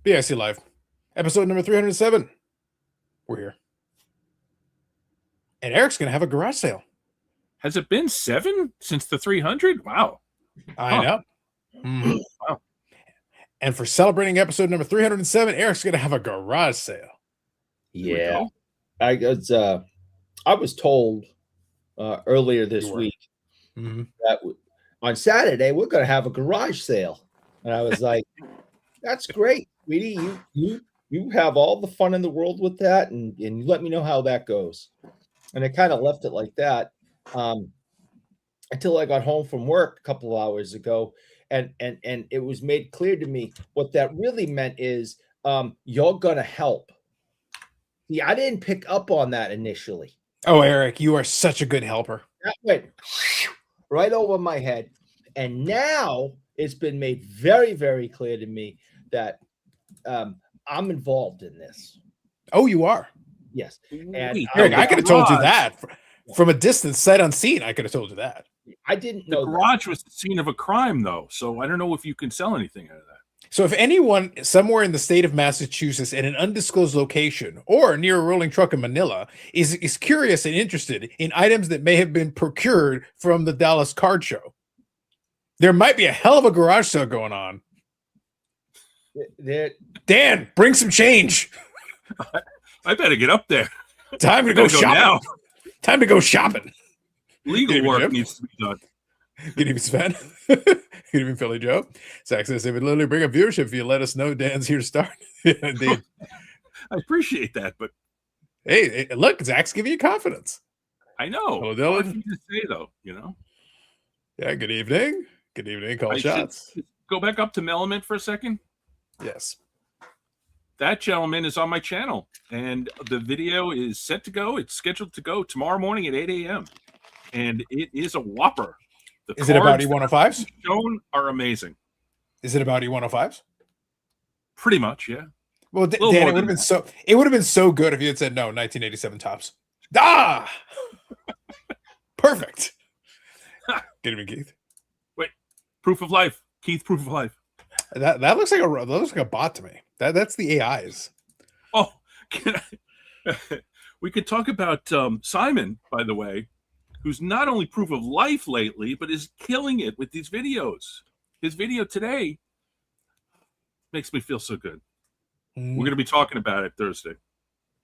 BIC Live, episode number 307. We're here. And Eric's going to have a garage sale. Has it been 7 since the 300? Wow. I know. Mm-hmm. Wow. And for celebrating episode number 307, Eric's going to have a garage sale. Yeah. I was told earlier this week that on Saturday we're going to have a garage sale. And I was like, that's great, sweetie. You have all the fun in the world with that, and you let me know how that goes. And I kind of left it like that until I got home from work a couple of hours ago, and it was made clear to me what that really meant is you're gonna help. See, I didn't pick up on that initially. Oh, Eric, you are such a good helper. That went right over my head, and now it's been made very, very clear to me that I'm involved in this. Oh, you are? Yes. And Eric, I could have told you that from a distance, sight unseen. I could have told you that. I didn't know. The garage was the scene of a crime, though, so I don't know if you can sell anything out of that. So if anyone somewhere in the state of Massachusetts at an undisclosed location or near a rolling truck in Manila is curious and interested in items that may have been procured from the Dallas card show, there might be a hell of a garage sale going on. Dan, bring some change. I better get up there. Time to go shopping. Now. Time to go shopping. Legal work needs to be done. Good evening, Sven. Good evening, Philly Joe. Zach says it would literally bring up viewership if you let us know Dan's here to start. Indeed. I appreciate that, but hey, look, Zach's giving you confidence. I know. Hello, Dylan. To say though, you know. Yeah. Good evening. Good evening. Call shots. Go back up to Melamint for a second. Yes. That gentleman is on my channel, and the video is set to go. It's scheduled to go tomorrow morning at 8 a.m. And it is a whopper. Is it about E105s? Shown are amazing. Is it about E105s? Pretty much, yeah. Well, Dan, it would have been so good if you had said no, 1987 tops. Ah, perfect. Good evening, Keith. Wait, proof of life, Keith. Proof of life. That looks like a bot to me. That's the AIs. Oh, we could talk about Simon, by the way, who's not only proof of life lately, but is killing it with these videos. His video today makes me feel so good. We're going to be talking about it Thursday.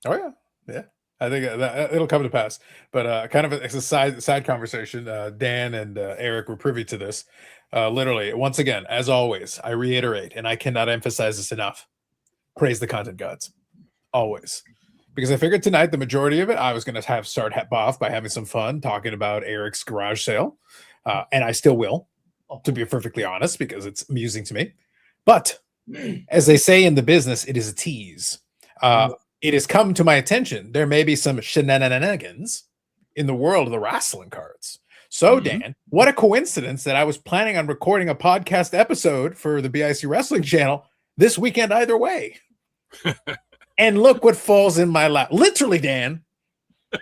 Oh yeah. I think it'll come to pass. But kind of it's a side conversation. Dan and Eric were privy to this. Literally, once again, as always, I reiterate, and I cannot emphasize this enough. Praise the content gods, always, because I figured tonight the majority of it I was going to start off by having some fun talking about Eric's garage sale, and I still will, to be perfectly honest, because it's amusing to me. But as they say in the business, it is a tease. It has come to my attention there may be some shenanigans in the world of the wrestling cards. So, Dan, what a coincidence that I was planning on recording a podcast episode for the BIC Wrestling channel this weekend either way. And look what falls in my lap. Literally, Dan,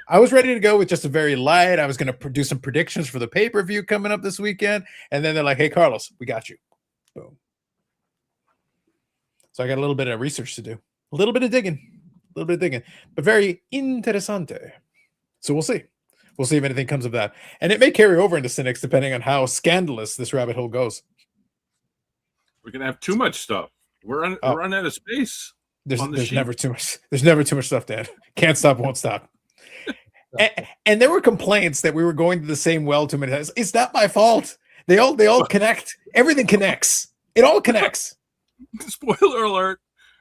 I was ready to go with just a very light. I was going to produce some predictions for the pay-per-view coming up this weekend. And then they're like, hey, Carlos, we got you. Boom. So I got a little bit of research to do. A little bit of digging. But very interessante. So we'll see. We'll see if anything comes of that. And it may carry over into Cynics depending on how scandalous this rabbit hole goes. We're going to have too much stuff. We're running out of space. There's never too much. There's never too much stuff, Dan. Can't stop, won't stop. and there were complaints that we were going to the same well too many times. It's not my fault. They all connect. Everything connects. It all connects. Spoiler alert.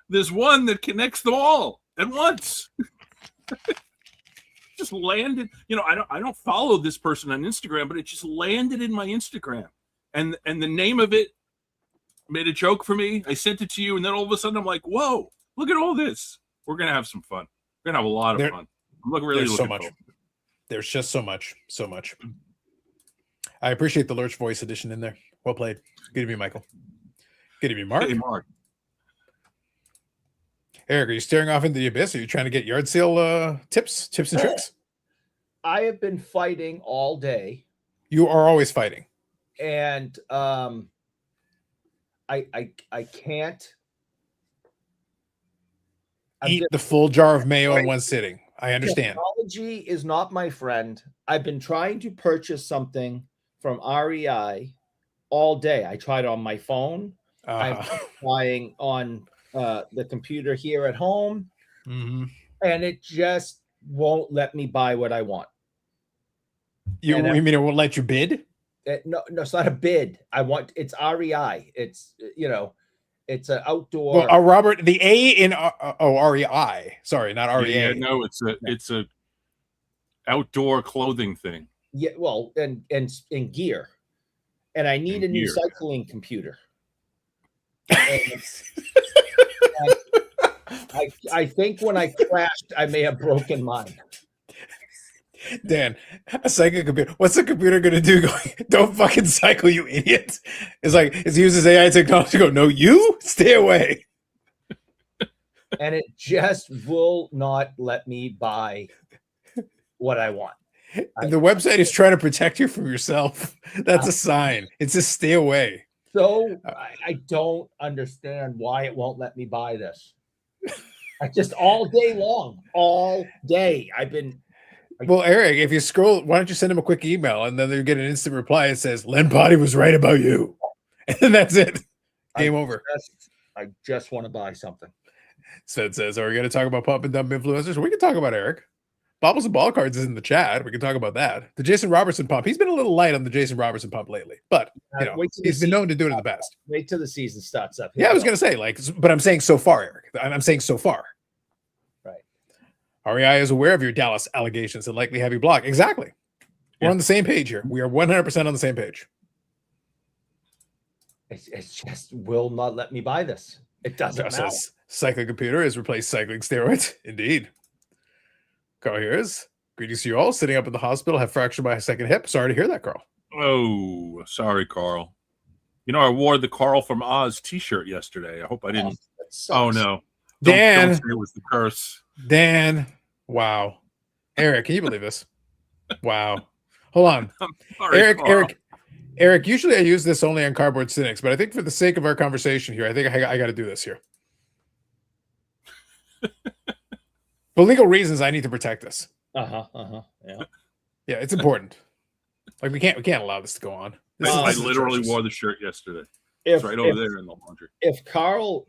There's one that connects them all at once. Just landed. You know, I don't follow this person on Instagram, but it just landed in my Instagram. And the name of it made a joke for me. I sent it to you, and then all of a sudden I'm like, whoa, look at all this. We're going to have some fun. We're going to have a lot of fun. I'm looking so much. There's just so much. I appreciate the Lurch voice edition in there. Well played. Good evening, Michael. Good evening, Mark. Hey, Mark. Eric, are you staring off into the abyss? Are you trying to get yard sale tips and tricks? I have been fighting all day. You are always fighting. And I can't eat the full jar of mayo in one sitting. I understand. Technology is not my friend. I've been trying to purchase something from REI all day. I tried on my phone. I'm trying on the computer here at home, and it just won't let me buy what I want. You mean it won't let you bid? No, it's not a bid. It's REI. It's it's an outdoor. Well, Robert, the A in REI. Sorry, not REA. Yeah, no, it's a outdoor clothing thing. Yeah, well, and gear, and I need a new cycling computer. I think when I crashed, I may have broken mine. Dan, a cycling computer. What's the computer going to do? Don't fucking cycle, you idiot. It's like, it uses AI technology to go, no, you stay away. And it just will not let me buy what I want. And the website is trying to protect you from yourself. That's a sign. It's just stay away. So I don't understand why it won't let me buy this. I just all day long, all day. Well, Eric, if you scroll, why don't you send him a quick email and then you get an instant reply. It says, Len Potty was right about you. And that's it. Game over. I just want to buy something. Sven says, are we going to talk about pump and dump influencers? We can talk about Eric. Bobbles and Ball Cards is in the chat. We can talk about that. The Jason Robertson pump. He's been a little light on the Jason Robertson pump lately, but he's been known to do it in the past. Wait till the season starts up. Yeah, I was going to say, but I'm saying so far, Eric. I'm saying so far. Right. REI is aware of your Dallas allegations and likely have you blocked. Exactly. We're on the same page here. We are 100% on the same page. It just will not let me buy this. It doesn't matter. Says, cycling computer has replaced cycling steroids. Indeed. Carl here is. Greetings to you all. Sitting up in the hospital, have fractured my second hip. Sorry to hear that, Carl. Oh, sorry, Carl. I wore the Carl from Oz t-shirt yesterday. I hope I didn't. Oh, no. Dan. Don't say it was the curse. Dan. Wow. Eric, can you believe this? Wow. Hold on. I'm sorry, Eric, usually I use this only on Cardboard Cynics, but I think for the sake of our conversation here, I think I got to do this here. For legal reasons, I need to protect this. Yeah. Yeah, it's important. Like we can't allow this to go on. I literally wore the shirt yesterday. It's right over there in the laundry. If Carl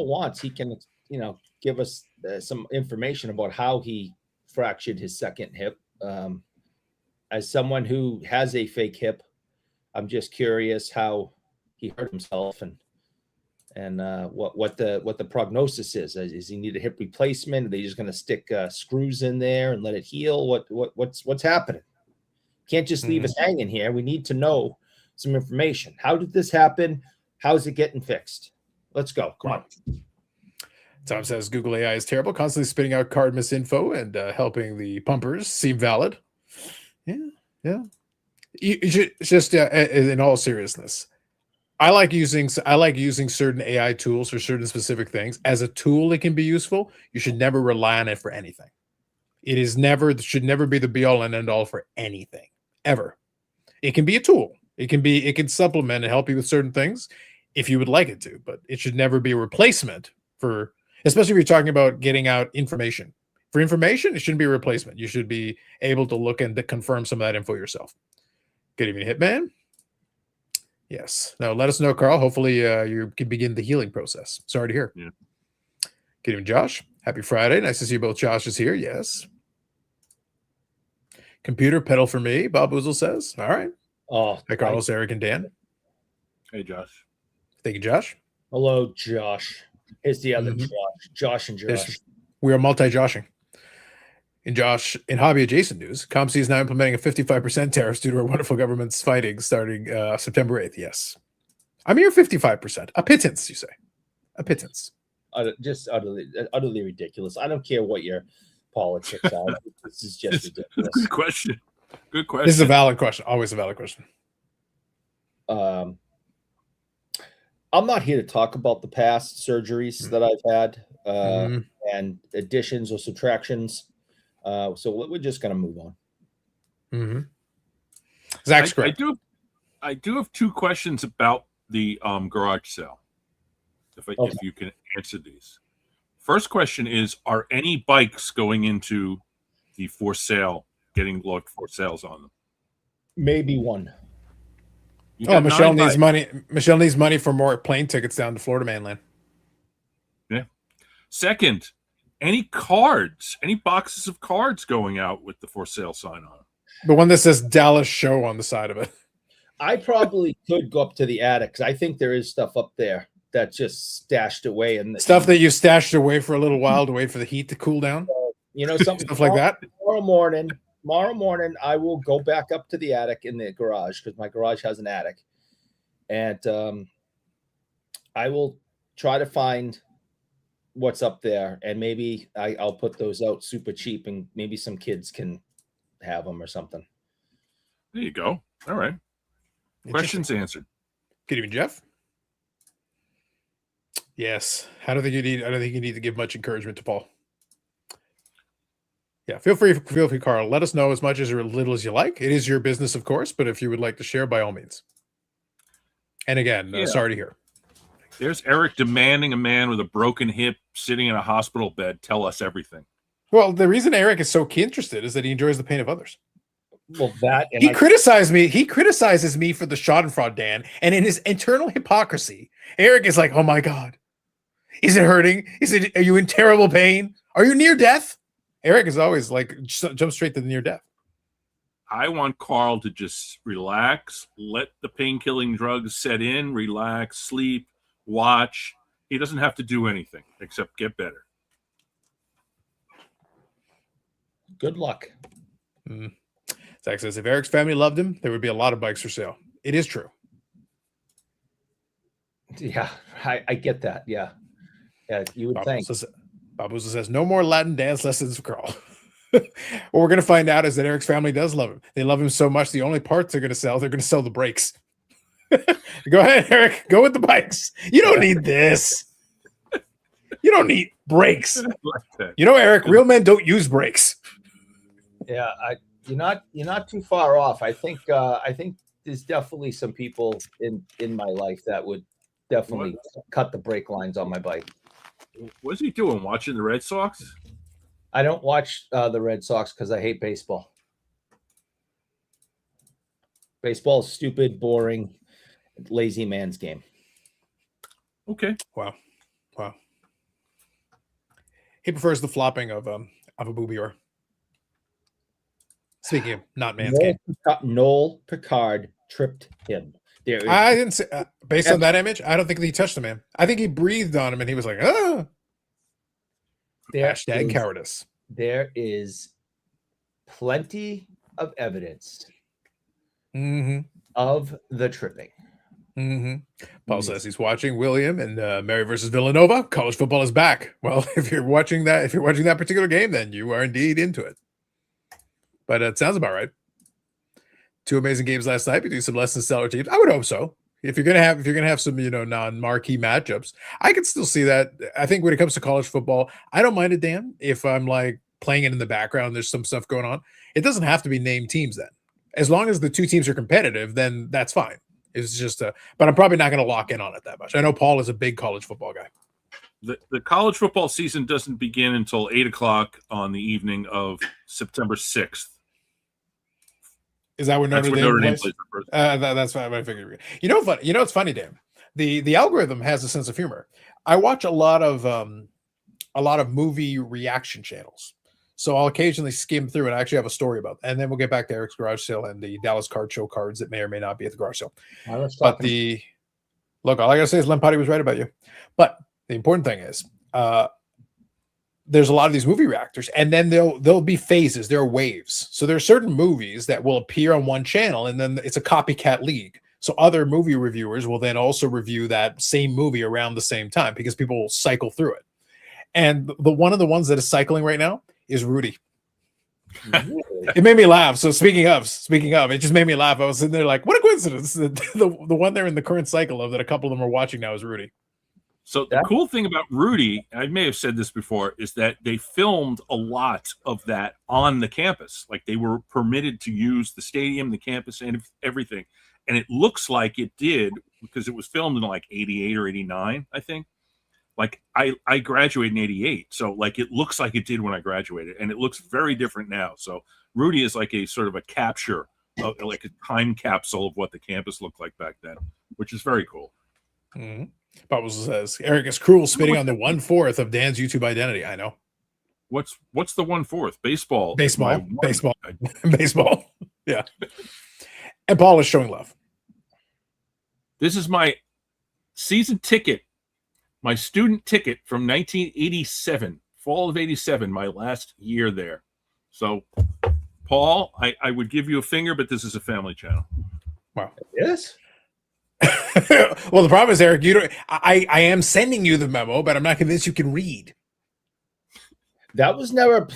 wants, he can give us some information about how he fractured his second hip. As someone who has a fake hip, I'm just curious how he hurt himself and what the prognosis is. Is he need a hip replacement? Are they just going to stick screws in there and let it heal? What's happening? Can't just leave us hanging here. We need to know some information. How did this happen? How's it getting fixed? Let's go. Come on. Tom says Google AI is terrible, constantly spitting out card misinfo and helping the pumpers seem valid. Yeah. You should just in all seriousness, I like using certain AI tools for certain specific things. As a tool, it can be useful. You should never rely on it for anything. It should never be the be all and end all for anything ever. It can be a tool. It can supplement and help you with certain things if you would like it to, but it should never be a replacement for, especially if you're talking about getting out information. For information, it shouldn't be a replacement. You should be able to look and to confirm some of that info yourself. Good evening, Hitman. Yes. Now let us know, Carl. Hopefully you can begin the healing process. Sorry to hear. Yeah. Good evening, Josh. Happy Friday. Nice to see both Joshes here. Yes. Computer pedal for me, Bob Boozle says. All right. Oh, hi, Carlos, Eric, and Dan. Hey, Josh. Thank you, Josh. Hello, Josh. Here's the other Josh and Josh. We are multi-joshing. In hobby adjacent news, ComC is now implementing a 55% tariffs due to our wonderful government's fighting starting September 8th. Yes. I'm here 55%. A pittance, you say. A pittance. Just utterly ridiculous. I don't care what your politics are. This is just ridiculous. Good question. This is a valid question. Always a valid question. I'm not here to talk about the past surgeries that I've had and additions or subtractions. So we're just going to move on. Zach's correct. I do have two questions about the garage sale. If you can answer these. First question is: are any bikes going into the for sale? Getting looked for sales on them? Maybe one. Oh, Michelle needs money. Michelle needs money for more plane tickets down to Florida mainland. Yeah. Second, any cards, any boxes of cards going out with the for sale sign on them? The one that says Dallas Show on the side of it. I probably could go up to the attic because I think there is stuff up there that's just stashed away. And stuff that you stashed away for a little while to wait for the heat to cool down. You know, something stuff like that. Tomorrow morning, I will go back up to the attic in the garage because my garage has an attic. And I will try to find what's up there. And maybe I'll put those out super cheap and maybe some kids can have them or something. There you go. All right. Questions answered. Good evening, Jeff. Yes. I don't think you need to give much encouragement to Paul. Yeah, feel free, Carl. Let us know as much as or little as you like. It is your business, of course, but if you would like to share, by all means. And again, sorry to hear. There's Eric demanding a man with a broken hip sitting in a hospital bed tell us everything. Well, the reason Eric is so interested is that he enjoys the pain of others. Well, that and he criticized me. He criticizes me for the Schadenfreude, Dan, and in his internal hypocrisy, Eric is like, "Oh my God, is it hurting? Are you in terrible pain? Are you near death?" Eric is always like, jump straight to the near death. I want Carl to just relax, let the pain-killing drugs set in, relax, sleep, watch. He doesn't have to do anything except get better. Good luck. Zach says, if Eric's family loved him, there would be a lot of bikes for sale. It is true. Yeah, I get that. Yeah. Yeah, you would think. Babu says, no more Latin dance lessons for Carl. What we're going to find out is that Eric's family does love him. They love him so much, the only parts they're going to sell the brakes. Go ahead, Eric. Go with the bikes. You don't need this. You don't need brakes. You know, Eric, real men don't use brakes. Yeah, you're not too far off. I think there's definitely some people in my life that would definitely cut the brake lines on my bike. What's he doing? Watching the Red Sox? I don't watch the Red Sox because I hate baseball. Baseball is stupid, boring, lazy man's game. Okay. Wow. He prefers the flopping of a boobier. Speaking of not man's game. Noel Picard tripped him. I didn't say, based on that image, I don't think he touched the man. I think he breathed on him and he was like, ah. Hashtag cowardice. There is plenty of evidence of the tripping. Paul says he's watching William and Mary versus Villanova. College football is back. Well, if you're watching that particular game, then you are indeed into it. But it sounds about right. 2 amazing games last night between some less than stellar teams. I would hope so. If you're gonna have some non-marquee matchups, I can still see that. I think when it comes to college football, I don't mind it, Dan. If I'm like playing it in the background, there's some stuff going on. It doesn't have to be named teams then. As long as the 2 teams are competitive, then that's fine. It's just but I'm probably not going to lock in on it that much. I know Paul is a big college football guy. The college football season doesn't begin until 8:00 on the evening of September 6th. Is that what Notre Dame plays? That's what I figured. You know it's funny, Dan. The algorithm has a sense of humor. I watch a lot of movie reaction channels. So I'll occasionally skim through and I actually have a story about that. And then we'll get back to Eric's garage sale and the Dallas card show cards that may or may not be at the garage sale. But all I gotta say is Len Potty was right about you. But the important thing is there's a lot of these movie reactors, and then there'll be phases, there are waves. So there are certain movies that will appear on one channel, and then it's a copycat league. So other movie reviewers will then also review that same movie around the same time because people will cycle through it. And one of the ones that is cycling right now is Rudy. It made me laugh. So speaking of, it just made me laugh. I was sitting there like, what a coincidence. The one they're in the current cycle of that a couple of them are watching now is Rudy. So the cool thing about Rudy, I may have said this before, is that they filmed a lot of that on the campus. Like they were permitted to use the stadium, the campus, and everything. And it looks like it did because it was filmed in like 88 or 89, I think. like I graduated in 88, so like it looks like it did when I graduated, and it looks very different now. So Rudy is like a sort of a capture, like a time capsule of what the campus looked like back then, which is very cool. Mm-hmm. Bubbles says Eric is cruel, spitting on the 1/4 of Dan's YouTube identity. I know. What's the 1/4? Baseball. Baseball. Yeah. And Paul is showing love. This is my season ticket, my student ticket from 1987, fall of 87, my last year there. So, Paul, I would give you a finger, but this is a family channel. Wow. Yes. Well, the problem is, Eric, you don't. I am sending you the memo, but I'm not convinced you can read. That was never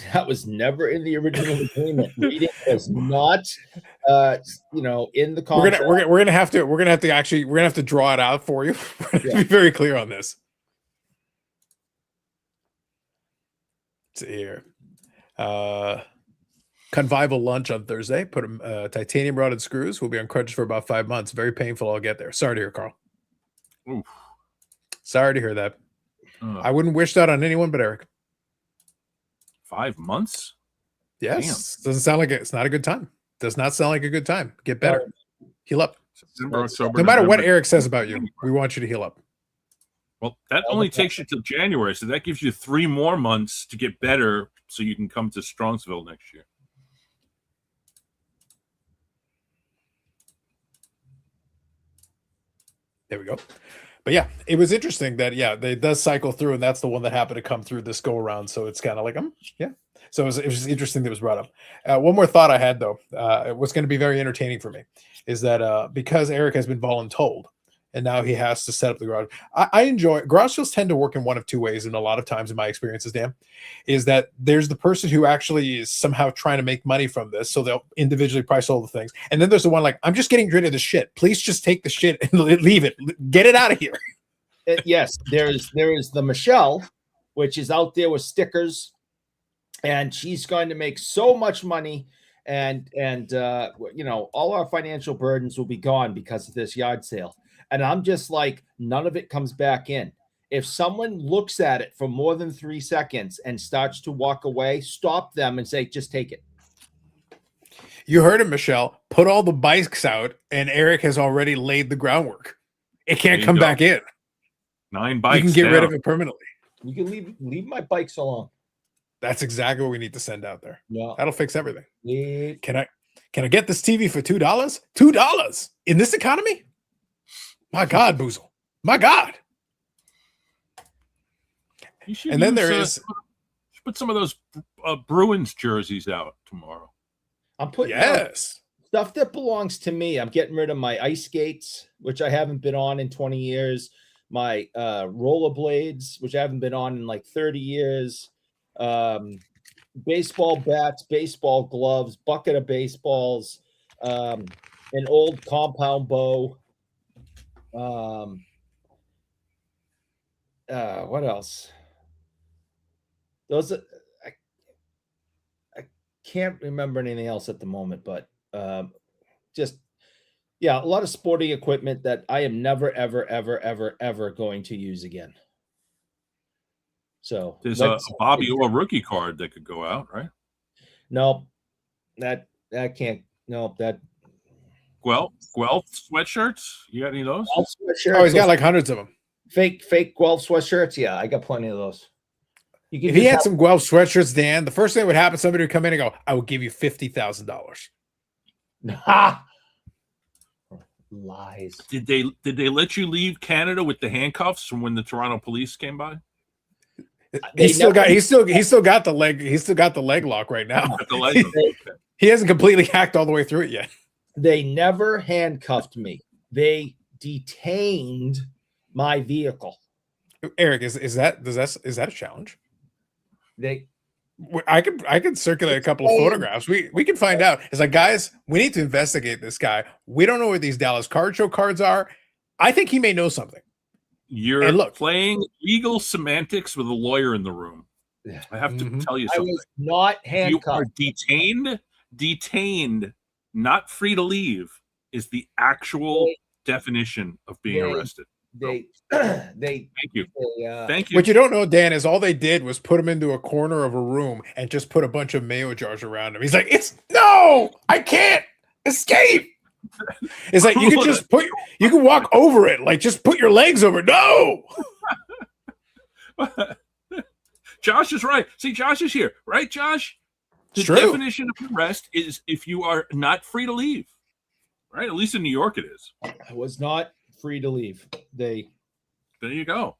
in the original agreement. Reading was not in the contract. We're gonna have to draw it out for you. Yeah. Be very clear on this. Let's see here. Convival lunch on Thursday. Put titanium rod and screws. We'll be on crutches for about 5 months. Very painful. I'll get there. Sorry to hear, Carl. Oof. Sorry to hear that. I wouldn't wish that on anyone but Eric. 5 months? Yes. Doesn't sound like it's not a good time. Does not sound like a good time. Get better. Heal up. September, October, no matter November, what Eric says about you, we want you to heal up. Well, that only takes you till January, so that gives you 3 more months to get better so you can come to Strongsville next year. There we go. But yeah, it was interesting that, they does cycle through, and that's the one that happened to come through this go around. So it's kind of like, yeah. So it was interesting that it was brought up. One more thought I had, though, what's going to be very entertaining for me is that because Eric has been voluntold, and now he has to set up the garage. I enjoy garage sales tend to work in one of two ways, and a lot of times in my experiences, Dan, is that there's the person who actually is somehow trying to make money from this, so they'll individually price all the things, and then there's the one like, I'm just getting rid of the shit. Please just take the shit and leave it. Get it out of here. Yes, there is the Michelle, which is out there with stickers, and she's going to make so much money, and all our financial burdens will be gone because of this yard sale. And I'm just like, none of it comes back in. If someone looks at it for more than 3 seconds and starts to walk away, stop them and say, just take it. You heard him, Michelle. Put all the bikes out, and Eric has already laid the groundwork. It can't come back in. 9 bikes. You can get rid of it permanently. You can leave my bikes alone. That's exactly what we need to send out there. Yeah. That'll fix everything. Yeah. Can I get this TV for $2? $2 in this economy? My God, Boozle. My God. And then there is put some of those Bruins jerseys out tomorrow. I'm putting out stuff that belongs to me. I'm getting rid of my ice skates, which I haven't been on in 20 years. My rollerblades, which I haven't been on in like 30 years. Baseball bats, baseball gloves, bucket of baseballs, an old compound bow. What else? Those I can't remember anything else at the moment, but a lot of sporting equipment that I am never, ever, ever, ever, ever going to use again. So there's a Bobby Orr rookie card that could go out, right? No, that can't. No, that. Guelph sweatshirts. You got any of those? Oh, he's got like hundreds of them. Fake Guelph sweatshirts. Yeah, I got plenty of those. If he had some Guelph sweatshirts, Dan, the first thing that would happen, somebody would come in and go, I will give you $50,000. Ha! Lies. Did they let you leave Canada with the handcuffs from when the Toronto police came by? He's still got the leg. He's still got the leg lock right now. He hasn't completely hacked all the way through it yet. They never handcuffed me. They detained my vehicle. Eric, is that a challenge? I could circulate a couple of photographs. We can find out. It's like, guys, we need to investigate this guy. We don't know where these Dallas Card Show cards are. I think he may know something. You're playing legal semantics with a lawyer in the room. I have to tell you something. I was not handcuffed. You are detained, not free to leave, is the actual definition of being arrested. they Thank you. Thank you. What you don't know, Dan, is all they did was put him into a corner of a room and just put a bunch of mayo jars around him. He's like, I can't escape. It's like you can walk over it, like just put your legs over it. No. Josh is right. See, Josh is here, right, Josh? The definition of arrest is if you are not free to leave, right? At least in New York, it is. I was not free to leave. There you go.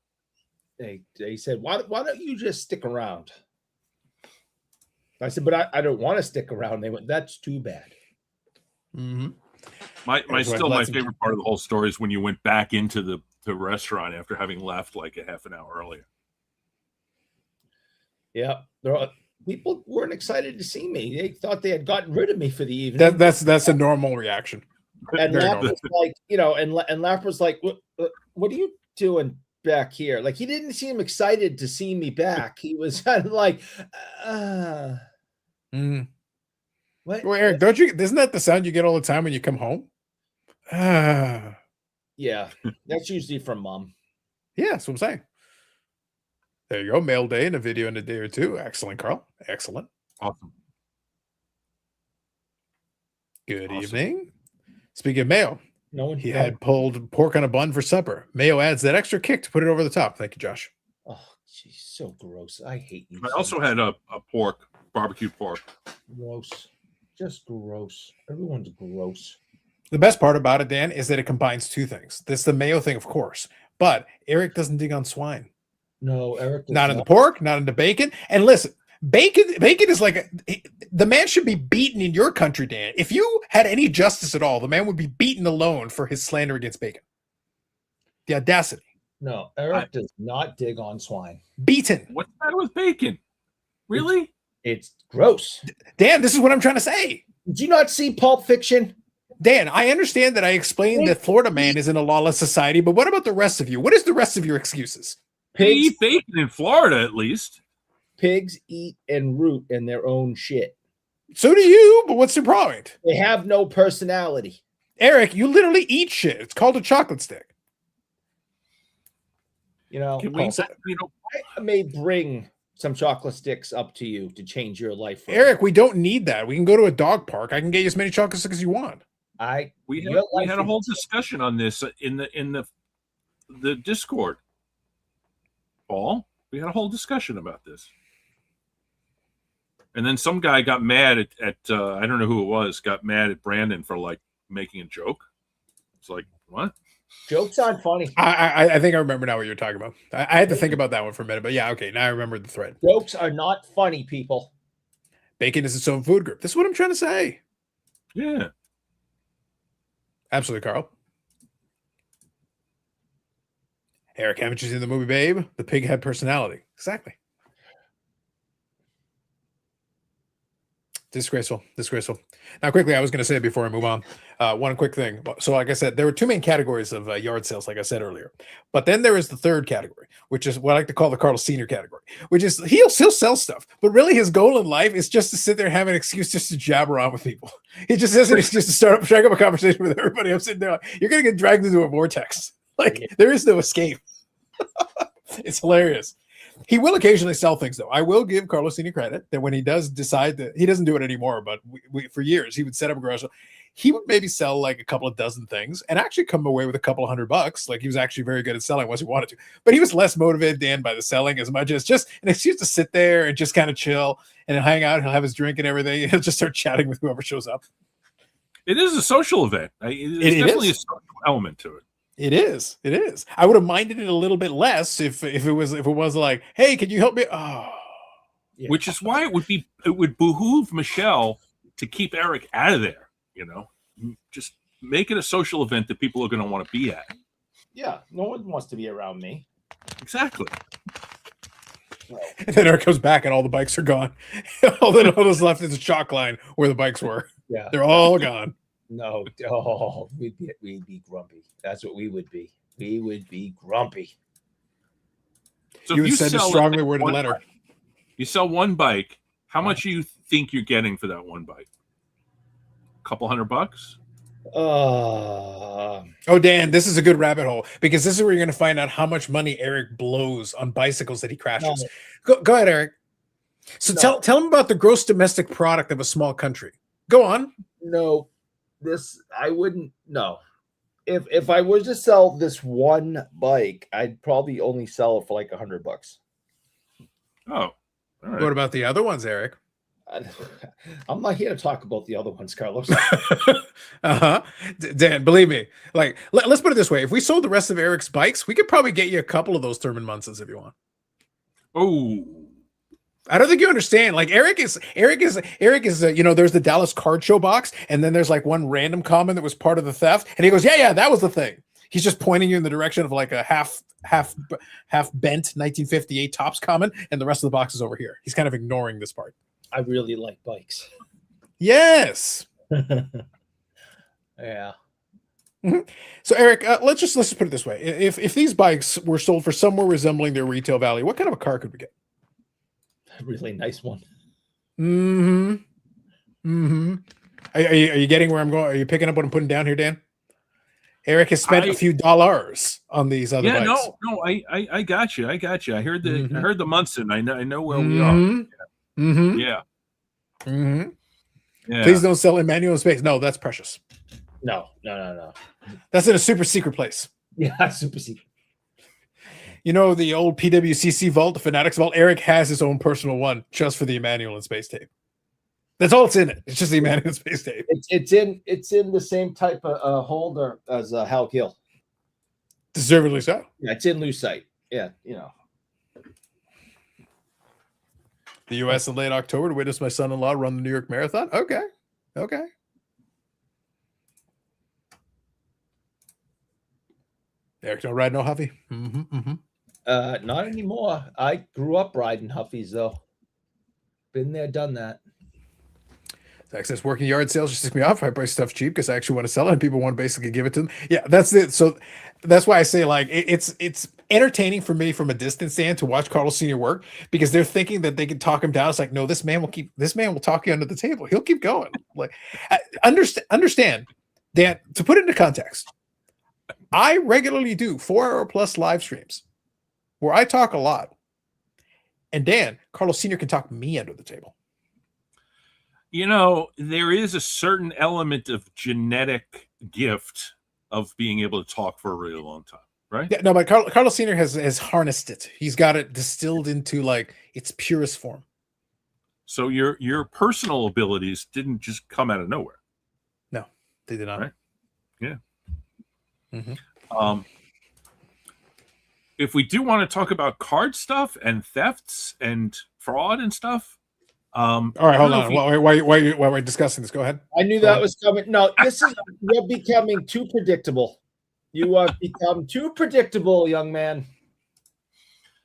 They said, why don't you just stick around? I said, but I don't want to stick around. They went, that's too bad. Mm-hmm. My favorite part of the whole story is when you went back into the restaurant after having left like a half an hour earlier. Yeah, people weren't excited to see me. They thought they had gotten rid of me for the evening. That's a normal reaction. And Lapp was like, and Lapp was like, what are you doing back here? Like, he didn't seem excited to see me back. He was kind of like, what? Well, Eric, isn't that the sound you get all the time when you come home? Yeah, that's usually from Mom. Yeah, that's what I'm saying. There you go. Mail day and a video in a day or two. Excellent, Carl. Excellent. Awesome. Good evening. Speaking of mayo, he had pulled pork on a bun for supper. Mayo adds that extra kick to put it over the top. Thank you, Josh. Oh, geez, so gross. I hate you. I also had a barbecue pork. Gross. Just gross. Everyone's gross. The best part about it, Dan, is that it combines two things. This is the mayo thing, of course, but Eric doesn't dig on swine. No, Eric. Not in the pork, not in the bacon. And listen, bacon is like the man should be beaten in your country, Dan. If you had any justice at all, the man would be beaten alone for his slander against bacon. The audacity. No, Eric does not dig on swine. Beaten. What's the matter with bacon? Really? It's gross. Dan, this is what I'm trying to say. Did you not see Pulp Fiction? Dan, I understand that I explained that Florida man is in a lawless society, but what about the rest of you? What is the rest of your excuses? Pigs eat bacon in Florida, at least. Pigs eat and root in their own shit. So do you, but what's the point? They have no personality. Eric, you literally eat shit. It's called a chocolate stick. I may bring some chocolate sticks up to you to change your life. Eric, we don't need that. We can go to a dog park. I can get you as many chocolate sticks as you want. We had a whole discussion on this in the Discord. Paul, we had a whole discussion about this. And then some guy got mad at I don't know who it was, got mad at Brandon for like making a joke. It's like, what? Jokes aren't funny. I think I remember now what you're talking about. I had to think about that one for a minute, but yeah, okay, now I remember the thread. Jokes are not funny, people. Bacon is its own food group. This is what I'm trying to say. Yeah. Absolutely, Carl. Eric, haven't you seen the movie Babe? The pig had personality. Exactly. Disgraceful. Now, quickly, I was going to say before I move on, one quick thing. So, like I said, there were two main categories of yard sales, like I said earlier. But then there is the third category, which is what I like to call the Carl Senior category, which is he'll sell stuff, but really his goal in life is just to sit there and have an excuse just to jabber on with people. He just has an excuse to strike up a conversation with everybody. I'm sitting there like, you're going to get dragged into a vortex. Like, there is no escape. It's hilarious. He will occasionally sell things, though. I will give Carlos Senior credit that when he does decide that he doesn't do it anymore, but for years he would set up a garage sale. He would maybe sell like a couple of dozen things and actually come away with a couple of $100. Like he was actually very good at selling once he wanted to, but he was less motivated, Dan, by the selling as much as just an excuse to sit there and just kind of chill and hang out. He'll have his drink and everything. And he'll just start chatting with whoever shows up. It is a social event. It's definitely a social element to it. It is. I would have minded it a little bit less if it was like, hey, can you help me? Oh, yeah. Which is why it would behoove Michelle to keep Eric out of there. Just make it a social event that people are going to want to be at. Yeah, no one wants to be around me. Exactly. And then Eric comes back and all the bikes are gone. all that's left is a chalk line where the bikes were. Yeah, they're all gone. No, we'd be grumpy. That's what we would be. We would be grumpy. So you would send a strongly worded letter. You sell one bike. How much do you think you're getting for that one bike? A couple $100? Oh, Dan, this is a good rabbit hole because this is where you're going to find out how much money Eric blows on bicycles that he crashes. Go ahead, Eric. So tell him about the gross domestic product of a small country. Go on. No, I wouldn't. No, if I was to sell this one bike, I'd probably only sell it for like $100. Oh, all right. What about the other ones, Eric? I'm not here to talk about the other ones, Carlos. Dan, believe me. Like, let's put it this way: if we sold the rest of Eric's bikes, we could probably get you a couple of those Thurman Munsons if you want. Oh, I don't think you understand. Like Eric is there's the Dallas Card Show box, and then there's like one random comment that was part of the theft, and he goes, yeah, that was the thing. He's just pointing you in the direction of like a half bent 1958 Topps comment, and the rest of the box is over here. He's kind of ignoring this part. I really like bikes. Yes. Yeah. Mm-hmm. So Eric, let's just put it this way: if these bikes were sold for somewhere resembling their retail value, what kind of a car could we get? A really nice one. Mm-hmm. Mm-hmm. Are you getting where I'm going? Are you picking up what I'm putting down here, Dan? Eric has spent a few dollars on these other bikes. No, I got you. I heard the Munson. I know where we Mm-hmm. are. Mm-hmm. Yeah. Mm-hmm. Yeah. Please don't sell Emmanuel in space. No, that's precious. No. That's in a super secret place. Yeah, super secret. You know the old PWCC vault, the Fanatics vault? Eric has his own personal one just for the Emmanuel in space tape. That's all it's in it. It's just the Emmanuel in space tape. It's in the same type of holder as Hal Gill. Deservedly so. Yeah, it's in lucite. Yeah, The U.S. in late October to witness my son-in-law run the New York Marathon. Okay. Eric, don't ride no Huffy. Not anymore. I grew up riding Huffies though. Been there, done that. Access working yard sales just tick me off. I buy stuff cheap because I actually want to sell it and people want to basically give it to them. Yeah, that's it. So that's why I say like it's entertaining for me from a distance stand to watch Carlos Sr. work because they're thinking that they can talk him down. It's like, no, this man will talk you under the table. He'll keep going. Like understand that to put it into context, I regularly do 4-hour plus live streams where I talk a lot. And Dan, Carlos Sr. can talk me under the table. There is a certain element of genetic gift of being able to talk for a really long time, right? Yeah, no, but Carlos Sr. has harnessed it. He's got it distilled into like its purest form. So your personal abilities didn't just come out of nowhere. No, they did not. Right? Yeah. Mm-hmm. If we do want to talk about card stuff and thefts and fraud and stuff. All right, hold on. While we're discussing this, go ahead. I knew that was coming. No, you're becoming too predictable. You have become too predictable, young man.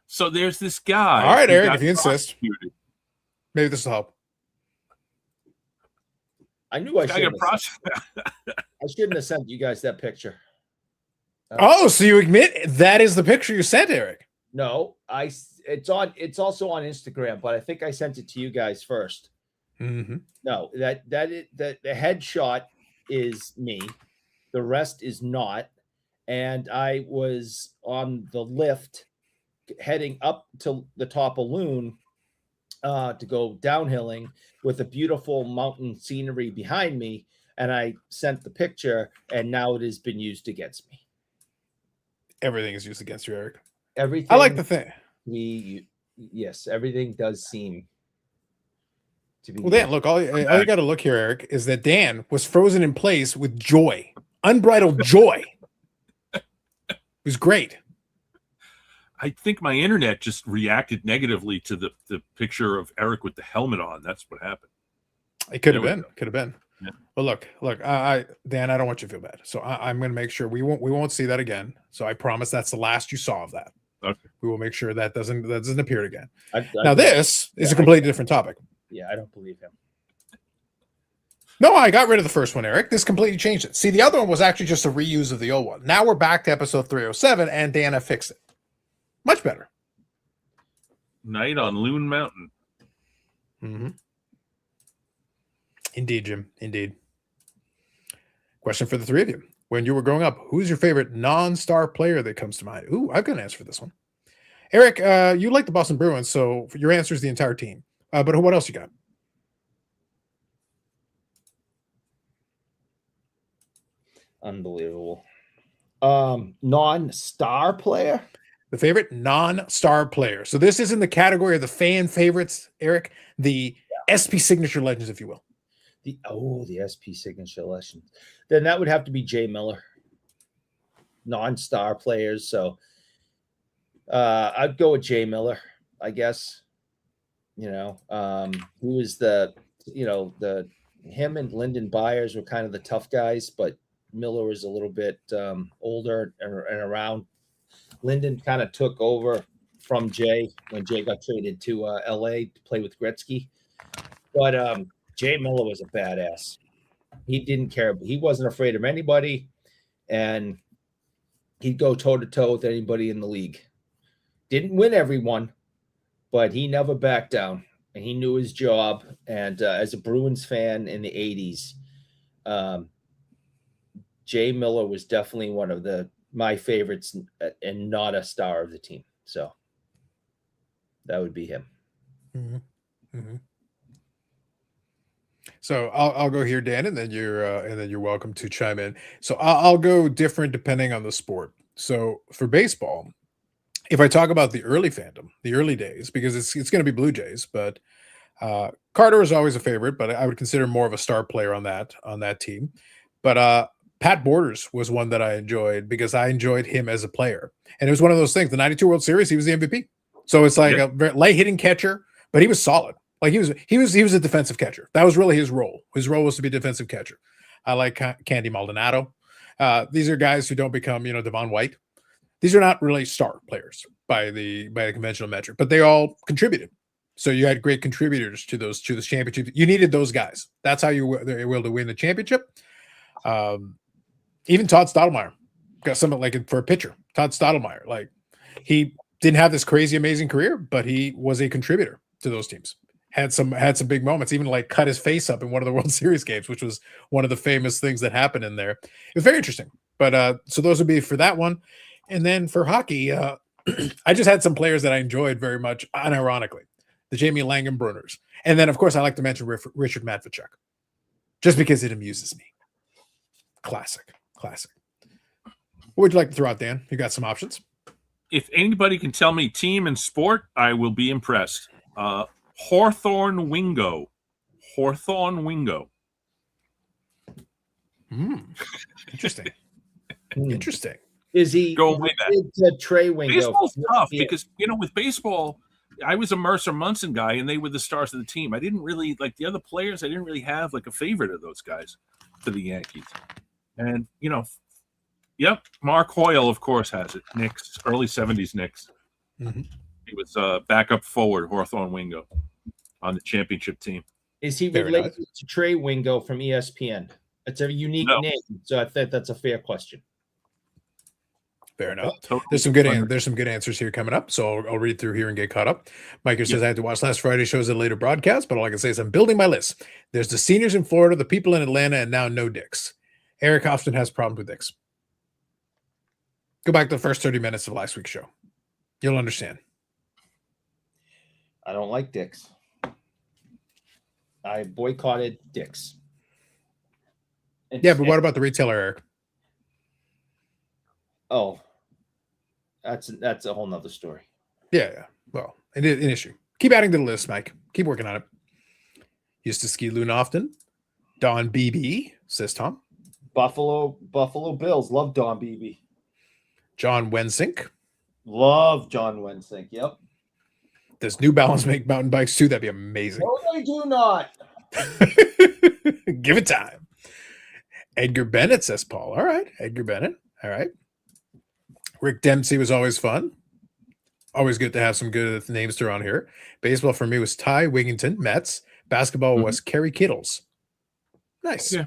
So there's this guy. All right, Eric, if you insist. Maybe this will help. I knew I shouldn't have sent you guys that picture. So you admit that is the picture you sent, Eric? No, it's also on Instagram, but I think I sent it to you guys first. Mm-hmm. No, the headshot is me. The rest is not. And I was on the lift heading up to the top of Loon to go downhilling with a beautiful mountain scenery behind me. And I sent the picture, and now it has been used against me. Everything is used against you, Eric. Everything. I like the thing. Yes, everything does seem to be. Well, Dan, look, all you got to look here, Eric, is that Dan was frozen in place with joy, unbridled joy. It was great. I think my internet just reacted negatively to the picture of Eric with the helmet on. That's what happened. It could have been. Could have been. Yeah. But look, Dan, I don't want you to feel bad. So I'm going to make sure we won't see that again. So I promise that's the last you saw of that. Okay. We will make sure that doesn't appear again. Now this is a completely different topic. Yeah, I don't believe him. No, I got rid of the first one, Eric. This completely changed it. See, the other one was actually just a reuse of the old one. Now we're back to episode 307, and Dana fixed it. Much better. Night on Loon Mountain. Mm-hmm. Indeed, Jim. Indeed. Question for the three of you. When you were growing up, who's your favorite non-star player that comes to mind? Ooh, I've got an answer for this one. Eric, you like the Boston Bruins, so your answer is the entire team. But what else you got? Unbelievable. Non-star player? The favorite non-star player. So this is in the category of the fan favorites, Eric, the SP signature legends, if you will. The SP signature legends. Then that would have to be Jay Miller. Non-star players. So I'd go with Jay Miller, I guess. Who was him and Lyndon Byers were kind of the tough guys, but Miller was a little bit older and around. Lyndon kind of took over from Jay when Jay got traded to LA to play with Gretzky. But Jay Miller was a badass. He didn't care. He wasn't afraid of anybody, and he'd go toe-to-toe with anybody in the league. Didn't win everyone, but he never backed down, and he knew his job. And as a Bruins fan in the 80s, Jay Miller was definitely one of my favorites and not a star of the team. So that would be him. Mm-hmm. Mm-hmm. So I'll go here, Dan, and then you're welcome to chime in. So I'll go different depending on the sport. So for baseball, if I talk about the early fandom, the early days, because it's going to be Blue Jays, but Carter is always a favorite, but I would consider more of a star player on that team. But Pat Borders was one that I enjoyed because I enjoyed him as a player, and it was one of those things. The '92 World Series, he was the MVP. So it's like a very light hitting catcher, but he was solid. Like he was a defensive catcher. That was really his role. His role was to be a defensive catcher. I like Candy Maldonado. These are guys who don't become, Devon White. These are not really star players by the conventional metric, but they all contributed. So you had great contributors to those championships. You needed those guys. That's how you were able to win the championship. Even Todd Stottlemyre got something like for a pitcher. Todd Stottlemyre, like he didn't have this crazy amazing career, but he was a contributor to those teams. Had some big moments, even like cut his face up in one of the World Series games, which was one of the famous things that happened in there. It was very interesting. But so those would be for that one. And then for hockey, I just had some players that I enjoyed very much, unironically. The Jamie Langenbruners. And then, of course, I like to mention Richard Matvichuk, just because it amuses me. Classic. What would you like to throw out, Dan? You got some options? If anybody can tell me team and sport, I will be impressed. Hawthorne Wingo. Interesting. Interesting. Is he going way back? Trey Wingo. Baseball's tough because with baseball, I was a Mercer Munson guy, and they were the stars of the team. I didn't really like the other players. I didn't really have like a favorite of those guys for the Yankees. And Mark Hoyle, of course, has it. Knicks, early '70s Knicks. Mm-hmm. He was backup forward, Hawthorne Wingo, on the championship team. Is he related to Trey Wingo from ESPN? It's a unique name, so I think that's a fair question. Fair enough. Totally. There's some good answers here coming up, so I'll read through here and get caught up. Mike says, I had to watch last Friday's shows at a later broadcast, but all I can say is I'm building my list. There's the seniors in Florida, the people in Atlanta, and now no dicks. Eric often has problems with dicks. Go back to the first 30 minutes of last week's show. You'll understand. I don't like dicks. I boycotted dicks. Yeah, but what about the retailer, Eric? Oh, that's a whole nother story. Yeah. Well, an issue. Keep adding to the list, Mike. Keep working on it. Used to ski loon often. Don BB, says Tom. Buffalo Bills. Love Don BB. John Wensink. Love John Wensink. Yep. Does New Balance make mountain bikes too? That'd be amazing. No, they do not. Give it time. Edgar Bennett, says Paul. All right. Edgar Bennett. All right. Rick Dempsey was always fun. Always good to have some good names to around here. Baseball for me was Ty Wigginton, Mets. Basketball was Kerry Kittles. Nice. Yeah.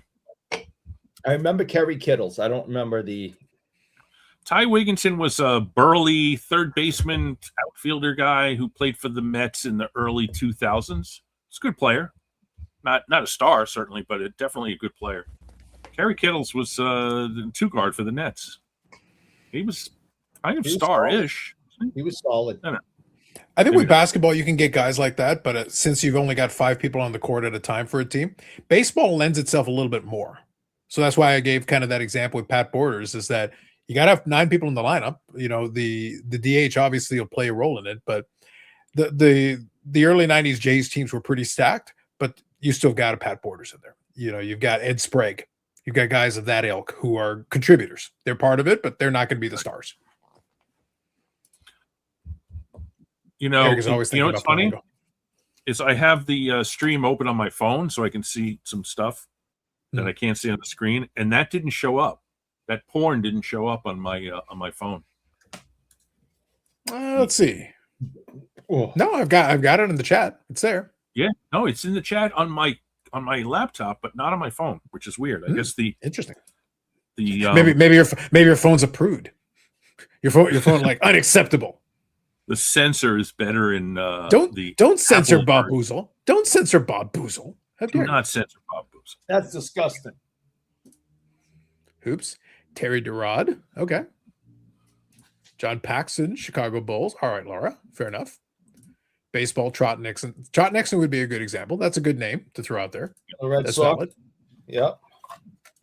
I remember Kerry Kittles. I don't remember the... Ty Wigginton was a burly third baseman, outfielder guy who played for the Mets in the early 2000s. He's a good player. Not a star, certainly, but definitely a good player. Kerry Kittles was the 2 guard for the Nets. He was kind of He was star-ish. He was solid. I think with basketball, you can get guys like that, but since you've only got 5 people on the court at a time for a team, baseball lends itself a little bit more. So that's why I gave kind of that example with Pat Borders, is that you got to have 9 people in the lineup. You know, the DH obviously will play a role in it, but the early 90s Jays teams were pretty stacked, but you still got a Pat Borders in there. You know, you've got Ed Sprague. You've got guys of that ilk who are contributors. They're part of it, but they're not going to be the stars. You know, Eric is always thinking what's about funny Polanco. is I have the stream open on my phone so I can see some stuff that I can't see on the screen, and that didn't show up. That porn didn't show up on my phone. Let's see. No, I've got it in the chat. It's there. Yeah, no, it's in the chat on my laptop, but not on my phone, which is weird. I guess interesting. The Maybe your phone's a prude. Your phone like unacceptable. The censor is better in don't censor Apple Bob version. Boozle. Don't censor Bob Boozle. How Do dare you? not censor Bob Boozle. That's disgusting. Oops. Terry Durod. Okay. John Paxson, Chicago Bulls. All right, Laura. Fair enough. Baseball, Trot Nixon. Trot Nixon would be a good example. That's a good name to throw out there. The Red That's Sox. valid. Yep.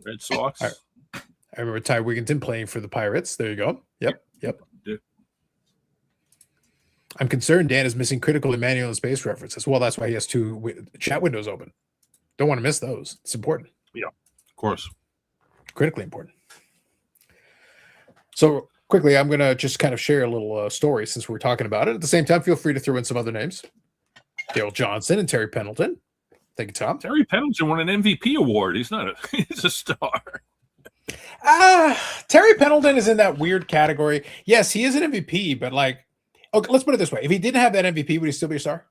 Red Sox. All right. I remember Ty Wigginton playing for the Pirates. There you go. Yep. Yeah. I'm concerned Dan is missing critical Emmanuel and space references. Well, that's why he has 2 chat windows open. Don't want to miss those. It's important. Yeah, of course. Critically important. So quickly, I'm going to just kind of share a little story since we're talking about it. At the same time, feel free to throw in some other names. Dale Johnson and Terry Pendleton. Thank you, Tom. Terry Pendleton won an MVP award. He's not he's a star. Terry Pendleton is in that weird category. Yes, he is an MVP, but like, okay, let's put it this way. If he didn't have that MVP, would he still be a star?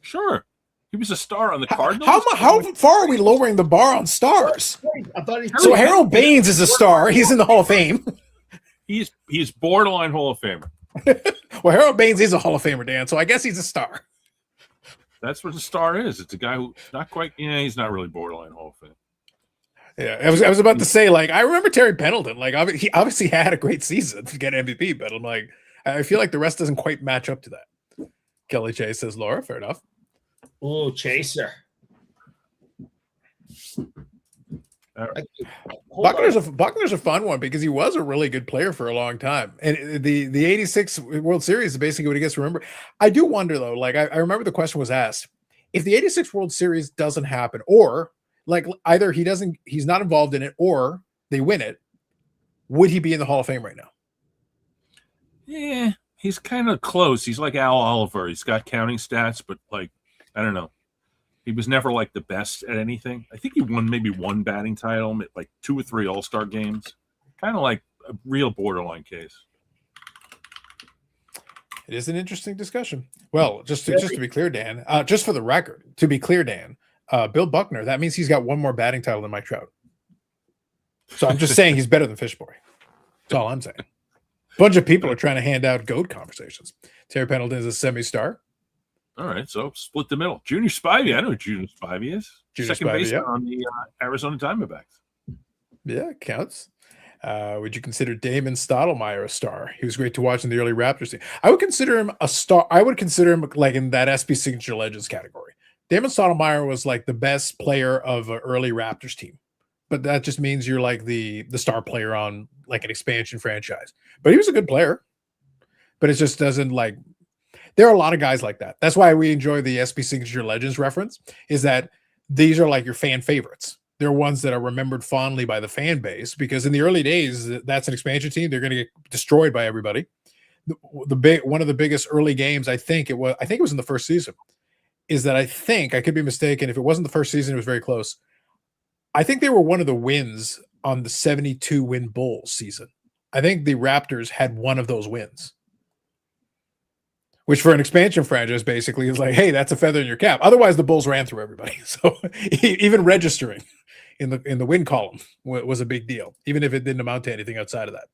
Sure. He was a star on the Cardinals. How far are we lowering the bar on stars? I thought he So Harold Baines is a star. He's in the Hall of Fame. He's borderline Hall of Famer. Well, Harold Baines is a Hall of Famer, Dan, so I guess he's a star. That's what a star is. It's a guy who not quite. Yeah, he's not really borderline Hall of Fame. Yeah, I was about to say, like, I remember Terry Pendleton. Like, he obviously had a great season to get MVP, but I'm like, I feel like the rest doesn't quite match up to that. Kelly Chase says, Laura, fair enough. Oh, Chaser. Buckner's a fun one because he was a really good player for a long time. And the 86 World Series is basically what he gets to remember. I do wonder, though, like, I remember the question was asked, if the 86 World Series doesn't happen, or like either he's not involved in it, or they win it, would he be in the Hall of Fame right now? Yeah, he's kind of close. He's like Al Oliver. He's got counting stats, but like, I don't know. He was never like the best at anything. I think he won maybe 1 batting title, like 2 or 3 All-Star games. Kind of like a real borderline case. It is an interesting discussion. Well, just to be clear, Dan, just for the record, to be clear, Dan, Bill Buckner, that means he's got 1 more batting title than Mike Trout. So I'm just saying he's better than Fishboy. That's all I'm saying. Bunch of people are trying to hand out GOAT conversations. Terry Pendleton is a semi-star. All right, so split the middle. Junior Spivey, I know who Junior Spivey is. Junior Second Spivey, baseman yeah. on the Arizona Diamondbacks. Yeah, it counts. Would you consider Damon Stottlemyre a star? He was great to watch in the early Raptors team. I would consider him a star. I would consider him like in that SP Signature Legends category. Damon Stottlemyre was like the best player of an early Raptors team. But that just means you're like the star player on like an expansion franchise. But he was a good player. But it just doesn't like – there are a lot of guys like that. That's why we enjoy the SP Signature Legends reference, is that these are like your fan favorites. They're ones that are remembered fondly by the fan base because in the early days, that's an expansion team. They're going to get destroyed by everybody. One of the biggest early games, I think it was in the first season, is that I could be mistaken. If it wasn't the first season, it was very close. I think they were one of the wins on the 72 win Bulls season. I think the Raptors had one of those wins, which for an expansion franchise basically is like, hey, that's a feather in your cap. Otherwise, the Bulls ran through everybody. So even registering in the win column was a big deal, even if it didn't amount to anything outside of that.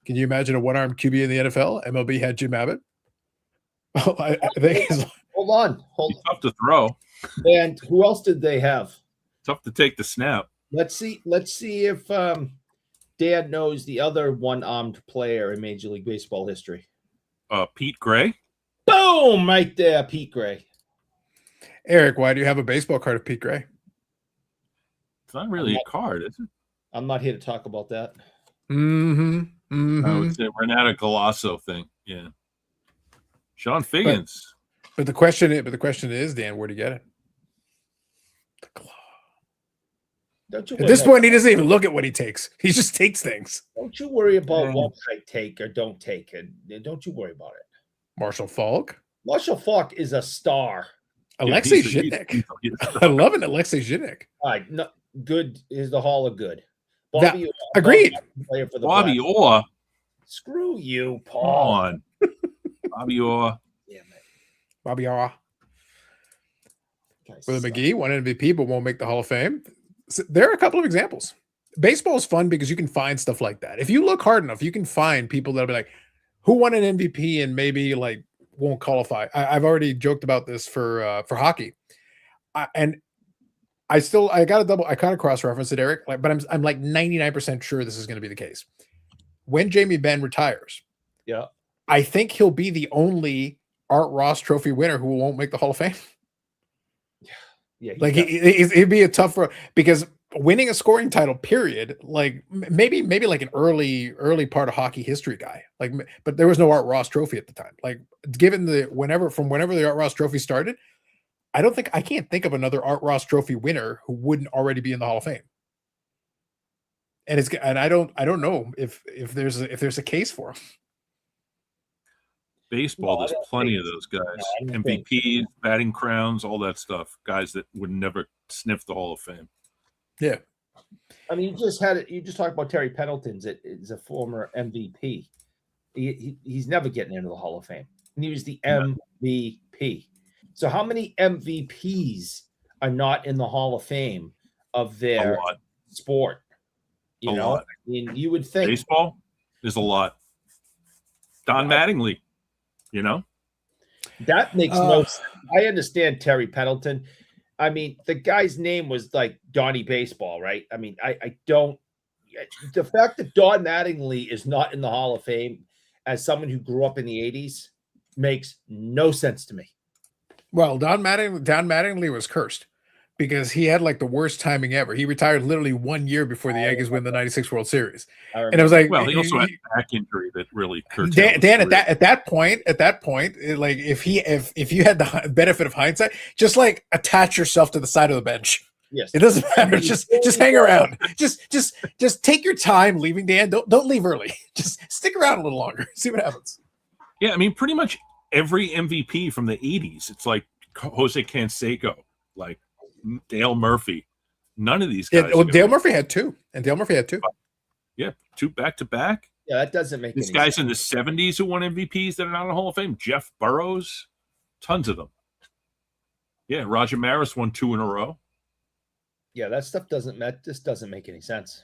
Can you imagine a one-armed QB in the NFL? MLB had Jim Abbott. Well, I think Hold on. Tough to throw. And who else did they have? Tough to take the snap. Let's see if Dan knows the other one-armed player in Major League Baseball history. Pete Gray. Boom! Right there, Pete Gray. Eric, why do you have a baseball card of Pete Gray? It's not really a card, is it? I'm not here to talk about that. No, it's a Renato Galasso thing. Yeah. Sean Figgins. But the question is, Dan, where do you get it? The claw. At this point, he doesn't even look at what he takes. He just takes things. Don't you worry about what I take or don't take, and don't you worry about it. Marshall Falk. Marshall Falk is a star. Alexei Zhitnik. I love it, Alexei Zhitnik. All right, no, good is the Hall of Good. Bobby Orr, agreed. Player for the Bobby Orr. Screw you, Paul. Come on. Bobby Orr. Damn it. Bobby Orr. Willie McGee won MVP but won't make the Hall of Fame. So there are a couple of examples. Baseball is fun because you can find stuff like that. If you look hard enough, you can find people that'll be like, who won an MVP and maybe like won't qualify. I've already joked about this for hockey, and I got to double. I kind of cross-reference it, Eric, but I'm like 99% sure this is going to be the case. When Jamie Benn retires, yeah, I think he'll be the only Art Ross Trophy winner who won't make the Hall of Fame. Yeah, like it'd be a tough road because winning a scoring title, period. Like maybe like an early part of hockey history guy. Like, but there was no Art Ross Trophy at the time. Like, given whenever the Art Ross Trophy started, I can't think of another Art Ross Trophy winner who wouldn't already be in the Hall of Fame. And I don't know if there's a case for him. Baseball, there's plenty of those guys. MVPs, batting crowns, all that stuff. Guys that would never sniff the Hall of Fame. Yeah. I mean, you just talked about Terry Pendleton is a former MVP. He's never getting into the Hall of Fame. And he was the MVP. So how many MVPs are not in the Hall of Fame of their sport? You know, I mean, you would think baseball is a lot. Don Mattingly. You know, that makes no sense. I understand Terry Pendleton. I mean, the guy's name was like Donnie Baseball, right? I mean, I don't. The fact that Don Mattingly is not in the Hall of Fame as someone who grew up in the 80s makes no sense to me. Well, Don Mattingly was cursed because he had like the worst timing ever. He retired literally 1 year before the Yankees win the '96 World Series, and it was like, well, he also had a back injury that really curtailed Dan at that point, like if you had the benefit of hindsight, just like attach yourself to the side of the bench. Yes, it doesn't matter. Just hang around. Just take your time leaving, Dan. Don't leave early. Just stick around a little longer. See what happens. Yeah, I mean, pretty much every MVP from the '80s. It's like Jose Canseco, like Dale Murphy. None of these guys. Yeah, well, Dale Murphy had two. Yeah, two back-to-back. Yeah, that doesn't make these guys in the '70s who won MVPs that are not in the Hall of Fame. Jeff Burrows, tons of them. Yeah, Roger Maris won 2 in a row. Yeah, that stuff doesn't make any sense.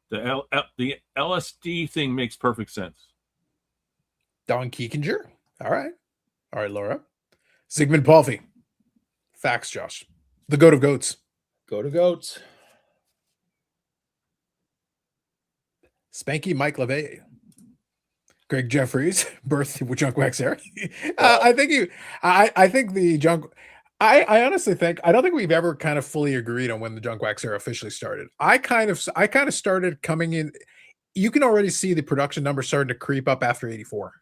The LSD thing makes perfect sense. Don Kiekinger. All right, Laura. Sigmund Palffy. Facts, Josh. The goat of goats. Go to goats. Spanky Mike LeVay. Greg Jeffries, birth with Junk Wax era. I think the Junk. I honestly think I don't think we've ever kind of fully agreed on when the Junk Wax era officially started. I kind of started coming in. You can already see the production numbers starting to creep up after '84.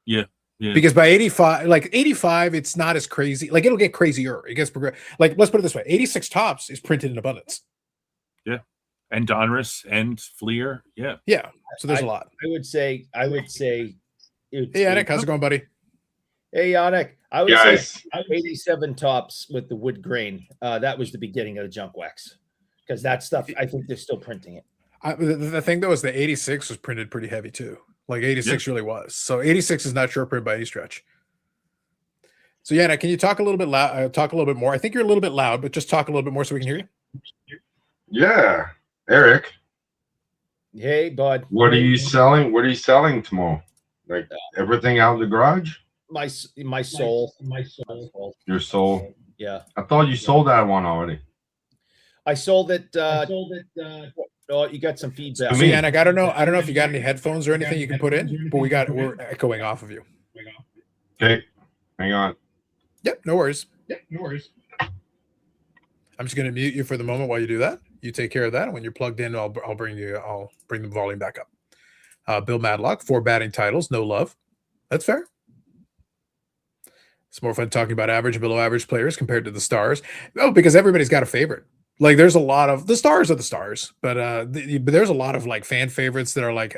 Yeah. Yeah. Because by 85, it's not as crazy. Like it'll get crazier. It gets like let's put it this way: 86 Topps is printed in abundance. Yeah, and Donruss and Fleer. Yeah. So there's a lot. I would say. Hey, Yannick, how's it going, buddy? Hey, Yannick. I would say 87 Topps with the wood grain. That was the beginning of the Junk Wax because that stuff. I think they're still printing it. The thing though is the 86 was printed pretty heavy too. Like 86 really was. So 86 is not short print by any stretch. So Yannick, can you talk a little bit loud? Talk a little bit more. I think you're a little bit loud, but just talk a little bit more so we can hear you. Yeah, Eric. Hey, bud. What are you selling? What are you selling tomorrow? Like everything out of the garage? My soul. Your soul. Yeah. I thought you sold that one already. I sold it. Oh, you got some feedback. So, Yannick, I don't know if you got any headphones or anything you can put in, but we're echoing off of you. Okay, hang on. Yep, no worries. I'm just going to mute you for the moment while you do that. You take care of that, and when you're plugged in, I'll bring the volume back up. Bill Madlock, 4 batting titles, no love. That's fair. It's more fun talking about average and below average players compared to the stars. Oh, because everybody's got a favorite. Like there's a lot of the stars are the stars, but there's a lot of like fan favorites that are like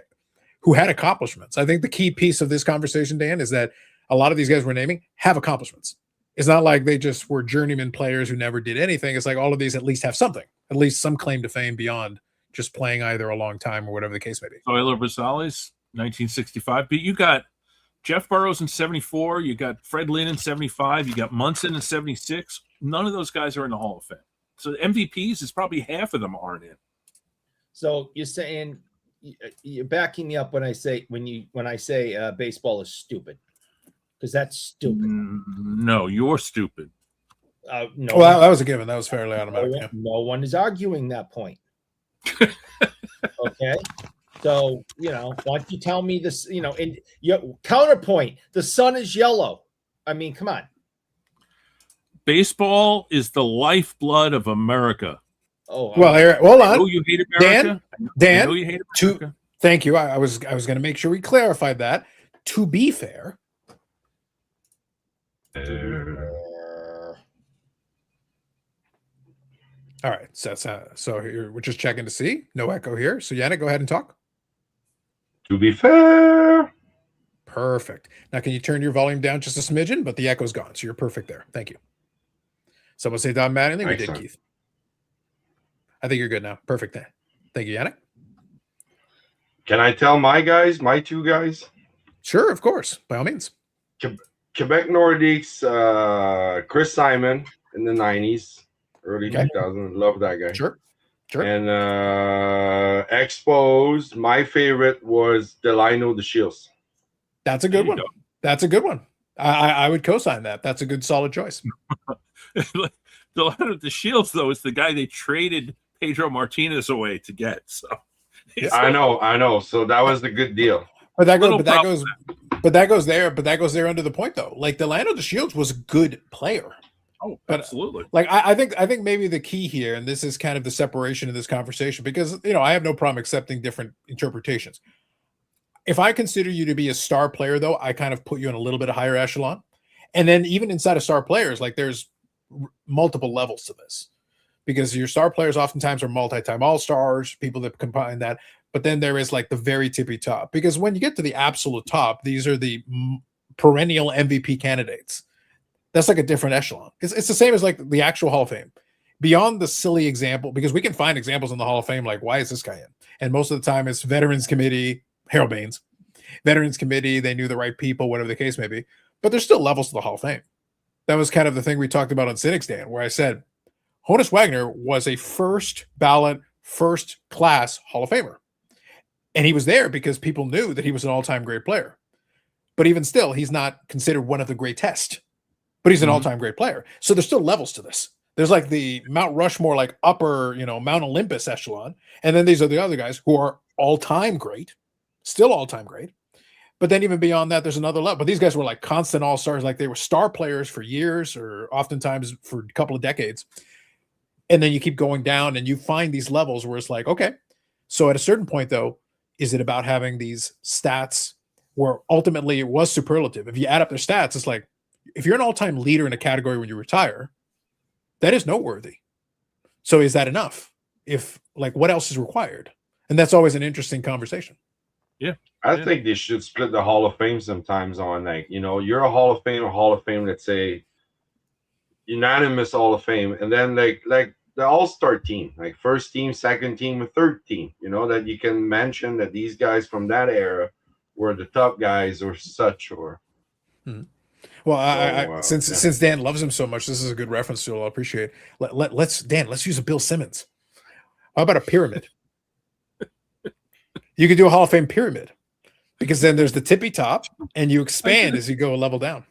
who had accomplishments. I think the key piece of this conversation, Dan, is that a lot of these guys we're naming have accomplishments. It's not like they just were journeyman players who never did anything. It's like all of these at least have something, at least some claim to fame beyond just playing either a long time or whatever the case may be. Tyler Rosales, 1965. But you got Jeff Burroughs in 74. You got Fred Lynn in 75. You got Munson in 76. None of those guys are in the Hall of Fame. So the MVPs is probably half of them aren't in. So you're saying you're backing me up when I say baseball is stupid, because that's stupid. No, you're stupid. No, well, that was a given. That was fairly automatic. No one is arguing that point. Okay, so why don't you tell me this? In your counterpoint, the sun is yellow. I mean, come on. Baseball is the lifeblood of America. Oh well, Eric, hold on. I know you hate America. Dan, I know you hate America. Thank you. I was going to make sure we clarified that. To be fair. All right. So here we're just checking to see. No echo here. So Yannick, go ahead and talk. To be fair. Perfect. Now, can you turn your volume down just a smidgen? But the echo's gone. So you're perfect there. Thank you. Someone say Don Mattingly. We did, Keith. I think you're good now. Perfect. Thank you, Yannick. Can I tell my two guys? Sure, of course. By all means. Quebec Nordiques, Chris Simon in the 90s, early 2000s. Love that guy. Sure. And Exposed, my favorite was Delino DeShields. That's a good one. That's a good one. I would co-sign that. That's a good, solid choice. Delino DeShields, though, is the guy they traded Pedro Martinez away to get. So I know. So that was a good deal. But that goes there under the point though. Like Delano DeShields was a good player. Oh, absolutely. Like I think maybe the key here, and this is kind of the separation of this conversation, because I have no problem accepting different interpretations. If I consider you to be a star player, though, I kind of put you in a little bit of higher echelon. And then even inside of star players, like there's multiple levels to this, because your star players oftentimes are multi-time all-stars, people that combine that. But then there is like the very tippy top, because when you get to the absolute top, these are the perennial MVP candidates. That's like a different echelon. It's the same as like the actual Hall of Fame. Beyond the silly example, because we can find examples in the Hall of Fame, like why is this guy in? And most of the time it's Veterans Committee, Harold Baines, Veterans Committee, they knew the right people, whatever the case may be. But there's still levels to the Hall of Fame. That was kind of the thing we talked about on Cynics, Dan, where I said Honus Wagner was a first ballot, first class Hall of Famer. And he was there because people knew that he was an all-time great player. But even still, he's not considered one of the greatest. But he's an all-time great player. So there's still levels to this. There's like the Mount Rushmore, like upper, Mount Olympus echelon. And then these are the other guys who are all-time great, still all-time great. But then even beyond that, there's another level. But these guys were like constant all-stars, like they were star players for years or oftentimes for a couple of decades. And then you keep going down and you find these levels where it's like, okay, so at a certain point, though, is it about having these stats where ultimately it was superlative? If you add up their stats, it's like, if you're an all-time leader in a category when you retire, that is noteworthy. So is that enough? If like, what else is required? And that's always an interesting conversation. Yeah. I think they should split the Hall of Fame sometimes on like, you're a Hall of Fame, let's say unanimous Hall of Fame. And then like the all-star team, like first team, second team, and third team, that you can mention that these guys from that era were the top guys or such or. Well, since Dan loves him so much, this is a good reference to it. I'll appreciate it. Let's use a Bill Simmons. How about a pyramid? You could do a Hall of Fame pyramid, because then there's the tippy top and you expand as you go a level down.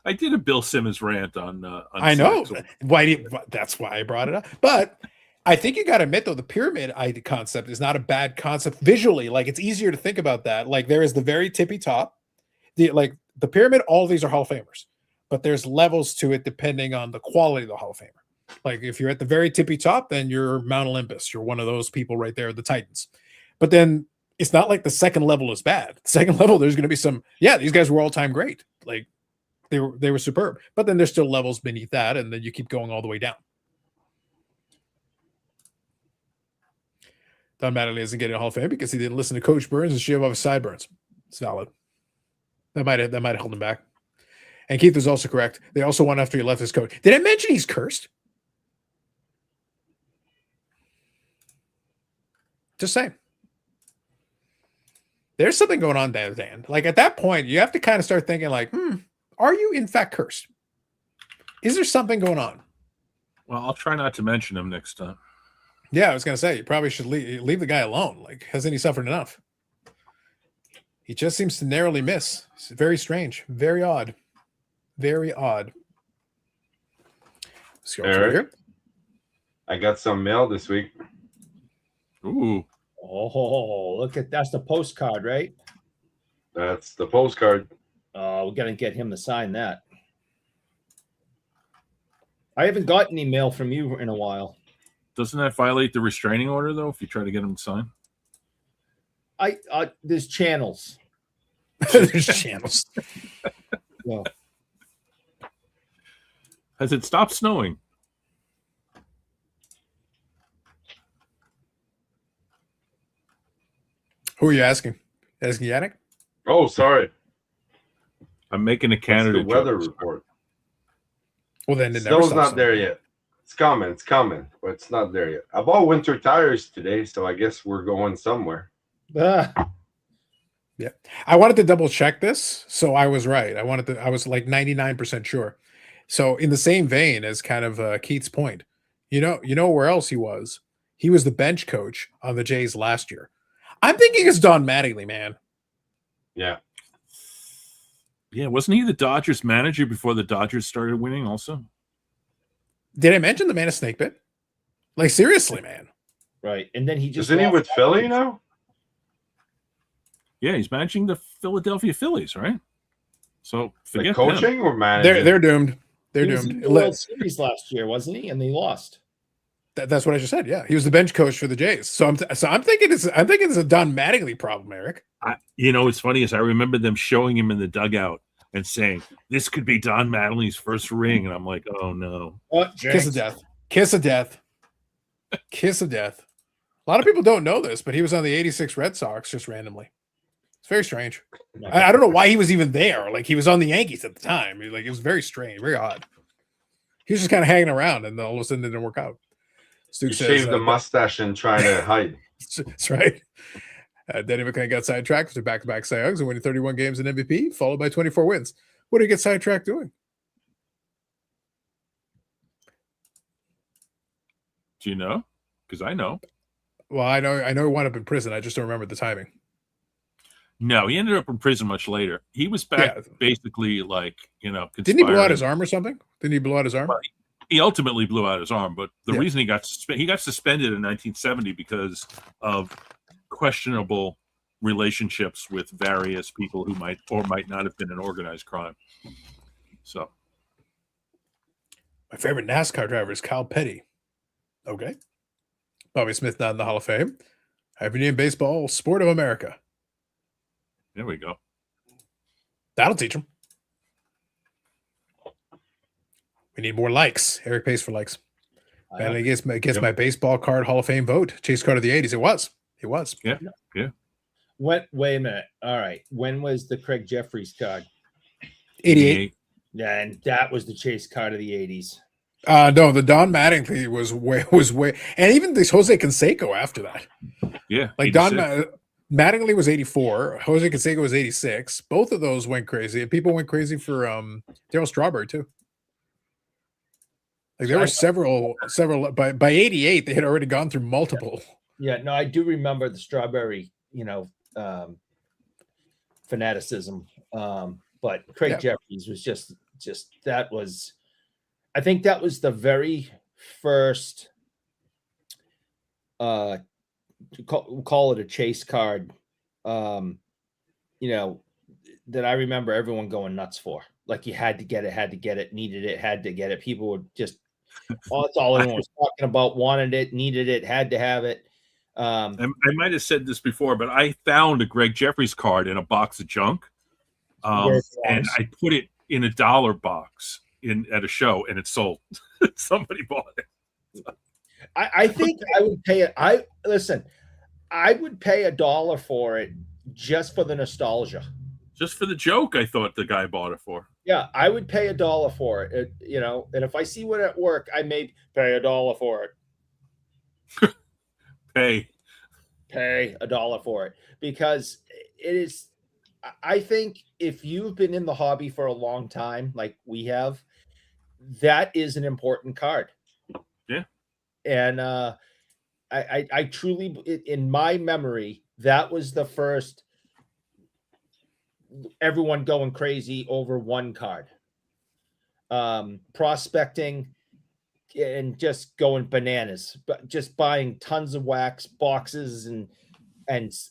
I did a Bill Simmons rant on I know. Slacks. That's why I brought it up. But I think you got to admit, though, the pyramid concept is not a bad concept visually. Like, it's easier to think about that. Like, there is the very tippy top. The pyramid, all of these are Hall of Famers. But there's levels to it depending on the quality of the Hall of Famer. Like, if you're at the very tippy top, then you're Mount Olympus. You're one of those people right there, the Titans. But then it's not like the second level is bad. The second level, there's going to be some, these guys were all-time great. Like, they were superb. But then there's still levels beneath that, and then you keep going all the way down. Don Mattingly isn't getting a Hall of Fame because he didn't listen to Coach Burns and shave off his sideburns. It's valid. That might have held him back. And Keith was also correct. They also won after he left his coach. Did I mention he's cursed? Just saying. There's something going on there, Dan. Like, at that point, you have to kind of start thinking like, are you in fact cursed? Is there something going on? Well, I'll try not to mention him next time. Yeah, I was going to say, you probably should leave the guy alone. Like, hasn't he suffered enough? He just seems to narrowly miss. It's very strange. Very odd. Very odd. Eric, I got some mail this week. Ooh. Oh, look at that's the postcard, right? That's the postcard. We're gonna get him to sign that. I haven't gotten any mail from you in a while. Doesn't that violate the restraining order though? If you try to get him to sign, there's channels. There's channels. Well, has it stopped snowing? Who are you asking? Asking Yannick? Oh, sorry. I'm making a candidate. The weather report. Well, then it Snow's not there yet. It's coming, but it's not there yet. I bought winter tires today, so I guess we're going somewhere. Yeah. I wanted to double check this, so I was right. I was like 99% sure. So in the same vein as kind of Keith's point, you know where else he was? He was the bench coach on the Jays last year. I'm thinking it's Don Mattingly, man. Yeah. Yeah, wasn't he the Dodgers manager before the Dodgers started winning also? Did I mention the man of snake bit? Like, seriously, man. Right. And then he just isn't he with Philly now? Yeah, he's managing the Philadelphia Phillies, right? So forget like coaching him. Or managing? They're doomed. They're he doomed. Was in the World Series last year, wasn't he? And they lost. That's what I just said. Yeah, he was the bench coach for the Jays. So I'm thinking it's a Don Mattingly problem, Eric. What's funny is I remember them showing him in the dugout and saying this could be Don Mattingly's first ring, and I'm like, oh no, kiss of death, kiss of death, kiss of death. A lot of people don't know this, but he was on the '86 Red Sox just randomly. It's very strange. I don't know why he was even there. Like, he was on the Yankees at the time. Like, it was very strange, very odd. He was just kind of hanging around, and then all of a sudden it didn't work out. He shaved the mustache and trying to hide. That's right. Denny McClain got sidetracked after back-to-back Cy Youngs and winning 31 games in MVP, followed by 24 wins. What did he get sidetracked doing? Do you know? Because I know. Well, I know he wound up in prison. I just don't remember the timing. No, he ended up in prison much later. He was back basically like, Didn't he blow out his arm or something? Didn't he blow out his arm? Well, he ultimately blew out his arm, but the reason he got suspended in 1970 because of questionable relationships with various people who might or might not have been in organized crime. So, my favorite NASCAR driver is Kyle Petty. Okay. Bobby Smith not in the Hall of Fame. Have you named baseball sport of America? There we go. That'll teach him. We need more likes. Eric pays for likes. And I guess my baseball card Hall of Fame vote. Chase card of the 80s. It was. Yeah. Wait a minute. All right. When was the Craig Jeffries card? 88. Yeah, and that was the Chase card of the 80s. No, the Don Mattingly was way, and even this Jose Canseco after that. Yeah, like 86. Mattingly was 84. Jose Canseco was 86. Both of those went crazy, and people went crazy for Darryl Strawberry too. Like, there were several. By 88, they had already gone through multiple. Yeah, no, I do remember the Strawberry, fanaticism. but Craig Jeffries was just that was, I think that was the very first call it a chase card, that I remember everyone going nuts for. Like you had to get it, needed it, had to get it. People would just, that's all anyone was talking about, wanted it, needed it, had to have it. I might have said this before, but I found a Greg Jeffries card in a box of junk. And I put it in a $1 box at a show, and it sold. Somebody bought it. I think I would pay it. I would pay $1 for it just for the nostalgia. Just for the joke, I thought the guy bought it for. Yeah, I would pay $1 for it. And if I see one at work, I may pay $1 for it. Pay $1 for it, because it is. I think if you've been in the hobby for a long time, like we have, that is an important card. Yeah. And I truly, in my memory, that was the first everyone going crazy over one card. Prospecting and just going bananas, but just buying tons of wax boxes and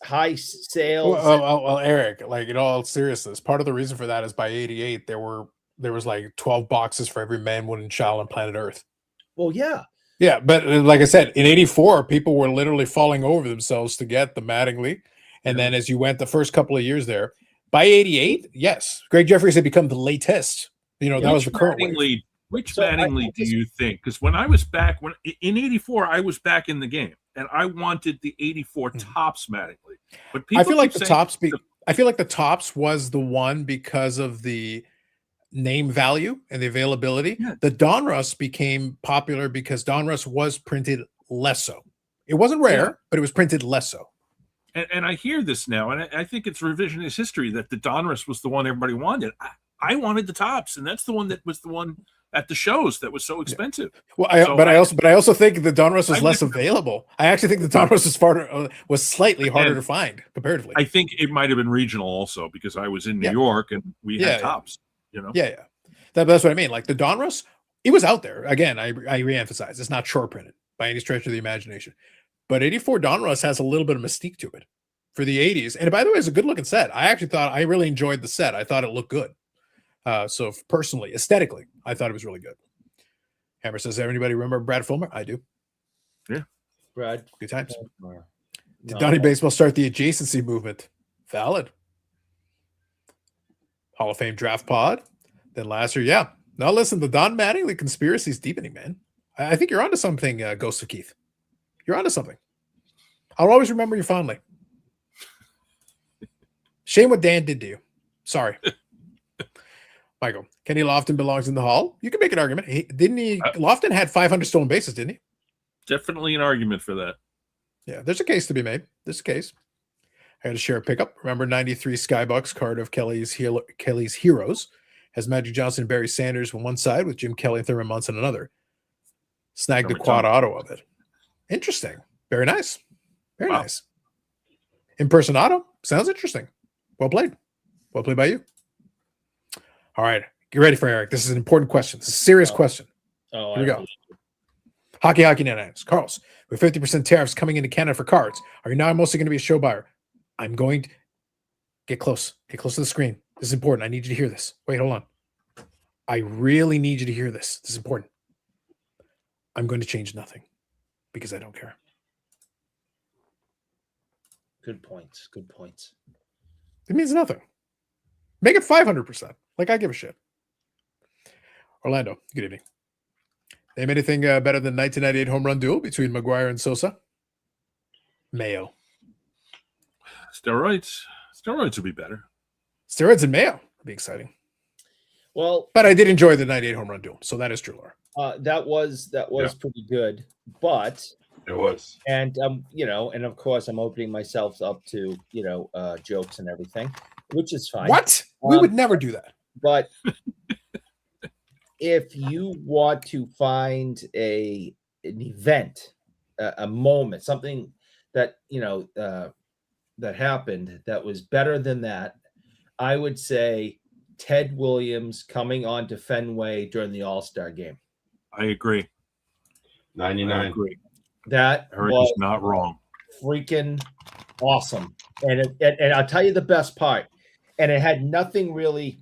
high sales. Well, Eric, like in all seriousness, part of the reason for that is by 88 there was like 12 boxes for every man, woman, and child on planet Earth. Well, yeah, but like I said, in 84 people were literally falling over themselves to get the Mattingly, and then as you went the first couple of years there, by 88, yes, Greg Jeffries had become the latest. That was the current wave. Which Mattingly do you think? Because when I was back, in 84, I was back in the game, and I wanted the 84 Topps Mattingly. But people I feel like the Topps was the one because of the name value and the availability. Yeah. The Donruss became popular because Donruss was printed less so. It wasn't rare, but it was printed less so. And I hear this now, and I think it's revisionist history that the Donruss was the one everybody wanted. I wanted the Topps, and that's the one that was the one at the shows that was so expensive. Well, I also think the Donruss was less available. I actually think the Donruss was slightly harder to find comparatively. I think it might have been regional also, because I was in New York and we had Topps. That's what I mean. Like the Donruss, it was out there. Again, I reemphasize, it's not short printed by any stretch of the imagination. But 84 Donruss has a little bit of mystique to it for the 80s. And by the way, it's a good looking set. I really enjoyed the set. I thought it looked good. So personally, aesthetically, I thought it was really good. Hammer says, anybody remember Brad Fulmer? I do. Yeah. Brad. Good times. Did Donnie Baseball start the adjacency movement? Valid. Hall of Fame draft pod. Then last year, yeah. Now listen, the Don Mattingly conspiracy is deepening, man. I think you're onto something, Ghost of Keith. You're onto something. I'll always remember you fondly. Shame what Dan did to you. Sorry. Michael, Kenny Lofton belongs in the Hall. You can make an argument. Lofton had 500 stolen bases, didn't he? Definitely an argument for that. Yeah, there's a case to be made. There's a case. I got to share a pickup. Remember 93 Skybucks card of Kelly's Heroes has Magic Johnson and Barry Sanders on one side with Jim Kelly and Thurman Munson on another. Snagged the quad auto of it. Interesting. Very nice. Very nice. In-person auto. Sounds interesting. Well played. Well played by you. All right. Get ready for Eric. This is an important question. It's a serious question. Here we go. Hockey Nannies. Carlos, with 50% tariffs coming into Canada for cards, are you now mostly going to be a show buyer? I'm going to get close. Get close to the screen. This is important. I need you to hear this. Wait, hold on. I really need you to hear this. This is important. I'm going to change nothing because I don't care. Good points. Good points. It means nothing. Make it 500%. Like I give a shit. Orlando, good evening. Name anything better than 1998 home run duel between McGuire and Sosa? Mayo. Steroids would be better. Steroids and Mayo would be exciting. Well, but I did enjoy the 98 home run duel, so that is true, Laura. That was pretty good, but it was. And and of course I'm opening myself up to jokes and everything, which is fine. What? We would never do that. But if you want to find an event, a moment, something that that happened that was better than that, I would say Ted Williams coming onto Fenway during the All-Star game. I agree. 99. I agree. That Eric was is not wrong. freaking awesome. And I'll tell you the best part. And it had nothing really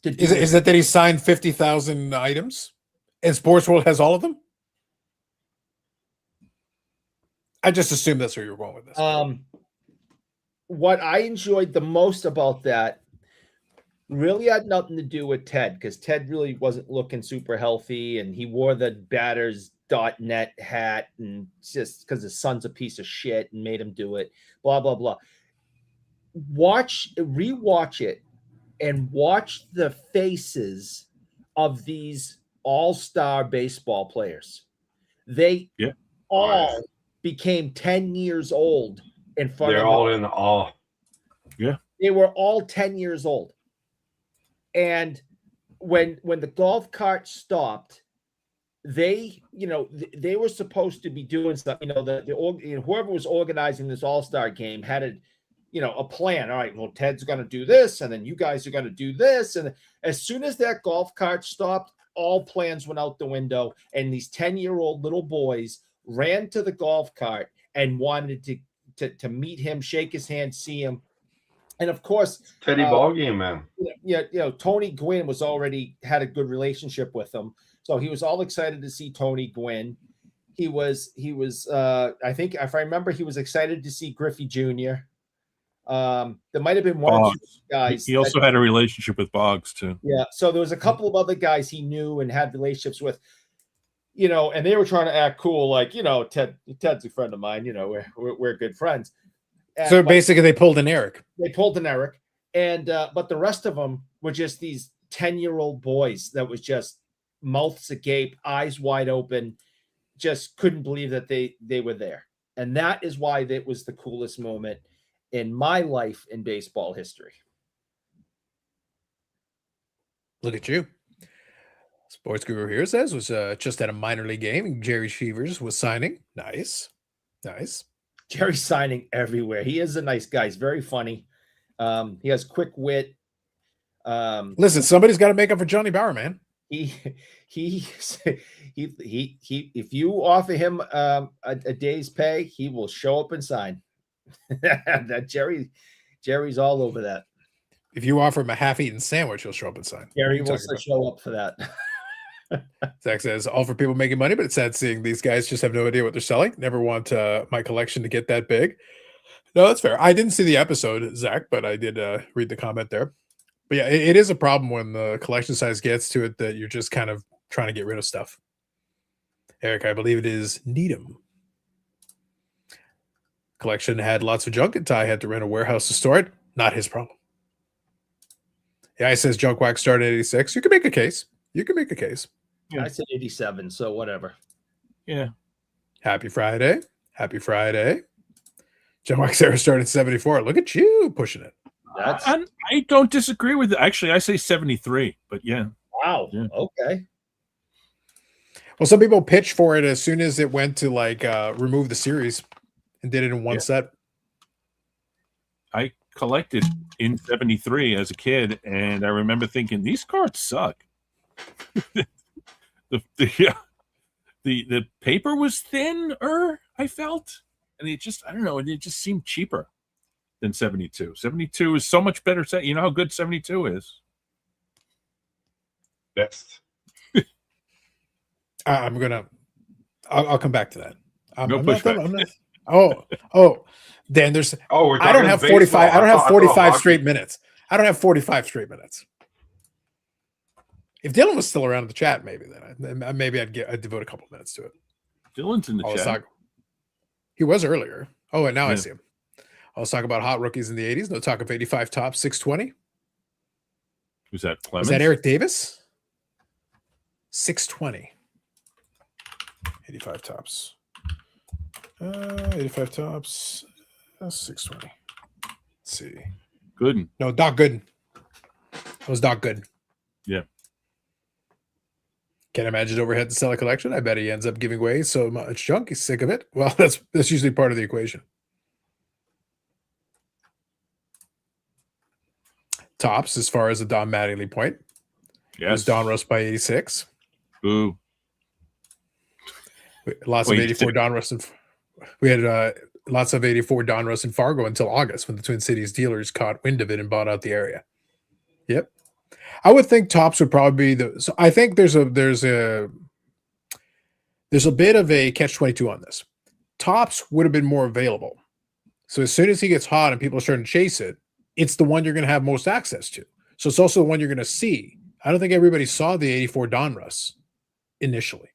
to do Is it that he signed 50,000 items and Sports World has all of them? I just assumed that's where you were going with this. What I enjoyed the most about that really had nothing to do with Ted, because Ted really wasn't looking super healthy, and he wore the batters.net hat, and just because his son's a piece of shit and made him do it, blah, blah, blah. Rewatch it and watch the faces of these all-star baseball players. They all became 10 years old in front They're of all in awe. Yeah. They were all 10 years old. And when the golf cart stopped, they were supposed to be doing stuff. Whoever was organizing this all-star game had a plan. All right, well, Ted's going to do this, and then you guys are going to do this. And as soon as that golf cart stopped, all plans went out the window, and these 10-year-old little boys ran to the golf cart and wanted to meet him, shake his hand, see him. And of course, Teddy ballgame, man. Tony Gwynn had a good relationship with him, so he was all excited to see Tony Gwynn. He was I think, if I remember, he was excited to see Griffey Jr. There might have been one or two guys. He also had a relationship with Boggs too. Yeah, so there was a couple of other guys he knew and had relationships with. And they were trying to act cool, like, Ted's a friend of mine. We're good friends. So basically, they pulled an Eric. And but the rest of them were just these 10-year-old boys that was just mouths agape, eyes wide open, just couldn't believe that they were there. And that is why it was the coolest moment in my life in baseball history. Look at you. Sports Guru here says was just at a minor league game, and Jerry Cheevers was signing. Nice. Jerry's signing everywhere. He is a nice guy. He's very funny. He has quick wit. Listen, somebody's got to make up for Johnny Bauer, man. He if you offer him a day's pay, he will show up and sign. That Jerry's all over that. If you offer him a half-eaten sandwich, he'll show up and sign. Jerry will show up for that. Zach says, all for people making money, but it's sad seeing these guys just have no idea what they're selling. Never want my collection to get that big. No, that's fair. I didn't see the episode, Zach, but I did read the comment there. But yeah, it is a problem when the collection size gets to it that you're just kind of trying to get rid of stuff. Eric, I believe it is Needham. Collection had lots of junk, and Ty had to rent a warehouse to store it. Not his problem. Yeah, he says Junk Wax started at 86. You can make a case. I said 87, so whatever. Yeah. Happy Friday. Junk Wax era started at 74. Look at you pushing it. I don't disagree with it. Actually, I say 73, but yeah. Wow. Yeah. Okay. Well, some people pitched for it as soon as it went to remove the series and did it in one set. I collected in 73 as a kid, and I remember thinking, these cards suck. the paper was thinner, I felt, and it just, I don't know, it just seemed cheaper than 72. 72 is so much better set. You know how good 72 is? Best. I'll come back to that. No Oh, Dan, there's. I don't have 45. I don't have 45 straight minutes. If Dylan was still around in the chat, maybe I'd devote a couple of minutes to it. Dylan's in the chat. He was earlier. Oh, and now I see him. I was talking about hot rookies in the 80s. No talk of 85 tops, 620. Was that Clemens? Was that Eric Davis? 620. 85 tops. 85 tops. 620. Let's see. Gooden. No, Doc Gooden. It was Doc Gooden. Yeah. Can't imagine overhead to sell a collection. I bet he ends up giving away so much junk. He's sick of it. Well, that's usually part of the equation. tops as far as a Don Mattingly point. It was Yes. Donruss by 86. Ooh. Lots of 84 Donruss. We had lots of 84 Donruss in Fargo until August when the Twin Cities dealers caught wind of it and bought out the area. Yep. I would think tops would probably be so I think there's a bit of a catch-22 on this. Tops would have been more available. So as soon as he gets hot and people are starting to chase it, it's the one you're going to have most access to. So it's also the one you're going to see. I don't think everybody saw the 84 Donruss initially.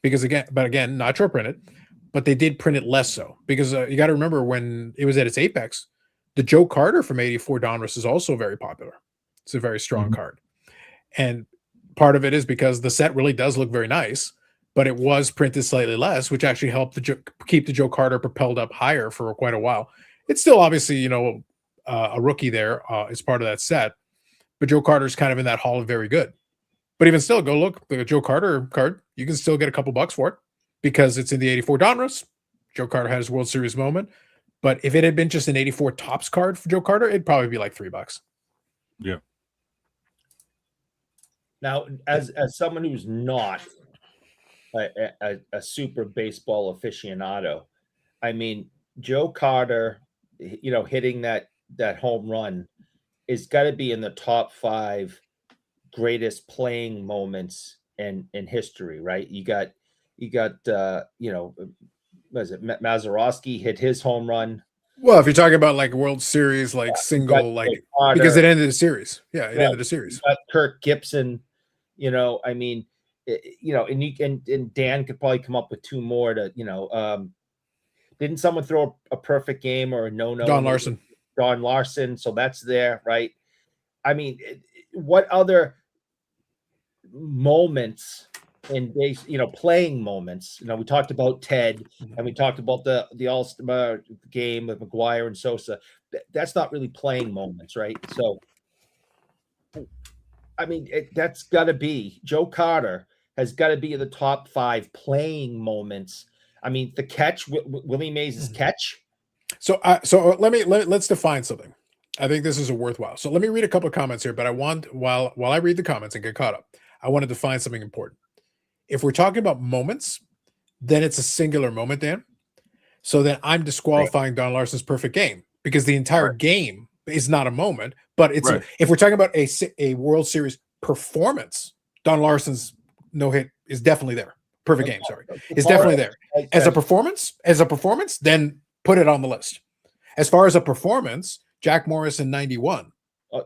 Because again, not short printed, but they did print it less so. Because you got to remember when it was at its apex, the Joe Carter from 84 Donruss is also very popular. It's a very strong card. And part of it is because the set really does look very nice, but it was printed slightly less, which actually helped keep the Joe Carter propelled up higher for quite a while. It's still obviously, a rookie there as part of that set, but Joe Carter's kind of in that hall of very good. But even still, go look the Joe Carter card. You can still get a couple bucks for it because it's in the 84 Donruss. Joe Carter had his World Series moment. But if it had been just an 84 Tops card for Joe Carter, it'd probably be like $3. Yeah. Now, as someone who's not a super baseball aficionado, I mean, Joe Carter, hitting that home run is got to be in the top 5 greatest playing moments in history, right? You got what is it? Mazeroski hit his home run. Well, if you're talking about like World Series, like single, like Carter, because it ended the series. Yeah, it ended the series. You got Kirk Gibson, I mean, and Dan could probably come up with 2 more to, didn't someone throw a perfect game or a no-no? Don Larson. So that's there, right? I mean, what other moments in base, playing moments? We talked about Ted and we talked about the All-Star game with McGuire and Sosa. That's not really playing moments, right? So, I mean, that's got to be Joe Carter has got to be in the top 5 playing moments. I mean, the catch, Willie Mays' catch. So let's define something. I think this is a worthwhile. So let me read a couple of comments here, but I want while I read the comments and get caught up, I want to define something important. If we're talking about moments, then it's a singular moment, Dan. So then I'm disqualifying Don Larson's perfect game because the entire game is not a moment, but it's if we're talking about a World Series performance, Don Larson's no hit is definitely there. Perfect game, sorry, is definitely there. As a performance, then put it on the list. As far as a performance, Jack Morris in 91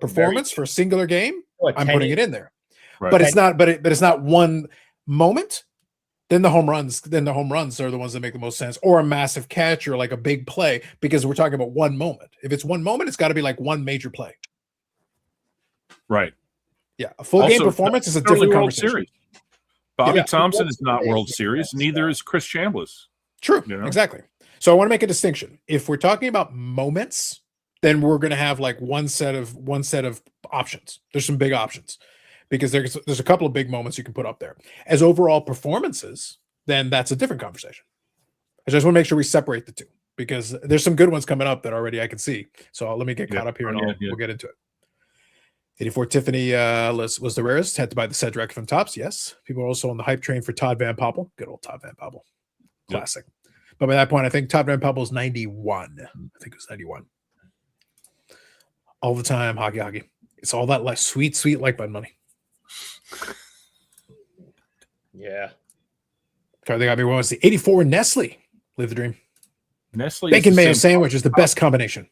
performance for a singular game, I'm putting it in there. Right. But it's not. But it's not one moment. Then the home runs are the ones that make the most sense, or a massive catch, or like a big play, because we're talking about one moment. If it's one moment, it's got to be like one major play. Right. Yeah, a full game performance is a different conversation. Series. Bobby Thompson is not World Series. Neither is Chris Chambliss. True. Exactly. So I want to make a distinction. If we're talking about moments, then we're going to have like one set of options. There's some big options because there's a couple of big moments you can put up there. As overall performances, then that's a different conversation. I just want to make sure we separate the two because there's some good ones coming up that already I can see. So let me get caught up here and we'll get into it. 84 Tiffany was the rarest. Had to buy the set direct from Tops. Yes. People are also on the hype train for Todd Van Poppel. Good old Todd Van Poppel. Classic. Yep. But by that point, I think Todd Van Poppel is 91. I think it was 91. All the time, hockey. It's all that sweet like bud money. Yeah. I think what was the 84 Nestle? Live the dream. Nestle bacon mayo sandwich is the best combination.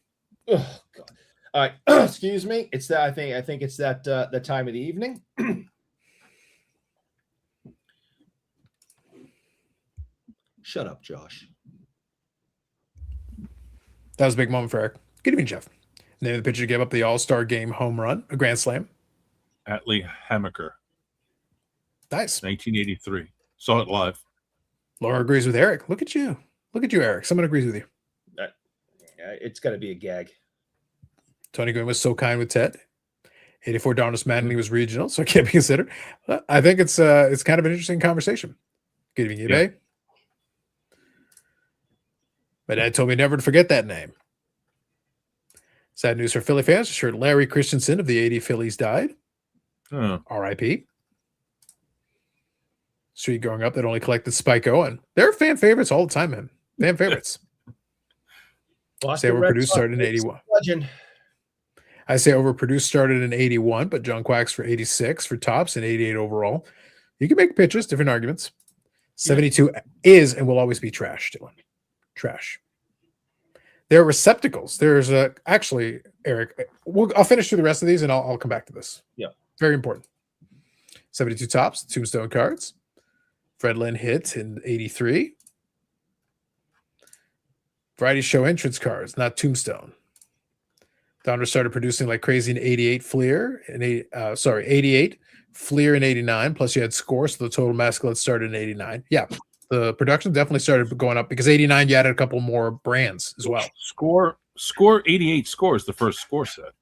Oh, God. All right, excuse me. It's that I think it's that the time of the evening. Shut up, Josh. That was a big moment for Eric. Good evening, Jeff. Name of the pitcher gave up the All-Star Game home run, a grand slam. Atlee Hammaker. Nice. 1983. Saw it live. Laura agrees with Eric. Look at you, Eric. Someone agrees with you. It's got to be a gag. Tony Gwynn was so kind with Ted. 84 Donruss Mattingly was regional, so it can't be considered. I think it's kind of an interesting conversation. Good evening, eBay. My dad told me never to forget that name. Sad news for Philly fans. Sure, Larry Christensen of the 80 Phillies died. Oh. R.I.P. Street growing up that only collected Spike Owen. They're fan favorites all the time, man. Fan favorites. Say overproduced started in 81. Legend. I say overproduced started in 81, but John Quacks for 86 for tops and 88 overall. You can make pitches, different arguments. 72 is and will always be trash, Dylan. Trash. There are receptacles. There's actually, Eric, I'll finish through the rest of these and I'll come back to this. Yeah. Very important. 72 tops, tombstone cards. Fred Lynn hit in 83. Variety show entrance cards, not tombstone. Donner started producing like crazy in 88 Fleer and 88 Fleer in 89. Plus you had Score, so the total masculine started in 89. Yeah, the production definitely started going up because 89 you added a couple more brands as well. Score 88 Score is the first Score set.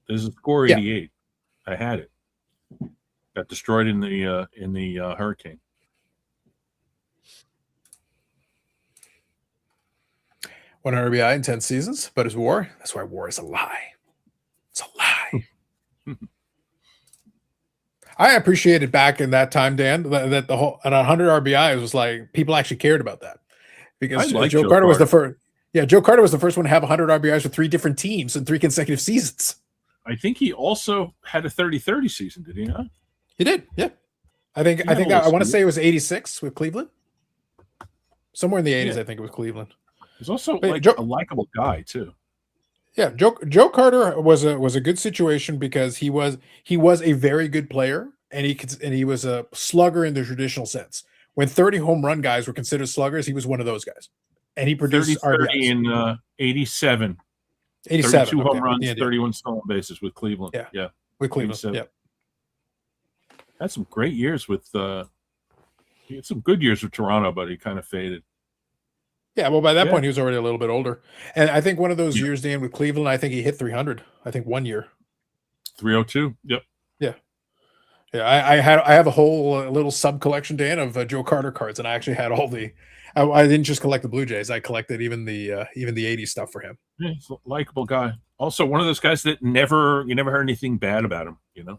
This is Score 88. I had it. Got destroyed in the hurricane. One RBI in 10 seasons, but it's war. That's why war is a lie. It's a lie. I appreciated back in that time, Dan, that the whole at 100 RBIs was like people actually cared about that because Joe Carter was the first. Yeah, Joe Carter was the first one to have 100 RBIs with 3 different teams in 3 consecutive seasons. I think he also had a 30-30 season, did he not? He did, yeah. I want to say it was 86 with Cleveland. Somewhere in the 80s, I think it was Cleveland. He's also a likable guy too. Yeah, Joe Carter was a good situation because he was a very good player and he was a slugger in the traditional sense. When 30 home run guys were considered sluggers, he was one of those guys. And he produced 30 in 87. 87 32 home runs, 31 stolen bases with Cleveland. Yeah. With Cleveland. Yeah. Had some great years with he had some good years with Toronto, but he kind of faded. Yeah, well, by that point, he was already a little bit older. And I think one of those years, Dan, with Cleveland, I think he hit 300. I think one year. 302. Yep. Yeah. Yeah, I have a whole little sub-collection, Dan, of Joe Carter cards, and I actually had all the I didn't just collect the Blue Jays. I collected even the 80s stuff for him. Yeah, he's a likable guy. Also, one of those guys that you never heard anything bad about him, you know?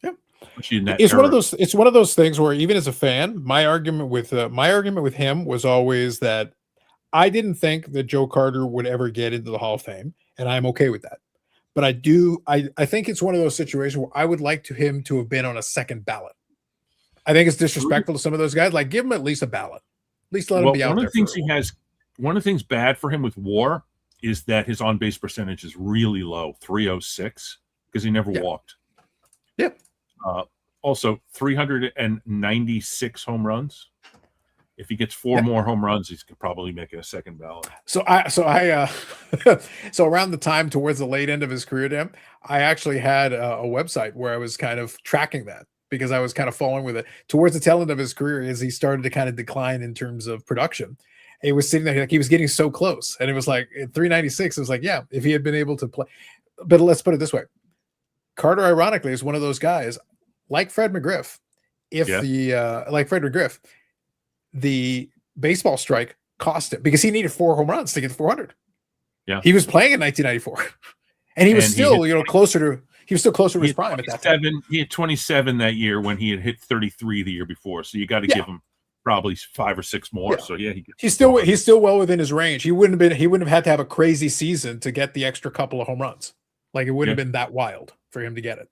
Yeah. It's one of those things where even as a fan, my argument with him was always that I didn't think that Joe Carter would ever get into the Hall of Fame, and I'm okay with that. But I think it's one of those situations where I would like him to have been on a second ballot. I think it's disrespectful to some of those guys. Like, give him at least a ballot. At least let him be out there. One of the things bad for him with WAR is that his on-base percentage is really low, 306, because he never walked. Yep. Also, 396 home runs. If he gets 4 more home runs, he could probably make it a second ballot. So around the time towards the late end of his career, Dan, I actually had a website where I was kind of tracking that because I was kind of following with it towards the tail end of his career as he started to kind of decline in terms of production. It was sitting there like he was getting so close, and it was like at 396. It was like, yeah, if he had been able to play. But let's put it this way: Carter, ironically, is one of those guys like Fred McGriff. Like Fred McGriff. The baseball strike cost him because he needed 4 home runs to get to 400. Yeah, he was playing in 1994, and he was still closer to his prime at that time. He had 27 that year when he had hit 33 the year before. So you got to give him probably 5 or 6 more. So he's still well within his range. He wouldn't have had to have a crazy season to get the extra couple of home runs. Like it wouldn't have been that wild for him to get it.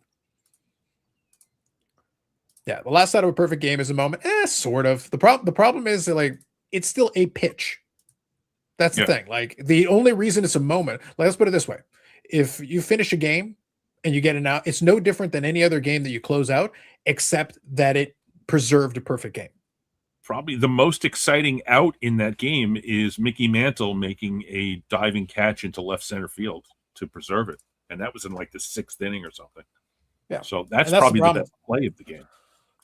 Yeah, the last out of a perfect game is a moment. Sort of. The problem is that, like, it's still a pitch. That's the thing. Like, the only reason it's a moment, like, let's put it this way. If you finish a game and you get an out, it's no different than any other game that you close out, except that it preserved a perfect game. Probably the most exciting out in that game is Mickey Mantle making a diving catch into left center field to preserve it. And that was in like the 6th inning or something. Yeah. So that's probably the best play of the game.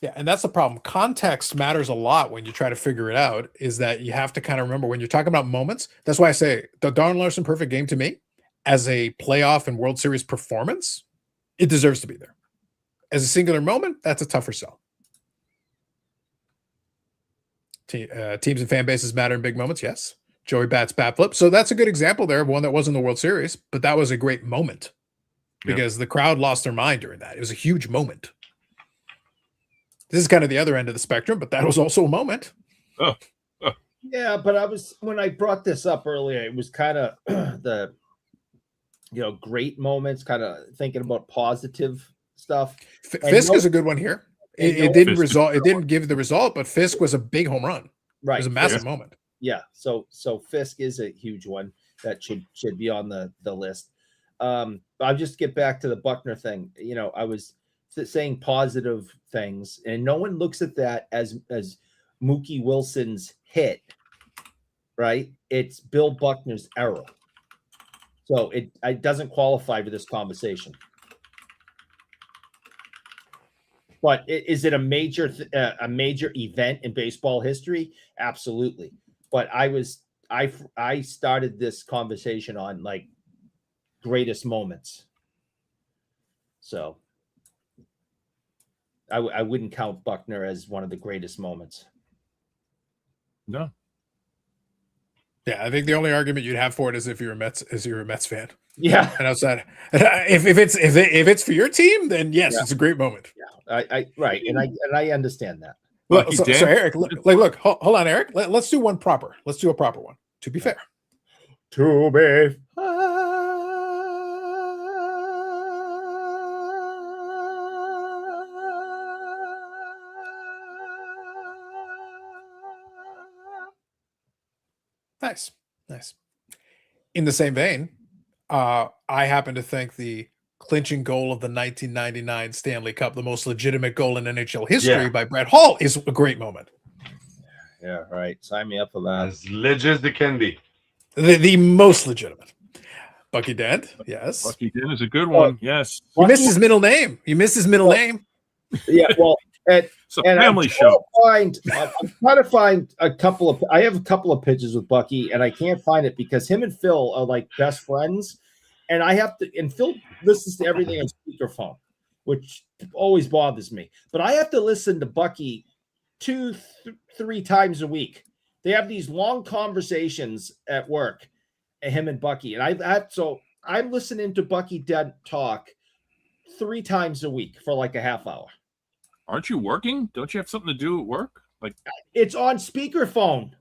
Yeah, and that's the problem. Context matters a lot when you try to figure it out, is that you have to kind of remember when you're talking about moments. That's why I say the Darren Larson perfect game to me, as a playoff and World Series performance, it deserves to be there. As a singular moment, that's a tougher sell. Teams and fan bases matter in big moments, yes. Joey Bat's bat flip. So that's a good example there of one that wasn't the World Series, but that was a great moment because the crowd lost their mind during that. It was a huge moment. This is kind of the other end of the spectrum, but that was also a moment. Yeah, but when I brought this up earlier, it was kind of the great moments, kind of thinking about positive stuff. Fisk is a good one here. It didn't result. It didn't give the result, but Fisk was a big home run. Right, it was a massive moment. Yeah, so Fisk is a huge one that should be on the list. I'll just get back to the Buckner thing. I was saying positive things, and no one looks at that as Mookie Wilson's hit, right? It's Bill Buckner's error. So it doesn't qualify for this conversation. But is it a major event in baseball history? Absolutely. But I started this conversation on like greatest moments. So I wouldn't count Buckner as one of the greatest moments. No. Yeah, I think the only argument you'd have for it is if you're a Mets fan. Yeah. And outside, if it's for your team, then yes, it's a great moment. Yeah, right, and I understand that. Look, so Eric, look, hold on, Eric. Let's do one proper. Let's do a proper one. To be fair. To be fair. Nice. In the same vein, I happen to think the clinching goal of the 1999 Stanley Cup, the most legitimate goal in NHL history by Brett Hall, is a great moment. Yeah, right. Sign me up for that. As legit as it can be. The most legitimate. Bucky Dent, yes. Bucky Dent is a good one, yes. You missed his middle name. name. Yeah, well, it's a family show. I'm trying to find a couple of. I have a couple of pictures with Bucky, and I can't find it because him and Phil are like best friends, and I have to. And Phil listens to everything on speakerphone, which always bothers me. But I have to listen to Bucky 2-3 times a week. They have these long conversations at work, him and Bucky, and I'm listening to Bucky Dent talk 3 times a week for like a half hour. Aren't you working? Don't you have something to do at work? Like it's on speakerphone.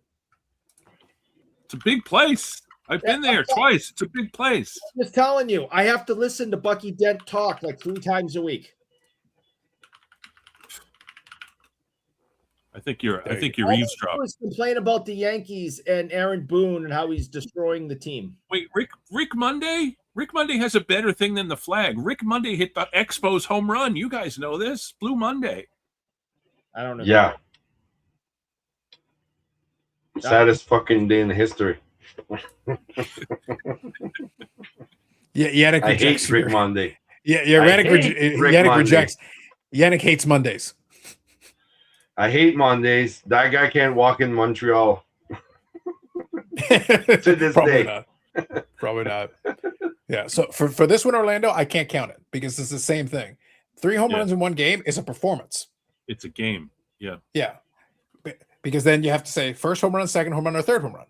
It's a big place. I've been there twice. It's a big place. I'm just telling you, I have to listen to Bucky Dent talk like 3 times a week. I think you're eavesdropping. Complain about the Yankees and Aaron Boone and how he's destroying the team. Wait, Rick Monday? Rick Monday has a better thing than the flag. Rick Monday hit the Expos home run. You guys know this. Blue Monday. I don't know. Yeah. Saddest fucking day in history. Yannick I hate Rick Monday. Yeah, Yannick rejects. Yannick hates Mondays. I hate Mondays. That guy can't walk in Montreal. To this day. Probably not. Yeah. So for this one, Orlando, I can't count it because it's the same thing. 3 home runs in one game is a performance. It's a game. Yeah. Yeah. Because then you have to say first home run, second home run, or third home run.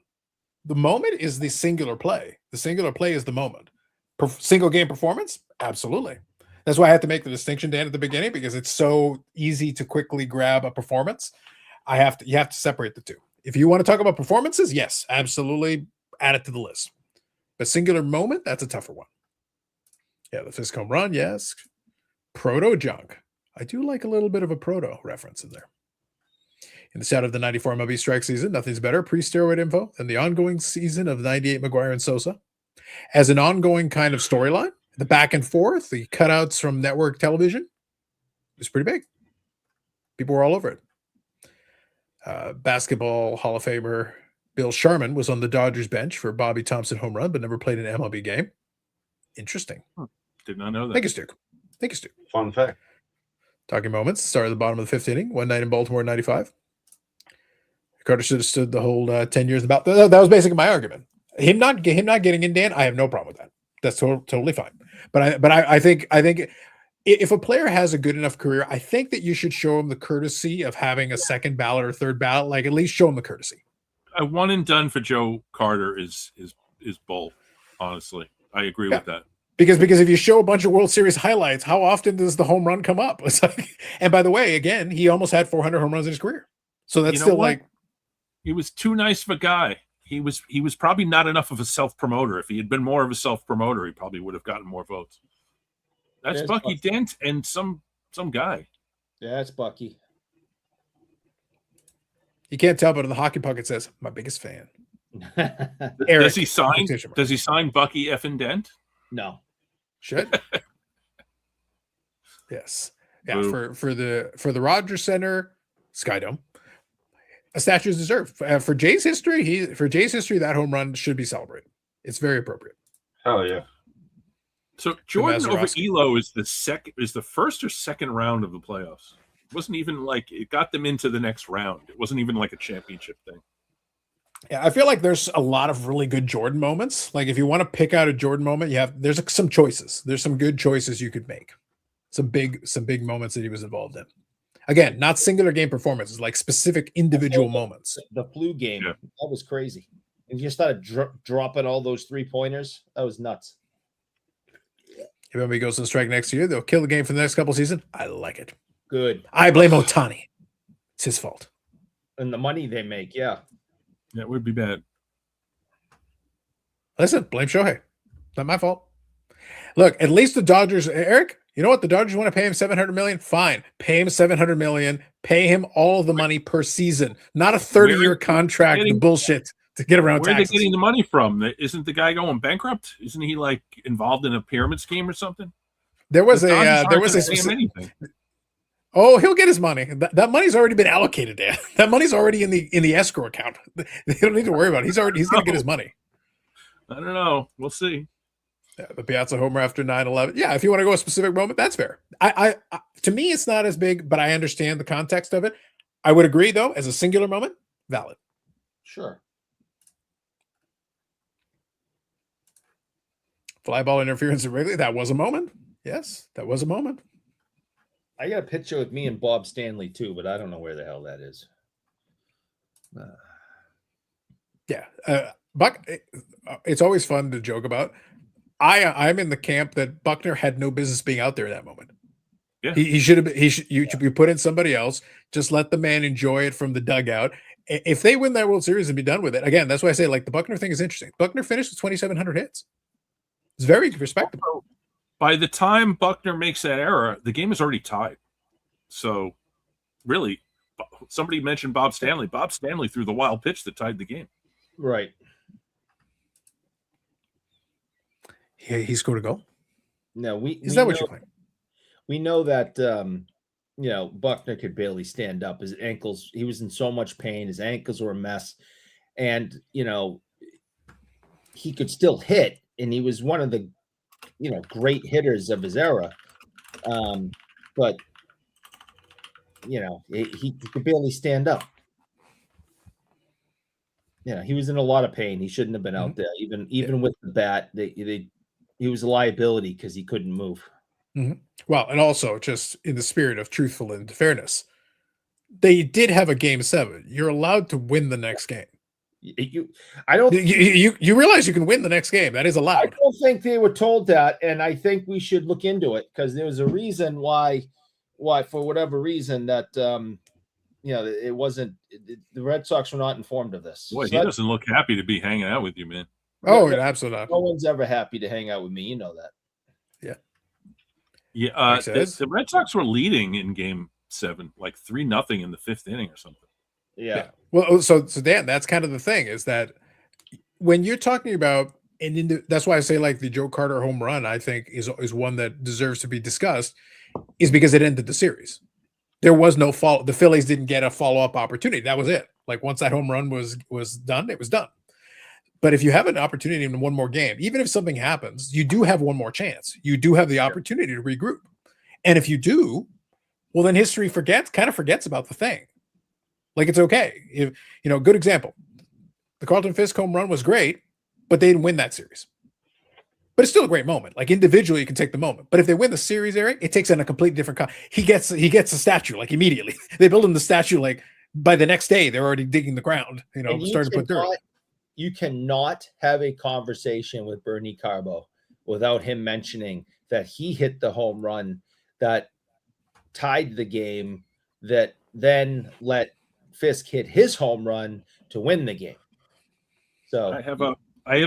The moment is the singular play. The singular play is the moment. Single game performance? Absolutely. That's why I had to make the distinction, Dan, at the beginning, because it's so easy to quickly grab a performance. You have to separate the two. If you want to talk about performances, yes, absolutely add it to the list. But singular moment, that's a tougher one. Yeah, the Fisk home run, yes. Proto junk. I do like a little bit of a proto reference in there. In the start of the 94 MLB strike season, nothing's better pre-steroid info than the ongoing season of 98 McGuire and Sosa. As an ongoing kind of storyline, the back and forth, the cutouts from network television, was pretty big. People were all over it. Basketball Hall of Famer Bill Sharman was on the Dodgers bench for Bobby Thompson home run, but never played an MLB game. Interesting. Did not know that. Thank you, Stu. Fun fact. Talking moments. Start at the bottom of the 5th inning. One night in Baltimore in 95. Carter should have stood the whole 10 years about. That was basically my argument. Him not getting in, Dan, I have no problem with that. That's totally fine. But I think if a player has a good enough career, I think that you should show him the courtesy of having a second ballot or third ballot. Like at least show him the courtesy. A one and done for Joe Carter is bull. Honestly, I agree with that. Because if you show a bunch of World Series highlights, how often does the home run come up? It's like, and by the way, again, he almost had 400 home runs in his career. So that's still like, he was too nice of a guy. He was probably not enough of a self-promoter. If he had been more of a self-promoter, he probably would have gotten more votes. That's Bucky Dent and some guy. Yeah, it's Bucky. You can't tell, but on the hockey puck it says, "My biggest fan." Eric, does he sign Bucky effing Dent? No. Should. Yes. Yeah. For the Rogers Center Skydome, a statue is deserved. For Jay's history, that home run should be celebrated. It's very appropriate. Hell yeah. So Jordan over Elo is the first or second round of the playoffs. It wasn't even like it got them into the next round. It wasn't even like a championship thing. Yeah, I feel like there's a lot of really good Jordan moments. Like if you want to pick out a Jordan moment, there's some choices. There's some good choices you could make. Some big moments that he was involved in. Again, not singular game performances, like specific individual moments. The flu game, that was crazy. And you just started dropping all those 3-pointers. That was nuts. If anybody goes to the strike next year, they'll kill the game for the next couple seasons. I like it. Good. I blame Ohtani. It's his fault. And the money they make, yeah. That would be bad. Listen, blame Shohei. Not my fault. Look, at least the Dodgers, Eric, you know what? The Dodgers want to pay him $700 million. Fine. Pay him $700 million. Pay him all the money per season. Not a 30-year contract bullshit to get around taxes. Where are they getting the money from? Isn't the guy going bankrupt? Isn't he like involved in a pyramid scheme or something? There was a specific, oh, he'll get his money. That money's already been allocated there. That money's already in the escrow account. They don't need to worry about it. He's going to get his money. I don't know. We'll see. Yeah, the Piazza homer after 9/11. Yeah, if you want to go a specific moment, that's fair. I to me, it's not as big, but I understand the context of it. I would agree, though, as a singular moment, valid. Sure. Fly ball interference at Wrigley. That was a moment. Yes, that was a moment. I got a picture with me and Bob Stanley too, but I don't know where the hell that is. Buck. It's always fun to joke about. I'm in the camp that Buckner had no business being out there in that moment. Yeah, he should have been. You should be put in somebody else. Just let the man enjoy it from the dugout. If they win that World Series and be done with it, again, that's why I say like the Buckner thing is interesting. Buckner finished with 2,700 hits. It's very respectable. By the time Buckner makes that error, the game is already tied. So, really, somebody mentioned Bob Stanley. Bob Stanley threw the wild pitch that tied the game. Right. He scored a goal. No, what you're playing? We know that Buckner could barely stand up. His ankles, he was in so much pain. His ankles were a mess. And, he could still hit. And he was one of the, great hitters of his era. But, he could barely stand up. Yeah, he was in a lot of pain. He shouldn't have been out there. Even with the bat, he was a liability because he couldn't move. Mm-hmm. Well, and also just in the spirit of truthful and fairness, they did have a game 7. You're allowed to win the next game. You realize you can win the next game. That is allowed. I don't think they were told that, and I think we should look into it because there was a reason why for whatever reason that it wasn't. The Red Sox were not informed of this. Boy, he doesn't look happy to be hanging out with you, man. Oh, absolutely not. No one's ever happy to hang out with me. You know that. Yeah. The Red Sox were leading in Game 7, like 3-0 in the 5th inning or something. Yeah. Well, so Dan, that's kind of the thing is that when you're talking about that's why I say like the Joe Carter home run, I think is one that deserves to be discussed, is because it ended the series. There was no follow. The Phillies didn't get a follow-up opportunity. That was it. Like once that home run was done, it was done. But if you have an opportunity in one more game, even if something happens, you do have one more chance. You do have the opportunity to regroup. And if you do, well, then history kind of forgets about the thing. Like it's okay. If good example. The Carlton Fisk home run was great, but they didn't win that series. But it's still a great moment. Like individually, you can take the moment. But if they win the series, Eric, it takes on a completely different. He gets a statue like immediately. They build him the statue like by the next day, they're already digging the ground, starting to put dirt. You cannot have a conversation with Bernie Carbo without him mentioning that he hit the home run that tied the game, that then let Fisk hit his home run to win the game. So I have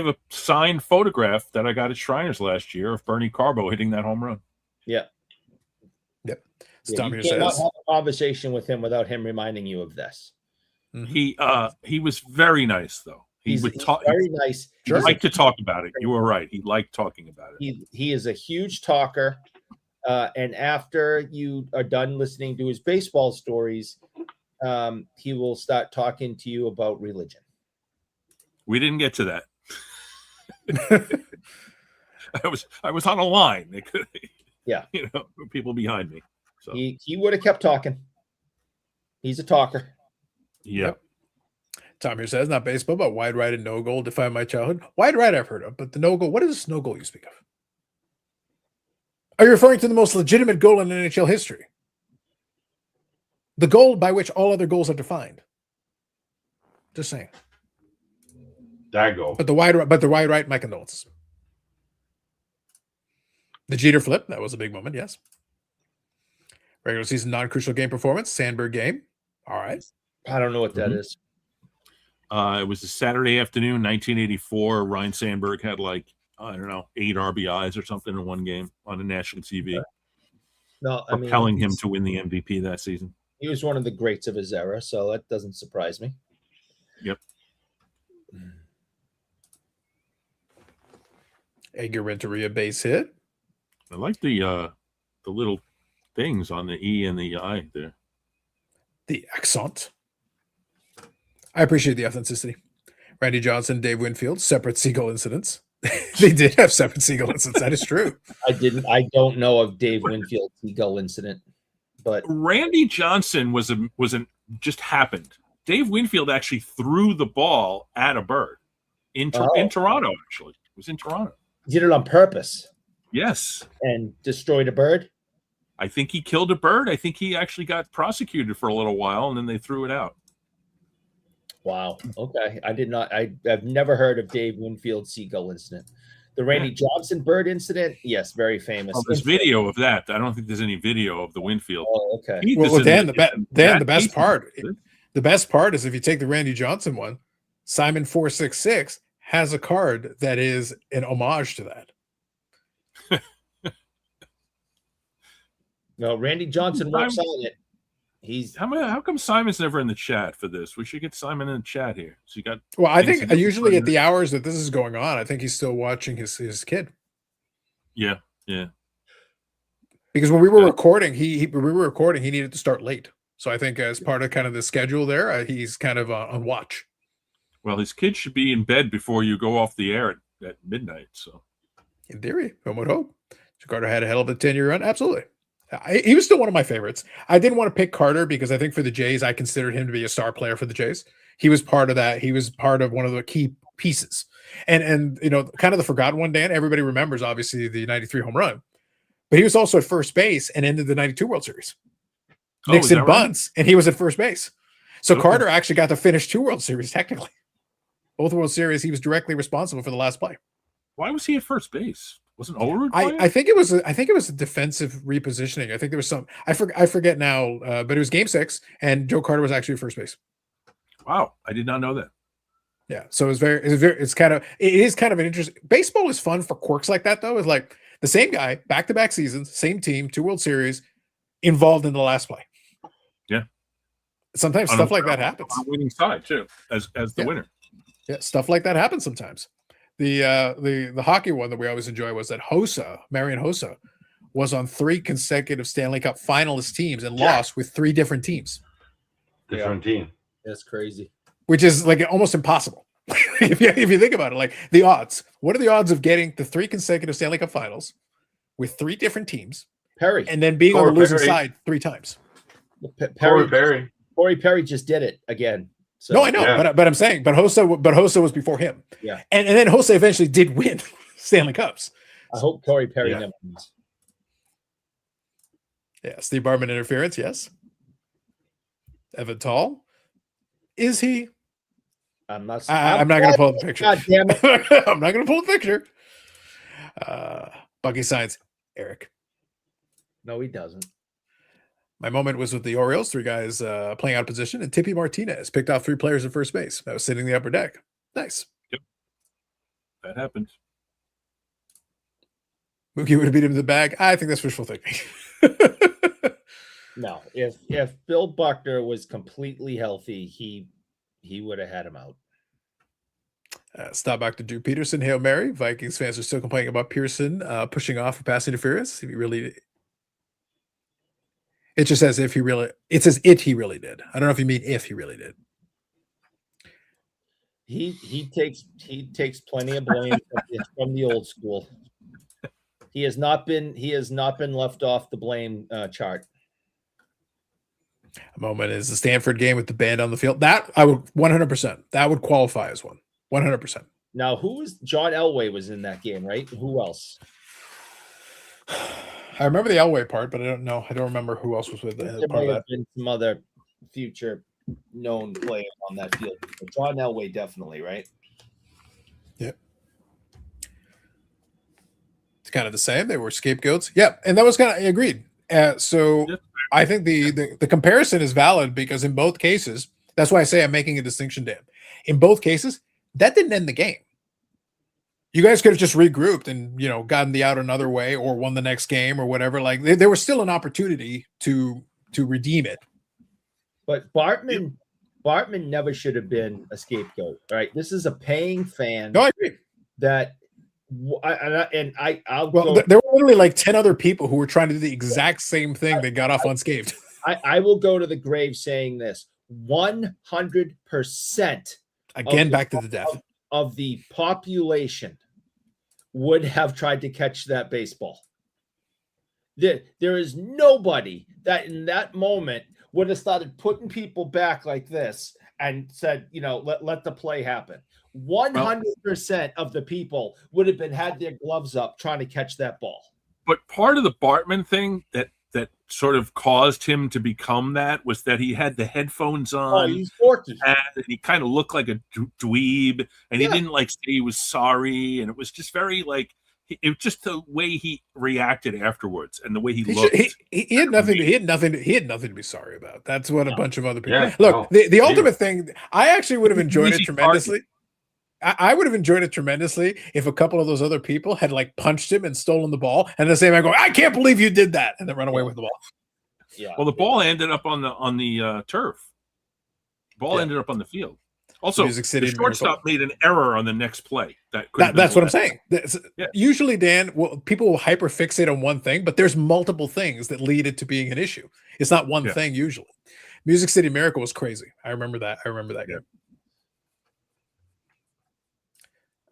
a signed photograph that I got at Shriners last year of Bernie Carbo hitting that home run. Yeah. Yep. Yeah, you cannot have a conversation with him without him reminding you of this. He was very nice though. He's very nice. He liked to talk about it. You were right. He liked talking about it. He is a huge talker. And after you are done listening to his baseball stories, he will start talking to you about religion. We didn't get to that. I was on a line. It could, people behind me. So he would have kept talking. He's a talker. Yep. Tom here says, not baseball, but wide right and no goal define my childhood. Wide right I've heard of, but the no goal, what is this no goal you speak of? Are you referring to the most legitimate goal in NHL history? The goal by which all other goals are defined. Just saying. That goal. But the wide right, my condolences. The Jeter flip, that was a big moment, yes. Regular season non-crucial game performance, Sandberg game. All right. I don't know what that is. It was a Saturday afternoon, 1984. Ryan Sandberg had 8 RBIs or something in one game on the national TV. No, propelling him to win the MVP that season. He was one of the greats of his era, so that doesn't surprise me. Yep. Edgar Renteria base hit. I like the little things on the E and the I there. The accent. I appreciate the authenticity. Randy Johnson, Dave Winfield, separate seagull incidents. They did have separate seagull incidents. That is true. I don't know of Dave Winfield's seagull incident, but Randy Johnson just happened. Dave Winfield actually threw the ball at a bird in Toronto. Actually, it was in Toronto. He did it on purpose. Yes, and destroyed a bird. I think he killed a bird. I think he actually got prosecuted for a little while, and then they threw it out. Wow. Okay. I've never heard of Dave Winfield's seagull incident. The Randy Johnson bird incident, yes, very famous. There's video of that. I don't think there's any video of the Winfield. Oh, okay. Well, Dan, the best part is if you take the Randy Johnson one, Simon 466 has a card that is an homage to that. No, Randy Johnson works on it. How come Simon's never in the chat for this? We should get Simon in the chat here. So you got. Well, I think usually at the hours that this is going on, I think he's still watching his kid. Yeah. Because when we were recording, he needed to start late. So I think as part of kind of the schedule there, he's kind of on watch. Well, his kid should be in bed before you go off the air at midnight. So, in theory, one would hope. Carter had a hell of a 10-year run. Absolutely. He was still one of my favorites. I didn't want to pick Carter because I think for the Jays, I considered him to be a star player for the Jays. He was part of that. He was part of one of the key pieces. And kind of the forgotten one, Dan, everybody remembers, obviously, the 93 home run. But he was also at first base and ended the 92 World Series. Nixon bunts, and he was at first base. So Carter actually got to finish 2 World Series, technically. Both World Series, he was directly responsible for the last play. Why was he at first base? Wasn't Olerud I think it was a defensive repositioning. I think there was some. I forget now, but it was Game 6, and Joe Carter was actually at first base. Wow, I did not know that. Yeah, so it is kind of an interesting. Baseball is fun for quirks like that, though. Is like the same guy, back-to-back seasons, same team, 2 World Series, involved in the last play. Yeah, sometimes stuff like that happens. On the winning side too, as the winner. Yeah, stuff like that happens sometimes. The hockey one that we always enjoy was that Marian Hossa was on 3 consecutive Stanley Cup finalist teams and lost with 3 different teams. Different team. That's crazy. Which is like almost impossible. if you think about it, like the odds. What are the odds of getting the 3 consecutive Stanley Cup finals with 3 different teams? Perry. And then being on the losing side 3 times. Corey Perry just did it again. So, no, I know, but I'm saying, but Hossa was before him. Yeah, and then Hossa eventually did win Stanley Cups. I hope Corey Perry never wins. Yeah, Steve Bartman interference, yes. Evan Tall, Is he? I'm not going to pull up the picture. God damn it. I'm not going to pull the picture. Bucky signs Eric. No, he doesn't. My moment was with the Orioles, 3 guys playing out of position, and Tippy Martinez picked off 3 players at first base. That was sitting in the upper deck. Nice. Yep. That happened. Mookie would have beat him to the bag. I think that's wishful thinking. No, if Bill Buckner was completely healthy, he would have had him out. Stop back to Drew Peterson. Hail Mary. Vikings fans are still complaining about Pearson pushing off for pass interference. If he really, it just says if he really, it says he really did. I don't know if you mean if he really did. He takes plenty of blame from the old school. He has not been left off the blame chart. A moment is the Stanford game with the band on the field. That I would 100%. That would qualify as one. 100%. Now, who was John Elway was in that game, right? Who else? I remember the Elway part, but I don't know. I don't remember who else was with There part may of have that. been some other future known players on that field. But John Elway, definitely, right? Yeah. It's kind of the same. They were scapegoats. Yeah, and that was kind of agreed. So I think the comparison is valid because in both cases, that's why I say I'm making a distinction, Dan. In both cases, that didn't end the game. You guys could have just regrouped and gotten the out another way or won the next game or whatever. Like there was still an opportunity to redeem it. But Bartman never should have been a scapegoat, right? This is a paying fan. No, I agree. There were literally like 10 other people who were trying to do the exact same thing. They got off unscathed. I will go to the grave saying this: 100%. Again, back to the death of the population would have tried to catch that baseball. There is nobody that in that moment would have started putting people back like this and said, let the play happen. 100% of the people would have had their gloves up trying to catch that ball. But part of the Bartman thing that sort of caused him to become that was that he had the headphones on. Oh, he's dorky. And he kind of looked like a dweeb, and he didn't say he was sorry, and it was just very it was just the way he reacted afterwards and the way he looked. He had nothing to be sorry about. That's what a bunch of other people. Yeah, look. The ultimate thing, I actually would have enjoyed it tremendously. I would have enjoyed it tremendously if a couple of those other people had punched him and stolen the ball, and the same I go, I can't believe you did that, and then run away with the ball. Yeah. Well, the ball ended up on the turf. The ball ended up on the field. Also, Music City the shortstop made an error on the next play. That's what I'm saying. Usually, Dan, people will hyperfixate on one thing, but there's multiple things that lead it to being an issue. It's not one thing usually. Music City Miracle was crazy. I remember that. game.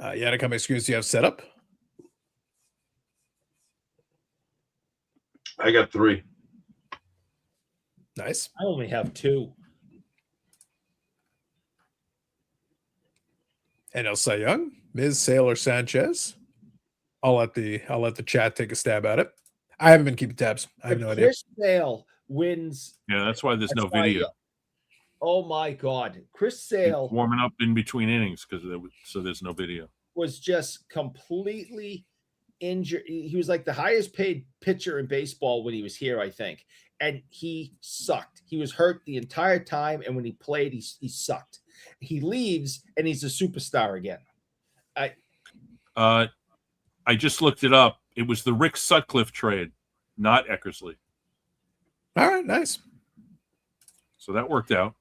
Yannick, how many screens do you have set up? I got 3. Nice. I only have 2. NL Cy Young, Ms. Sailor Sanchez. I'll let the chat take a stab at it. I haven't been keeping tabs. I have no idea. Chris Sale wins. Yeah, that's why there's no video. Oh my God, Chris Sale warming up in between innings so there's no video. Was just completely injured. He was like the highest paid pitcher in baseball when he was here, I think, and he sucked. He was hurt the entire time, and when he played, he sucked. He leaves, and he's a superstar again. I just looked it up. It was the Rick Sutcliffe trade, not Eckersley. All right, nice. So that worked out.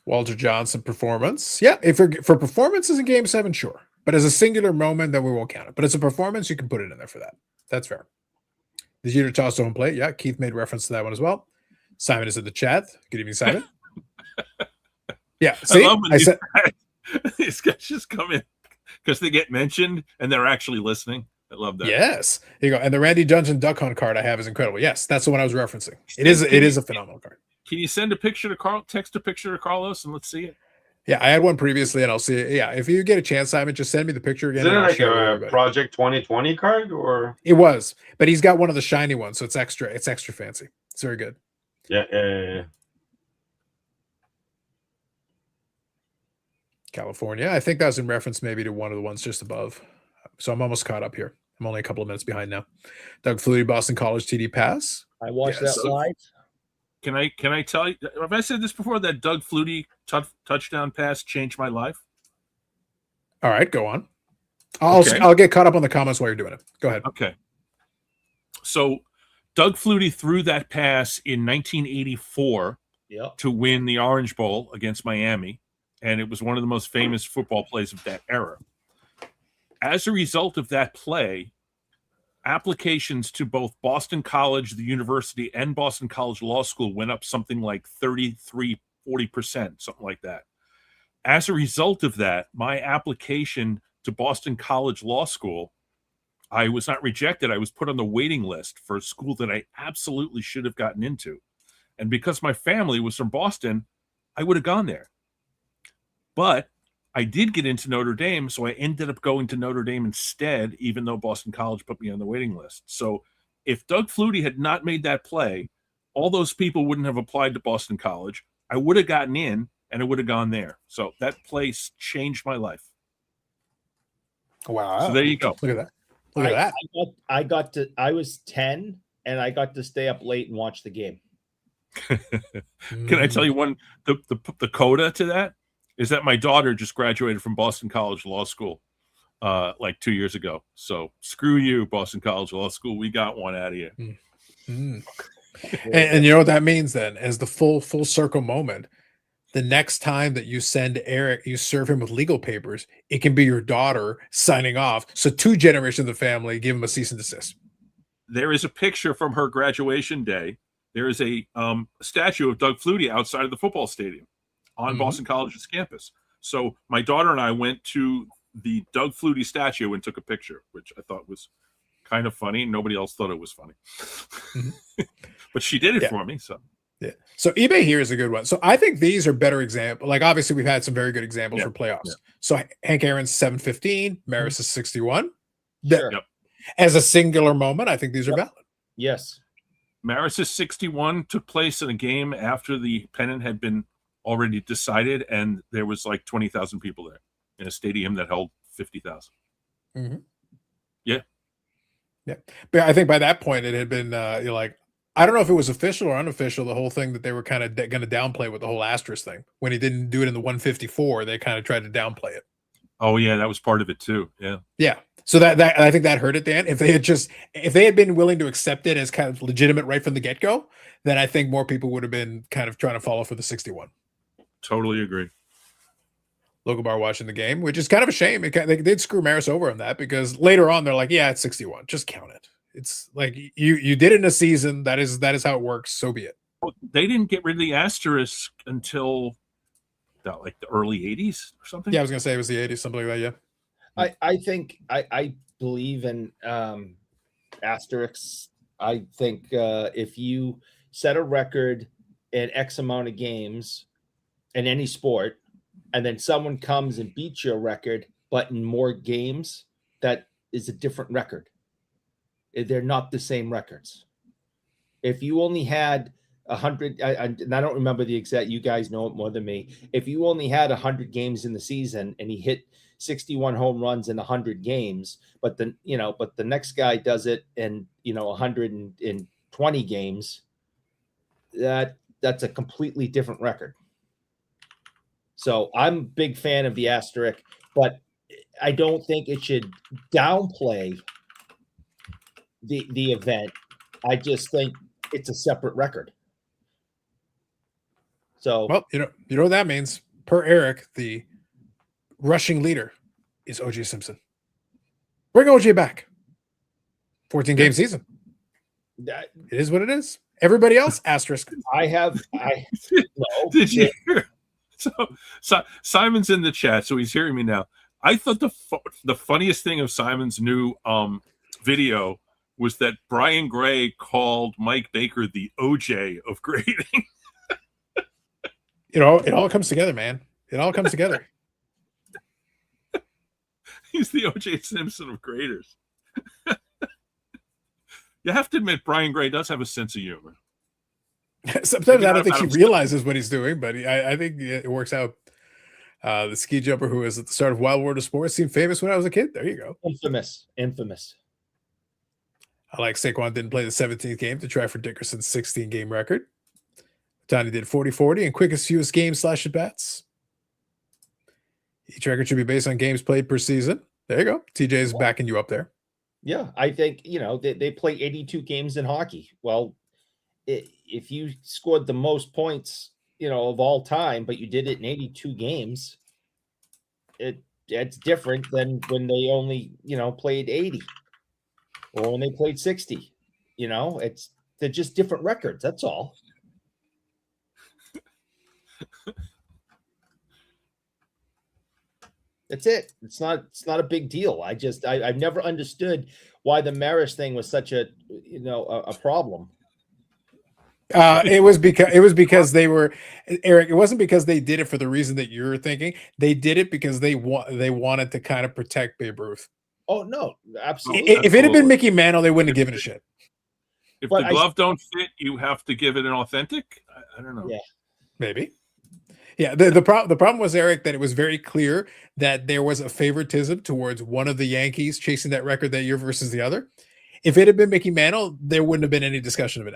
Walter Johnson performance. Yeah, if for performances in Game 7, sure. But as a singular moment, then we won't count it. But as a performance, you can put it in there for that. That's fair. The Jeter toss to home plate. Yeah, Keith made reference to that one as well. Simon is in the chat. Good evening, Simon. Yeah, see, I said these guys just come in because they get mentioned and they're actually listening. I love that. Yes, here you go. And the Randy Dungeon Duck Hunt card I have is incredible. Yes, that's the one I was referencing. It is a phenomenal card. Can you send a picture to Carl? Text a picture to Carlos and let's see it. Yeah, I had one previously, and I'll see it. Yeah, if you get a chance, Simon, just send me the picture again. Is it like a Project 2020 card, or it was? But he's got one of the shiny ones, so it's extra. It's extra fancy. It's very good. Yeah. California. I think that was in reference maybe to one of the ones just above. So I'm almost caught up here. I'm only a couple of minutes behind now. Doug Flutie, Boston College TD pass. I watched Yes. that live. Can I tell you? Have I said this before? That Doug Flutie touchdown pass changed my life. All right, go on. I'll get caught up on the comments while you're doing it. Go ahead. Okay. So Doug Flutie threw that pass in 1984 to win the Orange Bowl against Miami, and it was one of the most famous football plays of that era. As a result of that play, applications to both Boston College, the university, and Boston College Law School went up something like 33, 40%, something like that. As a result of that, my application to Boston College Law School, I was not rejected. I was put on the waiting list for a school that I absolutely should have gotten into. And because my family was from Boston, I would have gone there. But I did get into Notre Dame, so I ended up going to Notre Dame instead, even though Boston College put me on the waiting list. So if Doug Flutie had not made that play, all those people wouldn't have applied to Boston College. I would have gotten in, and I would have gone there. So that place changed my life. Wow. So there you go. Look at that. Look at that. I was 10, and I got to stay up late and watch the game. Can I tell you one? The coda to that is that my daughter just graduated from Boston College Law School like 2 years ago. So screw you, Boston College Law School. We got one out of you. And you know what that means then? As the full circle moment, the next time that you send Eric, you serve him with legal papers, it can be your daughter signing off. So 2 generations of the family give him a cease and desist. There is a picture from her graduation day. There is a statue of Doug Flutie outside of the football stadium on Boston College's campus. So my daughter and I went to the Doug Flutie statue and took a picture, which I thought was kind of funny. Nobody else thought it was funny. But she did it for me. So So eBay here is a good one. So I think these are better examples. Like obviously we've had some very good examples for playoffs. So Hank Aaron's 715, Maris is 61. Sure. As a singular moment, I think these are valid. Yes. Maris's 61 took place in a game after the pennant had been already decided, and there was like 20,000 people there in a stadium that held 50,000. Yeah. But I think by that point it had been you're like, I don't know if it was official or unofficial, the whole thing that they were kind of going to downplay with the whole asterisk thing. When he didn't do it in the 154, they kind of tried to downplay it. Oh yeah, that was part of it too. Yeah. So that I think that hurt it, Dan. If they had been willing to accept it as kind of legitimate right from the get-go, then I think more people would have been kind of trying to follow for the 61. Totally agree. Local bar watching the game, which is kind of a shame. They did screw Maris over on that because later on they're like, yeah, it's 61. Just count it. It's like you did it in a season. That is how it works. So be it. Well, they didn't get rid of the asterisk until like the early 80s or something. Yeah, I was gonna say it was the 80s, something like that. Yeah. I think I believe in asterisks. I think if you set a record in X amount of games in any sport, and then someone comes and beats your record, but in more games, that is a different record. They're not the same records. If you only had 100, and I don't remember the exact, you guys know it more than me. If you only had 100 games in the season and he hit 61 home runs in 100 games, but the next guy does it in 120 games, that's a completely different record. So I'm a big fan of the asterisk, but I don't think it should downplay the event. I just think it's a separate record. So well, you know what that means. Per Eric, the rushing leader is OJ Simpson. Bring OJ back. 14 game season. It is what it is. Everybody else, asterisk. Did you hear? So Simon's in the chat, so he's hearing me now. I thought the funniest thing of Simon's new video was that Brian Gray called Mike Baker the OJ of grading. It all comes together, man. It all comes together. He's the OJ Simpson of graders. You have to admit, Brian Gray does have a sense of humor. Sometimes I don't think he realizes what he's doing, but I think it works out. The ski jumper who was at the start of Wild World of Sports seemed famous when I was a kid. There you go. Infamous. I like Saquon didn't play the 17th game to try for Dickerson's 16-game record. Tony did 40-40 and quickest fewest games / at bats. Each record should be based on games played per season. There you go. TJ is backing you up there. Yeah, I think, they play 82 games in hockey. Well, if you scored the most points, of all time, but you did it in 82 games, it's different than when they only, played 80 or when they played 60. They're just different records. That's all. That's it. It's not a big deal. I've never understood why the Maris thing was such a problem. It was because they were, Eric. It wasn't because they did it for the reason that you're thinking. They did it because they wanted to kind of protect Babe Ruth. Oh no, absolutely. If it had been Mickey Mantle, they wouldn't have given a shit. If the glove don't fit, you have to give it an authentic. I don't know. Yeah, maybe. Yeah, the problem was, Eric, that it was very clear that there was a favoritism towards one of the Yankees chasing that record that year versus the other. If it had been Mickey Mantle, there wouldn't have been any discussion of it.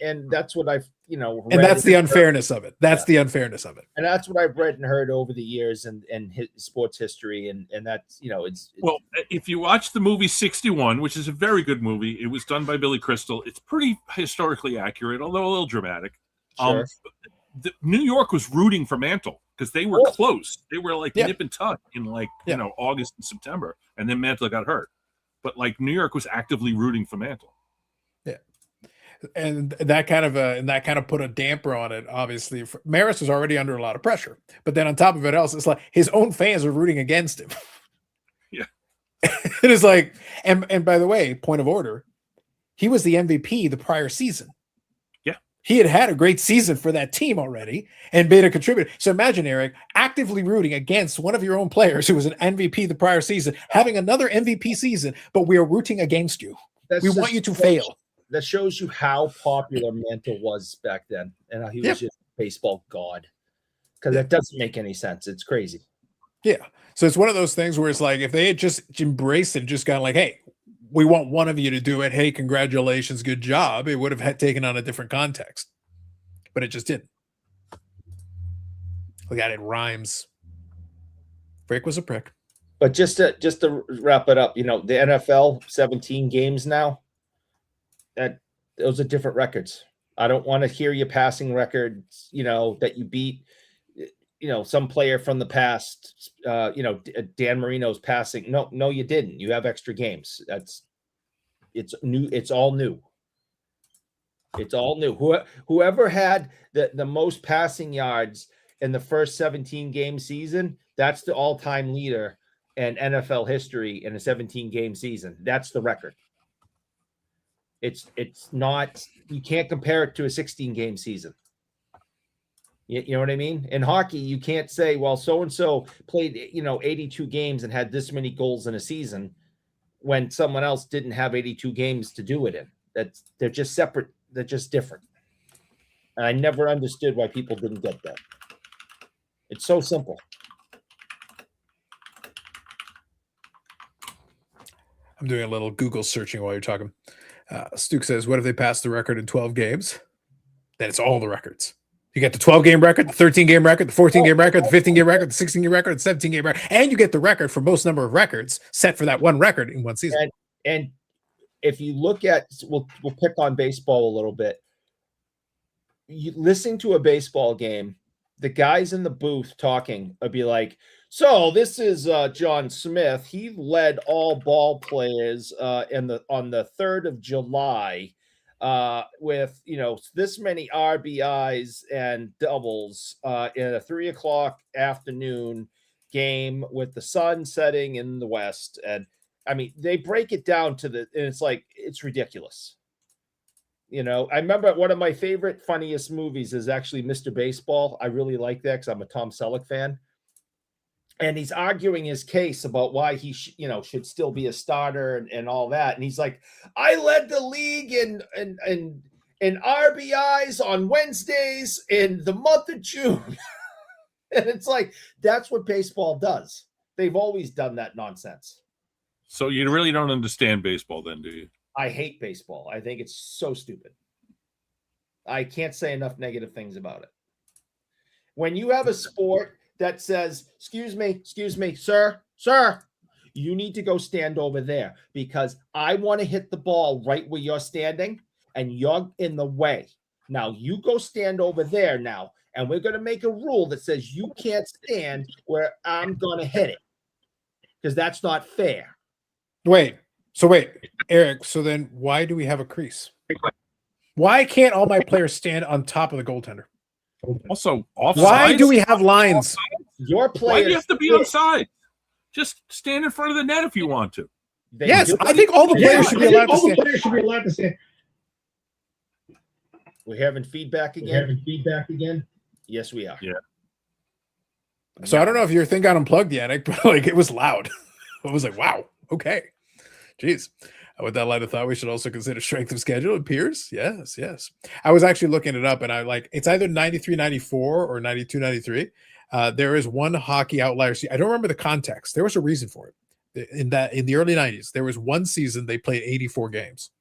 And that's what I've read, and that's the unfairness of it. That's the unfairness of it. And that's what I've read and heard over the years and sports history, and that's it's well, if you watch the movie 61, which is a very good movie, it was done by Billy Crystal. It's pretty historically accurate, although a little dramatic. Sure. New York was rooting for Mantle because they were close. They were like nip and tuck in August and September, and then Mantle got hurt. But New York was actively rooting for Mantle. Yeah, and that kind of put a damper on it. Obviously, Maris was already under a lot of pressure, but then on top of it else, it's like his own fans are rooting against him. Yeah, it is like, and by the way, point of order, he was the MVP the prior season. He had a great season for that team already and been a contributor. So imagine, Eric, actively rooting against one of your own players who was an MVP the prior season, having another MVP season, but we are rooting against you. We want you to fail. That shows you how popular Mantle was back then and how he was just a baseball god. Because that doesn't make any sense. It's crazy. Yeah. So it's one of those things where it's like if they had just embraced it, just gone like, hey, we want one of you to do it. Hey, congratulations, good job. It would have taken on a different context, but it just didn't. Look at it, rhymes. Frick was a prick. But just to wrap it up, the NFL 17 games now. Those are different records. I don't want to hear you passing records. That you beat. Some player from the past, Dan Marino's passing. No, you didn't. You have extra games. It's new. It's all new. It's all new. Whoever had the most passing yards in the first 17 game season, that's the all-time leader in NFL history in a 17 game season. That's the record. It's not, you can't compare it to a 16 game season. You know what I mean? In hockey, you can't say, well, so-and-so played, 82 games and had this many goals in a season when someone else didn't have 82 games to do it in. They're just separate. They're just different. And I never understood why people didn't get that. It's so simple. I'm doing a little Google searching while you're talking. Stuke says, what if they pass the record in 12 games? Then it's all the records. You get the 12-game record, the 13-game record, the 14-game record, the 15-game record, the 16-game record, the 17-game record, and you get the record for most number of records set for that one record in one season. And if you look at, we'll pick on baseball a little bit. You listen to a baseball game, the guys in the booth talking would be like, so this is John Smith. He led all ball players on the 3rd of July. With this many RBIs and doubles in a 3:00 afternoon game with the sun setting in the west, and I mean they break it down to and it's like it's ridiculous. I remember one of my favorite, funniest movies is actually Mr. Baseball. I really like that because I'm a Tom Selleck fan. And he's arguing his case about why he should still be a starter and all that. And he's like, I led the league in RBIs on Wednesdays in the month of June. And it's like, that's what baseball does. They've always done that nonsense. So you really don't understand baseball then, do you? I hate baseball. I think it's so stupid. I can't say enough negative things about it. When you have a sport that says, excuse me, sir, you need to go stand over there because I want to hit the ball right where you're standing and you're in the way. Now you go stand over there now, and we're going to make a rule that says you can't stand where I'm going to hit it because that's not fair. Wait, Eric, so then why do we have a crease? Why can't all my players stand on top of the goaltender? Also, offside. Why do we have lines? Your players. Why do you have to be offside? Just stand in front of the net if you want to. Yes, I think all the players should be allowed to stand. We're having feedback again. Yes, we are. Yeah. So I don't know if your thing got unplugged, Yannick, but like it was loud. I was like, wow, okay. Jeez. With that line of thought, we should also consider strength of schedule and peers. Yes. I was actually looking it up, and I like it's either 93-94 or 92-93. There is one hockey outlier. I don't remember the context. There was a reason for it. In the early 90s, there was one season they played 84 games.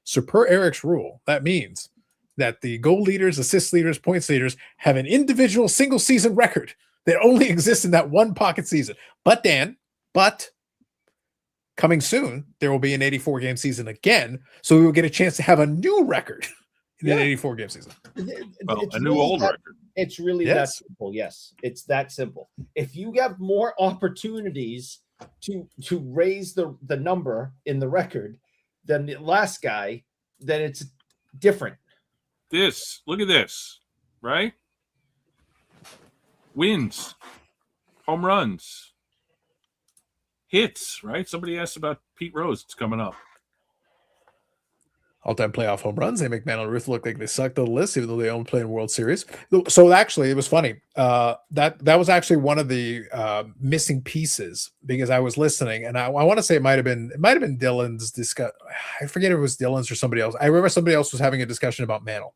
So per Eric's rule, that means that the goal leaders, assist leaders, points leaders have an individual single season record that only exists in that one pocket season. But coming soon, there will be an 84 game season again. So we will get a chance to have a new record in an 84 game season. Well, it's a new really old record. It's really that simple. Yes, it's that simple. If you have more opportunities to raise the number in the record than the last guy, then it's different. Look at this, right? Wins, home runs, hits, right? Somebody asked about Pete Rose. It's coming up. All-time playoff home runs. They make Mantle and Ruth look like they sucked on the list, even though they only play in World Series. So actually, it was funny. That was actually one of the missing pieces because I was listening, and I want to say it might have been Dylan's discuss. I forget if it was Dylan's or somebody else. I remember somebody else was having a discussion about Mantle,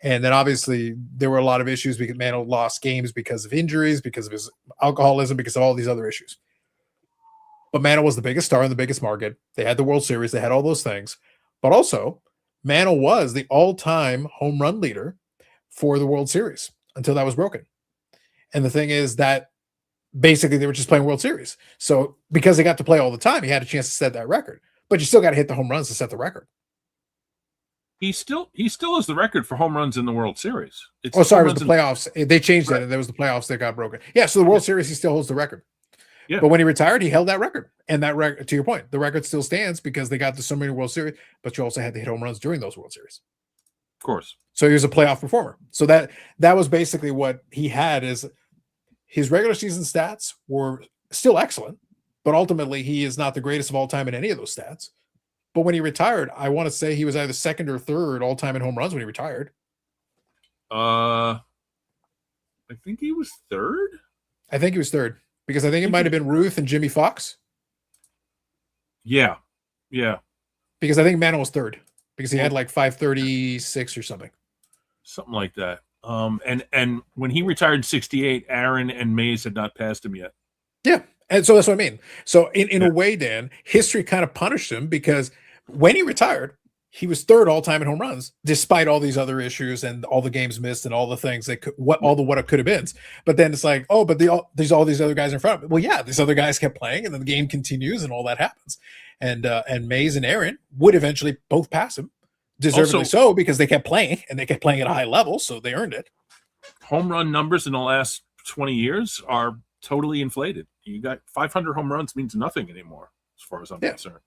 and then obviously there were a lot of issues because Mantle lost games because of injuries, because of his alcoholism, because of all these other issues. But Mantle was the biggest star in the biggest market. They had the World Series. They had all those things. But also, Mantle was the all-time home run leader for the World Series until that was broken. And the thing is that basically they were just playing World Series. So because they got to play all the time, he had a chance to set that record. But you still got to hit the home runs to set the record. He still has the record for home runs in the World Series. It was the playoffs. They changed that, and there was the playoffs that got broken. Yeah, so the World Series, he still holds the record. Yeah. But when he retired, he held that record. And that record, to your point, the record still stands because they got to so many World Series, but you also had to hit home runs during those World Series. Of course. So he was a playoff performer. So that was basically what he had is his regular season stats were still excellent, but ultimately he is not the greatest of all time in any of those stats. But when he retired, I want to say he was either second or third all time in home runs when he retired. I think he was third. I think he was third. Because I think it might have been Ruth and Jimmy Fox. Yeah. Because I think Mantle was third. Because he had like 536 or something. Something like that. And when he retired in 68, Aaron and Mays had not passed him yet. Yeah. And so that's what I mean. So in a way, Dan, history kind of punished him because when he retired, he was third all time in home runs, despite all these other issues and all the games missed and all the things that could, what it could have been. But then it's like, oh, but there's all these other guys in front of him. Well, yeah, these other guys kept playing, and then the game continues, and all that happens. And Mays and Aaron would eventually both pass him, deservedly so, because they kept playing and they kept playing at a high level, so they earned it. Home run numbers in the last 20 years are totally inflated. You got 500 home runs means nothing anymore, as far as I'm concerned.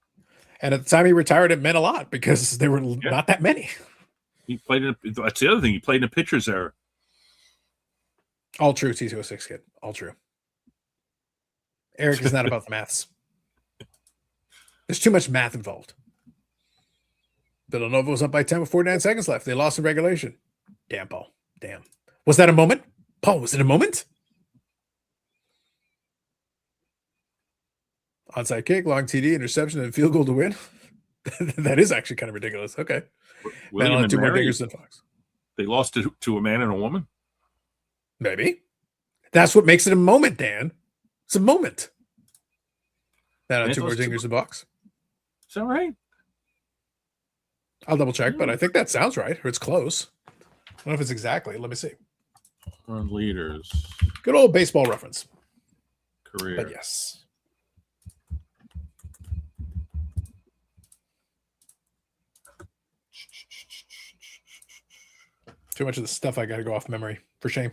And at the time he retired, it meant a lot because there were not that many. He played that's the other thing. He played in a pitcher's era. All true, T206 kid. All true. Eric is not about the maths. There's too much math involved. Villanova was up by 10 with 49 seconds left. They lost in regulation. Damn, Paul. Damn. Was that a moment? Paul, was it a moment? Onside kick, long TD, interception, and field goal to win. That is actually kind of ridiculous. Okay. William and 2 more Mary, dingers than Fox. They lost to a man and a woman? Maybe. That's what makes it a moment, Dan. It's a moment. Now, two Mantle's more dingers in the box. Is that right? I'll double check, but I think that sounds right, or it's close. I don't know if it's exactly. Let me see. Run leaders. Good old baseball reference. Career. But yes. Too much of the stuff I got to go off memory, for shame.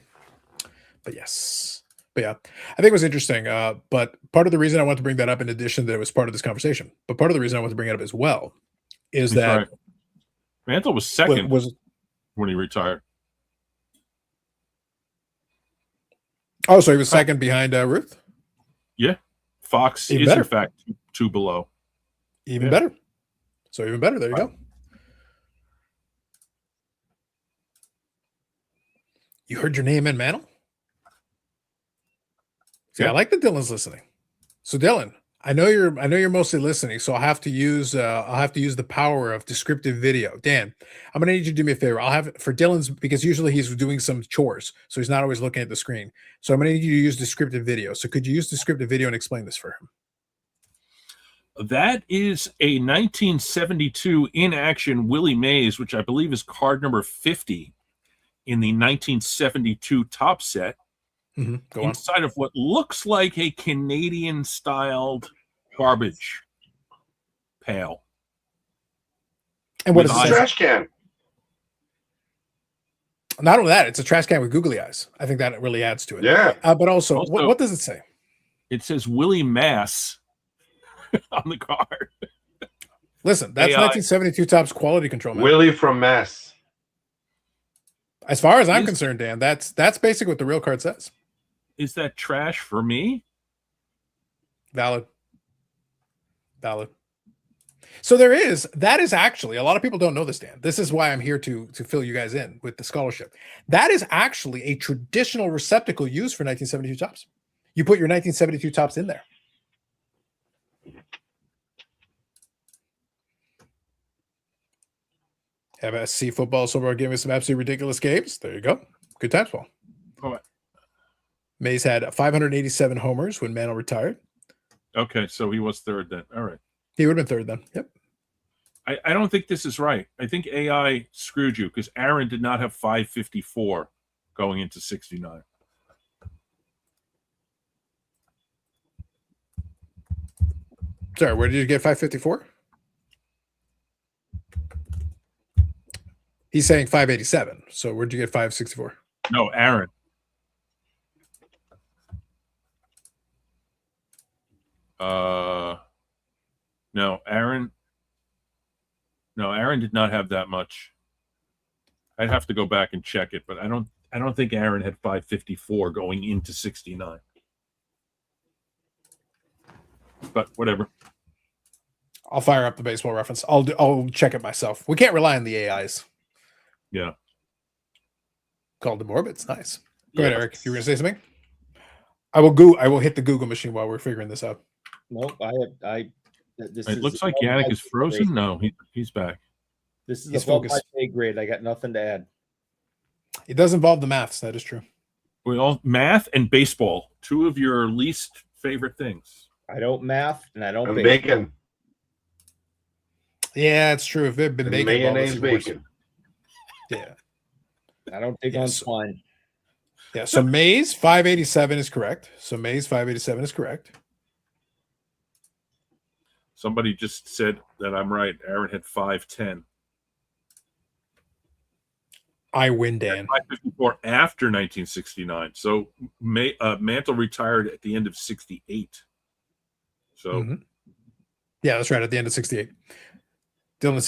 But yes. But yeah, I think it was interesting. But part of the reason I want to bring that up, in addition that it was part of this conversation, but part of the reason I want to bring it up as well is That's that right. Mantle was second was when he retired. oh, so he was second behind Ruth. Yeah, Fox Even is better. in fact two below. Even Yeah. better. So even better. There you go. You heard your name in Mantle? See, I Yeah. like that Dylan's listening. So Dylan, I know you're mostly listening, so I'll have to use the power of descriptive video. Dan, I'm gonna need you to do me a favor. I'll have it for Dylan's because usually he's doing some chores, so he's not always looking at the screen. So I'm gonna need you to use descriptive video. So could you use descriptive video and explain this for him? That is a 1972 in action Willie Mays, which I believe is card number 50 in the 1972 top set. Go on. Inside of what looks like a Canadian styled garbage pail. And what With is it It's a say? trash can. Not only that, it's a trash can with googly eyes. I think that really adds to it. Yeah. But also, Also- what does it say? It says Willie Mass on the card. Listen, that's AI. 1972 Topps quality control, man. Willie from Mass. As far as I'm Is- concerned, Dan, that's basically what the real card says. Is that trash for me? Valid. So that is actually, a lot of people don't know this, Dan. This is why I'm here to fill you guys in with the scholarship. That is actually a traditional receptacle used for 1972 Topps. You put your 1972 Topps in there. MSC football, so we're giving some absolutely ridiculous games. There you go. Good times, Paul. All right. Mays had 587 homers when Mantle retired. Okay, so he was third then. All right. He would have been third then. Yep. I don't think this is right. I think AI screwed you because Aaron did not have 554 going into 69. Sorry, where did you get 554? He's saying 587. So where'd you get 564? No, Aaron. No, Aaron. No, Aaron did not have that much. I'd have to go back and check it, but I don't think Aaron had 554 going into 69. But whatever. I'll fire up the baseball reference. I'll check it myself. We can't rely on the AIs. Yeah. Called them orbits. Nice. Go Yeah. ahead, Eric. You were gonna say something? I will hit the Google machine while we're figuring this out. Nope. This It is looks like above Yannick my is pay frozen. grade. No, he's back. This is He's above my focused. pay grade. I got nothing to add. It does involve the maths. That is true. We all math and baseball, two of your least favorite things. I don't math and I don't And bake. bacon. Yeah, it's true. If it had been And bacon, mayonnaise well, this is worse. bacon. Yeah. I don't take Yeah, on so- swine. Yeah. So Mays 587 is correct. Somebody just said that I'm right. Aaron had 510. I win, Dan. 554 after 1969. So Mantle retired at the end of 68. So Mhm. Yeah, that's right. At the end of 68. Dylan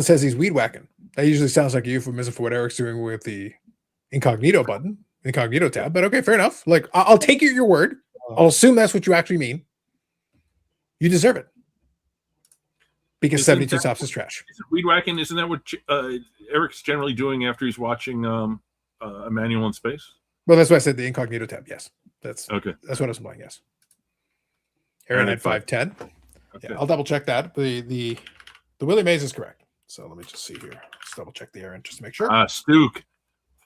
says he's weed whacking. That usually sounds like a euphemism for what Eric's doing with the incognito tab. But okay, fair enough. Like I'll take your word. I'll assume that's what you actually mean. You deserve it. Because Isn't 72 that- Topps is trash. is it weed whacking? Isn't that what Eric's generally doing after he's watching Emmanuel in Space? Well, that's why I said the incognito tab. Yes. That's Okay. what I was implying. Yes. Aaron had 510. Okay. Yeah, I'll double check that. The Willie Mays is correct. So let me just see here. Let's double check the Aaron just to make sure. Stuke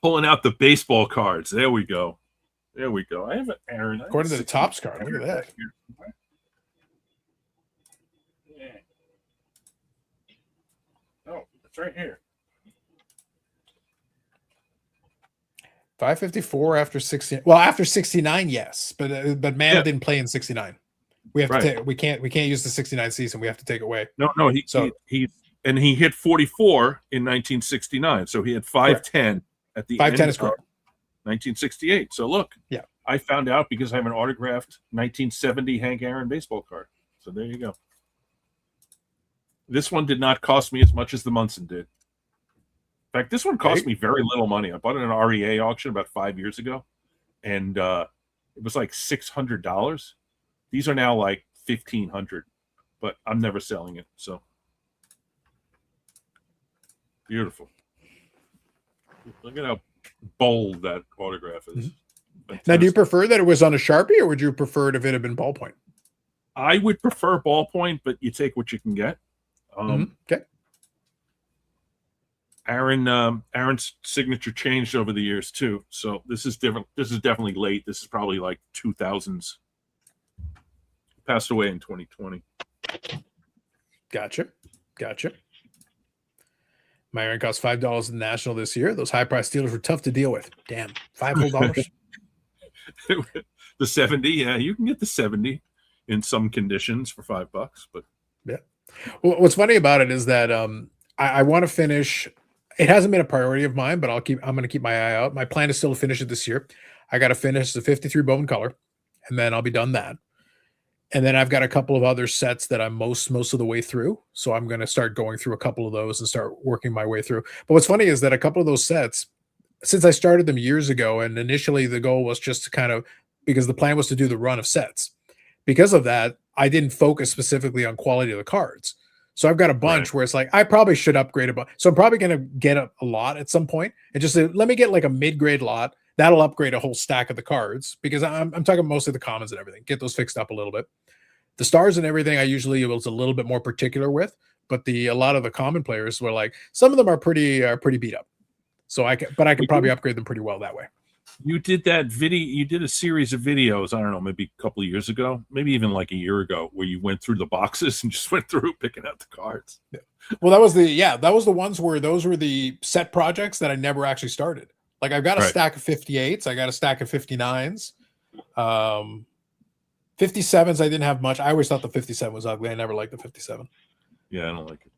pulling out the baseball cards. There we go. There we go. I have an Aaron. According to the Topps card, look at that. Yeah. Oh, it's right here. 554 after 60. Well, after 69, yes, but Mantle didn't play in 69. We have to take. We can't use the 69 season. We have to take it away. No. He hit 44 in 1969. So he had 510 at the 510 end is correct. 1968. So look, yeah, I found out because I have an autographed 1970 Hank Aaron baseball card. So there you go. This one did not cost me as much as the Munson did. In fact, this one cost me very little money. I bought it at an REA auction about 5 years ago, and it was like $600. These are now like $1,500, but I'm never selling it. So beautiful. Look at how bold that autograph is. Mm-hmm. Now, do you prefer that it was on a Sharpie, or would you prefer it if it had been ballpoint? I would prefer ballpoint, but you take what you can get. Okay. Aaron's signature changed over the years too, so this is different. This is definitely late. This is probably like 2000s. Passed away in 2020. Gotcha. My Aaron cost $5 in the National this year. Those high price dealers were tough to deal with. Damn, $5 whole. The 70, yeah, you can get the 70 in some conditions for $5, but yeah. Well, what's funny about it is that I want to finish. It hasn't been a priority of mine, but I'm going to keep my eye out. My plan is still to finish it this year. I got to finish the 53 Bowman color, and then I'll be done that. And then I've got a couple of other sets that I'm most of the way through. So I'm going to start going through a couple of those and start working my way through. But what's funny is that a couple of those sets, since I started them years ago, and initially the goal was just to kind of, because the plan was to do the run of sets. Because of that, I didn't focus specifically on quality of the cards. So I've got a bunch where it's like, I probably should upgrade a bunch. So I'm probably going to get a lot at some point and just say, let me get like a mid-grade lot. That'll upgrade a whole stack of the cards, because I'm talking mostly the commons and everything. Get those fixed up a little bit. The stars and everything, I usually was a little bit more particular with, but a lot of the common players were like, some of them are pretty beat up. So I can probably upgrade them pretty well that way. You did that video. You did a series of videos. I don't know, maybe a couple of years ago, maybe even like a year ago, where you went through the boxes and just went through picking out the cards. Yeah. Well, that was the ones where those were the set projects that I never actually started. Like I've got a stack of 58s. I got a stack of 59s. 57s, I didn't have much. I always thought the 57 was ugly. I never liked the 57. Yeah, I don't like it.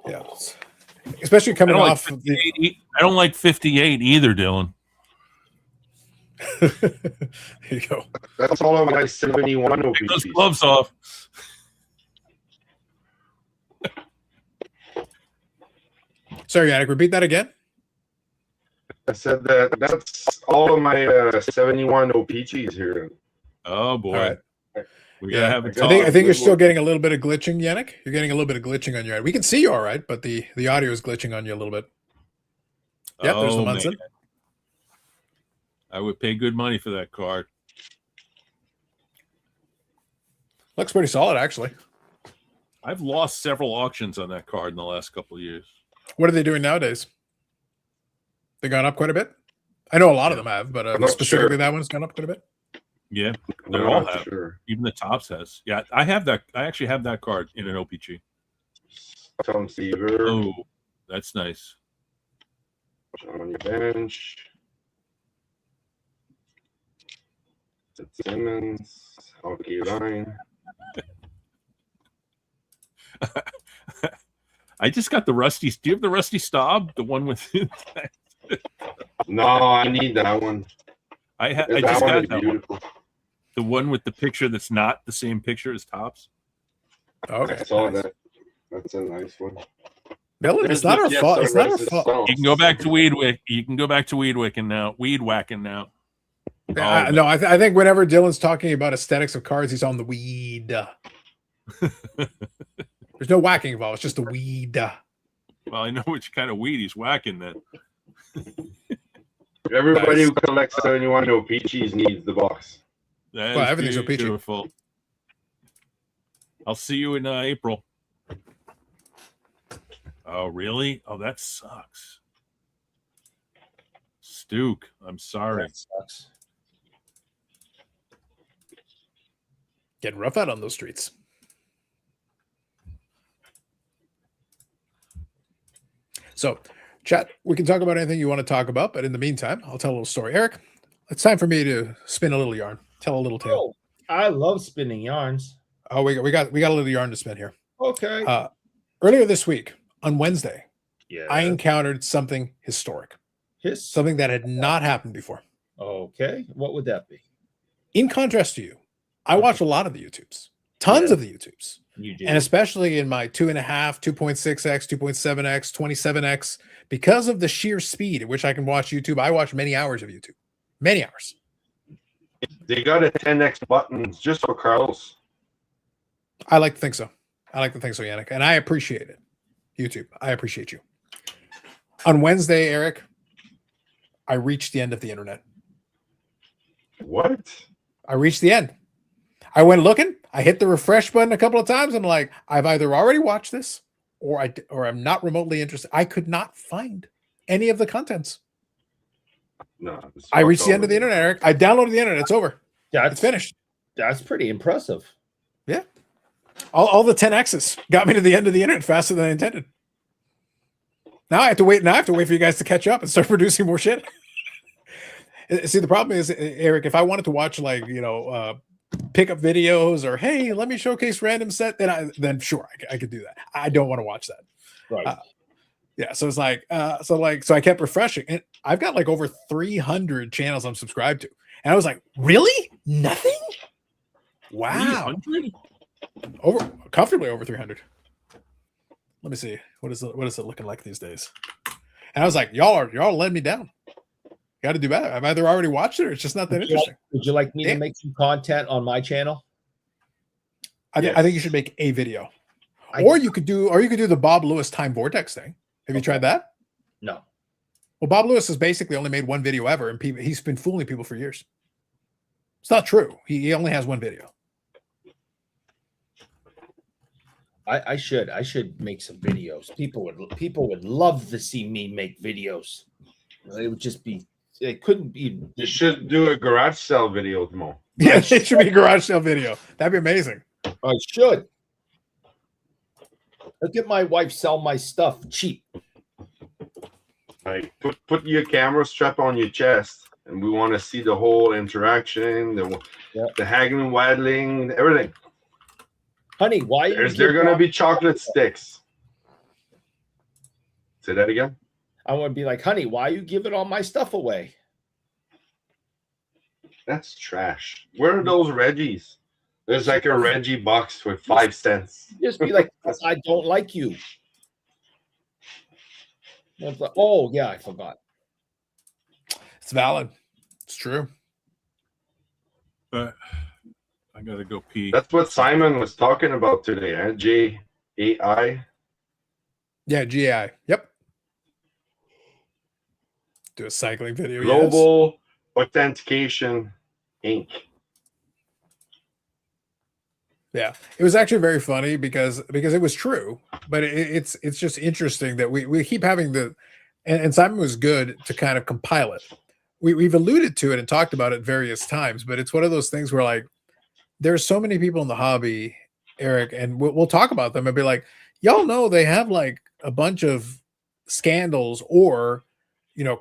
Yeah. Especially coming off. I don't like 58 either, Dylan. There you go. That's all of my 71 OPCs. Take those gloves off. Sorry, Yannick, repeat that again. I said that's all of my 71 OPCs here. Oh boy. All right. We gotta have a talk. I think you're still getting a little bit of glitching, Yannick. You're getting a little bit of glitching on your end. We can see you all right, but the audio is glitching on you a little bit. Yep, there's the Munson. I would pay good money for that card. Looks pretty solid, actually. I've lost several auctions on that card in the last couple of years. What are they doing nowadays? They gone up quite a bit? I know a lot of them have, but specifically that one's gone up quite a bit. Yeah, they all have. Sure. Even the Topps has. Yeah, I have that. I actually have that card in an OPG. Tom Seaver. Oh, that's nice. On your bench. Simmons. Okay, line. I just got the Rusty. Do you have the Rusty Staub? The one with. No, I need that one. I just got that one. The one with the picture that's not the same picture as Topps. Okay, I saw that. That's a nice one. Dylan, it's not our fault. It's not our fault. You can go back to Weedwick. You can go back to weed whacking now. No, I think whenever Dylan's talking about aesthetics of cards, he's on the weed. There's no whacking involved. It's just the weed. Well, I know which kind of weed he's whacking then. Everybody who collects 71 OPGs needs the box. Well, everything's beautiful. I'll see you in April. Oh, really? Oh, that sucks. Stuke, I'm sorry. That sucks. Getting rough out on those streets. So, chat, we can talk about anything you want to talk about, but in the meantime, I'll tell a little story. Eric, it's time for me to spin a little yarn, tell a little tale. Oh, I love spinning yarns. Oh, we got a little yarn to spin here. Okay. Earlier this week, on Wednesday, Yeah. I encountered something historic, something that had not happened before. Okay. What would that be? In contrast to you, I watch a lot of the YouTubes, tons of the YouTubes. You do. And especially in my 2.5, 2.6x, 2.7x, 27x, because of the sheer speed at which I can watch YouTube, I watch many hours of YouTube. Many hours. They got a 10x button just for Carlos. I like to think so. Yannick. And I appreciate it. YouTube, I appreciate you. On Wednesday, Eric, I reached the end of the internet. What? I reached the end. I went looking. I hit the refresh button a couple of times. I'm like, I've either already watched this or I'm not remotely interested. I could not find any of the contents. No. I reached the end of the internet, Eric. I downloaded the internet. It's over. It's finished. That's pretty impressive. Yeah. All the 10Xs got me to the end of the internet faster than I intended. Now I have to wait. For you guys to catch up and start producing more shit. See, the problem is, Eric, if I wanted to watch pickup videos or, hey, let me showcase random set, then sure, I could do that. I don't want to watch that. Right. Yeah. So it's like, so I kept refreshing, and I've got like over 300 channels I'm subscribed to. And I was like, really? Nothing? Wow. 300? Comfortably over 300. Let me see. What is it looking like these days? And I was like, y'all letting me down. Got to do better. I've either already watched it or it's just not that interesting. Would you like me to make some content on my channel? I think you should make a video. Or you could do the Bob Lewis Time Vortex thing. Have you tried that? No. Well, Bob Lewis has basically only made one video ever, and he's been fooling people for years. It's not true. He only has one video. I should make some videos. People would love to see me make videos. It would just be. It couldn't be. You should do a garage sale video, Mo. Yeah, it should be a garage sale video. That'd be amazing. I should. Look at my wife sell my stuff cheap. Like put your camera strap on your chest, and we want to see the whole interaction, the haggling, waddling, everything. Honey, why? There's going to be chocolate sticks. Say that again. I want to be like, honey, why are you giving all my stuff away? That's trash. Where are those Reggies? There's like a Reggie box for 5 cents. Just be like, I don't like you. Like, oh, yeah, I forgot. It's valid. It's true. But I got to go pee. That's what Simon was talking about today, huh? JAI. Yeah, GAI. Yep. Do a cycling video. Global Authentication Inc. Yeah, it was actually very funny because it was true, but it's just interesting that we keep having and Simon was good to kind of compile it. We've alluded to it and talked about it various times, but it's one of those things where like there's so many people in the hobby, Eric, and we'll talk about them and be like, y'all know they have like a bunch of scandals or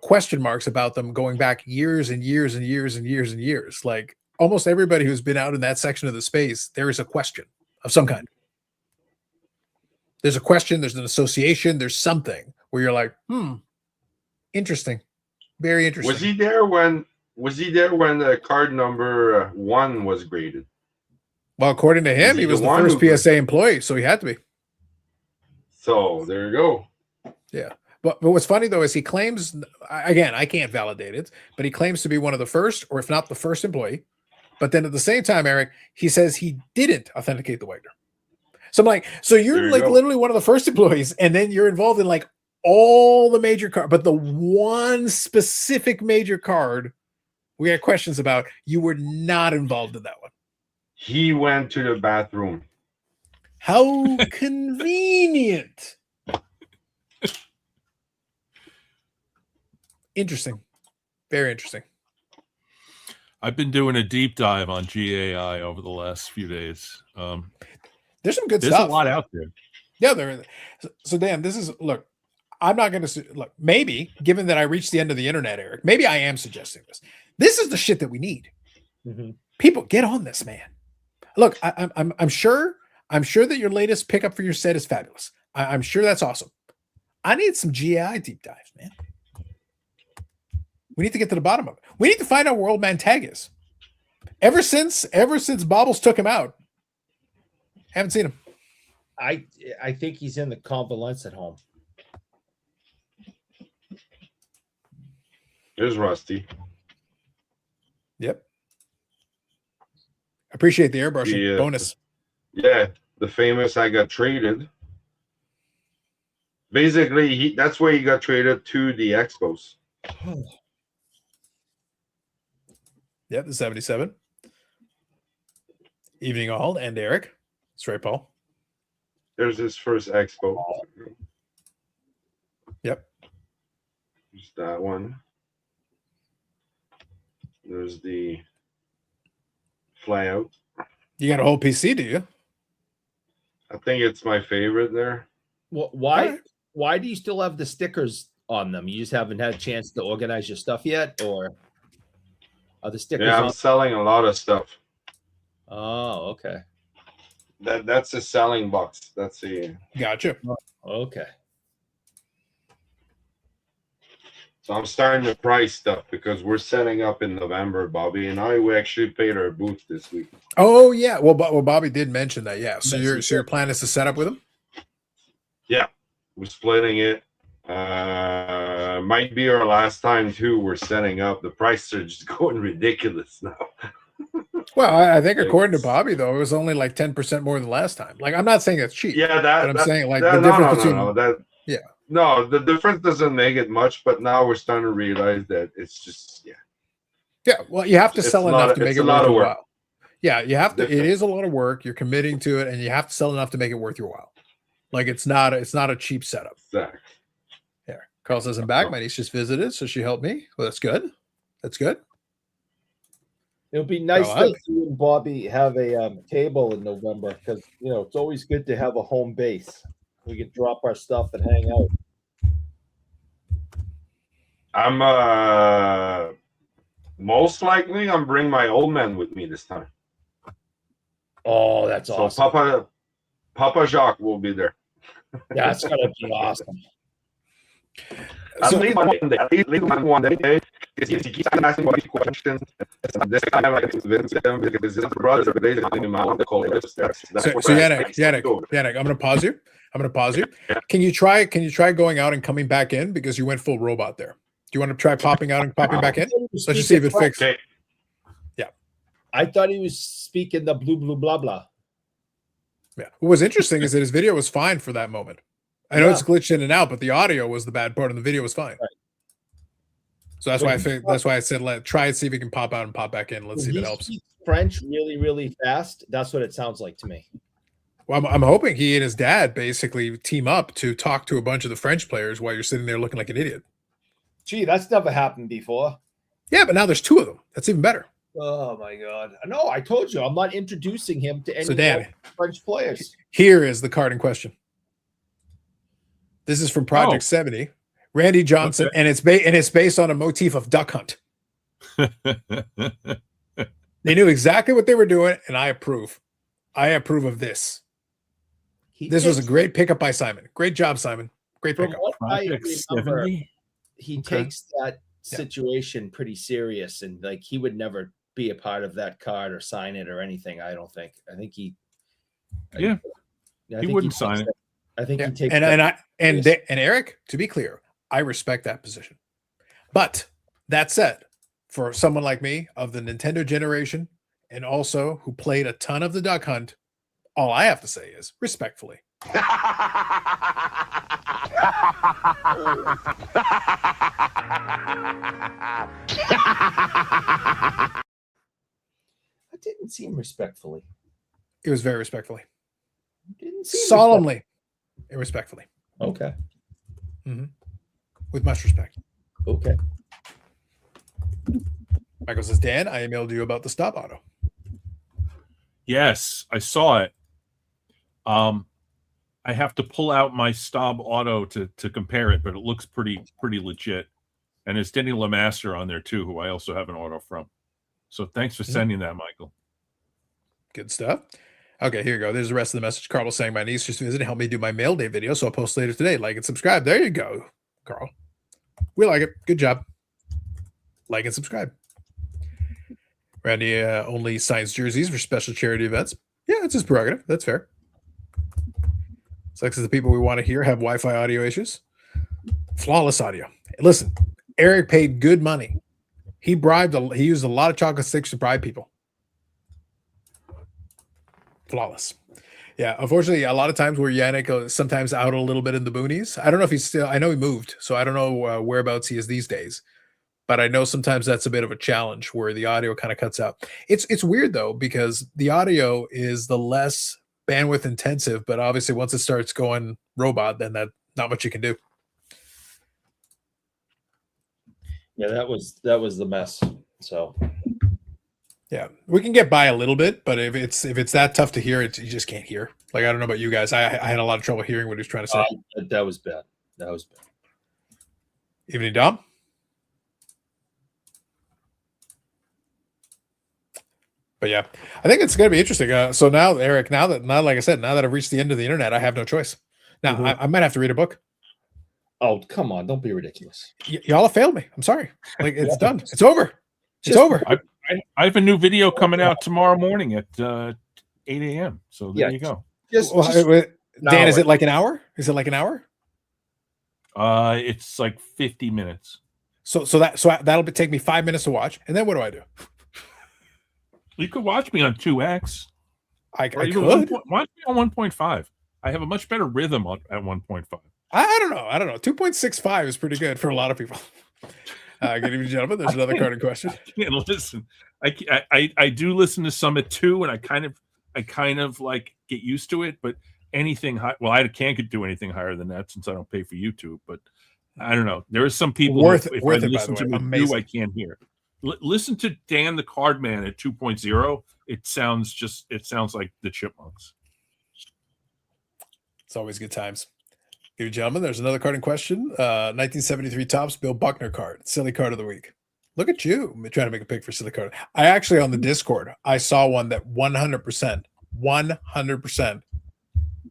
question marks about them going back years and years and years and years and years. Like almost everybody who's been out in that section of the space, there is a question of some kind. There's a question, there's an association, there's something where you're like, interesting. Very interesting. Was he there when the card number 1 was graded? Well, according to him, he was the first PSA employee, so he had to be. So there you go. Yeah. But what's funny, though, is he claims, again, I can't validate it, but he claims to be one of the first, or if not the first employee. But then at the same time, Eric, he says he didn't authenticate the Wagner. So I'm like, so you're like literally one of the first employees, and then you're involved in like all the major cards, but the one specific major card we had questions about, you were not involved in that one. He went to the bathroom. How convenient. Interesting. Very interesting. I've been doing a deep dive on GAI over the last few days. There's some good There's stuff. a lot out there. Yeah, there. So Dan, this is look. I'm not going to look. Maybe, given that I reached the end of the internet, Eric, maybe I am suggesting this. This is the shit that we need. Mhm. People, get on this, man. Look, I'm sure that your latest pickup for your set is fabulous. I'm sure that's awesome. I need some GAI deep dives, man. We need to get to the bottom of it. We need to find out where Old Man Tag is. Ever since Bobbles took him out, haven't seen him. I think he's in the convalescence at home. There's Rusty. Yep. Appreciate the airbrushing bonus. Yeah, the famous I got traded. Basically, that's where he got traded to the Expos. Yep, the 77. Evening all, and Eric. Straight Paul. There's his first Expo. Yep. There's that one. There's the flyout. You got a whole PC, do you? I think it's my favorite there. Well, why do you still have the stickers on them? You just haven't had a chance to organize your stuff yet, or are the stickers? Yeah, I'm selling a lot of stuff. Oh, okay. That's a selling box. That's a Gotcha. Okay. So I'm starting to price stuff because we're setting up in November, Bobby, and we actually paid our booth this week. Oh yeah, well, Bobby did mention that. Yeah, so your plan is to set up with him. Yeah, we're splitting it. Might be our last time too. We're setting up. The prices are just going ridiculous now. Well, I think according to Bobby, though, it was only like 10% more than last time. Like, I'm not saying it's cheap. Yeah, but I'm saying like the difference between yeah. No, the difference doesn't make it much, but now we're starting to realize that it's just yeah. Well, you have to sell enough to make it worth your while. Yeah, you have to. It is a lot of work. You're committing to it, and you have to sell enough to make it worth your while. Like it's not a cheap setup. Exactly. Yeah. Carl says I'm back. My niece just visited, so she helped me. Well, that's good. That's good. It would be nice to see you and Bobby have a table in November because it's always good to have a home base. We could drop our stuff and hang out. I'm most likely I'm bringing my old man with me this time. Oh, that's awesome. So Papa Jacques will be there. That's gonna be awesome. So leave one day. He keeps asking me questions. This time I convince him because his brother basically the call. So Yannick, I'm gonna pause you. Yeah. Can you try going out and coming back in because you went full robot there? Do you want to try popping out and popping back in? Let's just see if it fixed. Okay. Yeah. I thought he was speaking the blue blah blah. Yeah. What was interesting is that his video was fine for that moment. I know it's glitched in and out, but the audio was the bad part, and the video was fine. Right. So that's why I said try and see if it can pop out and pop back in. Let's see if it helps. French really, really fast. That's what it sounds like to me. Well, I'm hoping he and his dad basically team up to talk to a bunch of the French players while you're sitting there looking like an idiot. Gee, that's never happened before. Yeah, but now there's two of them. That's even better. Oh my God! No, I told you I'm not introducing him to any French players. Here is the card in question. This is from Project 70, Randy Johnson, and it's based on a motif of Duck Hunt. They knew exactly what they were doing, and I approve. I approve of this. This was a great pickup by Simon. Great job, Simon. Great pickup. Project 70. He takes that situation pretty serious, and like he would never be a part of that card or sign it or anything. I don't think. I think he. He wouldn't sign it. I think he takes and Eric, to be clear, I respect that position. But that said, for someone like me of the Nintendo generation and also who played a ton of the Duck Hunt, all I have to say is respectfully. That didn't seem respectfully. It was very respectfully. Didn't seem solemnly and respectfully. Okay. Mm-hmm. With much respect. Okay. Michael says, Dan, I emailed you about the stop auto. Yes, I saw it. I have to pull out my Staub Auto to compare it, but it looks pretty legit. And there's Denny LeMaster on there too, who I also have an auto from. So thanks for sending that, Michael. Good stuff. Okay, here you go. There's the rest of the message. Carl was saying, my niece just visited, help me do my mail day video, so I'll post later today. Like and subscribe. There you go, Carl. We like it. Good job. Like and subscribe. Randy only signs jerseys for special charity events. Yeah, it's his prerogative. That's fair. Sex is the people we want to hear have Wi-Fi audio issues. Flawless audio. Listen, Eric paid good money. He used a lot of chocolate sticks to bribe people. Flawless. Yeah, unfortunately, a lot of times where Yannick is sometimes out a little bit in the boonies. I don't know if he's still, I know he moved, so I don't know whereabouts he is these days. But I know sometimes that's a bit of a challenge where the audio kind of cuts out. It's weird though, because the audio is the less bandwidth intensive, but obviously once it starts going robot, then that not much you can do. Yeah, that was the mess. So yeah, we can get by a little bit, but if it's that tough to hear, you just can't hear. Like, I don't know about you guys. I had a lot of trouble hearing what he was trying to say. That was bad. That was bad. Evening, Dom. But yeah, I think it's going to be interesting. So now, Eric, now that like I said, now that I've reached the end of the internet, I have no choice. Now I might have to read a book. Oh, come on. Don't be ridiculous. Y'all have failed me. I'm sorry. Like, it's done. It's over. It's over. I have a new video coming out tomorrow morning at 8 a.m. So there you go. Dan, is it like an hour? Is it like an hour? It's like 50 minutes. So that'll take me 5 minutes to watch. And then what do I do? You could watch me on 2X. I could. Watch me on 1.5. I have a much better rhythm at 1.5. I don't know. 2.65 is pretty good for a lot of people. Good evening, gentlemen. There's another carded question. Listen, I do listen to some at 2, and I kind of like get used to it. But anything high, well, I can't do anything higher than that since I don't pay for YouTube. But I don't know. There are some people if I listen to me 2, I can't hear. Listen to Dan the Cardman at 2.0. It sounds like the Chipmunks. It's always good times. Here, gentlemen, there's another card in question. 1973 Topps Bill Buckner card. Silly card of the week. Look at you trying to make a pick for silly card. I actually, on the Discord, I saw one that 100%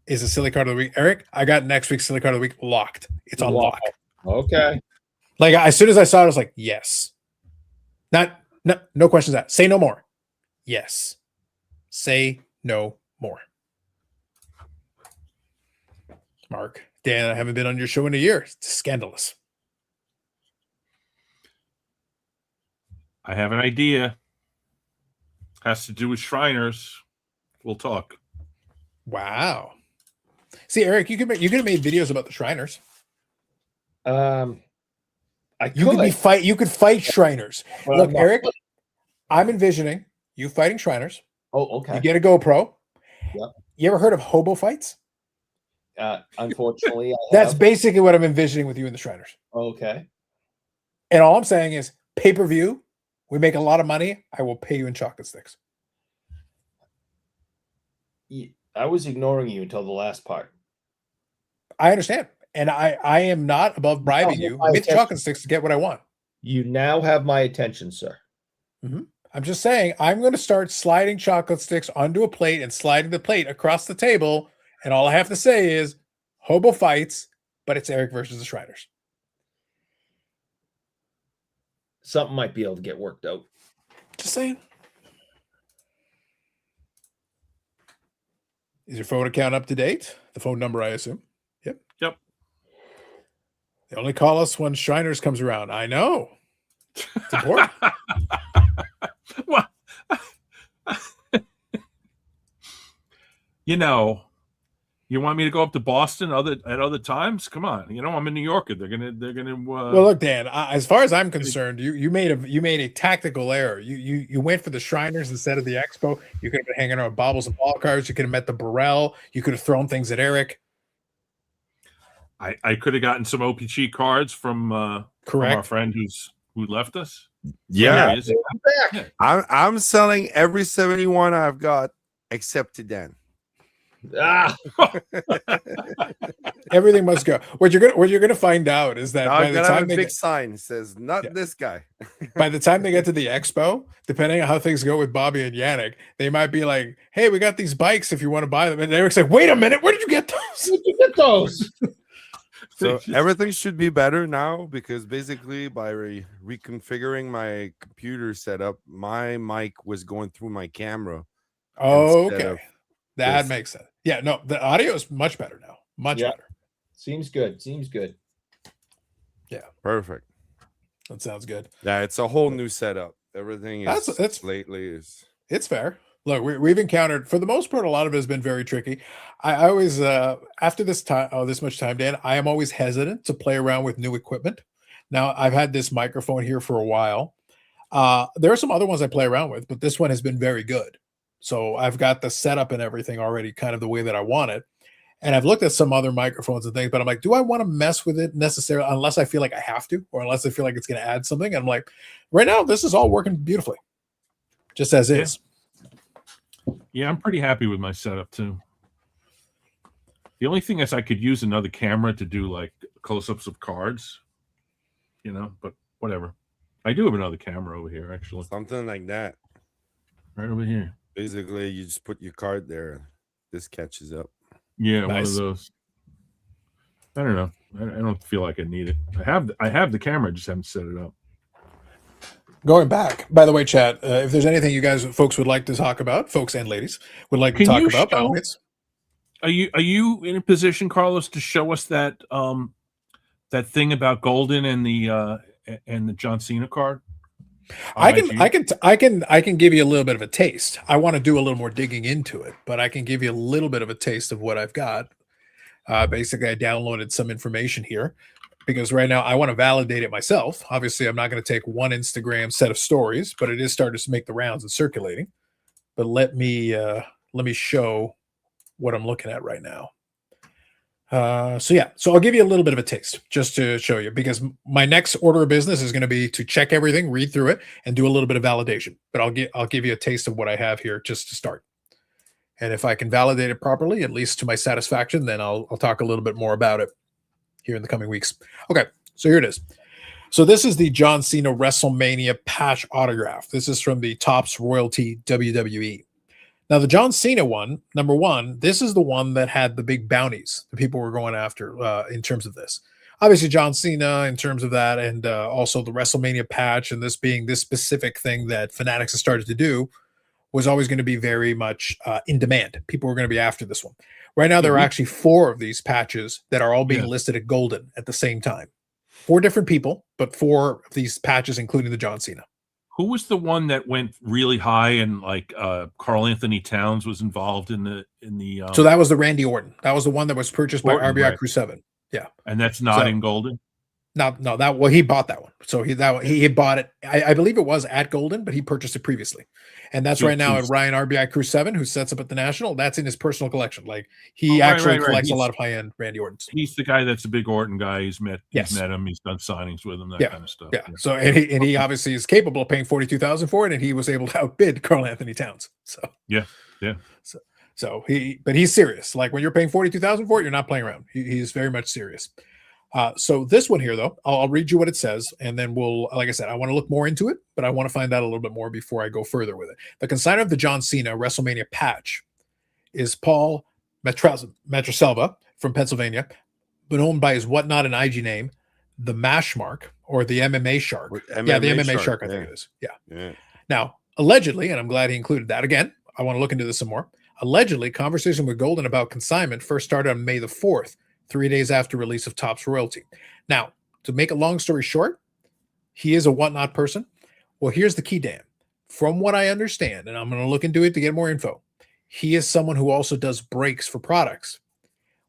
is a silly card of the week. Eric, I got next week's silly card of the week locked. It's on lock. Okay. Like, as soon as I saw it, I was like, yes. No questions asked. Say no more. Yes. Say no more. Mark, Dan, I haven't been on your show in a year. It's scandalous. I have an idea. Has to do with Shriners. We'll talk. Wow. See, Eric, you could have made videos about the Shriners. You could fight Shriners. Well, look, Eric, I'm envisioning you fighting Shriners. Oh, okay. You get a GoPro. Yep. You ever heard of hobo fights? Unfortunately, that's basically what I'm envisioning with you and the Shriners. Okay. And all I'm saying is pay-per-view. We make a lot of money. I will pay you in chocolate sticks. I was ignoring you until the last part. I understand. And I am not above bribing you with chocolate sticks to get what I want. You now have my attention, sir. Mm-hmm. I'm just saying, I'm going to start sliding chocolate sticks onto a plate and sliding the plate across the table. And all I have to say is hobo fights, but it's Eric versus the Shriners. Something might be able to get worked out. Just saying. Is your phone account up to date? The phone number, I assume. Yep. They only call us when Shriners comes around. I know. It's important. Well, you want me to go up to Boston at other times? Come on, I'm a New Yorker. They're gonna. Well, look, Dan. As far as I'm concerned, you made a tactical error. You went for the Shriners instead of the Expo. You could have been hanging around baubles and ball cards. You could have met the Burrell. You could have thrown things at Eric. I could have gotten some OPG cards from our friend who left us. Yeah, There he is. I'm back. I'm selling every 71 I've got except to Dan. Ah, Everything must go. What you're gonna find out is that Now by I'm the gonna have time a they big get, sign that says not Yeah. this guy. by the time they get to the expo, depending on how things go with Bobby and Yannick, they might be like, "Hey, we got these bikes if you want to buy them." And Eric's like, "Wait a minute, where did you get those?" where'd you get those? So everything should be better now because basically by reconfiguring my computer setup, my mic was going through my camera. Oh, Instead okay, of that this. makes sense. Yeah, no, the audio is much better now. Much Yeah. better. Seems good. Seems good. Perfect. That sounds good. Yeah, it's a whole new setup. Everything is That's- lately is It's fair. Look, we've encountered, for the most part, a lot of it has been very tricky. I always, after this time, this much time, Dan, I am always hesitant to play around with new equipment. Now, I've had this microphone here for a while. There are some other ones I play around with, but this one has been very good. So I've got the setup and everything already kind of the way that I want it. And I've looked at some other microphones and things, but I'm like, do I want to mess with it necessarily unless I feel like I have to, or unless I feel like it's going to add something? And I'm like, right now, this is all working beautifully, just as is. Yeah, I'm pretty happy with my setup too. The only thing is I could use another camera to do like close-ups of cards, but whatever. I do have another camera over here, actually, something like that. right over here. Basically, you just put your card there. This catches up. Yeah, one Nice. of those. I don't know. I don't feel like I need it. I have the camera, I just haven't set it up. Going back, by the way, chat, if there's anything you guys, folks, would like to talk about, folks and ladies, would like to Can talk you about, by all show- means. Are you in a position, Carlos, to show us that that thing about Golden and the John Cena card? I IG? can give you a little bit of a taste. I want to do a little more digging into it, but I can give you a little bit of a taste of what I've got. Basically, I downloaded some information here because right now I want to validate it myself. Obviously, I'm not going to take one Instagram set of stories, but it is starting to make the rounds and circulating. But let me show what I'm looking at right now. So I'll give you a little bit of a taste just to show you, because my next order of business is going to be to check everything, read through it, and do a little bit of validation. But I'll give you a taste of what I have here just to start. And if I can validate it properly, at least to my satisfaction, then I'll talk a little bit more about it here in the coming weeks. Okay, so here it is. So this is the John Cena WrestleMania patch autograph. This is from the Topps Royalty WWE. Now, the John Cena one, number one, this is the one that had the big bounties that people were going after in terms of this. Obviously, John Cena in terms of that, and also the WrestleMania patch, and this being this specific thing that Fanatics has started to do, was always going to be very much in demand. People were going to be after this one. Right now, there are actually 4 of these patches that are all being listed at Golden at the same time. 4 different people, but 4 of these patches, including the John Cena. Who was the one that went really high and like Carl Anthony Towns was involved in the So that was the Randy Orton. That was the one that was purchased by Orton, RBI right. Crew 7. Yeah. and that's not So- in Golden? No, he bought that one. So he bought it. I believe it was at Golden, but he purchased it previously. And that's So- right now so- at Ryan RBI Crew 7, who sets up at the National. That's in his personal collection. Like he Oh, right, actually right. collects a He's- lot of high-end Randy Ortons. He's the guy that's a big Orton guy. He's met Yes. him. He's done signings with him. That Yeah, kind of stuff. Yeah. So and he obviously is capable of paying $42,000 for it, and he was able to outbid Carl Anthony Towns. So Yeah. So he's serious. Like when you're paying $42,000 for it, you're not playing around. He's very much serious. So this one here, though, I'll read you what it says, and then like I said, I want to look more into it, but I want to find out a little bit more before I go further with it. The consignor of the John Cena WrestleMania patch is Paul Matraselva from Pennsylvania, but owned by his whatnot and IG name, the Mash Mark, or the MMA Shark. The MMA Shark, I think it is. Yeah. Now, allegedly, and I'm glad he included that. Again, I want to look into this some more. Allegedly, conversation with Golden about consignment first started on May the 4th, 3 days after release of Topps Royalty. Now, to make a long story short, he is a whatnot person. Well, here's the key, Dan. From what I understand, and I'm going to look into it to get more info, he is someone who also does breaks for products.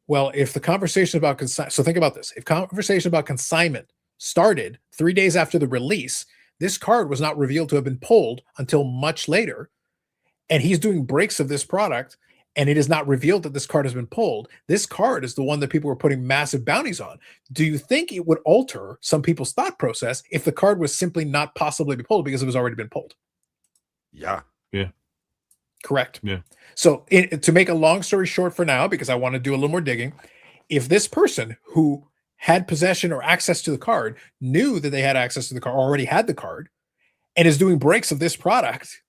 Well, if the conversation about consignment, so think about this. If conversation about consignment started 3 days after the release, this card was not revealed to have been pulled until much later. And he's doing breaks of this product. and it is not revealed that this card has been pulled, this card is the one that people were putting massive bounties on. Do you think it would alter some people's thought process if the card was simply not possibly be pulled because it was already been pulled? Yeah. Correct. Yeah. So to make a long story short for now, because I want to do a little more digging, if this person who had possession or access to the card knew that they had access to the card, already had the card, and is doing breaks of this product,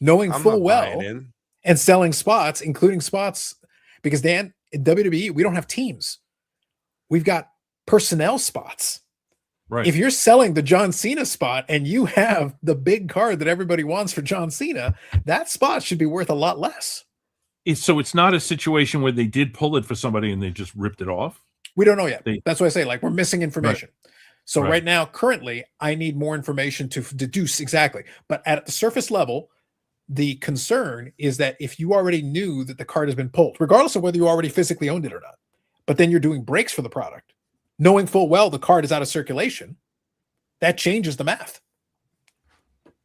knowing I'm full not well buying in. and selling spots, including spots, because Dan, in WWE, we don't have teams. We've got personnel spots. Right. If you're selling the John Cena spot and you have the big card that everybody wants for John Cena, that spot should be worth a lot less. So it's not a situation where they did pull it for somebody and they just ripped it off. We don't know yet. They- That's why I say, like, we're missing information. So Right. right now, currently, I need more information to deduce exactly. But at the surface level, the concern is that if you already knew that the card has been pulled, regardless of whether you already physically owned it or not, but then you're doing breaks for the product, knowing full well the card is out of circulation, that changes the math.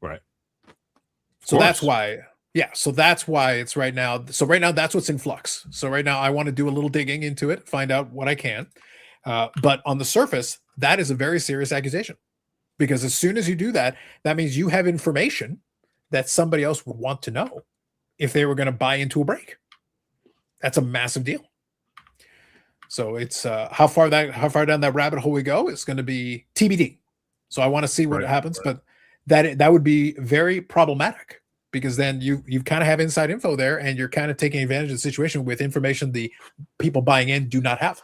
Right. So that's why, so that's why it's right now. So right now, that's what's in flux. So right now, I want to do a little digging into it, find out what I can. But on the surface, that is a very serious accusation, because as soon as you do that, that means you have information that somebody else would want to know if they were going to buy into a break. That's a massive deal. So it's how far down that rabbit hole we go is going to be TBD. So I want to see what happens, but that would be very problematic, because then you kind of have inside info there, and you're kind of taking advantage of the situation with information the people buying in do not have.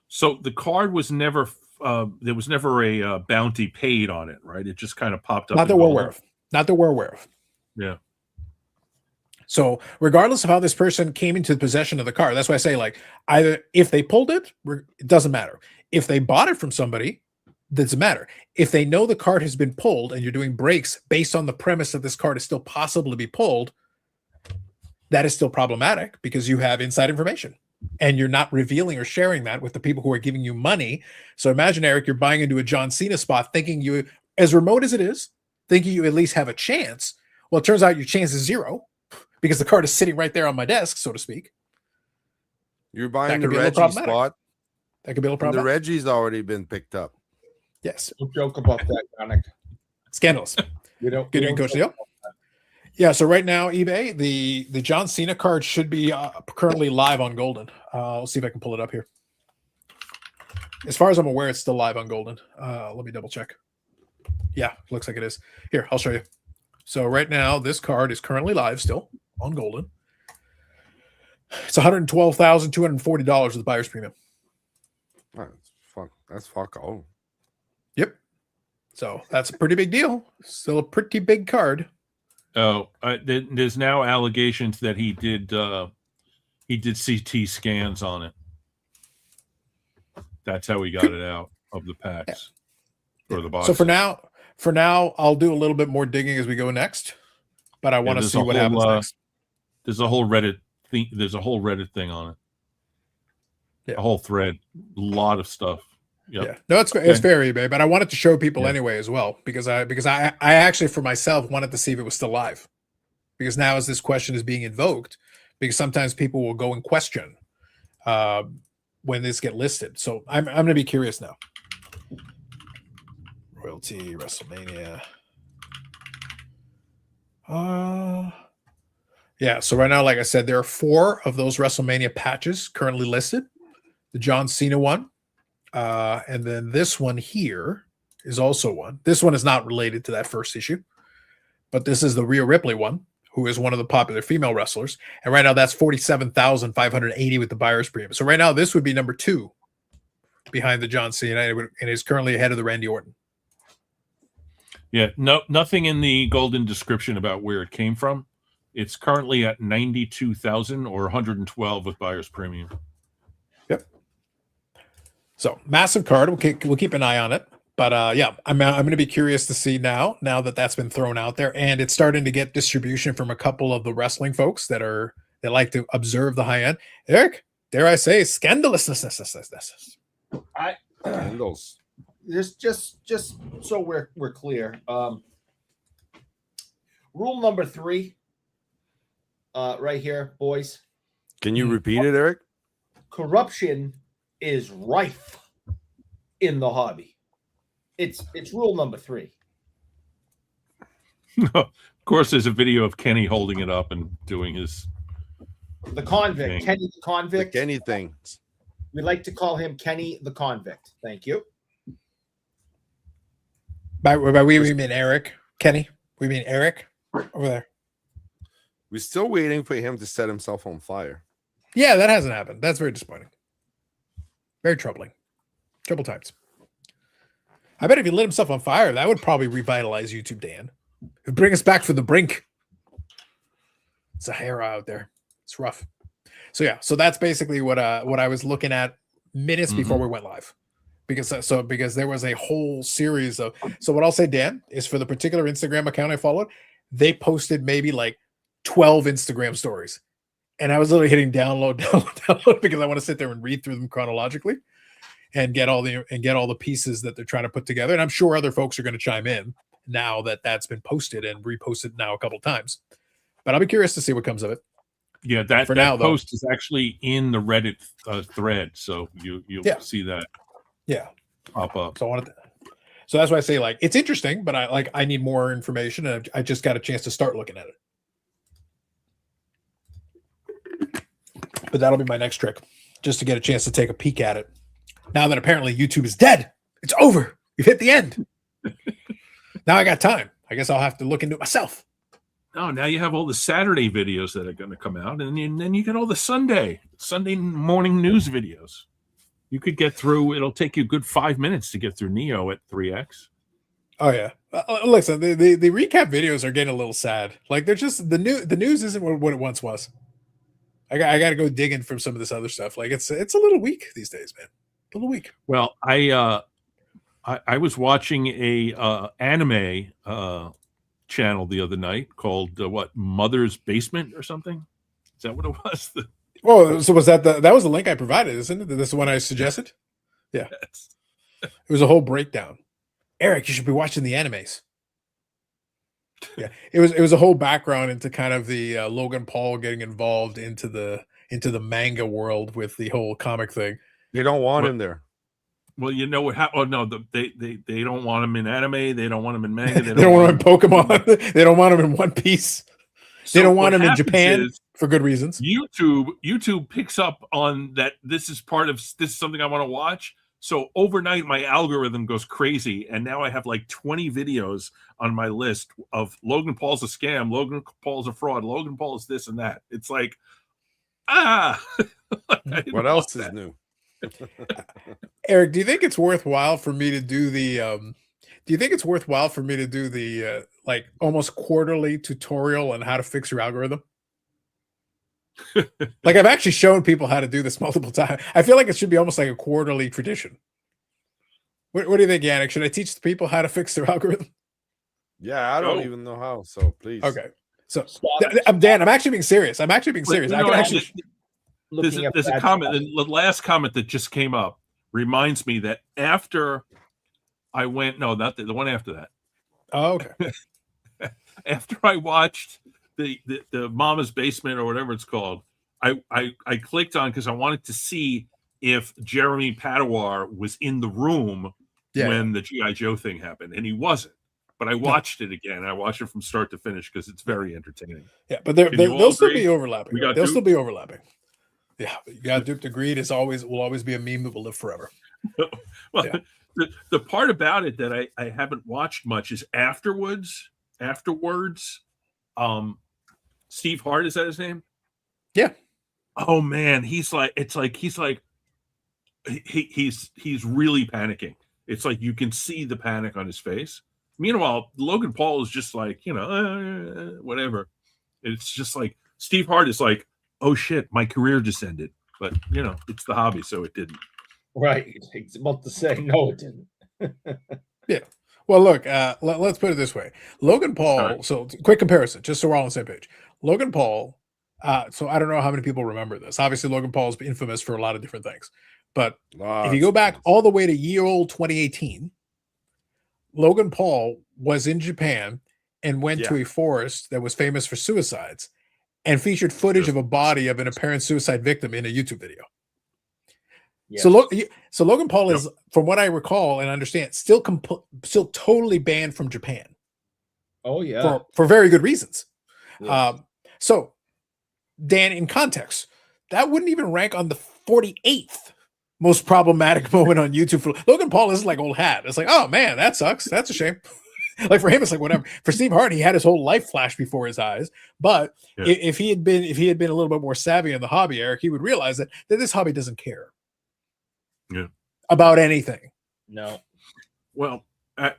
So the card was never there was never a bounty paid on it, right? It just kind of popped up. Not that we're aware of. Not that we're aware of. Yeah. So regardless of how this person came into possession of the card, that's why I say, like, either if they pulled it, it doesn't matter. If they bought it from somebody, it doesn't matter. If they know the card has been pulled and you're doing breaks based on the premise that this card is still possible to be pulled, that is still problematic, because you have inside information and you're not revealing or sharing that with the people who are giving you money. So imagine, Eric, you're buying into a John Cena spot thinking you, as remote as it is, thinking you at least have a chance. Well, it turns out your chance is zero, because the card is sitting right there on my desk, so to speak. You're buying the could be a little Reggie problematic. spot. That could be a little And the problematic. Reggie's already been picked up. Yes. Don't joke about that, Yannick. Scandalous. We don't. Good we doing, don't Coach joke Leo. Yeah, so right now, eBay, the John Cena card should be currently live on Golden. I'll see if I can pull it up here. As far as I'm aware, it's still live on Golden. Let me double check. Yeah, looks like it is. Here, I'll show you. So right now, this card is currently live still on Golden. It's $112,240 with the buyer's premium. That's fuck all. Yep. So that's a pretty big deal. Still a pretty big card. Oh, there's now allegations that he did CT scans on it. That's how he got it out of the packs or the box. So for now, I'll do a little bit more digging as we go next, but I want to see what happens next. There's a whole Reddit thing. There's a whole Reddit thing on it. Yeah. A whole thread, a lot of stuff. Yep. Yeah, no, it's very eBay, but I wanted to show people anyway as well, because I actually for myself wanted to see if it was still live, because now as this question is being invoked, because sometimes people will go and question when this get listed. So I'm going to be curious now. Royalty WrestleMania. Yeah. So right now, like I said, there are 4 of those WrestleMania patches currently listed. The John Cena one. And then this one here is also one. This one is not related to that first issue, but this is the Rhea Ripley one, who is one of the popular female wrestlers. And right now that's $47,580 with the buyer's premium. So right now this would be number 2 behind the John Cena, and is currently ahead of the Randy Orton. Yeah, nothing in the Golden description about where it came from. It's currently at 92,000 or 112 with buyer's premium. Yep. So massive card. We'll keep an eye on it. But yeah, I'm going to be curious to see now that that's been thrown out there, and it's starting to get distribution from a couple of the wrestling folks that like to observe the high end. Eric, dare I say, scandalousness. Scandals. Just so we're clear. Rule number 3, right here, boys. Can you repeat it, Eric? Corruption is rife in the hobby. It's rule number 3. Of course, there's a video of Kenny holding it up and doing his The convict, thing. Kenny the convict. The Kenny thing. We like to call him Kenny the convict. Thank you. By we mean Eric. Kenny. We mean Eric over there. We're still waiting for him to set himself on fire. Yeah, that hasn't happened. That's very disappointing. Very troubling. Trouble times. I bet if he lit himself on fire, that would probably revitalize YouTube, Dan. It'd bring us back from the brink. It's Sahara out there. It's rough. So yeah, so that's basically what I was looking at minutes before we went live. Because there was a whole series of, so what I'll say, Dan, is for the particular Instagram account I followed, they posted maybe like 12 Instagram stories. And I was literally hitting download because I want to sit there and read through them chronologically and get all the pieces that they're trying to put together. And I'm sure other folks are going to chime in now that that's been posted and reposted now a couple of times. But I'll be curious to see what comes of it. Yeah, that post is actually in the Reddit thread, so you'll see that. Yeah, pop up. So that's why I say, like, it's interesting, but I need more information, and I just got a chance to start looking at it. But that'll be my next trick, just to get a chance to take a peek at it. Now that apparently YouTube is dead, it's over. We've hit the end. Now I got time. I guess I'll have to look into it myself. Oh, now you have all the Saturday videos that are going to come out, and then you get all the Sunday morning news videos. You could get through. It'll take you a good 5 minutes to get through Neo at 3x. Oh yeah, listen, the recap videos are getting a little sad. Like, they're just the news isn't what it once was. I got to go digging from some of this other stuff. Like, it's a little weak these days, man. A little weak. Well, I was watching a anime channel the other night called Mother's Basement or something. Is that what it was? Oh, so was that was the link I provided, isn't it? This is the one I suggested. Yeah, yes. It was a whole breakdown. Eric, you should be watching the animes. Yeah, it was a whole background into kind of the Logan Paul getting involved into the manga world with the whole comic thing. They don't want him there. Well, you know what? They don't want him in anime. They don't want him in manga. They don't want him in Pokemon. They don't want him in One Piece. So they don't want him in Japan for good reasons. YouTube picks up on that. This is something I want to watch. So overnight, my algorithm goes crazy, and now I have like 20 videos on my list of Logan Paul's a scam, Logan Paul's a fraud, Logan Paul is this and that. It's like, what else is new? Eric, do you think it's worthwhile for me to do the like almost quarterly tutorial on how to fix your algorithm? Like, I've actually shown people how to do this multiple times. I feel like it should be almost like a quarterly tradition. What do you think, Yannick? Should I teach the people how to fix their algorithm? Yeah, I don't even know how. So please. Okay. So Dan, I'm actually being serious. I can actually. There's a comment. The last comment that just came up reminds me that after I went, no, not the one after that. Oh, okay. After I watched the Mama's Basement or whatever it's called, I clicked on because I wanted to see if Jeremy Padawar was in the room when the G.I. Joe thing happened, and he wasn't. But I watched it again. I watched it from start to finish because it's very entertaining. Yeah, but they'll still be overlapping. They'll still be overlapping. Yeah, you got Duped to Greed will always be a meme that will live forever. Well, yeah. The part about it that I haven't watched much is afterwards. Steve Hart, is that his name? Yeah. Oh man, he's really panicking. It's like you can see the panic on his face. Meanwhile, Logan Paul is just like, whatever. It's just like Steve Hart is like, oh shit, my career just ended. But it's the hobby, so it didn't. Right. It's about to say no, it didn't. Yeah. Well, look, let's put it this way. Logan Paul, right. So quick comparison, just so we're all on the same page. Logan Paul, so I don't know how many people remember this. Obviously, Logan Paul is infamous for a lot of different things. But if you go back all the way to year old 2018, Logan Paul was in Japan and went to a forest that was famous for suicides and featured footage of a body of an apparent suicide victim in a YouTube video. Yes. So Logan Paul is, from what I recall and understand, still totally banned from Japan. Oh yeah, for very good reasons. Yes. So, Dan, in context, that wouldn't even rank on the 48th most problematic moment on YouTube. For Logan Paul is like old hat. It's like, oh man, that sucks. That's a shame. Like for him, it's like whatever. For Steve Harvey, he had his whole life flash before his eyes. But if he had been a little bit more savvy in the hobby, Eric, he would realize that this hobby doesn't care about anything. No. Well,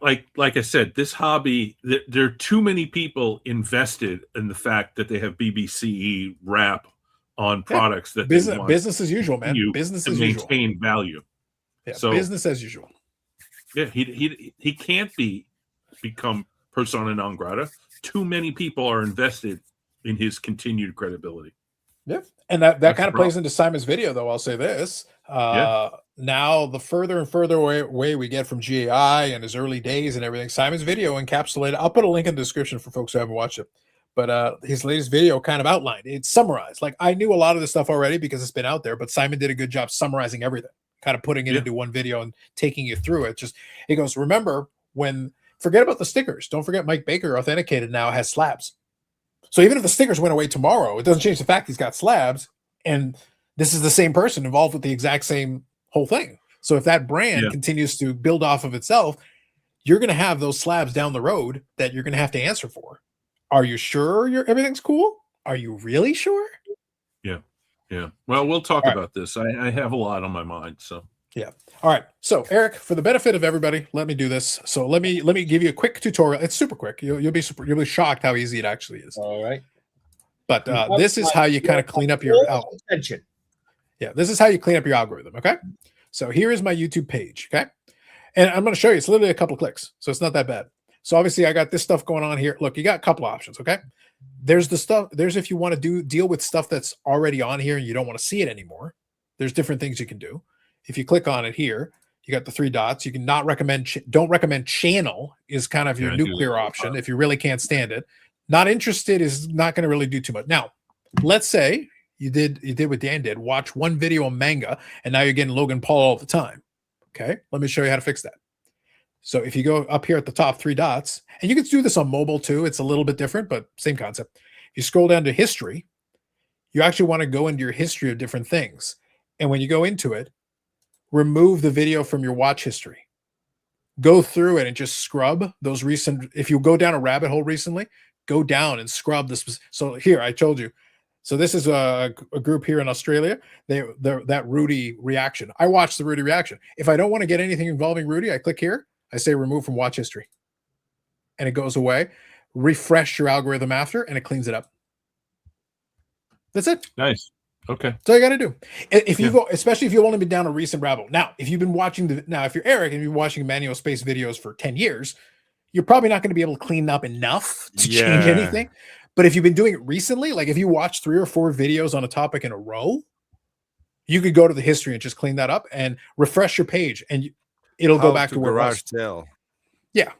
like I said, this hobby, there are too many people invested in the fact that they have BBCE wrap on products that business as usual, man. Business as usual. Maintain value. Yeah, so business as usual. Yeah, he can't become persona non grata. Too many people are invested in his continued credibility. Yeah, and that kind of plays into Simon's video, though. I'll say this. Now, the further and further away we get from GAI and his early days and everything, Simon's video encapsulated. I'll put a link in the description for folks who haven't watched it. But his latest video kind of outlined. It's summarized. Like, I knew a lot of this stuff already because it's been out there, but Simon did a good job summarizing everything, kind of putting it into one video and taking you through it. He goes, remember forget about the stickers. Don't forget Mike Baker Authenticated now has slabs. So even if the stickers went away tomorrow, it doesn't change the fact he's got slabs. And this is the same person involved with the exact same whole thing. So if that brand continues to build off of itself, you're going to have those slabs down the road that you're going to have to answer for. Are you sure everything's cool? Are you really sure? Yeah. Well, we'll talk about this. I have a lot on my mind. So yeah. All right. So Eric, for the benefit of everybody, let me do this. So let me give you a quick tutorial. It's super quick. You'll be shocked how easy it actually is. All right. But this is how you kind of clean up your attention. Yeah, this is how you clean up your algorithm. Okay. So here is my YouTube page. Okay. And I'm going to show you. It's literally a couple of clicks. So it's not that bad. So obviously I got this stuff going on here. Look, you got a couple of options. Okay. There's if you want to deal with stuff that's already on here and you don't want to see it anymore, there's different things you can do. If you click on it here, you got the 3 dots. You can don't recommend channel is kind of your nuclear option if you really can't stand it. Not interested is not going to really do too much. Now, let's say you did what Dan did, watch one video on manga, and now you're getting Logan Paul all the time. Okay, let me show you how to fix that. So if you go up here at the top 3 dots, and you can do this on mobile too, it's a little bit different, but same concept. If you scroll down to history, you actually want to go into your history of different things. And when you go into it, remove the video from your watch history. Go through it and just scrub those recent. If you go down a rabbit hole recently, go down and scrub this. So here, I told you. So this is a group here in Australia. That Rudy reaction. I watched the Rudy reaction. If I don't want to get anything involving Rudy, I click here. I say remove from watch history. And it goes away. Refresh your algorithm after, and it cleans it up. That's it. Nice. Okay. That's all you got to do. If you go, especially if you've only been down a recent rabbit hole. Now, if you've been watching if you're Eric and you've been watching Manual Space videos for 10 years, you're probably not going to be able to clean up enough to change anything. But if you've been doing it recently, like if you watch 3 or 4 videos on a topic in a row, you could go to the history and just clean that up and refresh your page, and it'll go back to where garage sale. Yeah.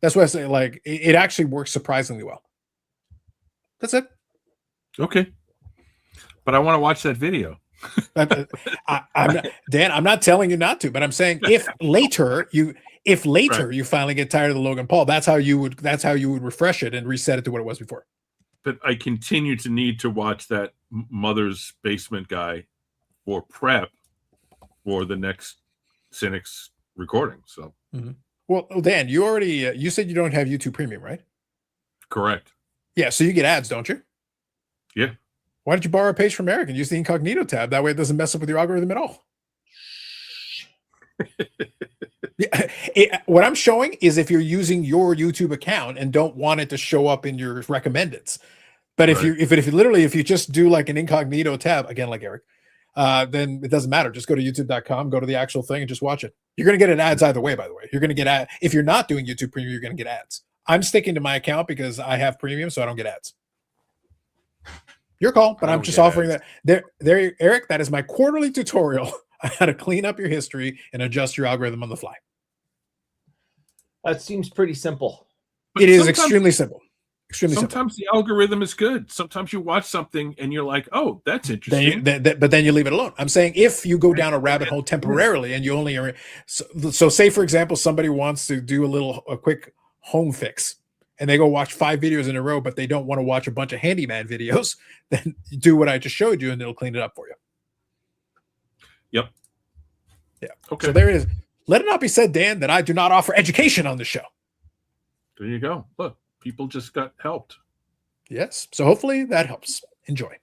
That's why I say, like, it actually works surprisingly well. That's it. Okay. But I want to watch that video. I'm not telling you not to, but I'm saying if later you finally get tired of the Logan Paul, that's how you would refresh it and reset it to what it was before. But I continue to need to watch that Mother's Basement guy for prep for the next Cynics recording. So, well, Dan, you already you said you don't have YouTube Premium, right? Correct. Yeah, so you get ads, don't you? Yeah. Why don't you borrow a page from Eric and use the incognito tab? That way it doesn't mess up with your algorithm at all. What I'm showing is if you're using your YouTube account and don't want it to show up in your recommendeds. But if you just do like an incognito tab, again, like Eric, then it doesn't matter. Just go to youtube.com, go to the actual thing and just watch it. You're going to get ads either way, by the way. You're going to get if you're not doing YouTube Premium, you're going to get ads. I'm sticking to my account because I have Premium, so I don't get ads. Your call, but I'm just offering that. There, Eric, that is my quarterly tutorial on how to clean up your history and adjust your algorithm on the fly. That seems pretty simple. It is extremely simple. Extremely Sometimes the algorithm is good. Sometimes you watch something and you're like, "Oh, that's interesting." But then you leave it alone. I'm saying if you go down a rabbit hole temporarily and you only are so say for example somebody wants to do a quick home fix and they go watch 5 videos in a row, but they don't want to watch a bunch of handyman videos, then do what I just showed you and it'll clean it up for you. Yep. Yeah. Okay. So there it is. Let it not be said, Dan, that I do not offer education on the show. There you go. Look, people just got helped. Yes. So hopefully that helps. Enjoy.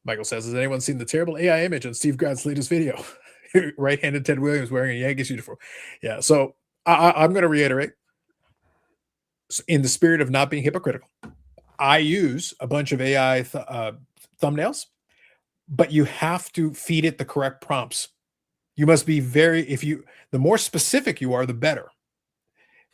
Michael says, has anyone seen the terrible AI image on Steve Grad's latest video? Right-handed Ted Williams wearing a Yankees uniform. Yeah. So I'm going to reiterate, in the spirit of not being hypocritical, I use a bunch of AI thumbnails, but you have to feed it the correct prompts. You must be the more specific you are, the better.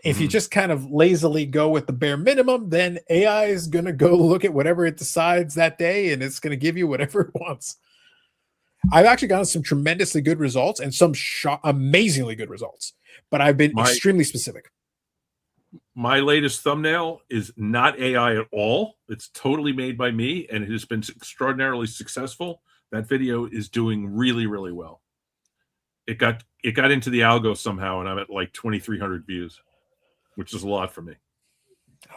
If you just kind of lazily go with the bare minimum, then AI is going to go look at whatever it decides that day, and it's going to give you whatever it wants. I've actually gotten some tremendously good results and some amazingly good results, but I've been extremely specific. My latest thumbnail is not AI at all. It's totally made by me, and it has been extraordinarily successful. That video is doing really, really well. It got into the algo somehow, and I'm at like 2,300 views, which is a lot for me.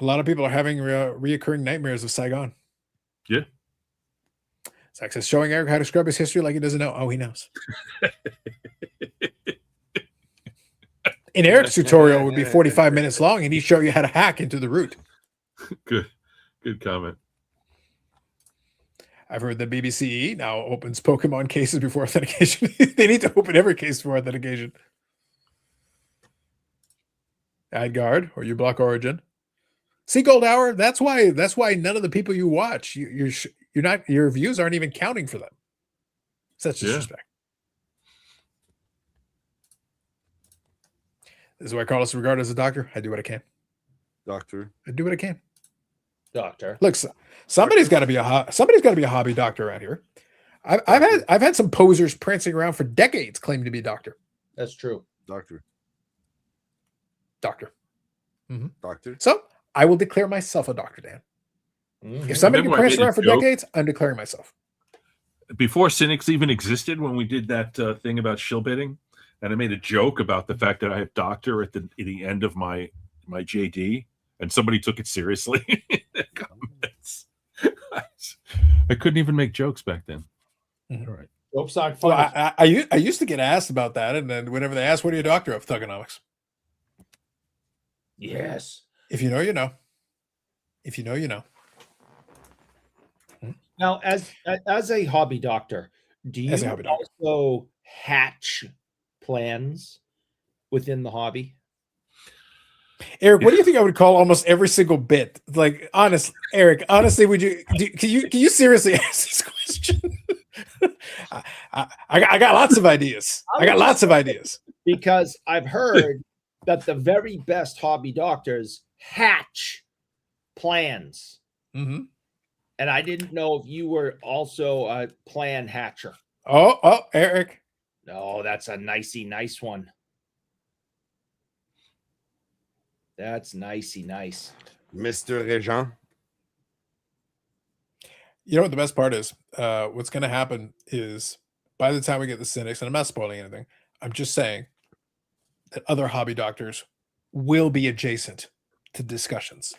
A lot of people are having reoccurring nightmares of Saigon. Yeah. Zach says, showing Eric how to scrub his history like he doesn't know. Oh, he knows. In Eric's tutorial would be 45 minutes long, and he'd show you how to hack into the root. Good comment. I've heard that BBC now opens Pokemon cases before authentication. They need to open every case before authentication. Adguard or you block Origin. See, Gold Hour. That's why none of the people you watch, your views aren't even counting for them. Such disrespect. This is why Carlos is regarded as a doctor. I do what I can. Doctor. I do what I can. Doctor. Look, somebody's got to be a hobby doctor around here. I've had some posers prancing around for decades claiming to be a doctor. That's true. Doctor. Mm-hmm. Doctor. So I will declare myself a doctor, Dan. Mm-hmm. If somebody can prance around for decades, I'm declaring myself. Before Cynics even existed, when we did that thing about shill bidding, and I made a joke about the fact that I have doctor at the end of my JD, and somebody took it seriously in the comments. I couldn't even make jokes back then. Mm-hmm. All right. Jokes aren't funny. Well, I used to get asked about that, and then whenever they ask, what are you a doctor of? Thugonomics. Yes. If you know, you know. If you know, you know. Now, as a hobby doctor, do you also hatch plans within the hobby? Eric, what do you think I would call almost every single bit? Like, honestly, Eric, honestly, can you seriously ask this question? I got lots of ideas. I got lots of ideas. Because I've heard that the very best hobby doctors hatch plans. Mm-hmm. And I didn't know if you were also a plan hatcher. Oh, Eric. No, that's a nice one. That's nice. Mr. Regent. You know what the best part is? What's going to happen is by the time we get the Cynics, and I'm not spoiling anything, I'm just saying that other hobby doctors will be adjacent to discussions.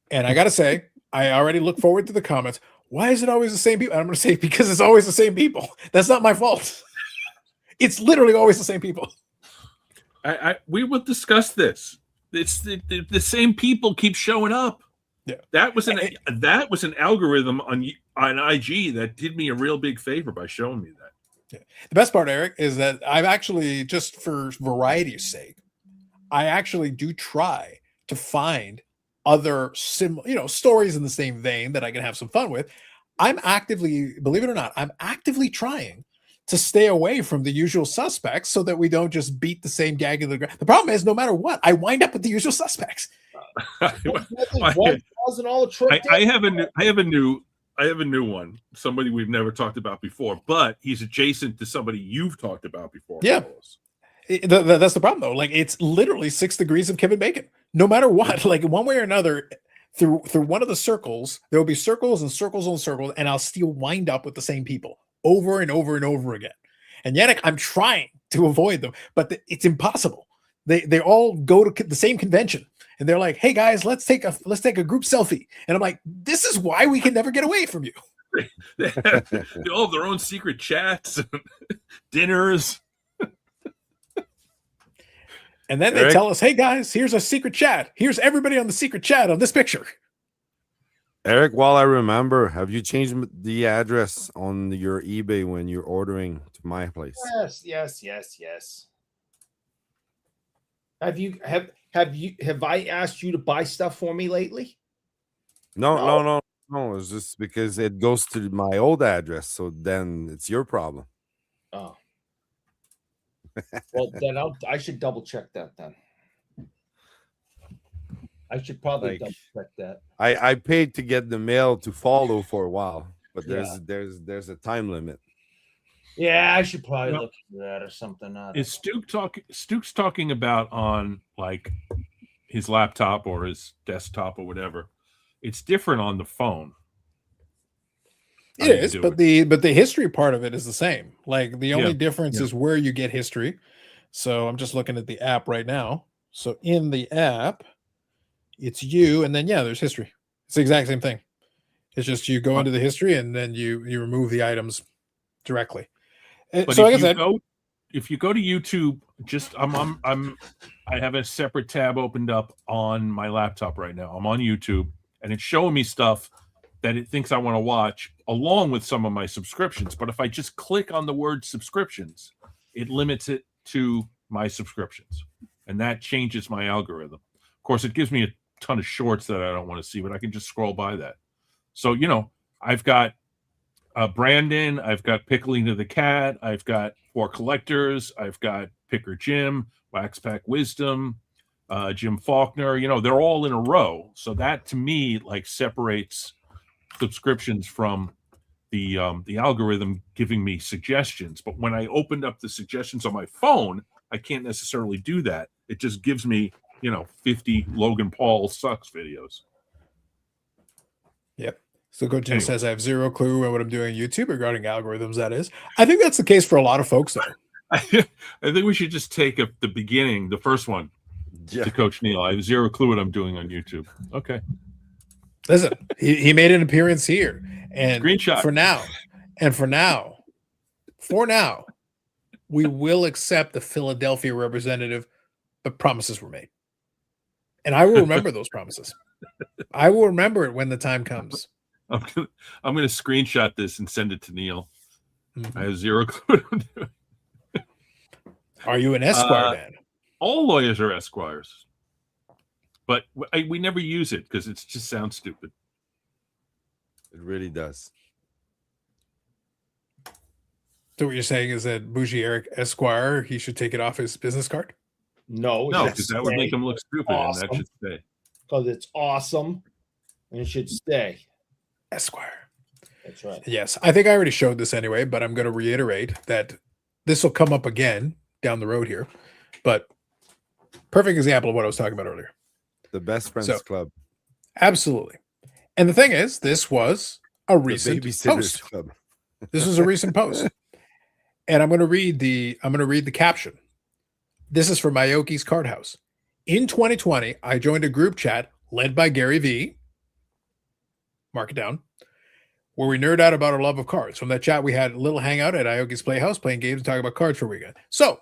And I got to say, I already look forward to the comments. Why is it always the same people? And I'm going to say, because it's always the same people. That's not my fault. It's literally always the same people. We will discuss this. It's the same people keep showing up. Yeah, that was an algorithm on IG that did me a real big favor by showing me that. Yeah. The best part, Eric, is that I've actually, just for variety's sake, I actually do try to find other stories in the same vein that I can have some fun with. I'm actively, believe it or not, I'm actively trying to stay away from the usual suspects so that we don't just beat the same gag in the ground. The problem is, no matter what, I wind up with the usual suspects. I have a new one. Somebody we've never talked about before, but he's adjacent to somebody you've talked about before. Yeah. That's the problem, though. Like, it's literally 6 degrees of Kevin Bacon. No matter what, like one way or another, through one of the circles, there will be circles and circles on circles, and I'll still wind up with the same people over and over and over again. And Yannick, I'm trying to avoid them, but it's impossible. They all go to the same convention, and they're like, "Hey guys, let's take a group selfie." And I'm like, "This is why we can never get away from you." They all have their own secret chats, dinners. And then they tell us, "Hey guys, here's a secret chat. Here's everybody on the secret chat on this picture." Eric, while I remember, have you changed the address on your eBay when you're ordering to my place? Yes. Have I asked you to buy stuff for me lately? No. It's just because it goes to my old address, so then it's your problem. Oh. Well, then I should double check that then. I should probably double check that. I paid to get the mail to follow for a while, but there's a time limit. Yeah, I should probably look into that or something. Is Stuke's talking about on like his laptop or his desktop or whatever? It's different on the phone. It is, but the history part of it is the same. Like the only difference is where you get history. So I'm just looking at the app right now. So in the app, it's you, and then there's history. It's the exact same thing. It's just you go into the history and then you remove the items directly. But so like I said, if you go to YouTube, I have a separate tab opened up on my laptop right now. I'm on YouTube, and it's showing me stuff that it thinks I want to watch along with some of my subscriptions. But if I just click on the word subscriptions, it limits it to my subscriptions, and that changes my algorithm. Of course, it gives me a ton of shorts that I don't want to see, but I can just scroll by that. So, I've got Brandon, I've got Pickling the Cat, I've got For Collectors, I've got Picker Jim, Wax Pack Wisdom, Jim Faulkner. They're all in a row. So that to me separates subscriptions from the algorithm giving me suggestions. But when I opened up the suggestions on my phone, I can't necessarily do that. It just gives me 50 Logan Paul sucks videos. Yep. So Coach Jim says I have zero clue what I'm doing on YouTube regarding algorithms. That is, I think that's the case for a lot of folks, though. I think we should just take the beginning, the first one, to Coach Neil. I have zero clue what I'm doing on YouTube. Okay. Listen, he made an appearance here, and screenshot for now, we will accept the Philadelphia representative, but promises were made, and I will remember those promises. I will remember it when the time comes. I'm gonna screenshot this and send it to Neil. I have zero clue what I'm doing. Are you an Esquire man? All lawyers are Esquires, but we never use it because it just sounds stupid. It really does. So what you're saying is that Bougie Eric Esquire, he should take it off his business card? No, because that would make him look stupid, and that should stay. Because it's awesome, and it should stay. Esquire. That's right. Yes, I think I already showed this anyway, but I'm going to reiterate that this will come up again down the road here. But perfect example of what I was talking about earlier. The Best Friends Club. Absolutely. And the thing is, this was a recent post. Club. This was a recent post. And I'm going to read the caption. This is from Aoki's Card House. In 2020, I joined a group chat led by Gary V. Mark it down. Where we nerd out about our love of cards. From that chat, we had a little hangout at Aoki's Playhouse, playing games and talking about cards for a weekend. So,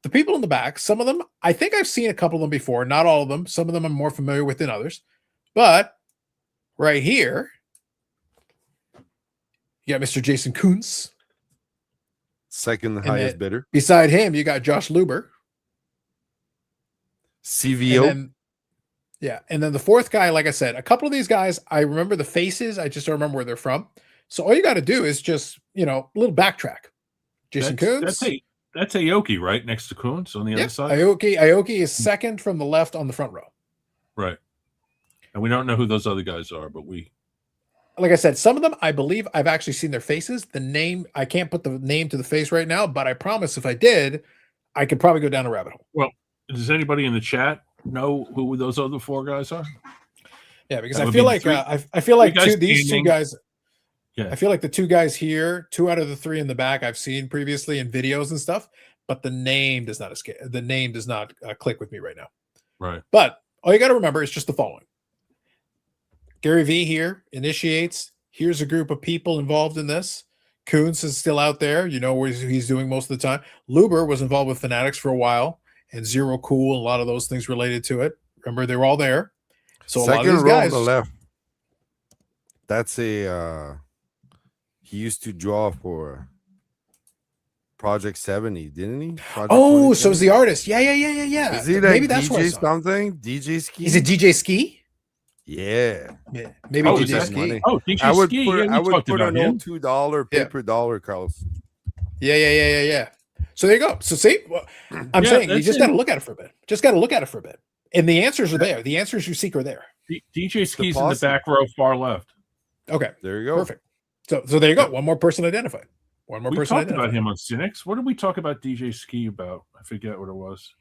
the people in the back, some of them, I think I've seen a couple of them before. Not all of them. Some of them I'm more familiar with than others. But right here, you got Mr. Jason Kuntz. Second highest bidder. Beside him, you got Josh Luber. CVO. And then the fourth guy, like I said, a couple of these guys, I remember the faces. I just don't remember where they're from. So all you got to do is just, a little backtrack. Jason Kuntz. That's Aoki, right? Next to Kuntz on the other side? Aoki is second from the left on the front row. Right. And we don't know who those other guys are, but like I said, some of them, I believe I've actually seen their faces. The name, I can't put the name to the face right now, but I promise if I did, I could probably go down a rabbit hole. Well, does anybody in the chat know who those other four guys are? Yeah, because That I would feel be like the I feel like guys two guys. Yeah. I feel like the two guys here, 2 out of the 3 in the back, I've seen previously in videos and stuff, but the name does not escape. The name does not click with me right now. Right. But all you got to remember is just the following: Gary V here initiates. Here's a group of people involved in this. Kuntz is still out there. You know what he's doing most of the time. Luber was involved with Fanatics for a while, and Zero Cool, and a lot of those things related to it. Remember, they were all there. So a lot of these guys. On the left. That's a. He used to draw for Project 70, didn't he? Project Oh, so 27? is the artist? Yeah. Is he like Maybe that's DJ something? DJ Ski? Is it DJ Ski? Yeah. Yeah, maybe Oh, DJ is that Ski. money. Oh, DJ I would Ski. put, Yeah, we I would talked put about an him. old $2 paper dollar, Carlos. Yeah. So there you go. So see, well, I'm Yeah, saying you that's just it. got to look at it for a bit. Just got to look at it for a bit. And the answers are there. The answers you seek are there. DJ Ski's in the posse. back row, far left. Okay, There you go. perfect. So there you go. One more person identified. One more We person talked identified. about him on Cynics. What did we talk about DJ Ski about? I forget what it was.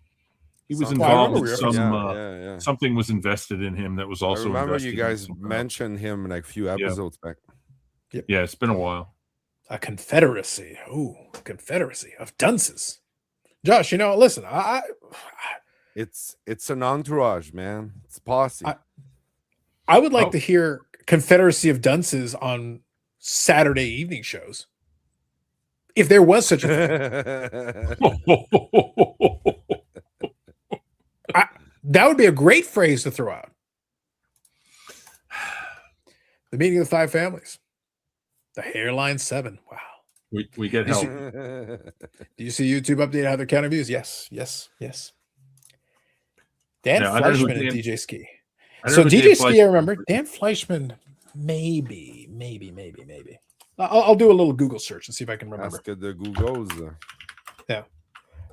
He was Something- involved I with remember some. yeah. Something was invested in him that was I also. remember invested you in guys somehow. mentioned him like a few episodes back. Yeah, it's been a while. A confederacy. Ooh, confederacy of dunces. Josh, listen, It's an entourage, man. It's posse. I would like Oh. to hear confederacy of dunces on Saturday evening shows. If there was such a thing, that would be a great phrase to throw out. The meeting of the 5 families. The hairline 7. Wow. we get help. Do you see YouTube update how they're counting views? Yes. Dan Yeah, I don't know who Fleischman and Dan- DJ Ski. I don't So know who DJ Dan Ski, I Fleischman- remember. Dan Fleischman, maybe. I'll do a little Google search and see if I can remember. Ask the Googles.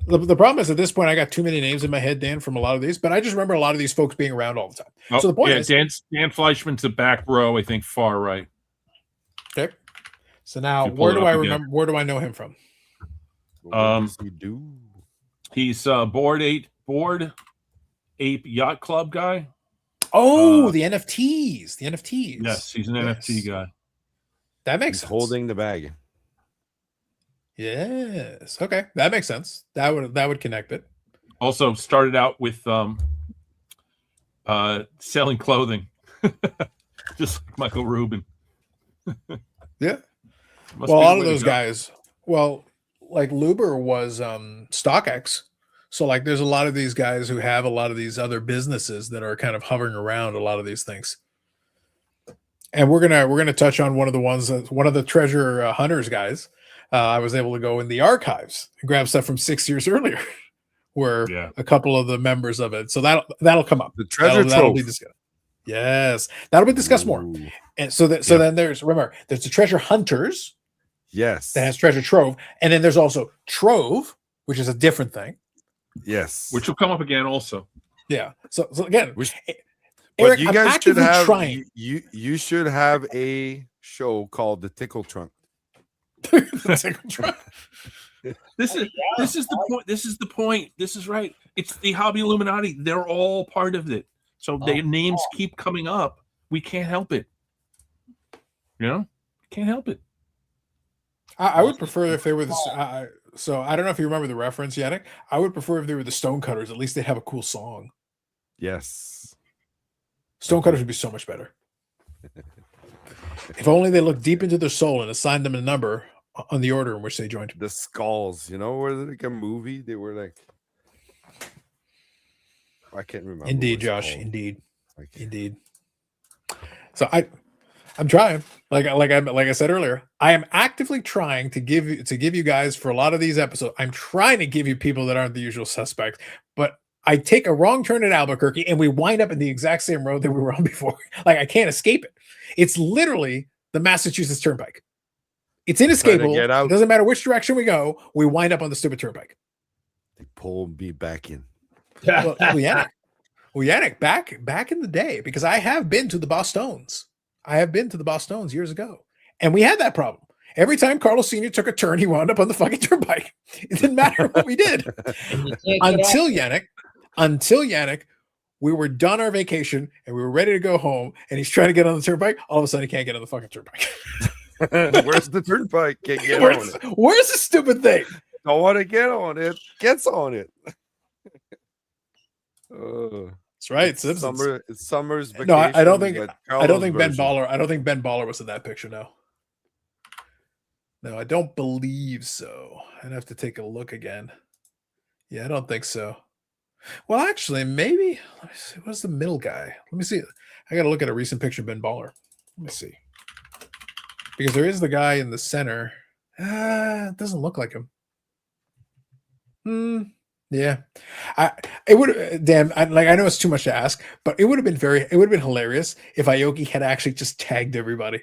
The problem is at this point I got too many names in my head, Dan, from a lot of these, but I just remember a lot of these folks being around all the time. Oh, so the point yeah, is, Dan Fleischman's the back row, I think, far right. okay. So now, You pull where it do up I again. remember? Where do I know him from? What does he do? He's Board Ape Yacht Club guy. Oh, the NFTs. The NFTs. Yes, he's an NFT guy. That makes He's sense. holding the bag. Yes. Okay, that makes sense. That would connect it. Also started out with selling clothing, just like Michael Rubin. Yeah. Must Well, a be lot the of way to those go. guys. Well, like Luber was StockX. So like there's a lot of these guys who have a lot of these other businesses that are kind of hovering around a lot of these things. And we're gonna touch on one of the ones that one of the treasure hunters guys. I was able to go in the archives and grab stuff from 6 years earlier, where Yeah. a couple of the members of it. So that'll come up. The treasure That'll be trove. discussed. Yes, that'll be discussed more. Ooh, And so then there's the treasure hunters yes. that has treasure trove, and then there's also trove, which is a different thing. Yes. Which will come up again also. Yeah. So again, Which- Eric, but you I'm guys should actively have trying. you should have a show called the Tickle Trunk. This is the point. This is the point. This is right. It's the hobby Illuminati. They're all part of it. So their names keep coming up. We can't help it. Can't help it. I would prefer if they were the. So I don't know if you remember the reference, Yannick. I would prefer if they were the Stonecutters. At least they have a cool song. Yes. Stonecutters would be so much better. If only they looked deep into their soul and assigned them a number on the order in which they joined. The Skulls, was it like a movie? They were like, I can't remember. Indeed, what it's Josh. called. Indeed. So I'm trying. Like I said earlier, I am actively trying to give you guys for a lot of these episodes. I'm trying to give you people that aren't the usual suspects, but I take a wrong turn at Albuquerque and we wind up in the exact same road that we were on before. Like I can't escape it. It's literally the Massachusetts Turnpike. It's inescapable. get out. It doesn't matter which direction we go, we wind up on the stupid turnpike. They pulled me back in. Well, Yannick, back in the day, because I have been to the Boston's. I have been to the Boston's years ago, and we had that problem. Every time Carlos Sr. took a turn, he wound up on the fucking turnpike. It didn't matter what we did until Yannick we were done our vacation and we were ready to go home, and he's trying to get on the turnpike. All of a sudden, he can't get on the fucking turnpike. Where's the turnpike? Can't get on it. Where's the stupid thing? Don't want to get on it. Gets on it. That's right. It's summer's vacation. No, I don't think Ben version. Baller. I don't think Ben Baller was in that picture. No, I don't believe so. I'd have to take a look again. Yeah, I don't think so. Well, actually, maybe. Let me see. What's the middle guy? Let me see. I got to look at a recent picture of Ben Baller. Let me see. Because there is the guy in the center. It doesn't look like him. Yeah. It would damn. I know it's too much to ask, but it would have been hilarious if Aoki had actually just tagged everybody.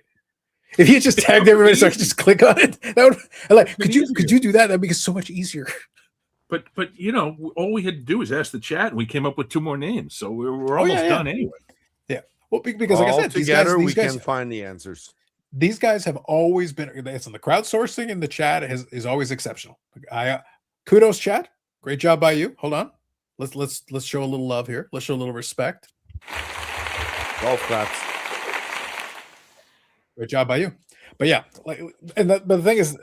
If he had just tagged everybody, so I could just click on it. That would could you do that? That'd be so much easier. But all we had to do was ask the chat, and we came up with 2 more names, so we're almost done anyway. Yeah. Well, because like I said, these guys can find the answers. These guys have always been. It's on the crowdsourcing in the chat is always exceptional. Kudos, chat. Great job by you. Hold on. Let's show a little love here. Let's show a little respect. Golf claps. Great job by you. But yeah, but the thing is,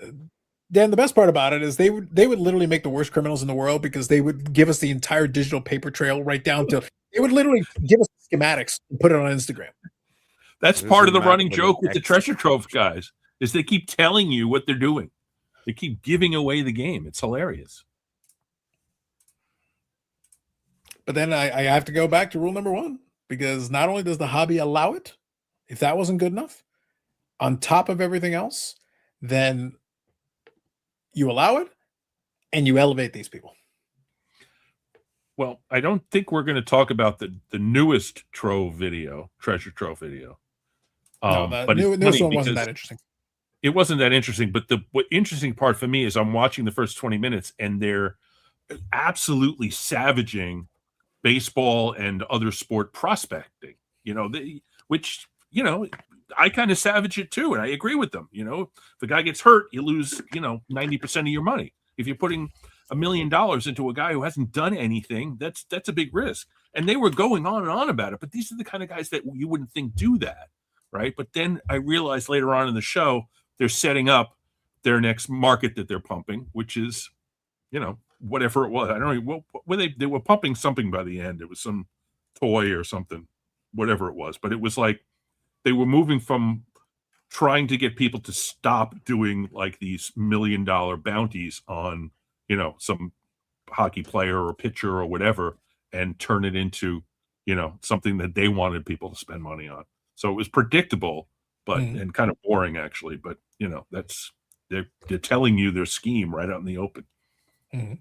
Dan, the best part about it is they would literally make the worst criminals in the world, because they would give us the entire digital paper trail right down to they would literally give us schematics and put it on Instagram. That's part of the running joke with the treasure trove guys, is they keep telling you what they're doing. They keep giving away the game. It's hilarious. But then I have to go back to rule number 1, because not only does the hobby allow it, if that wasn't good enough, on top of everything else, then you allow it and you elevate these people. Well, I don't think we're going to talk about the newest treasure trove video. No, the newest one wasn't that interesting. It wasn't that interesting, but what interesting part for me is I'm watching the first 20 minutes, and they're absolutely savaging baseball and other sport prospecting. Which I kind of savage it too, and I agree with them. If a guy gets hurt, you lose 90% of your money. If you're putting $1 million into a guy who hasn't done anything, that's a big risk. And they were going on and on about it, but these are the kind of guys that you wouldn't think do that, right? But then I realized later on in the show, they're setting up their next market that they're pumping, which is, whatever it was. I don't know what they were pumping something by the end. It was some toy or something, whatever it was. But it was like they were moving from trying to get people to stop doing like these $1 million bounties on, some hockey player or pitcher or whatever, and turn it into, something that they wanted people to spend money on. So it was predictable, but and kind of boring actually. But that's they're telling you their scheme right out in the open. Mm-hmm.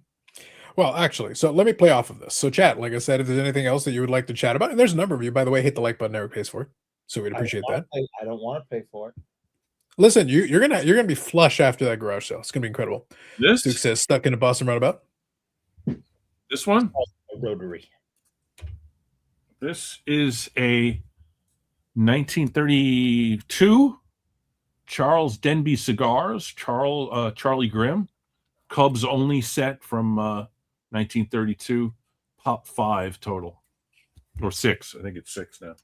Well, actually, so let me play off of this. So, chat, like I said, if there's anything else that you would like to chat about, and there's a number of you, by the way, hit the like button, never pays for it. So we'd appreciate that. I don't want to pay for it. Listen, you're gonna be flush after that garage sale. It's gonna be incredible. This Duke says stuck in a Boston roundabout. This one, a rotary. This is a 1932 Charles Denby Cigars, Charlie Grimm, Cubs only set from 1932, pop 5 total, or 6. I think it's 6 now.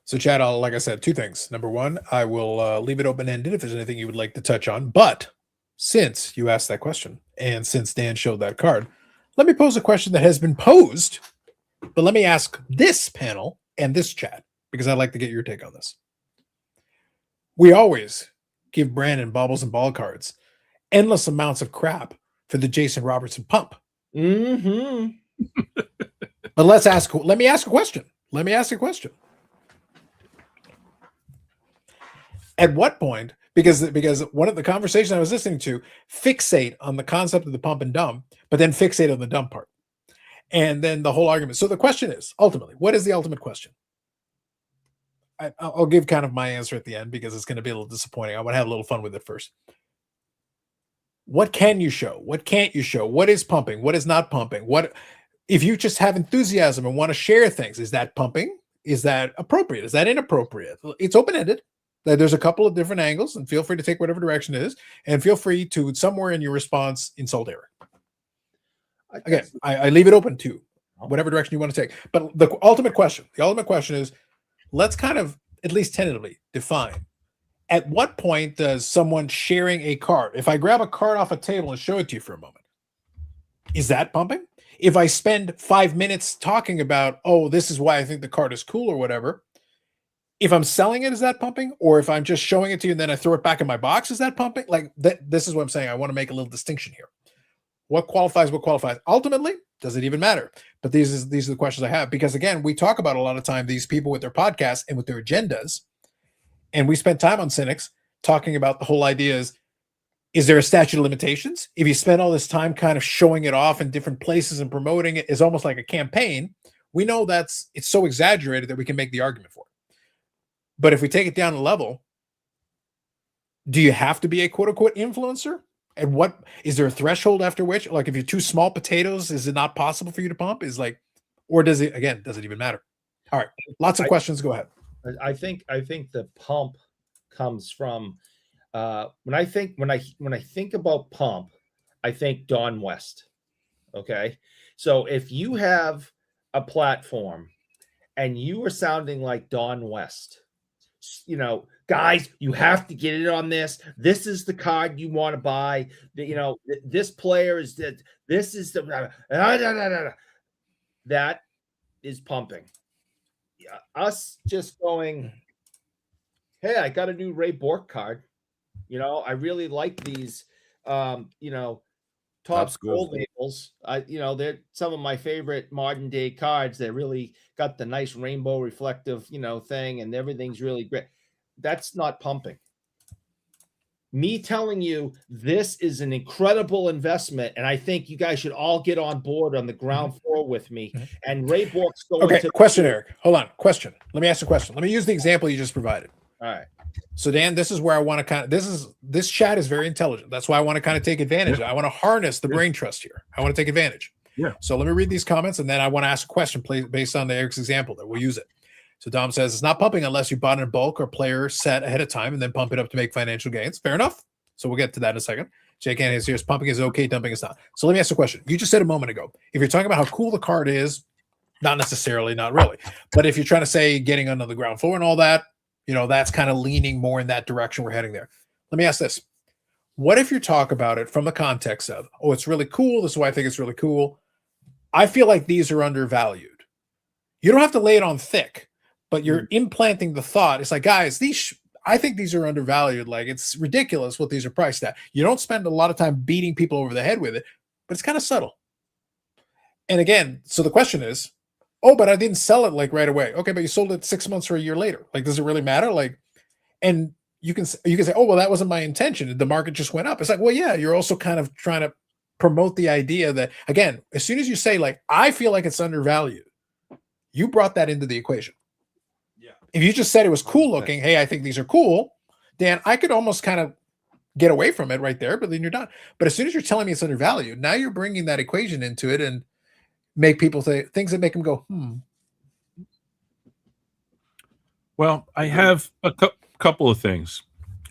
So, Chad, like I said, 2 things. Number 1, I will leave it open-ended if there's anything you would like to touch on. But since you asked that question, and since Dan showed that card, let me pose a question that has been posed, but let me ask this panel and this chat, because I'd like to get your take on this. We always give Brandon baubles and ball cards endless amounts of crap for the Jason Robertson pump. Mm-hmm. But let me ask a question. At what point, because one of the conversations I was listening to fixate on the concept of the pump and dump, but then fixate on the dump part. And then the whole argument. So the question is, ultimately, what is the ultimate question? I'll give kind of my answer at the end, because it's going to be a little disappointing. I want to have a little fun with it first. What can you show? What can't you show? What is pumping? What is not pumping? What if you just have enthusiasm and want to share things? Is that pumping? Is that appropriate? Is that inappropriate? It's open-ended. There's a couple of different angles, and feel free to take whatever direction it is, and feel free to, somewhere in your response, insult Eric. again, I leave it open to whatever direction you want to take. But the ultimate question is, let's kind of at least tentatively define, at what point does someone sharing a card, if I grab a card off a table and show it to you for a moment, is that pumping? If I spend 5 minutes talking about, oh, this is why I think the card is cool or whatever, if I'm selling it, is that pumping? Or if I'm just showing it to you and then I throw it back in my box, is that pumping? Like this is what I'm saying. I want to make a little distinction here. What qualifies? Ultimately, does it even matter? But these are the questions I have, because again, we talk about a lot of time these people with their podcasts and with their agendas, and we spent time on Cynics talking about the whole idea is there a statute of limitations? If you spend all this time kind of showing it off in different places and promoting it is almost like a campaign, we know it's so exaggerated that we can make the argument for it. But if we take it down a level, do you have to be a quote unquote influencer? And what is there a threshold after which, like, if you're two small potatoes, is it not possible for you to pump? Or does it even matter? All right. Lots of questions. Go ahead. I think the pump comes from when I think about pump, I think Don West. Okay. So if you have a platform and you are sounding like Don West, guys, you have to get it on this. This is the card you want to buy. This player is that. This is the that is pumping. Us just going, hey, I got a new Ray Bork card. I really like these. Topps gold labels. They're some of my favorite modern day cards. They really got the nice rainbow reflective, thing, and everything's really great. That's not pumping. Me telling you this is an incredible investment, and I think you guys should all get on board on the ground floor with me. And Ray Bork's going. Okay, question, Eric. Hold on. Question. Let me ask a question. Let me use the example you just provided. All right. So Dan, this is where I want to this chat is very intelligent. That's why I want to kind of take advantage. I want to harness the brain trust here. I want to take advantage. Yeah. So let me read these comments, and then I want to ask a question based on Eric's example that we'll use it. So Dom says it's not pumping unless you bought in bulk or player set ahead of time and then pump it up to make financial gains. Fair enough. So we'll get to that in a second. Jake Hannon is here. Pumping is okay, dumping is not. So let me ask you a question. You just said a moment ago, if you're talking about how cool the card is, not necessarily, not really. But if you're trying to say getting under the ground floor and all that, that's kind of leaning more in that direction. We're heading there. Let me ask this. What if you talk about it from the context of, oh, it's really cool. This is why I think it's really cool. I feel like these are undervalued. You don't have to lay it on thick, but you're implanting the thought. It's like, guys, I think these are undervalued. Like, it's ridiculous what these are priced at. You don't spend a lot of time beating people over the head with it, but it's kind of subtle. And again, so the question is, oh, but I didn't sell it like right away. Okay, but you sold it 6 months or a year later. Like, does it really matter? Like, and you can say, oh, well, that wasn't my intention. The market just went up. It's like, well, yeah, you're also kind of trying to promote the idea that, again, as soon as you say, like, I feel like it's undervalued, you brought that into the equation. Yeah. If you just said it was cool looking, hey, I think these are cool, Dan, I could almost kind of get away from it right there, but then you're done. But as soon as you're telling me it's undervalued, now you're bringing that equation into it and make people say things that make them go, Well, I have a couple of things.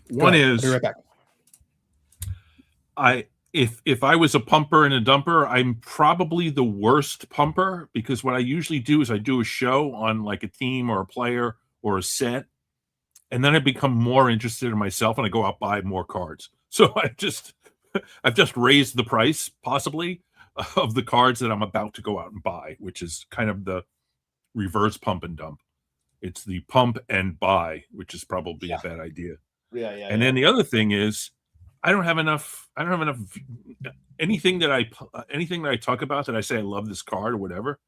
One is, be right back. if I was a pumper and a dumper, I'm probably the worst pumper, because what I usually do is I do a show on like a team or a player or a set, and then I become more interested in myself and I go out buy more cards. So I've just raised the price possibly of the cards that I'm about to go out and buy, which is kind of the reverse pump and dump. It's the pump and buy, which is probably a bad idea. Yeah. And then the other thing is, I don't have enough. Anything that I talk about that I say I love this card or whatever,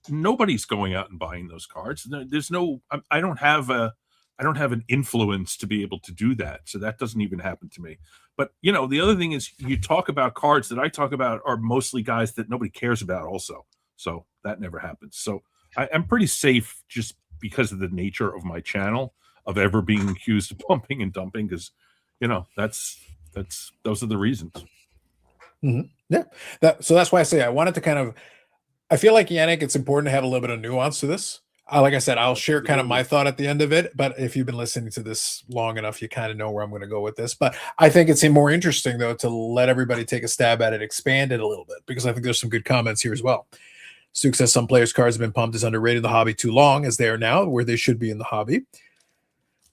nobody's going out and buying those cards. There's no. I don't have an influence to be able to do that, so that doesn't even happen to me. But the other thing is, you talk about cards that I talk about are mostly guys that nobody cares about also, so that never happens. So I'm pretty safe just because of the nature of my channel of ever being accused of pumping and dumping, because those are the reasons. Yeah, so that's why I say I wanted to kind of, I feel like, Yannick, it's important to have a little bit of nuance to this. like I said, I'll share kind of my thought at the end of it. But if you've been listening to this long enough, you kind of know where I'm going to go with this. But I think it's more interesting, though, to let everybody take a stab at it, expand it a little bit, because I think there's some good comments here as well. Stuke says some players' cards have been pumped as underrated in the hobby too long, as they are now, where they should be in the hobby.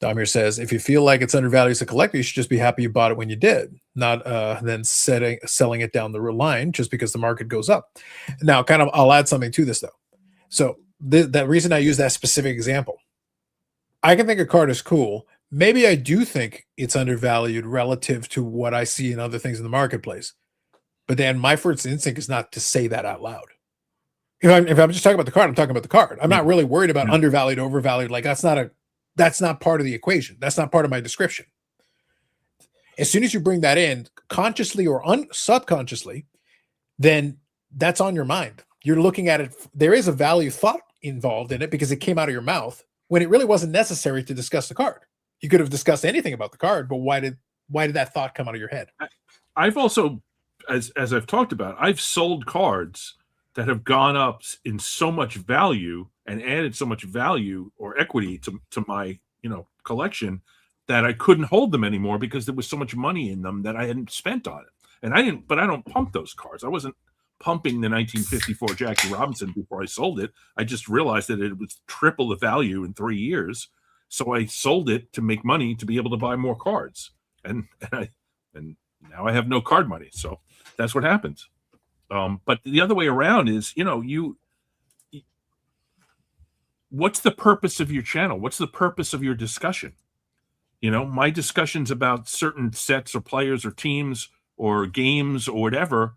Damir says, if you feel like it's undervalued as a collector, you should just be happy you bought it when you did, not then selling it down the line just because the market goes up. Now, kind of, I'll add something to this, though. So that reason I use that specific example, I can think a card is cool. Maybe I do think it's undervalued relative to what I see in other things in the marketplace. But then my first instinct is not to say that out loud. If I'm just talking about the card, I'm talking about the card. I'm not really worried about undervalued, overvalued. Like that's not part of the equation. That's not part of my description. As soon as you bring that in, consciously or subconsciously, then that's on your mind. You're looking at it. There is a value thought involved in it because it came out of your mouth when it really wasn't necessary to discuss the card. You could have discussed anything about the card, but why did that thought come out of your head? I've also, as I've talked about, I've sold cards that have gone up in so much value and added so much value or equity to my collection that I couldn't hold them anymore because there was so much money in them that I hadn't spent on it. And I don't pump those cards. I wasn't pumping the 1954 Jackie Robinson before I sold it. I just realized that it was triple the value in 3 years. So I sold it to make money to be able to buy more cards. And now I have no card money. So that's what happens. But the other way around is, what's the purpose of your channel? What's the purpose of your discussion? My discussions about certain sets or players or teams or games or whatever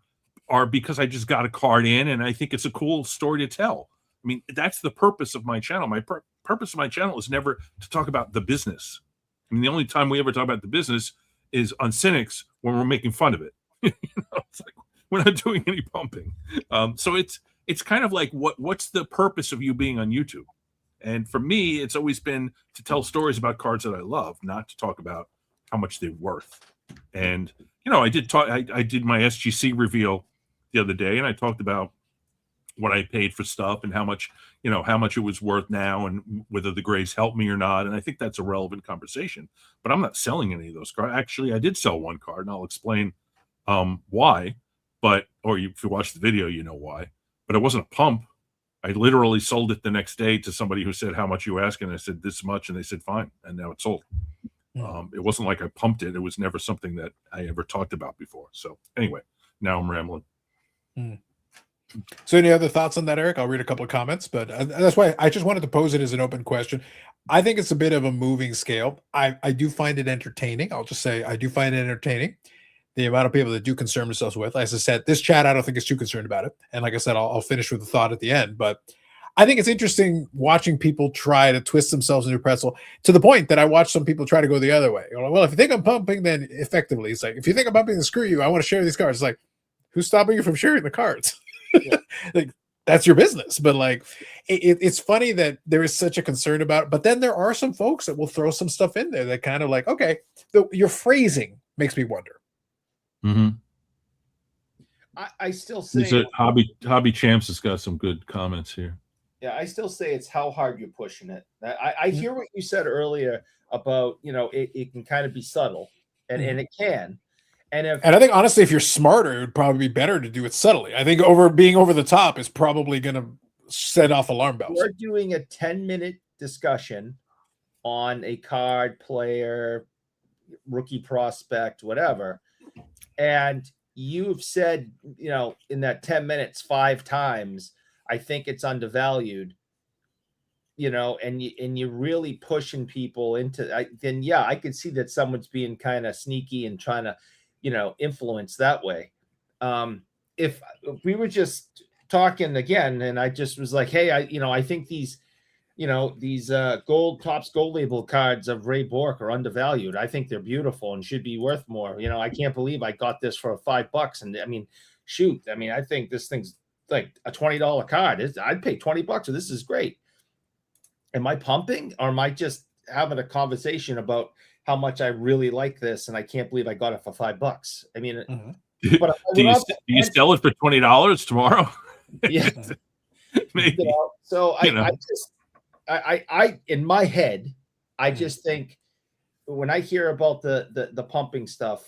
are because I just got a card in and I think it's a cool story to tell. I mean, that's the purpose of my channel. My purpose of my channel is never to talk about the business. I mean, the only time we ever talk about the business is on Cynics when we're making fun of it. It's like, we're not doing any pumping. So it's kind of like, what's the purpose of you being on YouTube? And for me, it's always been to tell stories about cards that I love, not to talk about how much they're worth. And, I did my SGC reveal the other day, and I talked about what I paid for stuff and how much it was worth now and whether the grays helped me or not. And I think that's a relevant conversation, but I'm not selling any of those cards. Actually, I did sell one card and I'll explain why, if you watch the video, you know why, but it wasn't a pump. I literally sold it the next day to somebody who said, how much you asking? I said, this much. And they said, fine. And now it's sold. It wasn't like I pumped it. It was never something that I ever talked about before. So anyway, now I'm rambling. So any other thoughts on that, Eric? I'll read a couple of comments, but that's why I just wanted to pose it as an open question. I think it's a bit of a moving scale. I do find it entertaining. I'll just say I do find it entertaining. The amount of people that do concern themselves with, as I said, this chat, I don't think is too concerned about it. And like I said, I'll finish with a thought at the end, but I think it's interesting watching people try to twist themselves into a pretzel to the point that I watch some people try to go the other way. Well, if you think I'm pumping, then effectively it's like, if you think I'm pumping, then screw you. I want to share these cards. It's like, who's stopping you from sharing the cards? Yeah. Like, that's your business. But like, it's funny that there is such a concern about it. But then there are some folks that will throw some stuff in there that kind of like, okay, your phrasing makes me wonder. Mm-hmm. I still say Hobby Champs has got some good comments here. Yeah, I still say it's how hard you're pushing it. I hear what you said earlier about, it can kind of be subtle, and it can. And I think honestly, if you're smarter, it would probably be better to do it subtly. I think being over the top is probably going to set off alarm bells. We're doing a 10-minute discussion on a card, player, rookie prospect, whatever. And you've said, in that 10 minutes, 5 times, I think it's undervalued, and you're really pushing people into, I could see that someone's being kind of sneaky and trying to, influence that way. If we were just talking again, and I just was like, hey, I think these Topps gold label cards of Ray Bork are undervalued. I think they're beautiful and should be worth more. I can't believe I got this for $5. And I mean, shoot, I think this thing's like a $20 card. I'd pay $20 for this. Is great. Am I pumping, or am I just having a conversation about how much I really like this and I can't believe I got it for $5? I mean, but do you sell it for $20 tomorrow? Yeah. Maybe. So I in my head, I just think when I hear about the pumping stuff,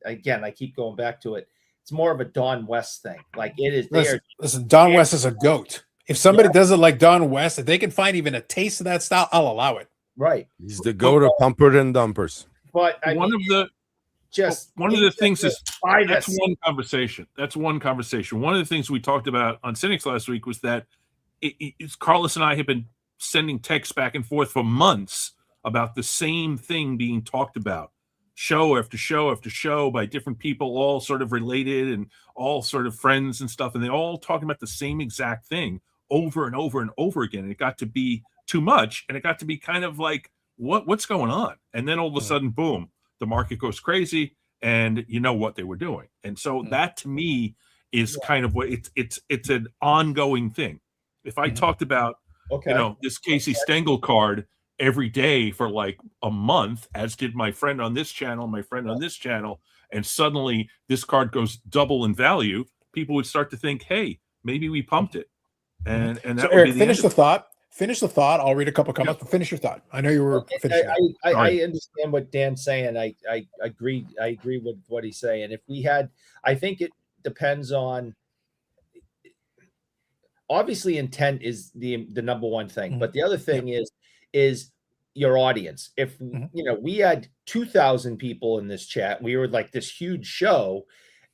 again, I keep going back to it. It's more of a Don West thing. Like it is there. Listen, Don West is a goat. If somebody does it like Don West, if they can find even a taste of that style, I'll allow it. Right. He's the goat of pumper and dumpers. But one of the things is that's one conversation. That's one conversation. One of the things we talked about on Cynics last week was that Carlos and I have been sending texts back and forth for months about the same thing being talked about, show after show after show by different people, all sort of related and all sort of friends and stuff, and they all talking about the same exact thing over and over and over again. And it got to be too much, and it got to be kind of like, what's going on? And then all of a sudden, boom, the market goes crazy, and you know what they were doing. And so that to me is kind of what it's an ongoing thing. If I talked about this Casey Stengel card every day for like a month, as did my friend on this channel, and suddenly this card goes double in value, people would start to think, hey, maybe we pumped it. And that so would Eric, be finish the thought. Finish the thought. I'll read a couple comments, but finish your thought. I know you were finishing. I understand what Dan's saying. I agree. I agree with what he's saying. If we had, I think it depends on. Obviously, intent is the number one thing, but the other thing is your audience. If we had 2,000 people in this chat, we were like this huge show,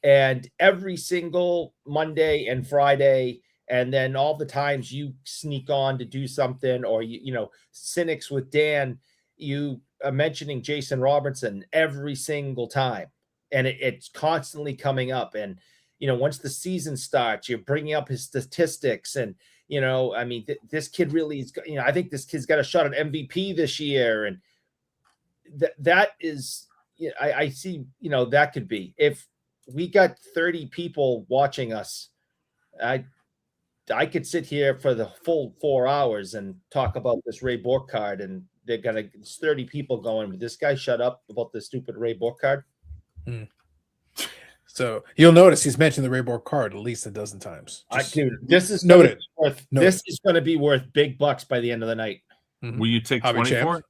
and every single Monday and Friday. And then all the times you sneak on to do something, or Cynics with Dan, you are mentioning Jason Robertson every single time, and it's constantly coming up. And once the season starts, you're bringing up his statistics, and I mean, this kid really is. I think this kid's got a shot at MVP this year, and that is, I see. That could be if we got 30 people watching us. I could sit here for the full 4 hours and talk about this Ray Bork card, and they're gonna 30 people going, but this guy shut up about the stupid Ray Bork card. So you'll notice he's mentioned the Ray Bork card at least a dozen times. Dude, this is noted. This is going to be worth big bucks by the end of the night. Will you take 20 for it?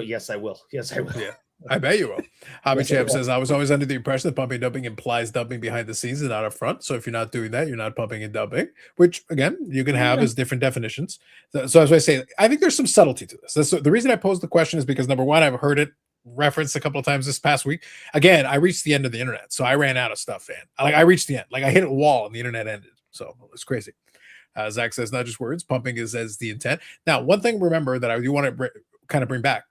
Yes, I will. Yes, I will. Yeah. I bet you will. Hobby Champ says, I was always under the impression that pumping and dumping implies dumping behind the scenes and not up front. So if you're not doing that, you're not pumping and dumping, which again, you can have as different definitions. So as I say, I think there's some subtlety to this. The reason I posed the question is because number one, I've heard it referenced a couple of times this past week. Again, I reached the end of the internet. So I ran out of stuff, man. I reached the end. Like I hit a wall and the internet ended. So it's crazy. Zach says, not just words, pumping is as the intent. Now, one thing remember that I do want to kind of bring back.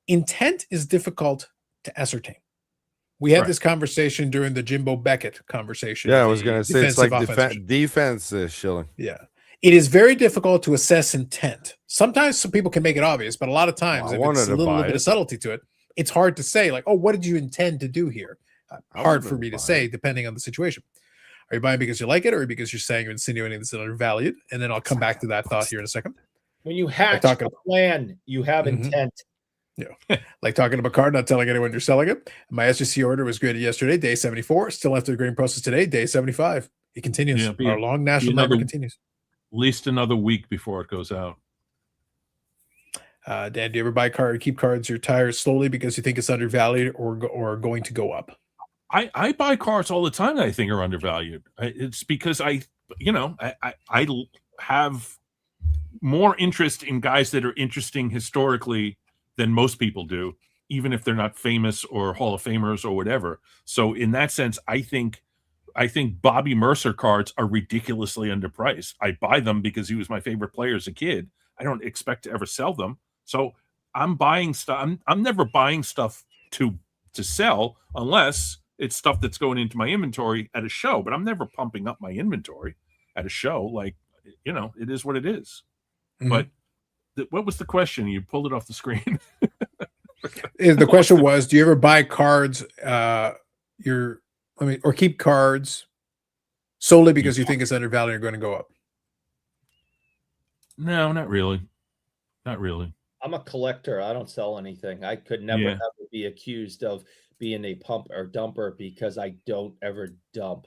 Intent is difficult to ascertain. We had this conversation during the Jimbo Beckett conversation. Yeah, I was going to say it's like defense shilling. Yeah. It is very difficult to assess intent. Sometimes some people can make it obvious, but a lot of times, if it's a little bit of subtlety to it, it's hard to say, like, oh, what did you intend to do here? Hard for me to say, depending on the situation. Are you buying because you like it, or because you're saying you're insinuating this is undervalued? And then I'll come back to that thought here in a second. When you hatch a plan, you have intent. Yeah. Like talking about a card, not telling anyone you're selling it. My SGC order was graded yesterday, day 74. Still after the grading process today, day 75. It continues. Our long national number continues. At least another week before it goes out. Dan, do you ever keep cards your tires slowly because you think it's undervalued or going to go up? I buy cards all the time that I think are undervalued. It's because I have more interest in guys that are interesting historically than most people do, even if they're not famous or Hall of Famers or whatever. So in that sense, I think Bobby Mercer cards are ridiculously underpriced. I buy them because he was my favorite player as a kid. I don't expect to ever sell them. So I'm buying stuff. I'm never buying stuff to sell unless it's stuff that's going into my inventory at a show, but I'm never pumping up my inventory at a show. Like, it is what it is. But what was the question? You pulled it off the screen. The question was, do you ever buy cards or keep cards solely because you think it's undervalued and going to go up? No, not really. Not really. I'm a collector. I don't sell anything. I could never ever be accused of being a pump or dumper because I don't ever dump.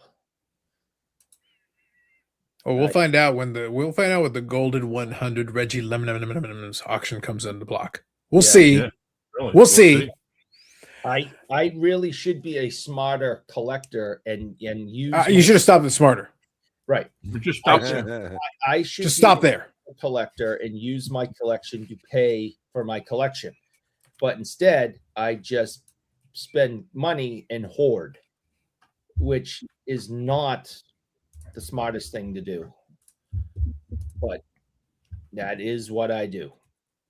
Oh, we'll find out when the golden 100 Reggie Lemon auction comes in the block. We'll see. Yeah, really. We'll see. I really should be a smarter collector and use. You should have stopped it smarter. Right. Just stop there. I should just stop there. A collector and use my collection to pay for my collection, but instead I just spend money and hoard, which is not the smartest thing to do. But that is what I do.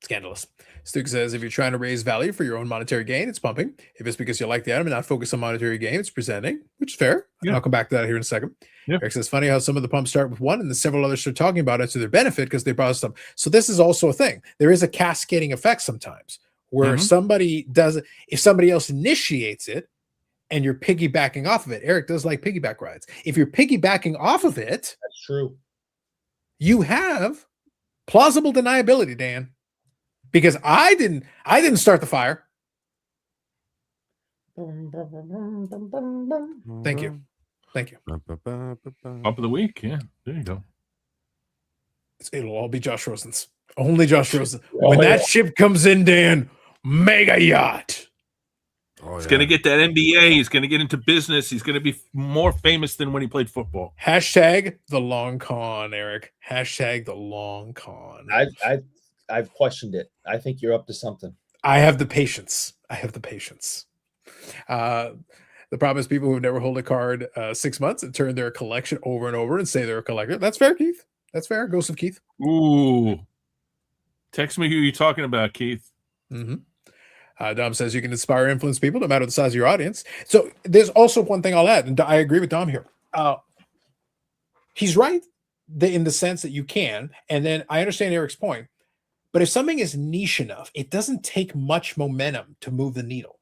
Scandalous. Stuke says, if you're trying to raise value for your own monetary gain, it's pumping. If it's because you like the item and not focus on monetary gain, it's presenting, which is fair. Yeah. I'll come back to that here in a second. Yeah. Eric says, funny how some of the pumps start with one and then several others start talking about it to their benefit because they brought stuff. So this is also a thing. There is a cascading effect sometimes where somebody does it, if somebody else initiates it and you're piggybacking off of it. Eric does like piggyback rides. If you're piggybacking off of it, That's true. you have plausible deniability, Dan. Because I didn't start the fire. Thank you. Up of the week. Yeah, there you go. It'll all be Josh Rosen's. Only Josh Rosen. When that ship comes in, Dan, mega yacht. He's going to get that NBA. He's going to get into business. He's going to be more famous than when he played football. Hashtag the long con, Eric. Hashtag the long con. I've questioned it. I think you're up to something. I have the patience. The problem is people who have never held a card 6 months and turn their collection over and over and say they're a collector. That's fair, Keith. That's fair. Ghost of Keith. Ooh. Text me who you're talking about, Keith. Dom says you can inspire, influence people no matter the size of your audience. So there's also one thing I'll add, and I agree with Dom here. He's right in the sense that you can, and then I understand Eric's point. But if something is niche enough, it doesn't take much momentum to move the needle.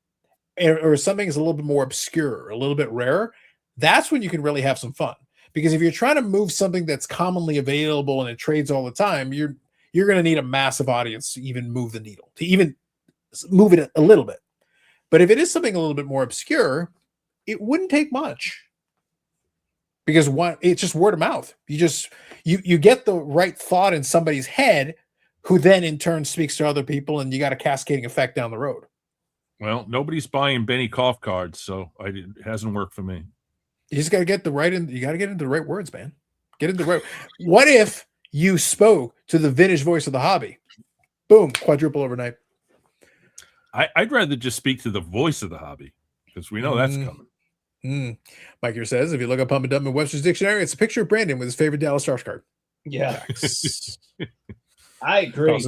Or something is a little bit more obscure, a little bit rarer, that's when you can really have some fun. Because if you're trying to move something that's commonly available and it trades all the time, you're going to need a massive audience to even move the needle, to even move it a little bit. But if it is something a little bit more obscure, it wouldn't take much. Because it's just word of mouth. You get the right thought in somebody's head, who then in turn speaks to other people, and you got a cascading effect down the road. Well, nobody's buying Benny Koff cards, so it hasn't worked for me. You just got to get you got to get into the right words, man. Get into the right. What if you spoke to the vintage voice of the hobby? Boom, quadruple overnight. I'd rather just speak to the voice of the hobby because we know that's coming. Mike here says, if you look up Pump and Dump in Webster's dictionary, it's a picture of Brandon with his favorite Dallas Stars card. Yeah. I agree.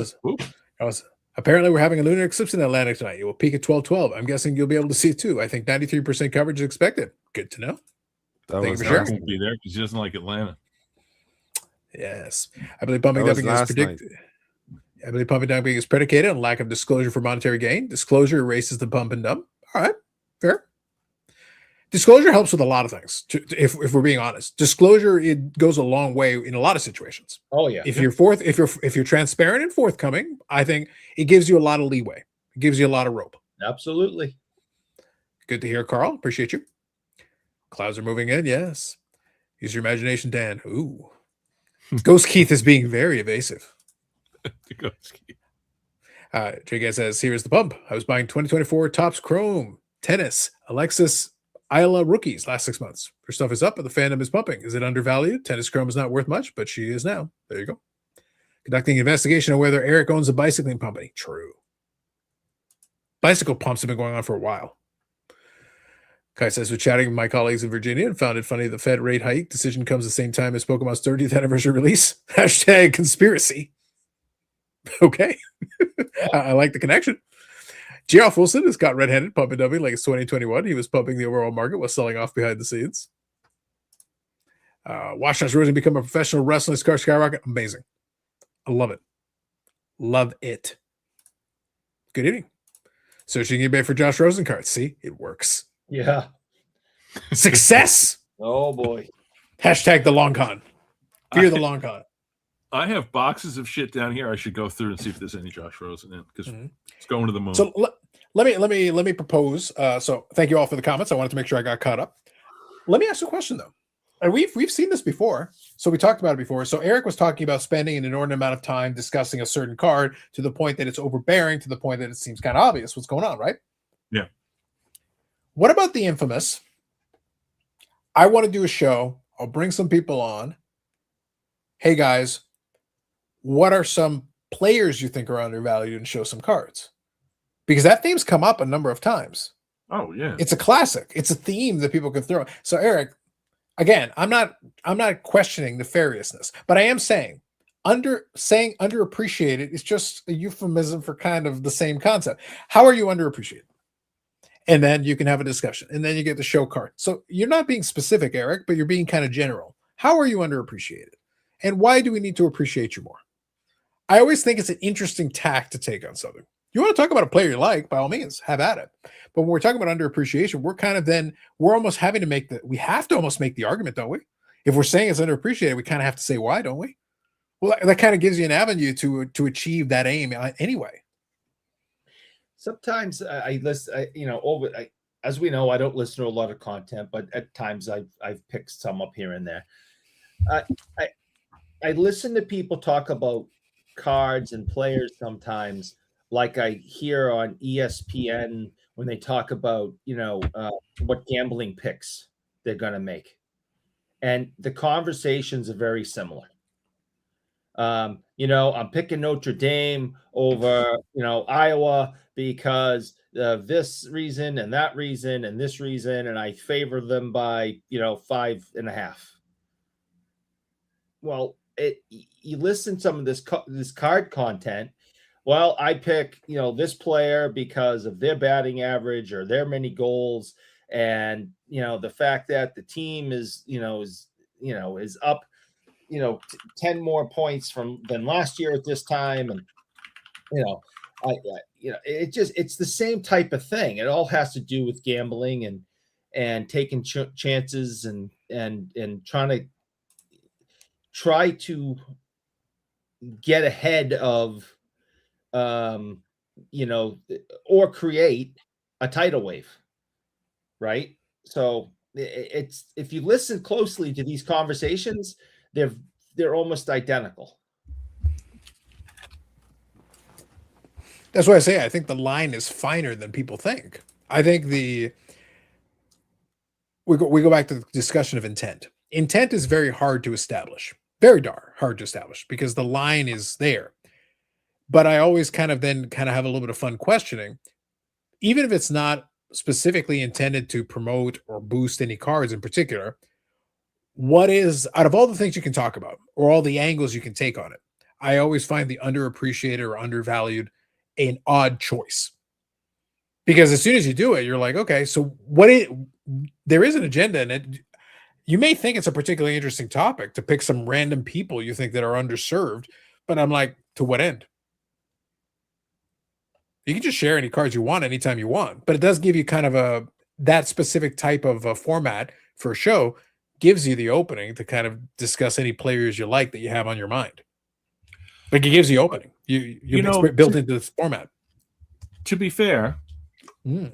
Apparently, we're having a lunar eclipse in Atlantic tonight. It will peak at 12:12. I'm guessing you'll be able to see it too. I think 93% coverage is expected. Good to know. Thank you for sharing. Won't be there because he doesn't like Atlanta. Yes, I believe pumping dumping is predicted. I believe pumping dumping is predicated on lack of disclosure for monetary gain. Disclosure erases the pump and dump. All right, fair. Disclosure helps with a lot of things. If we're being honest, disclosure, it goes a long way in a lot of situations. Oh yeah. If you're transparent and forthcoming, I think it gives you a lot of leeway. It gives you a lot of rope. Absolutely. Good to hear, Carl. Appreciate you. Clouds are moving in. Yes. Use your imagination, Dan. Ooh. Ghost Keith is being very evasive. Ghost Keith. Jay says, here's the pump. I was buying 2024 Topps Chrome, Tennis, Alexis, Isla rookies last 6 months. Her stuff is up, but the fandom is pumping. Is it undervalued? Tennis Chrome is not worth much, but she is now. There you go. Conducting an investigation on whether Eric owns a bicycling company. True. Bicycle pumps have been going on for a while. Kai says, we're chatting with my colleagues in Virginia and found it funny the Fed rate hike decision comes the same time as Pokemon's 30th anniversary release. Hashtag conspiracy. Okay. I like the connection. Geoff Wilson has got red-handed pumping dumping like it's 2021. He was pumping the overall market while selling off behind the scenes. Watch Josh Rosen become a professional wrestling star skyrocket. Amazing. I love it. Love it. Good evening. Searching eBay for Josh Rosen cards. See, it works. Yeah. Success. Oh boy. Hashtag the long con. Fear the long con. I have boxes of shit down here. I should go through and see if there's any Josh Rosen in because it's going to the moon. So let me propose. So thank you all for the comments. I wanted to make sure I got caught up. Let me ask you a question though. And we've seen this before. So we talked about it before. So Eric was talking about spending an inordinate amount of time discussing a certain card to the point that it's overbearing, to the point that it seems kind of obvious what's going on, right? Yeah. What about the infamous? I want to do a show. I'll bring some people on. Hey guys, what are some players you think are undervalued, and show some cards? Because that theme's come up a number of times. Oh yeah. It's a classic. It's a theme that people can throw. So Eric, again, I'm not questioning nefariousness, but I am saying underappreciated is just a euphemism for kind of the same concept. How are you underappreciated? And then you can have a discussion, and then you get the show card. So you're not being specific, Eric, but you're being kind of general. How are you underappreciated? And why do we need to appreciate you more? I always think it's an interesting tack to take on something. You want to talk about a player you like, by all means, have at it. But when we're talking about underappreciation, we're almost having to we have to almost make the argument, don't we? If we're saying it's underappreciated, we kind of have to say why, don't we? Well, that kind of gives you an avenue to achieve that aim anyway. Sometimes I listen, as we know, I don't listen to a lot of content, but at times I've picked some up here and there. I listen to people talk about cards and players sometimes, like I hear on ESPN when they talk about, what gambling picks they're going to make. And the conversations are very similar. I'm picking Notre Dame over, Iowa because this reason and that reason and this reason, and I favor them by, 5.5. Well, you listen to some of this card content. Well, I pick, this player because of their batting average or their many goals, and the fact that the team is up, 10 more points than last year at this time, and it's the same type of thing. It all has to do with gambling and taking chances and try to get ahead of, or create a tidal wave, right? So it's, if you listen closely to these conversations, they're almost identical. That's why I say I think the line is finer than people think. I think we go back to the discussion of intent. Intent is very hard to establish. Very hard to establish because the line is there. But I always kind of have a little bit of fun questioning, even if it's not specifically intended to promote or boost any cards in particular. What is, out of all the things you can talk about or all the angles you can take on it, I always find the underappreciated or undervalued an odd choice. Because as soon as you do it, you're like, okay, so there is an agenda in it. You may think it's a particularly interesting topic to pick some random people you think that are underserved, but I'm like, to what end? You can just share any cards you want anytime you want, but it does give you kind of that specific type of a format for a show gives you the opening to kind of discuss any players you like that you have on your mind. Like it gives you opening. You're built into this format. To be fair, this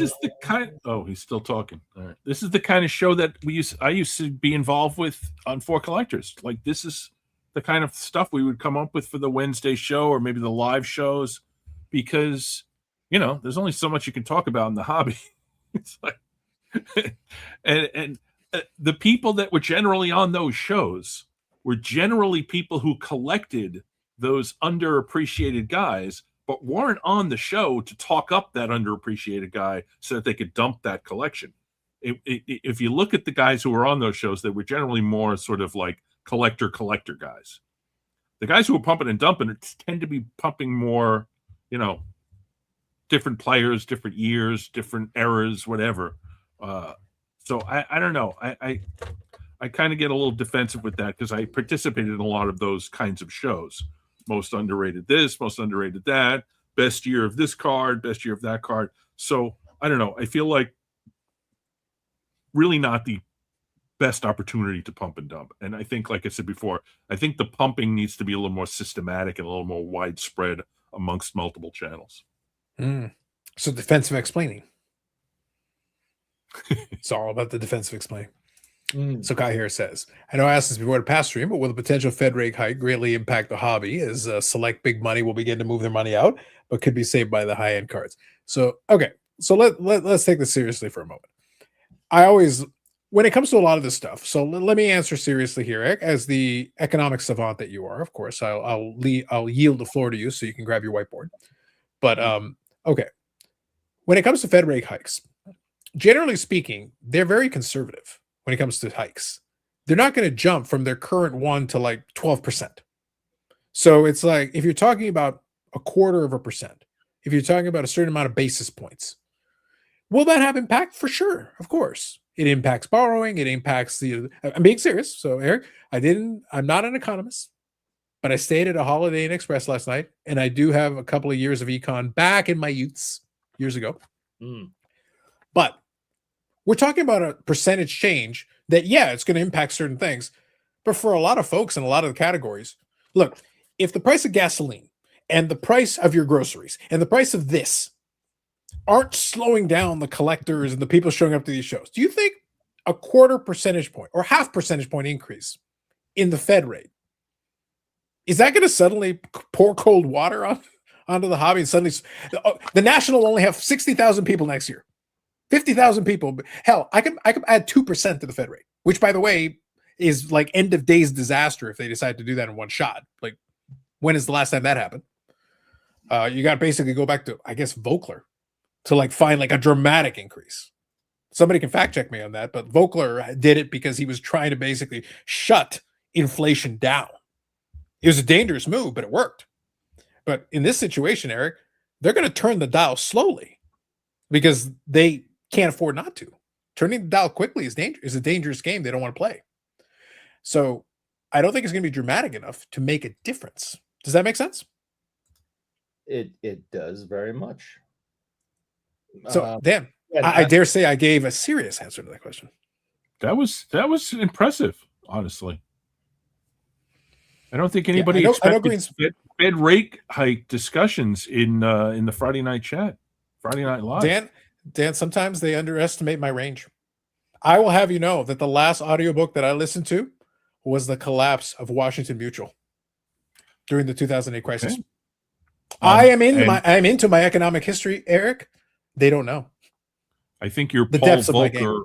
is the kind. Oh, he's still talking. All right. This is the kind of show that I used to be involved with on For Collectors. Like this is the kind of stuff we would come up with for the Wednesday show or maybe the live shows, because there's only so much you can talk about in the hobby. It's like, and the people that were generally on those shows were generally people who collected those underappreciated guys, but weren't on the show to talk up that underappreciated guy so that they could dump that collection. If you look at the guys who were on those shows, they were generally more sort of like collector guys. The guys who were pumping and dumping tend to be pumping more, different players, different years, different eras, whatever. So I don't know. I kind of get a little defensive with that because I participated in a lot of those kinds of shows. Most underrated this, most underrated that, best year of this card, best year of that card. So I don't know. I feel like really not the best opportunity to pump and dump. And I think, like I said before, I think the pumping needs to be a little more systematic and a little more widespread amongst multiple channels. So defensive explaining. It's all about the defensive explaining. So Kai here says, I know I asked this before the past stream, but will the potential Fed rate hike greatly impact the hobby as select big money will begin to move their money out, but could be saved by the high-end cards? So, okay. So let's take this seriously for a moment. When it comes to a lot of this stuff, so let me answer seriously here, Eric, as the economic savant that you are. Of course, I'll yield the floor to you so you can grab your whiteboard. But okay, when it comes to Fed rate hikes, generally speaking, they're very conservative when it comes to hikes. They're not going to jump from their current 1 to like 12%. So it's like if you're talking about 1/4%, if you're talking about a certain amount of basis points, will that have impact? For sure, of course. It impacts borrowing. It impacts I'm being serious. So, Eric, I'm not an economist, but I stayed at a Holiday Inn Express last night, and I do have a couple of years of econ back in my youths years ago. But we're talking about a percentage change that, yeah, it's going to impact certain things. But for a lot of folks in a lot of the categories, look, if the price of gasoline and the price of your groceries and the price of this aren't slowing down the collectors and the people showing up to these shows, do you think a 1/4 percentage point or 1/2 percentage point increase in the Fed rate, is that going to suddenly pour cold water onto the hobby? And suddenly the National will only have 60,000 people next year. 50,000 people. Hell, I could add 2% to the Fed rate, which, by the way, is like end of days disaster if they decide to do that in one shot. Like, when is the last time that happened? You got to basically go back to, I guess, Volcker to like find like a dramatic increase. Somebody can fact check me on that, but Volcker did it because he was trying to basically shut inflation down. It was a dangerous move, but it worked. But in this situation, Eric, they're going to turn the dial slowly because they can't afford not to. Turning the dial quickly is a dangerous game they don't want to play. So I don't think it's going to be dramatic enough to make a difference. Does that make sense? It does very much. So, Dan, I dare say I gave a serious answer to that question. That was impressive, honestly. I don't think anybody expected Fed rate hike discussions in the Friday night chat, Friday Night Live. Dan, sometimes they underestimate my range. I will have you know that the last audiobook that I listened to was the collapse of Washington Mutual during the 2008 crisis. Okay. I'm into my economic history, Eric. They don't know. I think your Paul Volcker,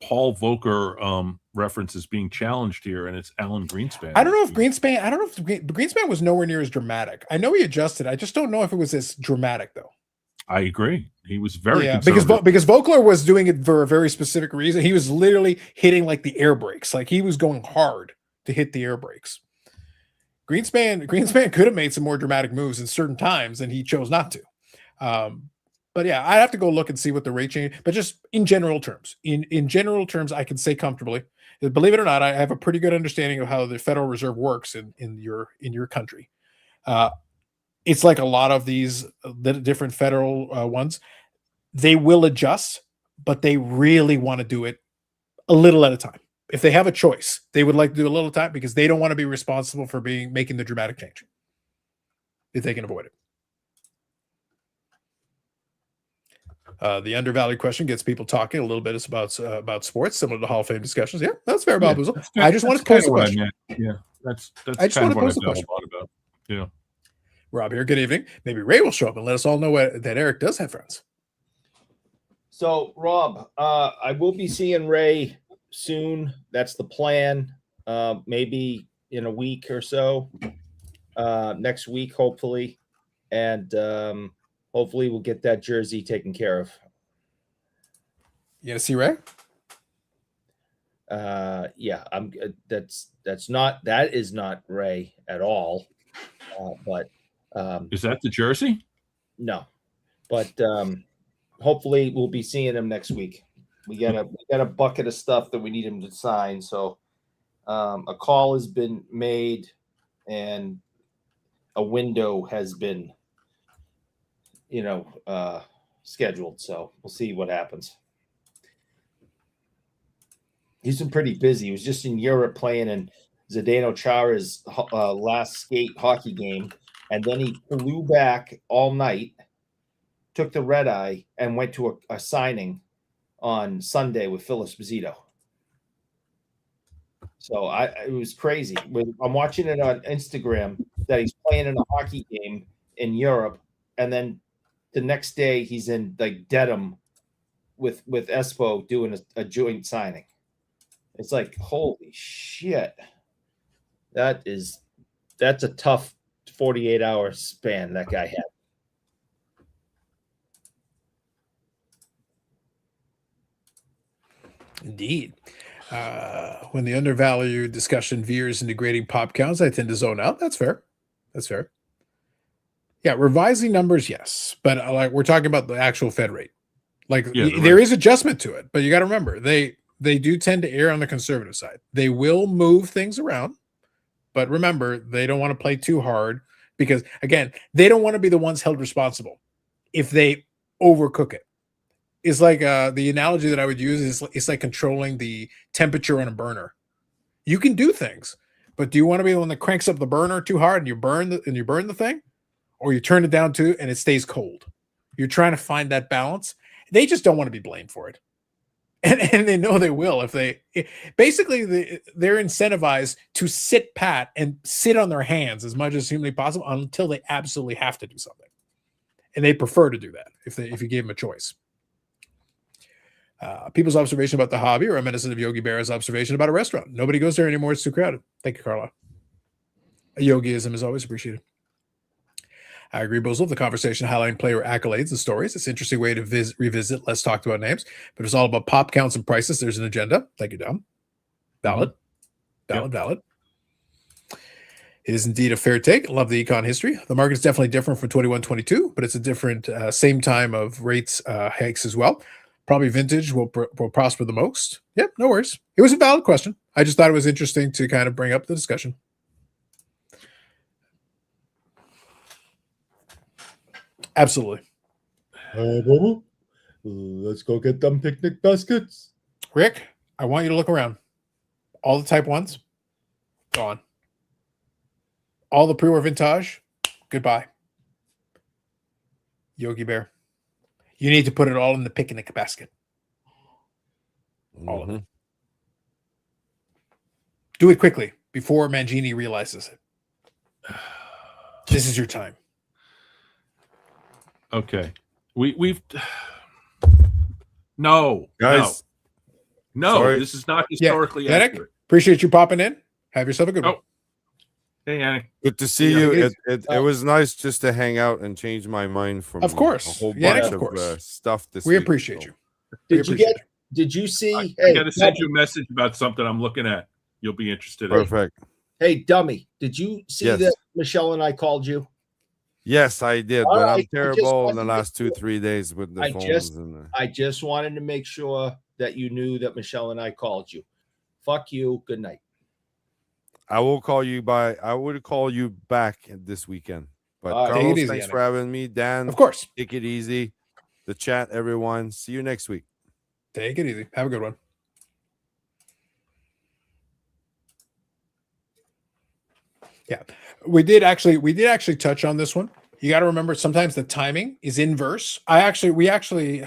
Paul Volcker reference is being challenged here, and it's Alan Greenspan. I don't know if Greenspan was nowhere near as dramatic. I know he adjusted. I just don't know if it was as dramatic, though. I agree. He was very conservative. because Volcker was doing it for a very specific reason. He was literally hitting like the air brakes. Like he was going hard to hit the air brakes. Greenspan could have made some more dramatic moves in certain times, and he chose not to. But yeah, I'd have to go look and see what the rate change. But just in general terms, I can say comfortably, believe it or not, I have a pretty good understanding of how the Federal Reserve works in your country. It's like a lot of these different federal ones. They will adjust, but they really want to do it a little at a time. If they have a choice, they would like to do a little time because they don't want to be responsible for making the dramatic change if they can avoid it. The undervalued question gets people talking a little bit about sports, similar to Hall of Fame discussions. Yeah, that's fair, Bob. I just want to pose the question. Yeah, that's I just want to pose the question. Yeah. Rob here. Good evening. Maybe Ray will show up and let us all know that Eric does have friends. So, Rob, I will be seeing Ray soon. That's the plan. Maybe in a week or so. Next week, hopefully, and hopefully we'll get that jersey taken care of. You gonna see Ray? Yeah, that is not Ray at all. But is that the jersey? No, but hopefully we'll be seeing him next week. We got a bucket of stuff that we need him to sign. So a call has been made and a window has been, scheduled. So we'll see what happens. He's been pretty busy. He was just in Europe playing in Zdeno Chara's last skate hockey game. And then he flew back all night took the red eye and went to a signing on Sunday with Phil Esposito. So it was crazy. I'm watching it on Instagram that he's playing in a hockey game in Europe, and then the next day he's in like Dedham with Espo doing a joint signing. It's like, holy shit. That's a tough 48-hour span that guy had. Indeed. When the undervalued discussion veers into grading pop counts, I tend to zone out. That's fair. That's fair. Yeah, revising numbers, yes. But like we're talking about the actual Fed rate. Like there is adjustment to it, but you got to remember, they do tend to err on the conservative side. They will move things around, but remember, they don't want to play too hard because, again, they don't want to be the ones held responsible if they overcook it. It's like the analogy that I would use is it's like controlling the temperature on a burner. You can do things, but do you want to be the one that cranks up the burner too hard and you burn the thing, or you turn it down too and it stays cold? You're trying to find that balance. They just don't want to be blamed for it, and they know they will if they basically they're incentivized to sit pat and sit on their hands as much as humanly possible until they absolutely have to do something, and they prefer to do that if you gave them a choice. People's observation about the hobby are reminiscent of Yogi Berra's observation about a restaurant. Nobody goes there anymore. It's too crowded. Thank you, Carla. A yogiism is always appreciated. I agree, Bozel. The conversation highlighting player accolades and stories. It's an interesting way to revisit less talked about names, but it's all about pop counts and prices. There's an agenda. Thank you, Dom. Valid. Valid. It is indeed a fair take. Love the econ history. The market is definitely different from 21-22, but it's a different same time of rates hikes as well. Probably vintage will prosper the most. Yep, no worries. It was a valid question. I just thought it was interesting to kind of bring up the discussion. Absolutely. Bubba, let's go get them picnic baskets. Rick, I want you to look around. All the type 1s, gone. All the pre-war vintage, goodbye. Yogi Bear, you need to put it all in the picnic basket. All of it. Do it quickly before Mangini realizes it. This is your time. Okay. We've no, guys. No, this is not historically accurate. Appreciate you popping in. Have yourself a good one. Hey, Yannick. Good to see you. It was nice just to hang out and change my mind from a whole bunch of stuff this week. We appreciate you. Did you see? I got to send you a message about something I'm looking at. You'll be interested. Perfect. Hey, dummy, did you see that Michelle and I called you? Yes, I did, but I'm terrible in the last 2-3 days with the phones. I just wanted to make sure that you knew that Michelle and I called you. Fuck you. Good night. I will call you I would call you back this weekend. But Carlos, thanks for having me. Dan, of course. Take it easy. The chat, everyone. See you next week. Take it easy. Have a good one. Yeah, we did actually touch on this one. You got to remember sometimes the timing is inverse. We actually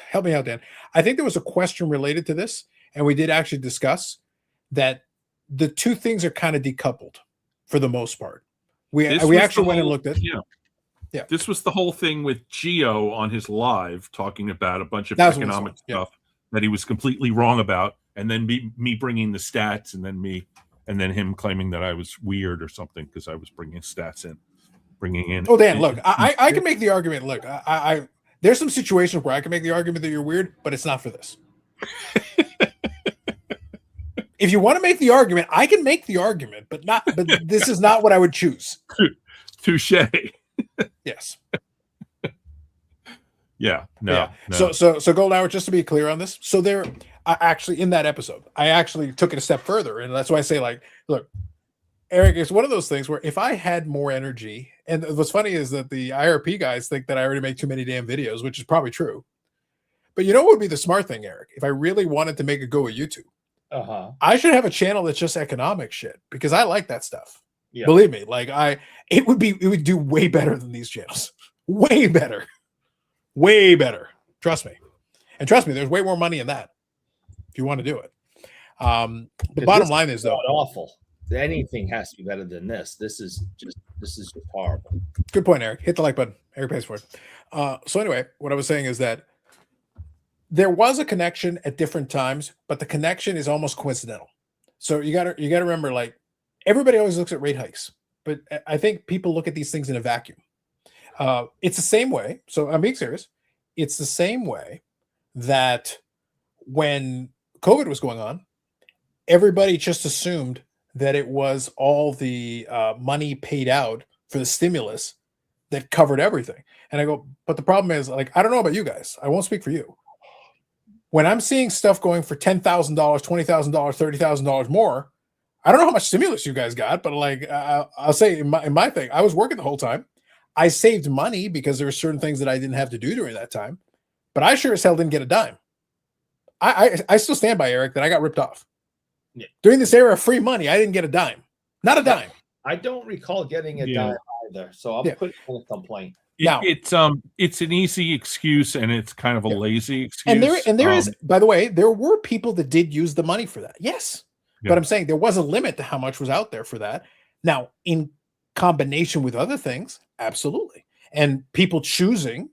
help me out, Dan. I think there was a question related to this, and we did actually discuss that the two things are kind of decoupled for the most part. We actually went and looked at yeah. This was the whole thing with Gio on his live talking about a bunch of economic stuff that he was completely wrong about, and then me bringing the stats, and then him claiming that I was weird or something because I was bringing in. Oh, Dan, look, I can make the argument. Look, I there's some situations where I can make the argument that you're weird, but it's not for this. If you want to make the argument, I can make the argument, but this is not what I would choose. Touche. Yes. Yeah. No. Yeah. No. So Gold Hour, just to be clear on this. So there, actually in that episode, I actually took it a step further, and that's why I say, like, look, Eric, it's one of those things where if I had more energy, and what's funny is that the IRP guys think that I already make too many damn videos, which is probably true. But you know what would be the smart thing, Eric? If I really wanted to make a go at YouTube, I should have a channel that's just economic shit because I like that stuff. Yeah. Believe me, like it would do way better than these channels. Way better. Way better. Trust me. And trust me, there's way more money in that if you want to do it. The bottom line is, though, awful. Anything has to be better than this. This is just horrible. Good point, Eric. Hit the like button. Eric pays for it. So anyway, what I was saying is that there was a connection at different times, but the connection is almost coincidental. So you gotta remember, like, everybody always looks at rate hikes, but I think people look at these things in a vacuum. It's the same way. So I'm being serious. It's the same way that when COVID was going on, everybody just assumed that it was all the money paid out for the stimulus that covered everything. And I go, but the problem is, like, I don't know about you guys. I won't speak for you. When I'm seeing stuff going for $10,000, $20,000, $30,000 more, I don't know how much stimulus you guys got, but like, I'll say in my thing, I was working the whole time. I saved money because there were certain things that I didn't have to do during that time, but I sure as hell didn't get a dime. I still stand by, Eric, that I got ripped off. Yeah. During this era of free money, I didn't get a dime. Not a dime. I don't recall getting a dime either, so I'm putting in a complaint. Now, it's an easy excuse, and it's kind of a lazy excuse. And there is, by the way, there were people that did use the money for that. Yes. Yeah. But I'm saying there was a limit to how much was out there for that. Now, in combination with other things, absolutely. And people choosing,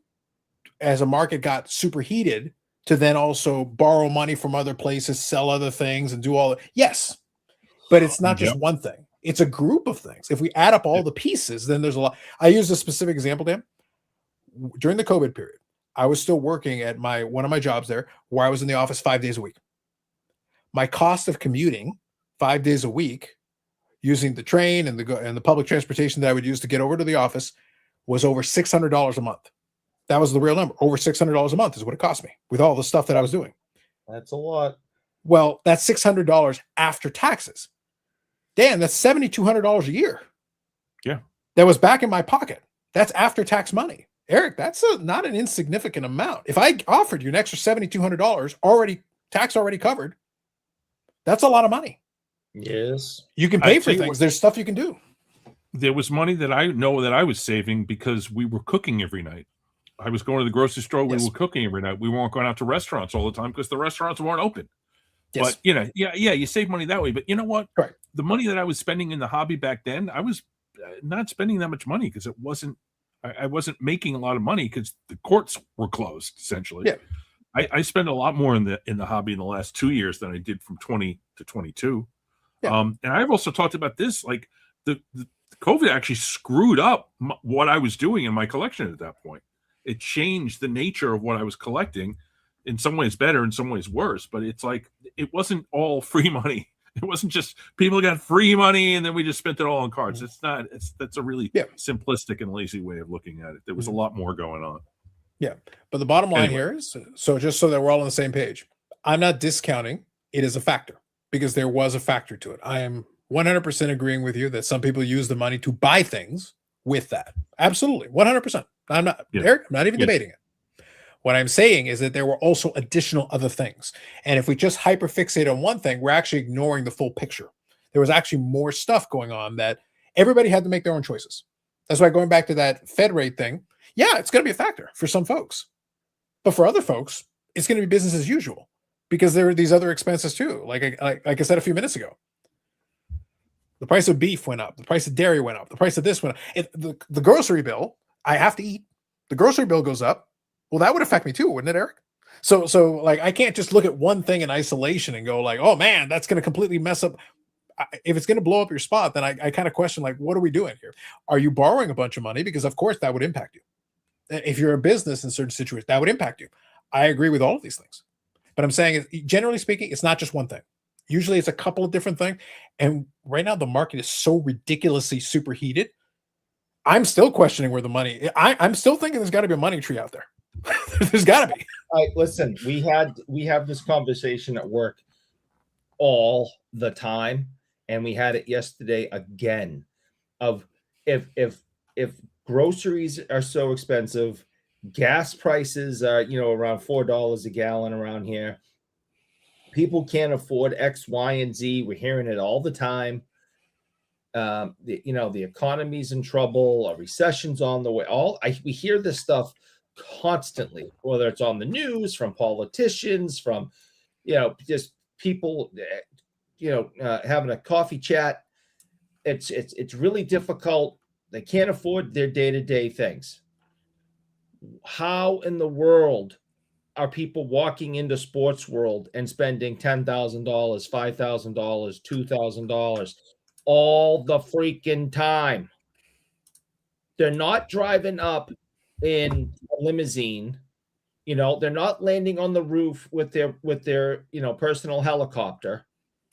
as a market got superheated, to then also borrow money from other places, sell other things, and do all that. Yes. But it's not just one thing. It's a group of things. If we add up all the pieces, then there's a lot. I use a specific example, Dan. During the COVID period, I was still working at one of my jobs there, where I was in the office 5 days a week. My cost of commuting 5 days a week, using the train and the public transportation that I would use to get over to the office, was over $600 a month. That was the real number. Over $600 a month is what it cost me with all the stuff that I was doing. That's a lot. Well, that's $600 after taxes. Dan, that's $7,200 a year. Yeah. That was back in my pocket. That's after tax money. Eric, that's not an insignificant amount. If I offered you an extra $7,200 tax already covered, that's a lot of money. Yes. You can pay for things. There's stuff you can do. There was money that I know that I was saving because we were cooking every night. I was going to the grocery store. We were cooking every night. We weren't going out to restaurants all the time because the restaurants weren't open. Yes. But, you save money that way. But you know what? Right. The money that I was spending in the hobby back then, I was not spending that much money because I wasn't making a lot of money because the courts were closed, essentially. Yeah. I spent a lot more in the hobby in the last 2 years than I did from 20 to 22. Yeah. And I've also talked about this, like the COVID actually screwed up what I was doing in my collection at that point. It changed the nature of what I was collecting, in some ways better, in some ways worse. But it's like, it wasn't all free money. It wasn't just people got free money and then we just spent it all on cards. That's a really simplistic and lazy way of looking at it. There was a lot more going on. Yeah. But the bottom line here is, so just so that we're all on the same page, I'm not discounting it as a factor, because there was a factor to it. I am 100% agreeing with you that some people use the money to buy things with that. Absolutely. 100%. I'm not, Eric, I'm not even debating it. What I'm saying is that there were also additional other things. And if we just hyperfixate on one thing, we're actually ignoring the full picture. There was actually more stuff going on that everybody had to make their own choices. That's why, going back to that Fed rate thing, it's going to be a factor for some folks. But for other folks, it's going to be business as usual, because there are these other expenses too. Like I said a few minutes ago, the price of beef went up. The price of dairy went up. The price of this went up. The grocery bill, I have to eat. The grocery bill goes up. Well, that would affect me too, wouldn't it, Eric? So like, I can't just look at one thing in isolation and go like, oh man, that's going to completely mess up. If it's going to blow up your spot, then I kind of question, like, what are we doing here? Are you borrowing a bunch of money? Because of course that would impact you. If you're a business in certain situations, that would impact you. I agree with all of these things. But I'm saying, generally speaking, it's not just one thing. Usually it's a couple of different things. And right now the market is so ridiculously superheated. I'm still questioning where the money, I'm still thinking there's got to be a money tree out there. There's got to be. All right, listen, we have this conversation at work all the time, and we had it yesterday again, of if groceries are so expensive, gas prices are, around $4 a gallon around here. People can't afford X, Y, and Z. We're hearing it all the time. The economy's in trouble. A recession's on the way. We hear this stuff constantly, whether it's on the news, from politicians, from, just people, having a coffee chat. It's really difficult. They can't afford their day-to-day things. How in the world are people walking into sports world and spending $10,000, $5,000, $2,000 all the freaking time? They're not driving up in a limousine. They're not landing on the roof with their personal helicopter.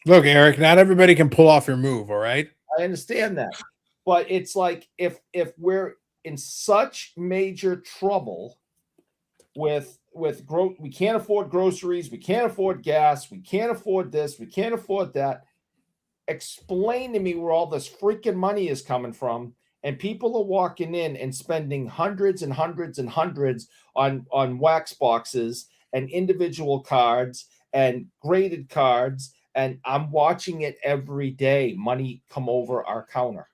Look, Eric, not everybody can pull off your move. All right. I understand that. But it's like, if we're in such major trouble with we can't afford groceries, we can't afford gas, we can't afford this, we can't afford that. Explain to me where all this freaking money is coming from. And people are walking in and spending hundreds and hundreds and hundreds on wax boxes and individual cards and graded cards. And I'm watching it every day. Money come over our counter.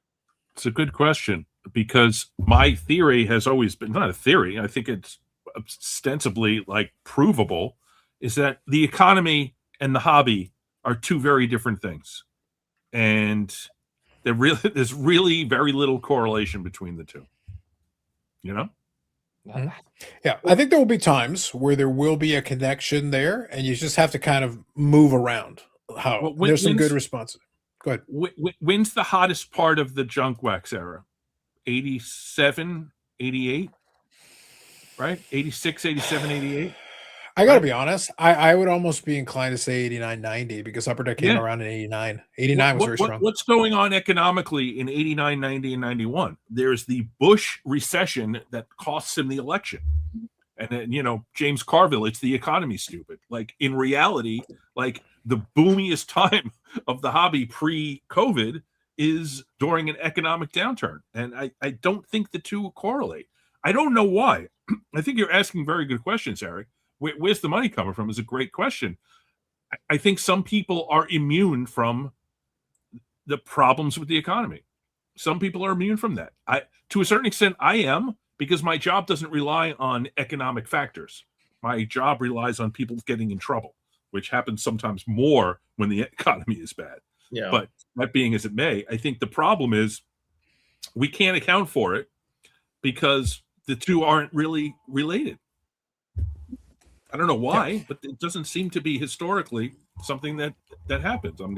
It's a good question, because my theory has always been, not a theory, I think it's ostensibly provable, is that the economy and the hobby are two very different things. And there's really very little correlation between the two. Mm-hmm. Yeah, I think there will be times where there will be a connection there, and you just have to kind of move around. There's some good responses. Go ahead. When's the hottest part of the junk wax era? 87, 88, right? 86, 87, 88. I got to be honest. I would almost be inclined to say 89, 90, because Upper Deck came around in 89. 89 was very strong. What's going on economically in 89, 90, and 91? There's the Bush recession that costs him the election. And then, James Carville, it's the economy, stupid. In reality, the boomiest time of the hobby pre-COVID is during an economic downturn. And I don't think the two correlate. I don't know why. I think you're asking very good questions, Eric. Where's the money coming from is a great question. I think some people are immune from the problems with the economy. Some people are immune from that. To a certain extent, I am, because my job doesn't rely on economic factors. My job relies on people getting in trouble, which happens sometimes more when the economy is bad. Yeah. But that being as it may, I think the problem is we can't account for it because the two aren't really related. I don't know why, but it doesn't seem to be historically something that happens. And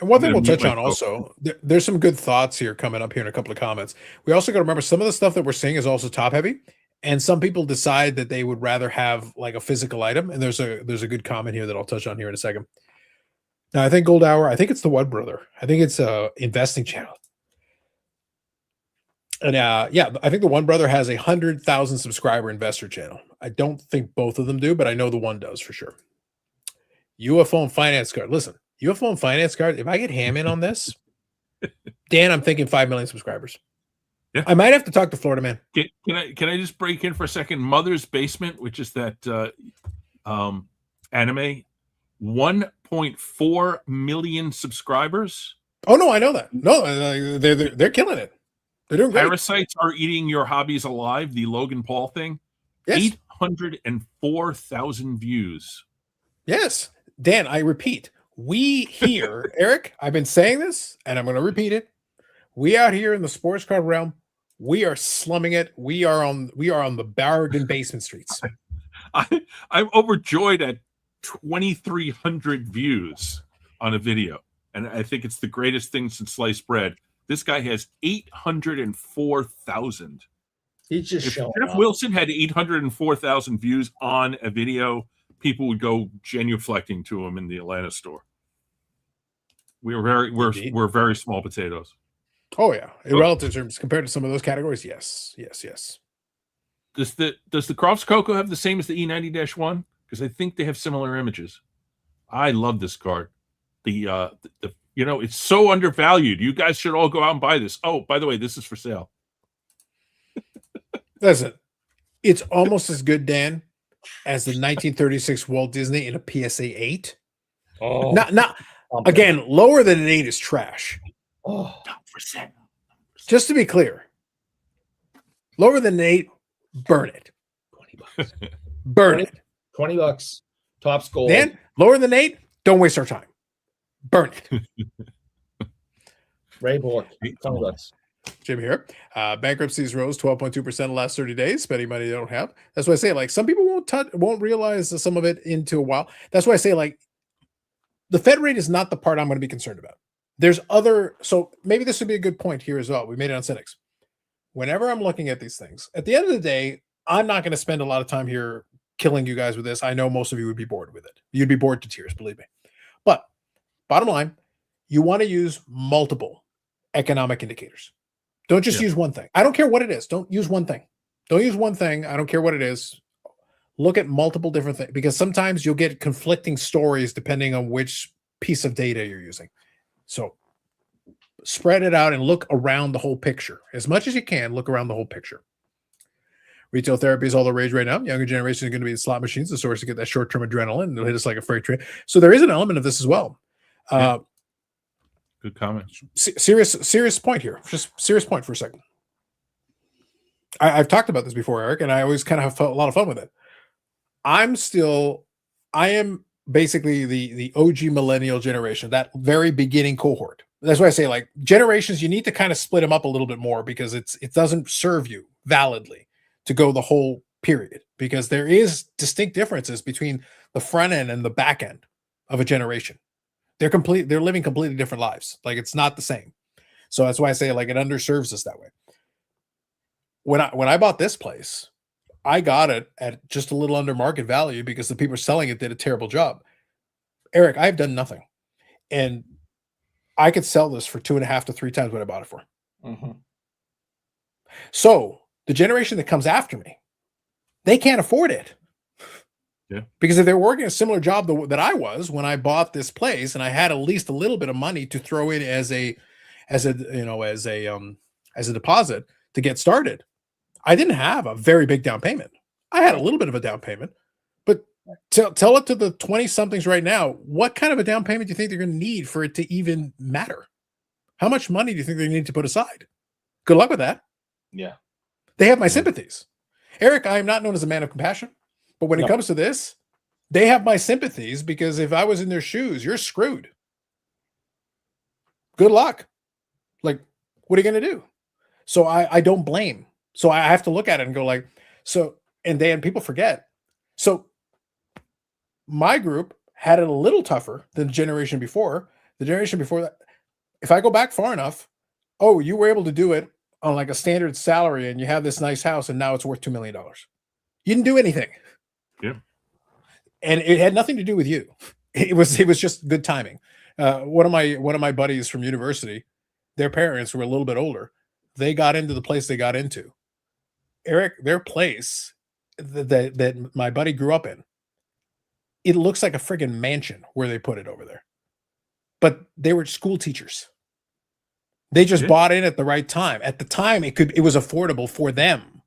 one thing we'll touch on also, there's some good thoughts here coming up here in a couple of comments. We also got to remember some of the stuff that we're seeing is also top heavy, and some people decide that they would rather have a physical item. And there's a good comment here that I'll touch on here in a second. Now, I think Gold Hour, I think it's the Wood Brother. I think it's a investing channel. And I think the one brother has 100,000 subscriber investor channel. I don't think both of them do, but I know the one does for sure. UFO and finance card. Listen, UFO and finance card. If I get ham in on this, Dan, I'm thinking 5 million subscribers. Yeah, I might have to talk to Florida Man. Can I just break in for a second? Mother's Basement, which is that anime, 1.4 million subscribers. Oh no, I know that. No, they're killing it. They're doing great. Parasites Are Eating Your Hobbies Alive, the Logan Paul thing. Yes. 804,000 views. Yes. Dan, I repeat, we here, Eric, I've been saying this, and I'm going to repeat it. We out here in the sports card realm, we are slumming it. We are on the bargain basement streets. I'm overjoyed at 2,300 views on a video, and I think it's the greatest thing since sliced bread. This guy has 804,000. He's just if showing Jeff up. Wilson had 804,000 views on a video, people would go genuflecting to him in the Atlanta store. We're very small potatoes. Oh yeah, in relative terms compared to some of those categories, yes. Does the Crofts Coco have the same as the E90-1? Because I think they have similar images. I love this card. It's so undervalued. You guys should all go out and buy this. Oh, by the way, this is for sale. Listen, it's almost as good, Dan, as the 1936 Walt Disney in a PSA 8. Oh, not again, lower than an 8 is trash. Oh, just to be clear, lower than an 8, burn it. Burn it. $20. Topps gold. Dan, lower than 8. Don't waste our time. Burn it. Ray Bork, $20. Jim here. Bankruptcies rose 12.2% in the last 30 days, spending money they don't have. That's why I say, like, some people won't realize some of it into a while. That's why I say, like, the Fed rate is not the part I'm going to be concerned about. There's other, so maybe this would be a good point here as well. We made it on Cynics. Whenever I'm looking at these things, at the end of the day, I'm not going to spend a lot of time here killing you guys with this. I know most of you would be bored with it. You'd be bored to tears, believe me. But bottom line, you want to use multiple economic indicators. Don't just use one thing. I don't care what it is. Don't use one thing. Don't use one thing. I don't care what it is. Look at multiple different things, because sometimes you'll get conflicting stories depending on which piece of data you're using. So spread it out and look around the whole picture. As much as you can, look around the whole picture. Retail therapy is all the rage right now. Younger generation is going to be in slot machines, the source to get that short-term adrenaline, and it'll hit us like a freight train. So there is an element of this as well. Good comment. Serious point here. Just serious point for a second. I've talked about this before, Eric, and I always kind of have a lot of fun with it. I am basically the OG millennial generation, that very beginning cohort. That's why I say, like, generations, you need to kind of split them up a little bit more, because it doesn't serve you validly to go the whole period, because there is distinct differences between the front end and the back end of a generation. They're living completely different lives. Like, it's not the same. So that's why I say, like, it underserves us that way. When I bought this place, I got it at just a little under market value because the people selling it did a terrible job. Eric, I've done nothing, and I could sell this for 2.5 to 3 times what I bought it for. Mm-hmm. So the generation that comes after me, they can't afford it. Yeah. Because if they're working a similar job that I was when I bought this place, and I had at least a little bit of money to throw in as a deposit to get started, I didn't have a very big down payment. I had a little bit of a down payment, but tell it to the 20-somethings right now, what kind of a down payment do you think they're going to need for it to even matter? How much money do you think they need to put aside? Good luck with that. Yeah. They have my sympathies. Eric, I am not known as a man of compassion, but when it comes to this, they have my sympathies, because if I was in their shoes, you're screwed. Good luck. Like, what are you going to do? So I don't blame. So I have to look at it and go, like, so, and then people forget. So my group had it a little tougher than the generation before. The generation before that, if I go back far enough, oh, you were able to do it on like a standard salary, and you have this nice house, and now it's worth $2 million. You didn't do anything. Yeah. And it had nothing to do with you. It was just good timing. One of my buddies from university, their parents were a little bit older. They got into the place they got into. Eric, their place that my buddy grew up in, it looks like a friggin' mansion where they put it over there. But they were school teachers. They just bought in at the right time. At the time, it was affordable for them,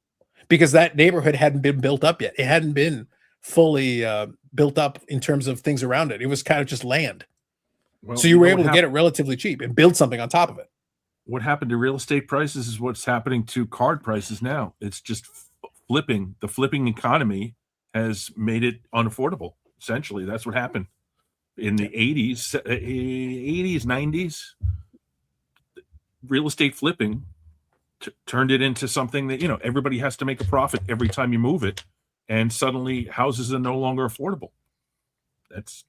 because that neighborhood hadn't been built up yet. It hadn't been fully built up in terms of things around it. It was kind of just land. Well, so you were able to get it relatively cheap and build something on top of it. What happened to real estate prices is what's happening to card prices now. It's just flipping. The flipping economy has made it unaffordable. Essentially, that's what happened in the 80s, 90s. Real estate flipping turned it into something that, everybody has to make a profit every time you move it, and suddenly houses are no longer affordable. That's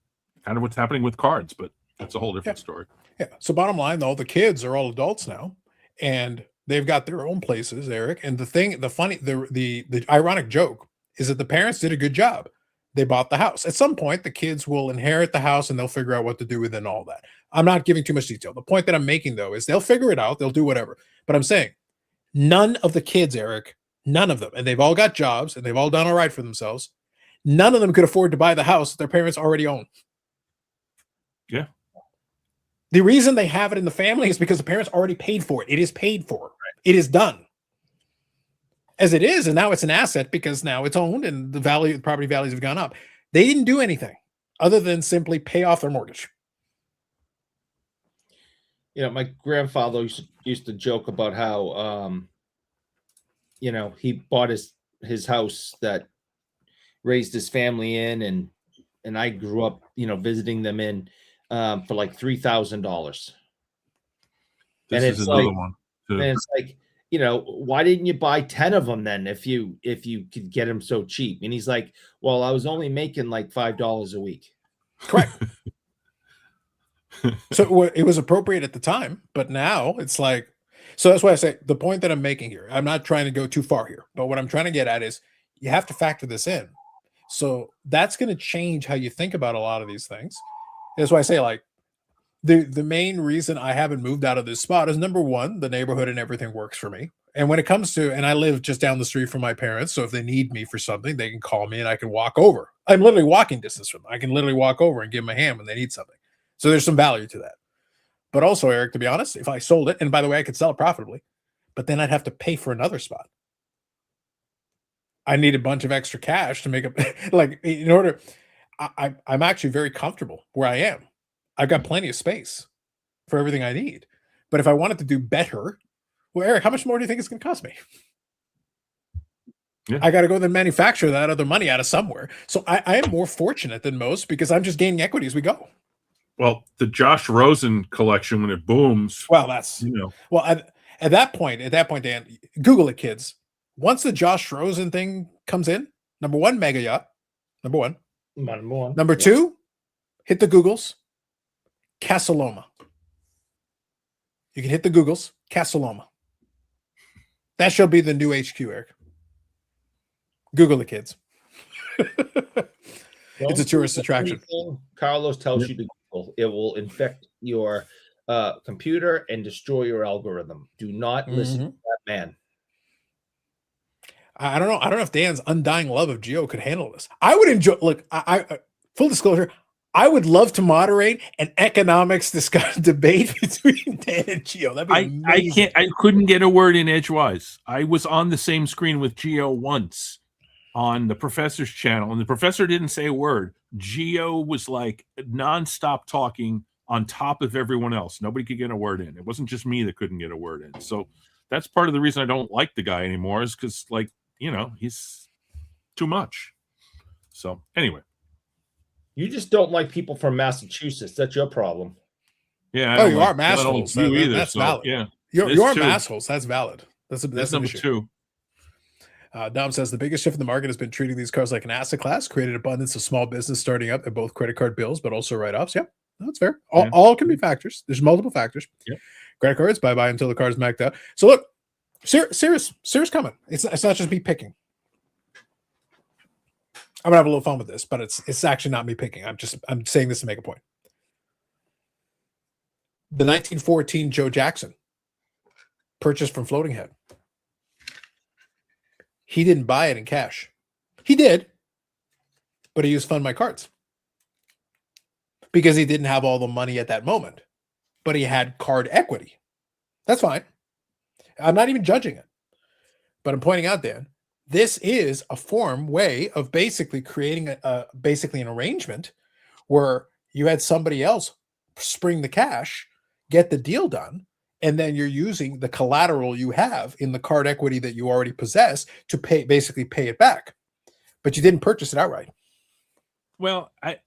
kind of what's happening with cards, but that's a whole different story. Yeah. So bottom line, though, the kids are all adults now, and they've got their own places, Eric. And the ironic joke is that the parents did a good job. They bought the house. At some point, the kids will inherit the house, and they'll figure out what to do with it and all that. I'm not giving too much detail. The point that I'm making, though, is they'll figure it out. They'll do whatever. But I'm saying none of the kids, Eric, none of them, and they've all got jobs, and they've all done all right for themselves. None of them could afford to buy the house that their parents already own. Yeah. The reason they have it in the family is because the parents already paid for it. It is paid for. Right. It is done. As it is, and now it's an asset because now it's owned, and the property values have gone up. They didn't do anything other than simply pay off their mortgage. My grandfather used to joke about how, he bought his house that raised his family in, and I grew up, visiting them in for like $3,000. This is another one. And it's like, why didn't you buy 10 of them then if you could get them so cheap? And he's like, well, I was only making like $5 a week. Correct. So it was appropriate at the time, but now it's like, so that's why I say the point that I'm making here, I'm not trying to go too far here, but what I'm trying to get at is you have to factor this in. So that's going to change how you think about a lot of these things. That's why I say, like, the main reason I haven't moved out of this spot is, number one, the neighborhood and everything works for me. And when it comes to, and I live just down the street from my parents, so if they need me for something, they can call me and I can walk over. I'm literally walking distance from them. I can literally walk over and give them a hand when they need something. So there's some value to that. But also, Eric, to be honest, if I sold it, and by the way, I could sell it profitably, but then I'd have to pay for another spot. I need a bunch of extra cash to make up, like, in order. I'm actually very comfortable where I am. I've got plenty of space for everything I need. But if I wanted to do better, well, Eric, how much more do you think it's going to cost me? Yeah. I got to go then manufacture that other money out of somewhere. So I am more fortunate than most because I'm just gaining equity as we go. Well, the Josh Rosen collection, when it booms, well, that's well at that point, Dan, Google it, kids. Once the Josh Rosen thing comes in, number one, mega yacht. Number one. Number two, hit the Googles. Casa Loma. You can hit the Googles. Casa Loma. That shall be the new HQ, Eric. Google it, kids. It's a tourist attraction. Carlos tells you to Google. It will infect your computer and destroy your algorithm. Do not listen to that man. I don't know. I don't know if Dan's undying love of Geo could handle this. I would enjoy. Look, I full disclosure, I would love to moderate an economics debate between Dan and Geo. That'd be amazing. I couldn't get a word in edgewise. I was on the same screen with Geo once on the professor's channel, and the professor didn't say a word. Geo was like nonstop talking on top of everyone else. Nobody could get a word in. It wasn't just me that couldn't get a word in. So that's part of the reason I don't like the guy anymore, is because, like, he's too much. So anyway. You just don't like people from Massachusetts. That's your problem. Yeah. Oh, you are massholes. That's valid. Yeah. You are massholes. That's valid. That's number two. Dom says the biggest shift in the market has been treating these cars like an asset class, created abundance of small business starting up at both credit card bills, but also write-offs. Yeah, that's fair. All can be factors. There's multiple factors. Yep. Credit cards, bye-bye until the car's maxed out. So look, serious coming. It's not just me picking. I'm gonna have a little fun with this, but it's actually not me picking. I'm saying this to make a point. The 1914 Joe Jackson, purchased from Floating Head. He didn't buy it in cash. He did, but he used Fund My Cards because he didn't have all the money at that moment, but he had card equity. That's fine. I'm not even judging it, but I'm pointing out, Dan, this is a way of basically creating basically an arrangement where you had somebody else spring the cash, get the deal done, and then you're using the collateral you have in the card equity that you already possess to basically pay it back. But you didn't purchase it outright. Well, I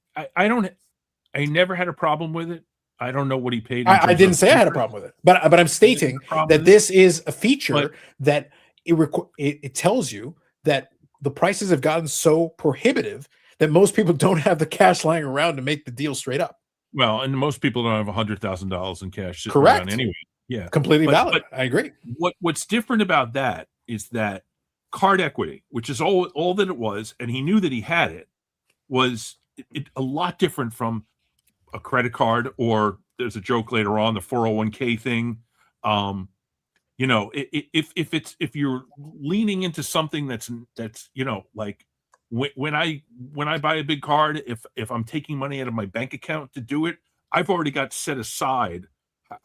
never had a problem with it. I don't know what he paid. I didn't say I had a problem with it, but I'm stating that this is a feature that it tells you that the prices have gotten so prohibitive that most people don't have the cash lying around to make the deal straight up. Well, and most people don't have $100,000 in cash sitting Correct. around anyway. Yeah, completely valid. But I agree. What's different about that is that card equity, which is all that it was, and he knew that he had it, was a lot different from a credit card, or there's a joke later on, the 401k thing. If you're leaning into something that's like when I buy a big card, if I'm taking money out of my bank account to do it, I've already got set aside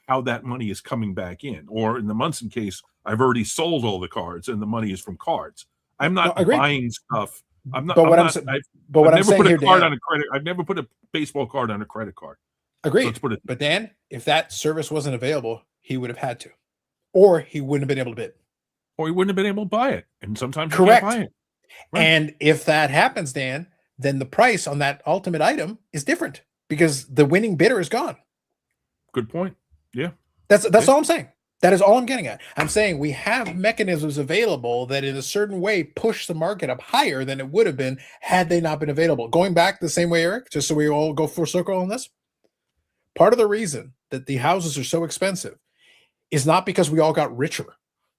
how that money is coming back in. Or in the Munson case, I've already sold all the cards and the money is from cards. I'm not buying stuff. I'm not. I've never put a baseball card on a credit card. Agreed. So but Dan, if that service wasn't available, he would have had to, or he wouldn't have been able to bid, or he wouldn't have been able to buy it. And sometimes correct. You can't buy it. Right. And if that happens, Dan, then the price on that ultimate item is different because the winning bidder is gone. Good point. Yeah. That's all I'm saying. That is all I'm getting at. I'm saying we have mechanisms available that in a certain way push the market up higher than it would have been had they not been available. Going back the same way, Eric, just so we all go full circle on this. Part of the reason that the houses are so expensive is not because we all got richer.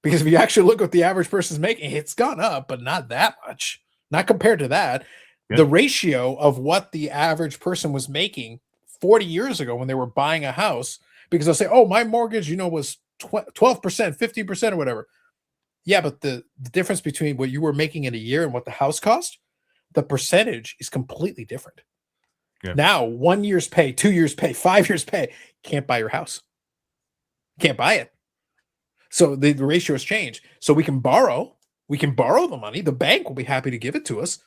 Because if you actually look what the average person's making, it's gone up, but not that much. Not compared to that. Yeah. The ratio of what the average person was making 40 years ago when they were buying a house, because they'll say, oh, my mortgage, was 12%, 15% or whatever. Yeah, but the difference between what you were making in a year and what the house cost, the percentage is completely different. Yeah. Now, 1 year's pay, 2 years pay, 5 years pay, can't buy your house. Can't buy it. So the ratio has changed. So we can borrow the money. The bank will be happy to give it to us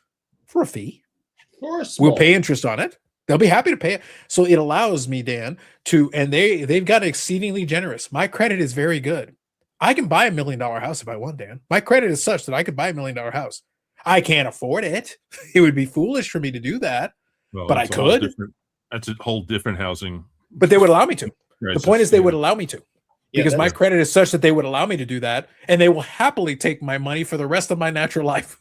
for a fee. We'll pay interest on it. They'll be happy to pay it. So it allows me, Dan, and they've got exceedingly generous. My credit is very good. I can buy $1 million house if I want, Dan. My credit is such that I could buy $1 million house. I can't afford it. It would be foolish for me to do that, but I could. That's a whole different housing. But they would allow me to. crisis. The point is they would allow me to. Because my is- credit is such that they would allow me to do that, and they will happily take my money for the rest of my natural life.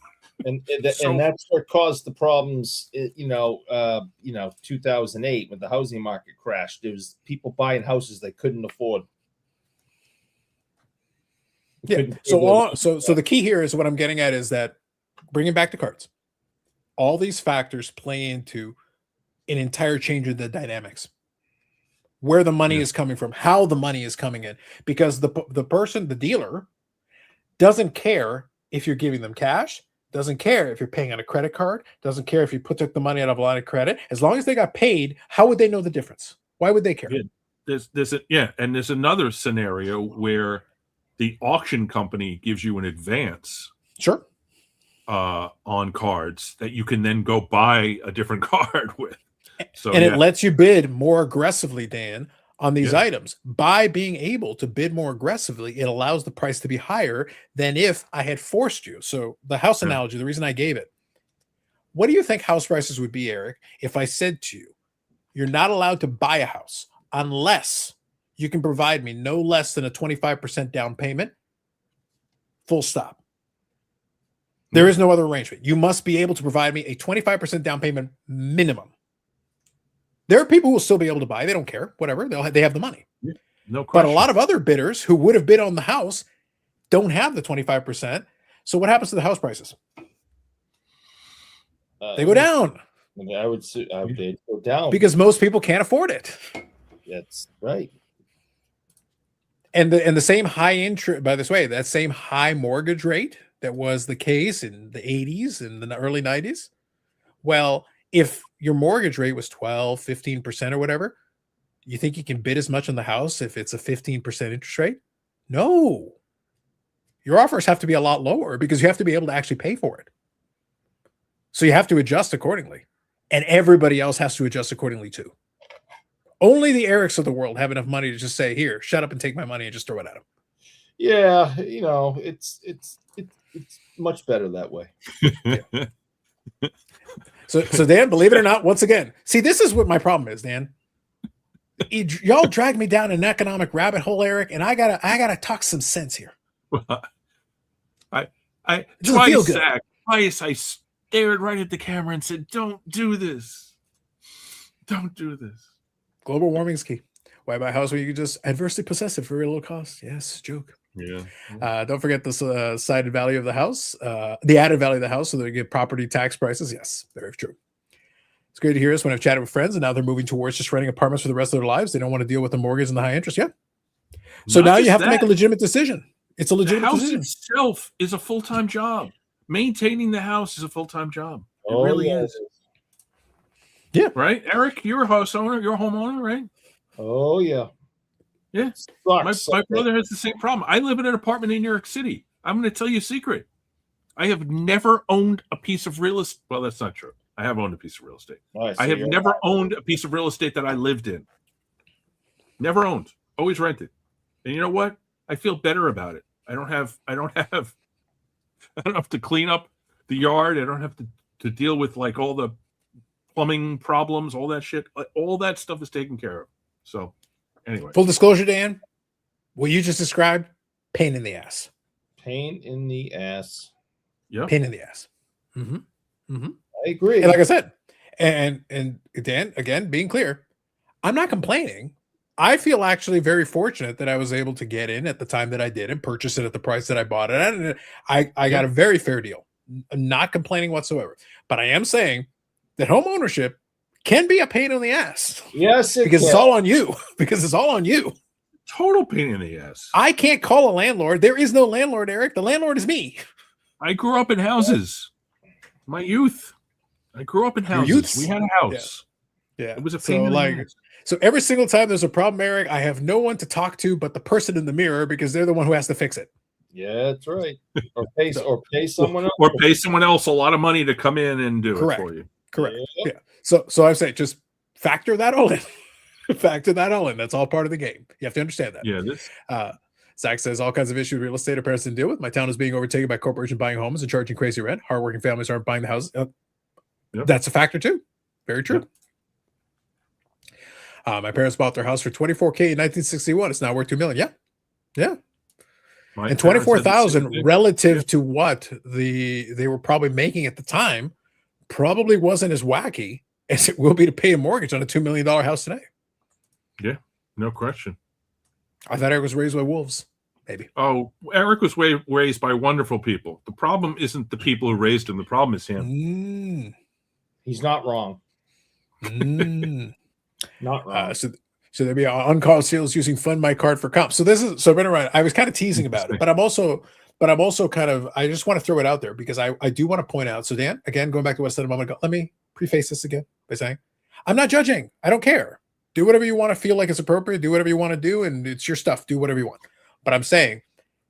and that's what caused the problems. 2008 when the housing market crashed. There was people buying houses they couldn't afford. Yeah. So the key here is what I'm getting at is that bringing back the cards, all these factors play into an entire change of the dynamics. Where the money is coming from, how the money is coming in, because the person, the dealer, doesn't care if you're giving them cash, doesn't care if you're paying on a credit card, doesn't care if you took the money out of a line of credit. As long as they got paid, how would they know the difference? Why would they care? And there's another scenario where the auction company gives you an advance, Sure, on cards that you can then go buy a different card with. So, and it lets you bid more aggressively, Dan, on these Yeah. items. By being able to bid more aggressively, it allows the price to be higher than if I had forced you. So the house Yeah. analogy, the reason I gave it, what do you think house prices would be, Eric, if I said to you, you're not allowed to buy a house unless you can provide me no less than a 25% down payment, full stop. There is no other arrangement. You must be able to provide me a 25% down payment minimum. There are people who will still be able to buy. They don't care. Whatever. They have the money. No question. But a lot of other bidders who would have bid on the house don't have the 25%. So what happens to the house prices? They go down I would say they'd go down because most people can't afford it. that's right. And the same high interest, by this way, that same high mortgage rate that was the case in the 80s and the early 90s. Well, if your mortgage rate was 12, 15% or whatever, you think you can bid as much on the house if it's a 15% interest rate? No. Your offers have to be a lot lower because you have to be able to actually pay for it. So you have to adjust accordingly. And everybody else has to adjust accordingly too. Only the Erics of the world have enough money to just say, here, shut up and take my money and just throw it at them. Yeah, it's much better that way. So Dan, believe it or not, once again, see, this is what my problem is, Dan. Y'all drag me down an economic rabbit hole, Eric, and I gotta talk some sense here. I doesn't feel good. Twice I stared right at the camera and said, "Don't do this. Don't do this." Global warming is key. Why buy a house where you can just adversely possess it for very low cost? Yes, joke. Yeah. Don't forget the cited value of the house, the added value of the house, so they get property tax prices. Yes, very true. It's great to hear this when I've chatted with friends and now they're moving towards just renting apartments for the rest of their lives. They don't want to deal with the mortgage and the high interest. Yeah. So Not now you just have to make a that. legitimate decision. It's a The legitimate house decision. itself is a full-time job. Maintaining the house is a full-time job. It Oh, really yeah. is. Right, Eric? You're a house owner. You're a homeowner, right? Oh yeah. Yeah. Sucks. My brother has the same problem. I live in an apartment in New York City. I'm going to tell you a secret. I have never owned a piece of real estate. Well, that's not true. I have owned a piece of real estate. All right, so I have you're- never owned a piece of real estate that I lived in. Never owned. Always rented. And you know what? I feel better about it. I don't have to clean up yard. I don't have to deal with like all the plumbing problems, all that shit. All that stuff is taken care of. So anyway, full disclosure, Dan, what you just described, pain in the ass. Pain in the ass. Yeah, pain in the ass. I agree. And like I said, and Dan, again, being clear, I'm not complaining. I feel actually very fortunate that I was able to get in at the time that I did and purchase it at the price that I bought it. And I got a very fair deal. I'm not complaining whatsoever. But I am saying that home ownership can be a pain in the ass. Yes, because it's all on you. Because it's all on you. Total pain in the ass. I can't call a landlord. There is no landlord, Eric. The landlord is me. I grew up in houses. My youth. I grew up in houses. We had a house. Yeah. It was a pain in the ass. So every single time there's a problem, Eric, I have no one to talk to but the person in the mirror because they're the one who has to fix it. Yeah, that's right. Or pay someone else. Or pay someone else a lot of money to come in and do it for you. Correct. Yeah. So I say just factor that all in. Factor that all in. That's all part of the game. You have to understand that. Yeah. Zach says all kinds of issues real estate are parents to deal with. My town is being overtaken by corporations buying homes and charging crazy rent. Hardworking families aren't buying the houses. That's a factor too. Very true. Yep. My parents bought their house for $24,000 in 1961. It's now worth $2 million. Yeah. And 24,000 relative to what they were probably making at the time probably wasn't as wacky as it will be to pay a mortgage on a $2 million house today. Yeah, no question. I thought Eric was raised by wolves. Maybe. Oh, Eric was raised by wonderful people. The problem isn't the people who raised him. The problem is him. He's not wrong. Not wrong. So there'd be on-call sales using Fund My Card for comp. So I was kind of teasing about it, but I'm also kind of, I just want to throw it out there because I do want to point out. So Dan, again, going back to what I said a moment ago, let me preface this again by saying, I'm not judging. I don't care. Do whatever you want to feel like it's appropriate. Do whatever you want to do. And it's your stuff. Do whatever you want. But I'm saying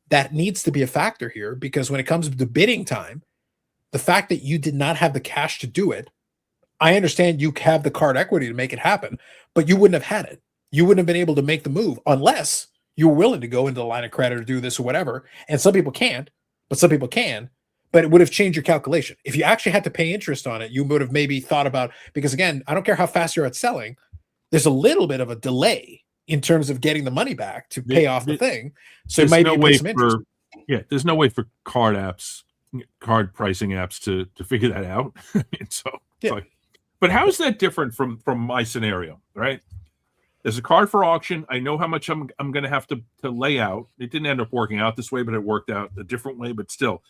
that needs to be a factor here because when it comes to bidding time, the fact that you did not have the cash to do it, I understand you have the card equity to make it happen, but you wouldn't have had it. You wouldn't have been able to make the move unless you were willing to go into the line of credit or do this or whatever. And some people can't, but some people can. But it would have changed your calculation. If you actually had to pay interest on it, you would have maybe thought about, because again, I don't care how fast you're at selling, there's a little bit of a delay in terms of getting the money back to pay off the thing. So it might be some interest. There's no way for card pricing apps to figure that out. But how is that different from my scenario, right? There's a card for auction. I know how much I'm going to have to lay out. It didn't end up working out this way, but it worked out a different way. But still,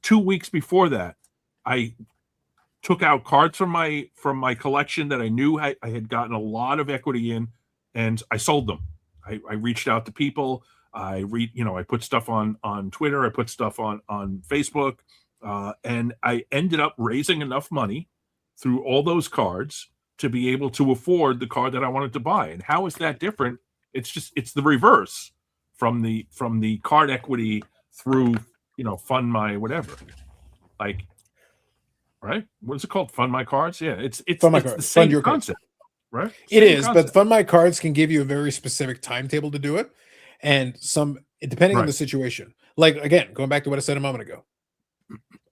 2 weeks before that, I took out cards from my collection that I knew I had gotten a lot of equity in, and I sold them. I reached out to people. I put stuff on Twitter. I put stuff on Facebook, and I ended up raising enough money through all those cards to be able to afford the card that I wanted to buy. And how is that different? It's the reverse from the card equity through, Fund My whatever. Like, right? What is it called? Fund My Cards? Yeah, it's the same concept, right? It is, but Fund My Cards can give you a very specific timetable to do it. And depending on the situation. Like, again, going back to what I said a moment ago,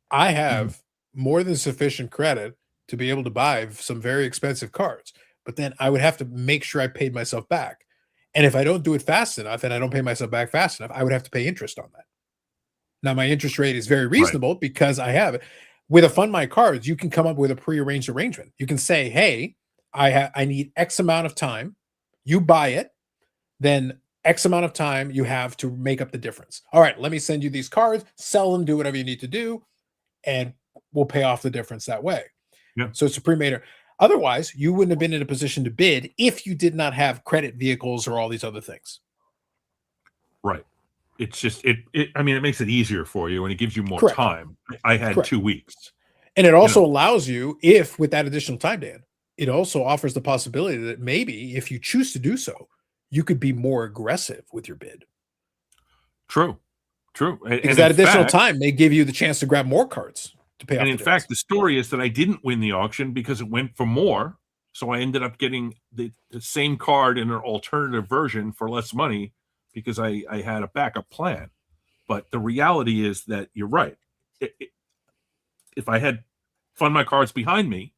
I have more than sufficient credit to be able to buy some very expensive cards, but then I would have to make sure I paid myself back. And if I don't do it fast enough and I don't pay myself back fast enough, I would have to pay interest on that. Now, my interest rate is very reasonable because I have it. With a Fund My Cards, you can come up with a prearranged arrangement. You can say, hey, I need X amount of time. You buy it, then X amount of time you have to make up the difference. All right, let me send you these cards, sell them, do whatever you need to do, and we'll pay off the difference that way. Yeah. So it's a pre-made. Otherwise, you wouldn't have been in a position to bid if you did not have credit vehicles or all these other things. Right. It's just it makes it easier for you and it gives you more time. I had 2 weeks. And it also allows you, if with that additional time, Dan, it also offers the possibility that maybe if you choose to do so, you could be more aggressive with your bid. True. Because that additional time may give you the chance to grab more cards to pay off. And in fact, the story is that I didn't win the auction because it went for more. So I ended up getting the same card in an alternative version for less money because I had a backup plan. But the reality is that you're right. if I had fund my cards behind me,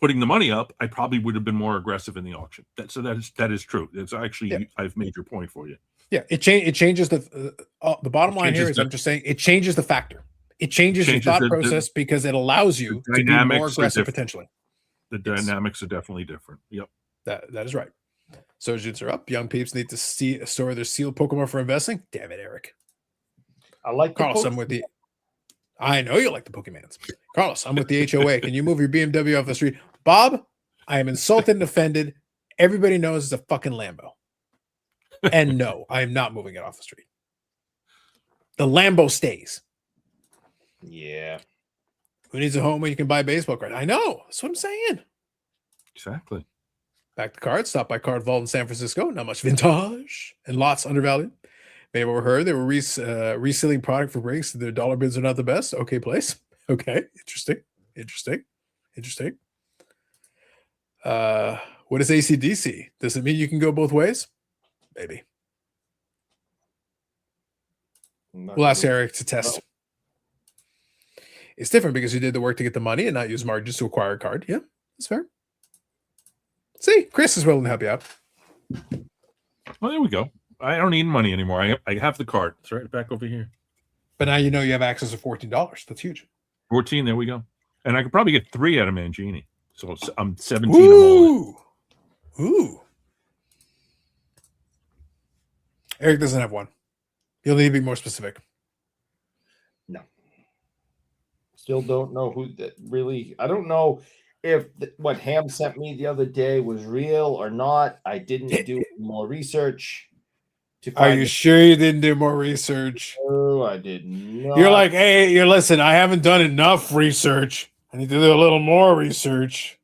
putting the money up, I probably would have been more aggressive in the auction. That is true. It's actually I've made your point for you. Yeah, it changes the bottom line here is I'm just saying it changes the factor. It changes your thought process because it allows you to be more aggressive potentially. The dynamics are definitely different. Yep. That is right. Sojits are up. Young peeps need to store their sealed Pokemon for investing. Damn it, Eric. I like Carlos, I'm with the. I know you like the Pokemans. Carlos, I'm with the HOA. Can you move your BMW off the street? Bob, I am insulted and offended. Everybody knows it's a fucking Lambo. And no, I am not moving it off the street. The Lambo stays. Yeah. Who needs a home when you can buy baseball cards? I know. That's what I'm saying. Exactly. Back to cards. Stop by Card Vault in San Francisco. Not much vintage and lots undervalued. Maybe overheard they were reselling product for breaks. Their dollar bids are not the best. Okay, place. Okay, interesting. What is AC/DC? Does it mean you can go both ways? Maybe. We'll ask Eric to test. It's different because you did the work to get the money and not use margins to acquire a card. Yeah, that's fair. See, Chris is willing to help you out. Well, there we go. I don't need money anymore. I have the card. It's right back over here. But now you know you have access to $14. That's huge. 14. There we go. And I could probably get 3 out of Mangini. So I'm 17. Ooh. Eric doesn't have one. You'll need to be more specific. No. Still don't know who that really. I don't know if what Ham sent me the other day was real or not. I didn't do more research. Are you sure you didn't do more research? Oh, I did not. You're like, hey, listen, I haven't done enough research. I need to do a little more research.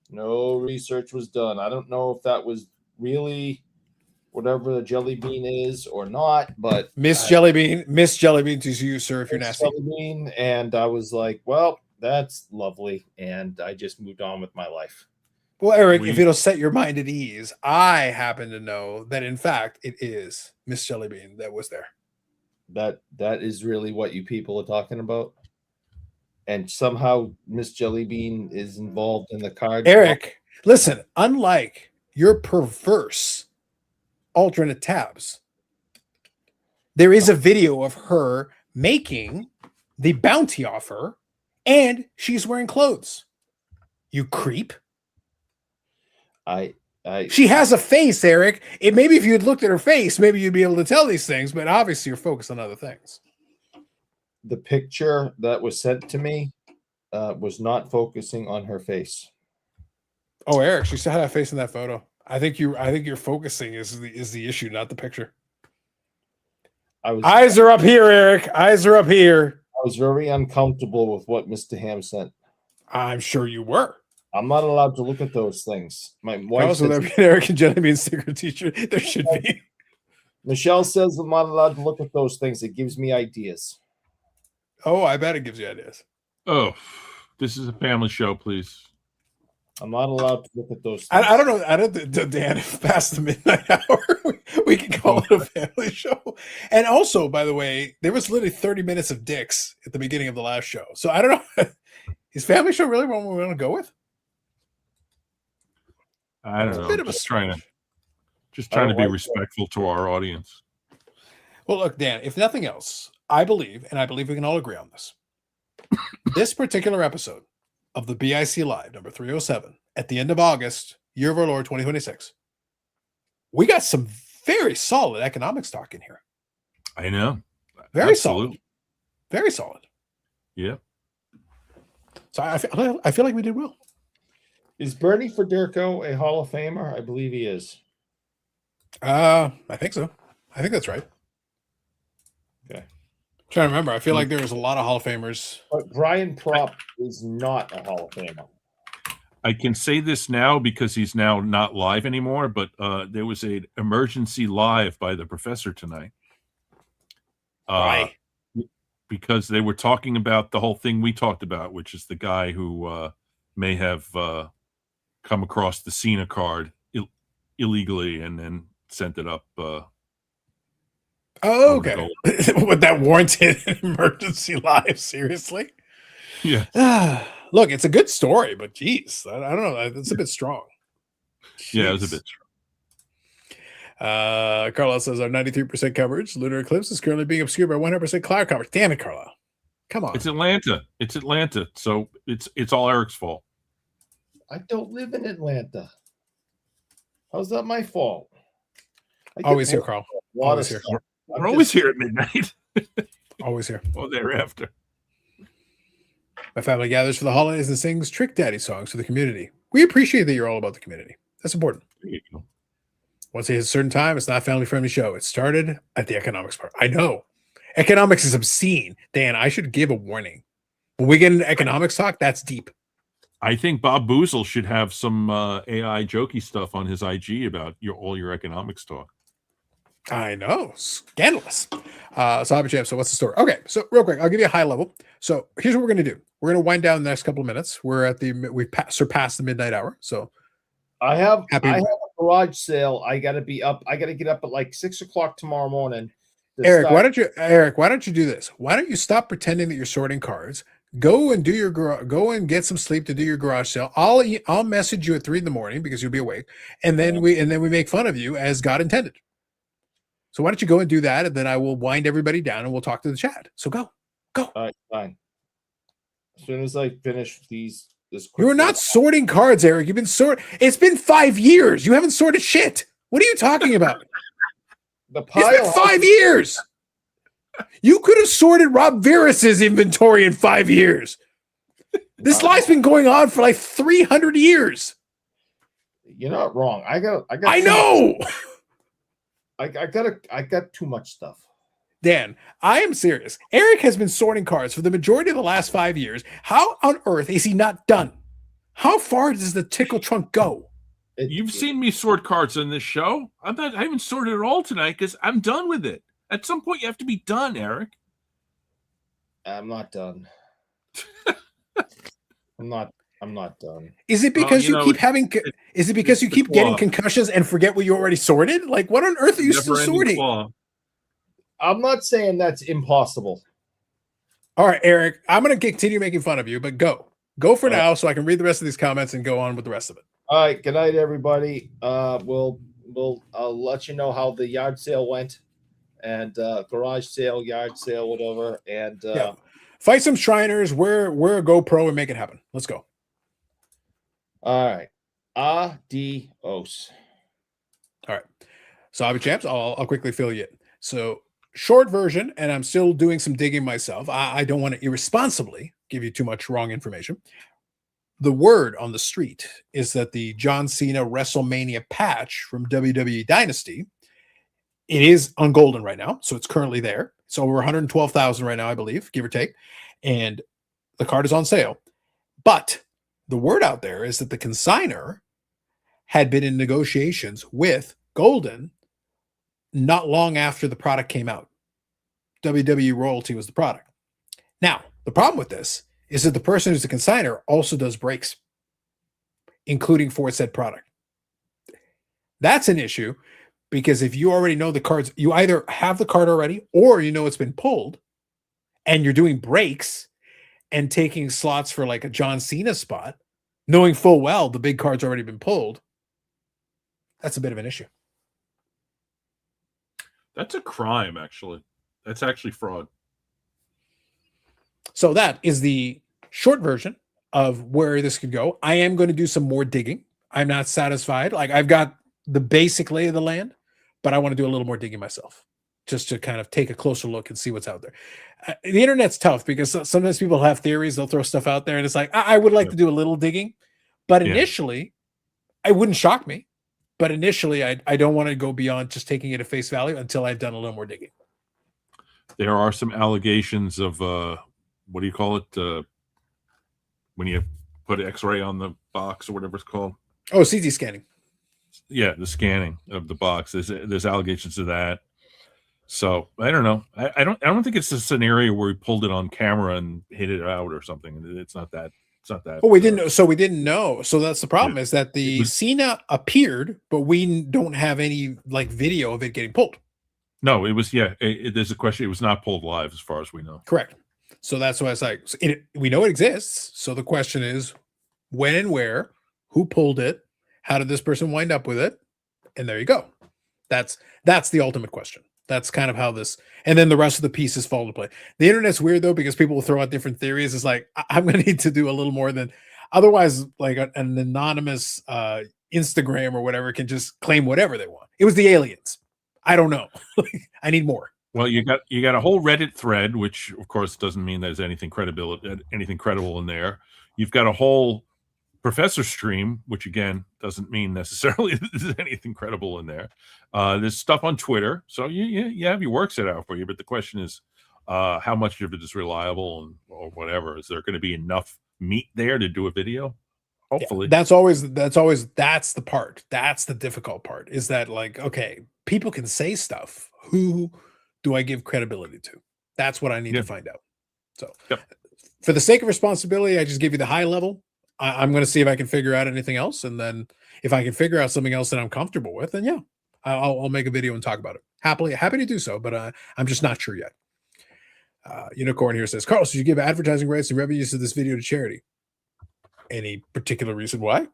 No research was done. I don't know if that was really whatever the jelly bean is or not, but Miss Jellybean to you, sir, if you're nasty. Jelly bean, and I was like, well, that's lovely, and I just moved on with my life. Well, Eric, if it'll set your mind at ease, I happen to know that in fact it is Miss Jellybean that was there. That is really what you people are talking about, and somehow Miss Jellybean is involved in the card. Eric, listen, unlike your perverse alternate tabs, there is a video of her making the bounty offer, and she's wearing clothes. You creep. She has a face, Eric. Maybe if you had looked at her face, maybe you'd be able to tell these things, but obviously you're focused on other things. The picture that was sent to me was not focusing on her face. Oh, Eric, she still had a face in that photo. I think you're focusing is the issue, not the picture. Eyes are up here, Eric. Eyes are up here. I was very uncomfortable with what Mr. Ham sent. I'm sure you were. I'm not allowed to look at those things. My wife also, there be an Eric and Jellybean sticker teacher. There should be. Michelle says I'm not allowed to look at those things. It gives me ideas. Oh, I bet it gives you ideas. Oh, this is a family show, please. I'm not allowed to look at those things. I don't know. I don't, Dan, if past the midnight hour, we can call it a family show. And also, by the way, there was literally 30 minutes of dicks at the beginning of the last show. So I don't know. Is family show really what we want to go with? I don't know. Just trying to be respectful to our audience. Well, look, Dan, if nothing else, I believe we can all agree on this. This particular episode of the BIC Live, number 307, at the end of August, year of our Lord 2026, we got some very solid economic stock in here. I know. Very solid. Very solid. Yeah. So I feel like we did well. Is Bernie Federico a Hall of Famer? I believe he is. I think so. I think that's right. Okay. I'm trying to remember. I feel like there's a lot of Hall of Famers. But Brian Propp is not a Hall of Famer. I can say this now because he's now not live anymore, but there was an emergency live by the professor tonight. Why? Because they were talking about the whole thing we talked about, which is the guy who may have come across the Cena card illegally and then sent it up. Oh, on the okay. gold. Would that warranted an emergency live? Seriously? Yeah. Look, it's a good story, but geez, I don't know. It's a bit strong. Yeah, it was a Jeez. bit strong. Carlisle says our 93% coverage, lunar eclipse, is currently being obscured by 100% cloud coverage. Damn it, Carlisle. Come on. It's Atlanta. It's Atlanta. So it's all Eric's fault. I don't live in Atlanta. How's that my fault? Always here, Carl. Always here. We're always here at midnight. Always here. Or thereafter. My family gathers for the holidays and sings Trick Daddy songs for the community. We appreciate that you're all about the community. That's important. There you go. Once it hits a certain time, it's not a family-friendly show. It started at the economics part. I know. Economics is obscene. Dan, I should give a warning. When we get into economics talk, that's deep. I think Bob Boozle should have some AI jokey stuff on his IG about all your economics talk. I know. Scandalous. So what's the story? Okay, so real quick, I'll give you a high level. So here's what we're going to do. We're going to wind down the next couple of minutes. We've surpassed the midnight hour. So I have a garage sale. I got to be up. I got to get up at like 6 o'clock tomorrow morning. Eric, why don't you do this? Why don't you stop pretending that you're sorting cards? Go and get some sleep to do your garage sale. I'll message you at 3 a.m. because you'll be awake, and then we make fun of you as God intended. So why don't you go and do that, and then I will wind everybody down and we'll talk to the chat. So go. All right, fine. As soon as I finish this you are not sorting cards, Eric. You've been sorting. It's been 5 years. You haven't sorted shit. What are you talking about? It's been 5 years. You could have sorted Rob Veris's inventory in 5 years. This lie's been going on for like 300 years. You're not wrong. I know. I got too much stuff. Dan, I am serious. Eric has been sorting cards for the majority of the last 5 years. How on earth is he not done? How far does the tickle trunk go? You've seen me sort cards on this show. I haven't sorted it all tonight because I'm done with it. At some point, you have to be done, Eric. I'm not done. I'm not done. Is it because you keep having? Is it because you keep getting concussions and forget what you already sorted? Like, what on earth are you still sorting? I'm not saying that's impossible. All right, Eric, I'm going to continue making fun of you, but go for now, so I can read the rest of these comments and go on with the rest of it. All right, good night, everybody. I'll let you know how the yard sale went, and garage sale, yard sale, whatever, and fight some Shriners. Wear a GoPro and make it happen. Let's go. All right, adios. All right, so I'll be champs. I'll quickly fill you in. So short version, and I'm still doing some digging myself. I don't want to irresponsibly give you too much wrong information. The word on the street is that the John Cena WrestleMania patch from WWE Dynasty, it is on Golden right now, so it's currently there. It's over 112,000 right now, I believe, give or take, and the card is on sale. But the word out there is that the consignor had been in negotiations with Golden not long after the product came out. WWE Royalty was the product. Now, the problem with this is that the person who's the consignor also does breaks, including for said product. That's an issue because if you already know the cards, you either have the card already or you know it's been pulled and you're doing breaks and taking slots for like a John Cena spot, knowing full well the big card's already been pulled. That's a bit of an issue. That's a crime, actually. That's actually fraud. So that is the short version of where this could go. I am going to do some more digging. I'm not satisfied. Like, I've got the basic lay of the land, but I want to do a little more digging myself just to kind of take a closer look and see what's out there. The internet's tough because sometimes people have theories. They'll throw stuff out there and it's like, I would like to do a little digging, but initially it wouldn't shock me. But initially I don't want to go beyond just taking it at face value until I've done a little more digging. There are some allegations of, what do you call it? When you put an X-ray on the box or whatever it's called. Oh, CT scanning. Yeah, the scanning of the box. There's allegations of that. So I don't know. I don't think it's a scenario where we pulled it on camera and hit it out or something. It's not that. It's not that. Oh, we didn't know. So we didn't know. So that's the problem is that the Cena appeared, but we don't have any like video of it getting pulled. No, it was there's a question. It was not pulled live, as far as we know. Correct. So that's why it's like we know it exists. So the question is, when and where, who pulled it, how did this person wind up with it, and there you go. That's the ultimate question. That's kind of how this, and then the rest of the pieces fall into play. The internet's weird though, because people will throw out different theories. It's like I'm going to need to do a little more than otherwise. Like an anonymous Instagram or whatever can just claim whatever they want. It was the aliens. I don't know. I need more. Well, you got a whole Reddit thread, which of course doesn't mean there's anything credible in there. You've got a whole professor stream, which again doesn't mean necessarily there's anything credible in there. There's stuff on Twitter, so you have your work set out for you. But the question is, how much of it is reliable or whatever? Is there going to be enough meat there to do a video? Hopefully. Yeah, that's always the part. That's the difficult part. Is that like, okay, people can say stuff. Who do I give credibility to? That's what I need to find out. So for the sake of responsibility, I just give you the high level. I'm going to see if I can figure out anything else. And then if I can figure out something else that I'm comfortable with, then I'll make a video and talk about it. Happy to do so, but I'm just not sure yet. Unicorn here says, Carlos, should you give advertising rights and revenues to this video to charity? Any particular reason why?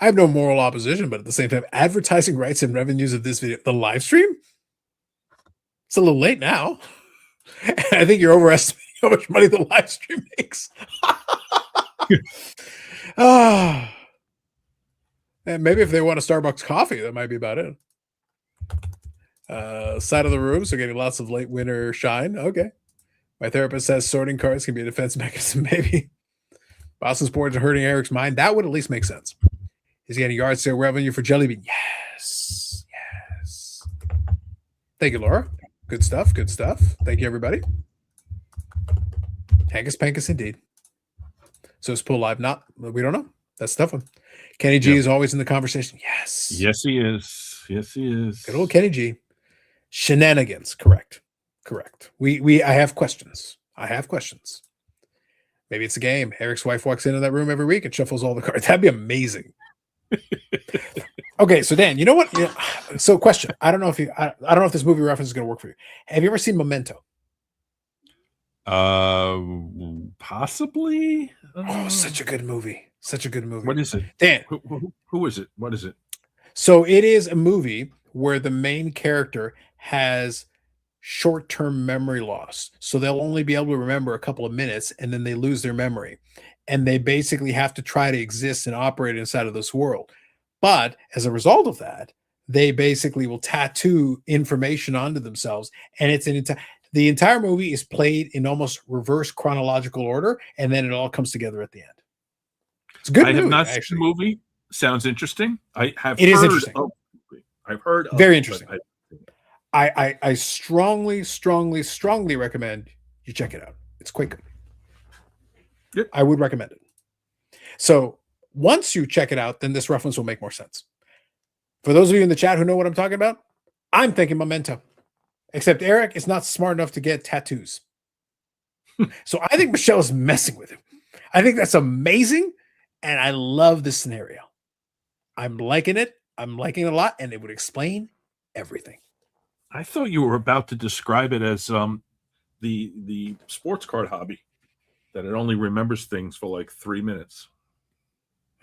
I have no moral opposition, but at the same time, advertising rights and revenues of this video, the live stream, it's a little late now. I think you're overestimating how much money the live stream makes. And maybe if they want a Starbucks coffee, that might be about it. Side of the room, so getting lots of late winter shine. Okay. My therapist says sorting cards can be a defense mechanism, maybe. Boston sports are hurting Eric's mind. That would at least make sense. Is he getting yard sale revenue for Jelly Bean? Yes. Thank you, Laura. Good stuff. Thank you, everybody. Hankus Pankus indeed. So it's pull live. We don't know. That's a tough one. Kenny G is always in the conversation. Yes, he is. Good old Kenny G. Shenanigans. Correct. I have questions. Maybe it's a game. Eric's wife walks into that room every week and shuffles all the cards. That'd be amazing. Okay, so Dan, you know what? So question. I don't know if this movie reference is going to work for you. Have you ever seen Memento? Possibly. Oh, such a good movie. What is it? Dan, who is it? What is it? So it is a movie where the main character has short-term memory loss. So they'll only be able to remember a couple of minutes and then they lose their memory. And they basically have to try to exist and operate inside of this world. But as a result of that, they basically will tattoo information onto themselves. And it's the entire movie is played in almost reverse chronological order. And then it all comes together at the end. It's a good movie. I have not seen the movie. Sounds interesting. It is interesting. I've heard of very interesting. I strongly recommend you check it out. It's quite good. Yep. I would recommend it. So once you check it out, then this reference will make more sense. For those of you in the chat who know what I'm talking about, I'm thinking Memento. Except Eric is not smart enough to get tattoos. So I think Michelle's messing with him. I think that's amazing. And I love this scenario. I'm liking it. I'm liking it a lot. And it would explain everything. I thought you were about to describe it as the sports card hobby, that it only remembers things for like 3 minutes.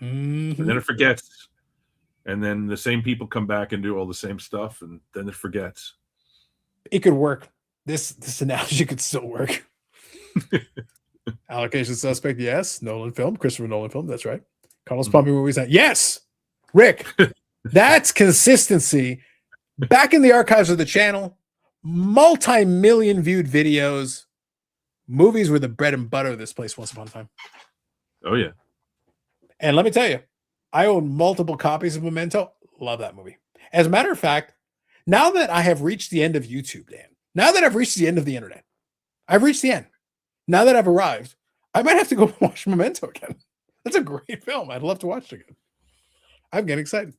Mm-hmm. And then it forgets. And then the same people come back and do all the same stuff, and then it forgets. It could work. This analogy could still work. Allocation Suspect, yes. Christopher Nolan film, that's right. Carlos Pumpy movies, yes. Rick, that's consistency. Back in the archives of the channel, multi-million viewed videos. Movies were the bread and butter of this place once upon a time. Oh, yeah. And let me tell you, I own multiple copies of Memento. Love that movie. As a matter of fact, now that I have reached the end of YouTube, Dan, now that I've reached the end of the internet, I've reached the end. Now that I've arrived, I might have to go watch Memento again. That's a great film. I'd love to watch it again. I'm getting excited.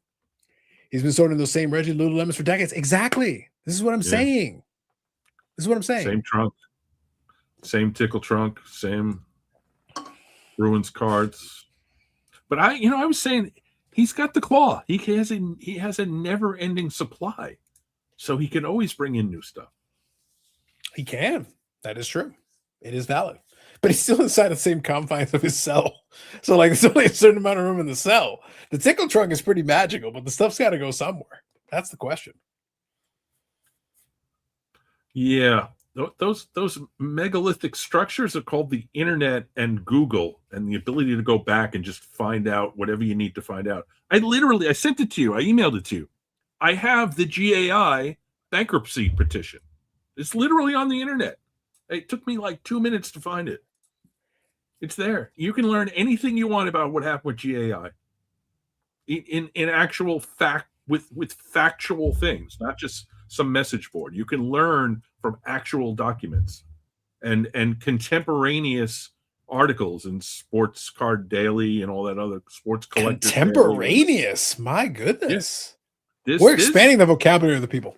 He's been sorting those same Reggie Lululemons for decades. Exactly. This is what I'm saying. Same trunk. Same tickle trunk. Same ruins cards. But I was saying he's got the claw. He has a never-ending supply. So he can always bring in new stuff. He can. That is true. It is valid. But he's still inside the same confines of his cell. So, like, there's only a certain amount of room in the cell. The tickle trunk is pretty magical, but the stuff's got to go somewhere. That's the question. Yeah. Those megalithic structures are called the internet and Google, and the ability to go back and just find out whatever you need to find out. I sent it to you. I emailed it to you. I have the GAI bankruptcy petition. It's literally on the internet. It took me like 2 minutes to find it. It's there. You can learn anything you want about what happened with GAI in actual fact, with factual things, not just some message board. You can learn from actual documents and contemporaneous articles in Sports Card Daily and all that other sports collectors. Contemporaneous, my goodness. Yeah. We're expanding the vocabulary of the people.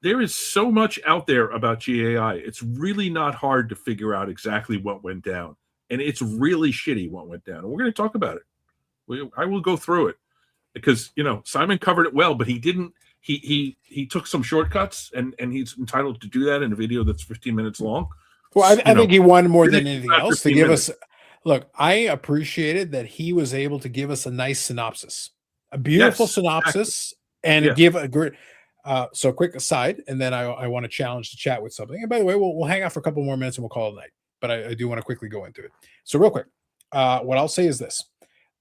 There is so much out there about GAI. It's really not hard to figure out exactly what went down. And it's really shitty what went down. And we're going to talk about it. I will go through it because, Simon covered it well, but he didn't. He took some shortcuts, and he's entitled to do that in a video that's 15 minutes long. Well, I think he wanted more than anything else to give us. Look, I appreciated that he was able to give us a nice synopsis, a beautiful synopsis, and give a great. So, quick aside, and then I want to challenge the chat with something. And by the way, we'll hang out for a couple more minutes and we'll call it a night. But I do want to quickly go into it. So, real quick, what I'll say is this: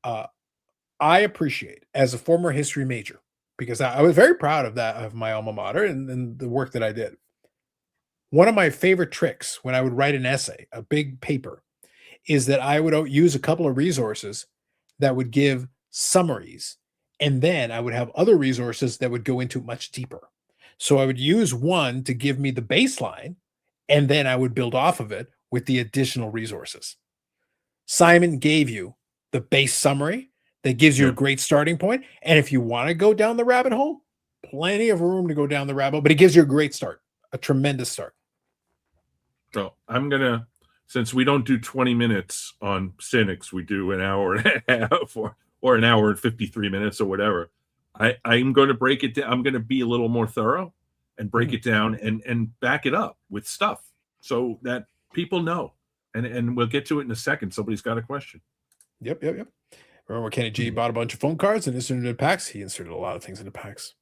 I appreciate, as a former history major, because I was very proud of my alma mater and the work that I did. One of my favorite tricks when I would write an essay, a big paper, is that I would use a couple of resources that would give summaries, and then I would have other resources that would go into much deeper. So I would use one to give me the baseline, and then I would build off of it with the additional resources. Simon gave you the base summary that gives you a great starting point. And if you want to go down the rabbit hole, plenty of room to go down the rabbit hole, but it gives you a great start, a tremendous start. So I'm going to, since we don't do 20 minutes on Cynics, we do an hour and a half or an hour and 53 minutes or whatever. I'm going to break it down. I'm going to be a little more thorough and break it down and back it up with stuff so that people know. And we'll get to it in a second. Somebody's got a question. Yep. Remember Kenny G bought a bunch of phone cards and inserted into packs? He inserted a lot of things into packs.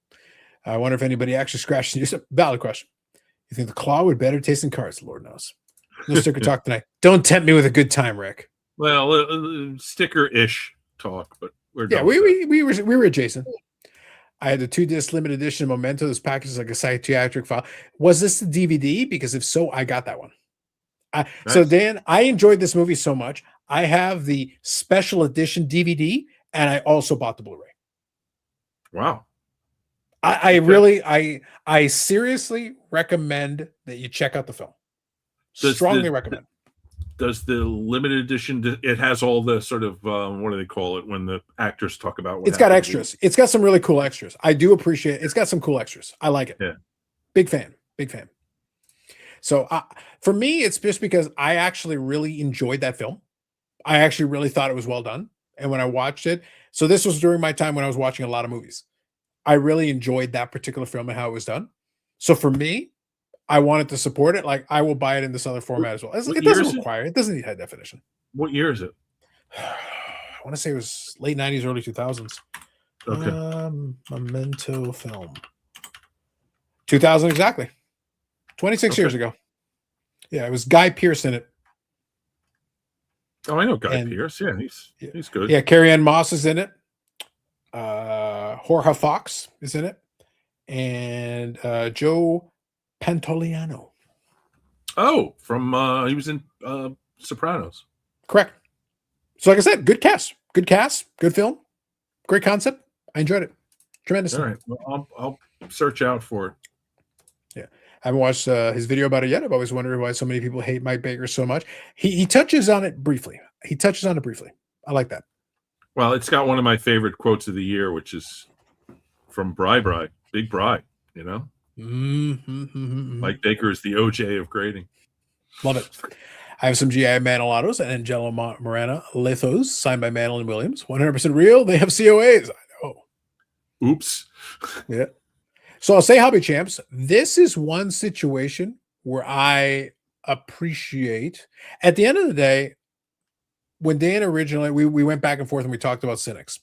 I wonder if anybody actually scratched it. Valid question. You think the claw would better taste than cards? Lord knows. No sticker talk tonight. Don't tempt me with a good time, Rick. Well, sticker-ish talk, but we're done. Yeah, we were adjacent. I had the 2-disc limited edition Memento. This package is like a psychiatric file. Was this the DVD? Because if so, I got that one. Nice. So, Dan, I enjoyed this movie so much. I have the special edition DVD, and I also bought the Blu-ray. Wow. I seriously recommend that you check out the film. Strongly recommend. Does the limited edition, it has all the sort of, what do they call it when the actors talk about what it's got extras. It's got some really cool extras. I do appreciate it. It's got some cool extras. I like it. Yeah. Big fan. So for me, it's just because I actually really enjoyed that film. I actually really thought it was well done. And when I watched it, so this was during my time when I was watching a lot of movies. I really enjoyed that particular film and how it was done. So for me, I wanted to support it. Like, I will buy it in this other format as well. It doesn't require it. Doesn't need high definition. What year is it? I want to say it was late 90s, early 2000s. Okay. Memento film. 2000 exactly. 26 years ago. Yeah, it was Guy Pearce in it. Oh, I know Guy Pearce. Yeah, he's good. Yeah, Carrie-Anne Moss is in it. Jorge Fox is in it. And Joe Pantoliano. Oh, from he was in Sopranos. Correct. So like I said, good cast, good film, great concept. I enjoyed it tremendously. All right, well, I'll search out for it. Yeah, I haven't watched his video about it yet. I've always wondered why so many people hate Mike Baker so much. He touches on it briefly. I like that. Well, it's got one of my favorite quotes of the year, which is from Bri, Big Bri, you know? Mike Baker is the OJ of grading. Love it. I have some GI Manilados and Angelo Morana Lithos signed by Madeline Williams. 100% real. They have COAs. I know. Oops. Yeah. So I'll say hobby champs. This is one situation where I appreciate, at the end of the day, when Dan originally, we went back and forth and we talked about Cynics.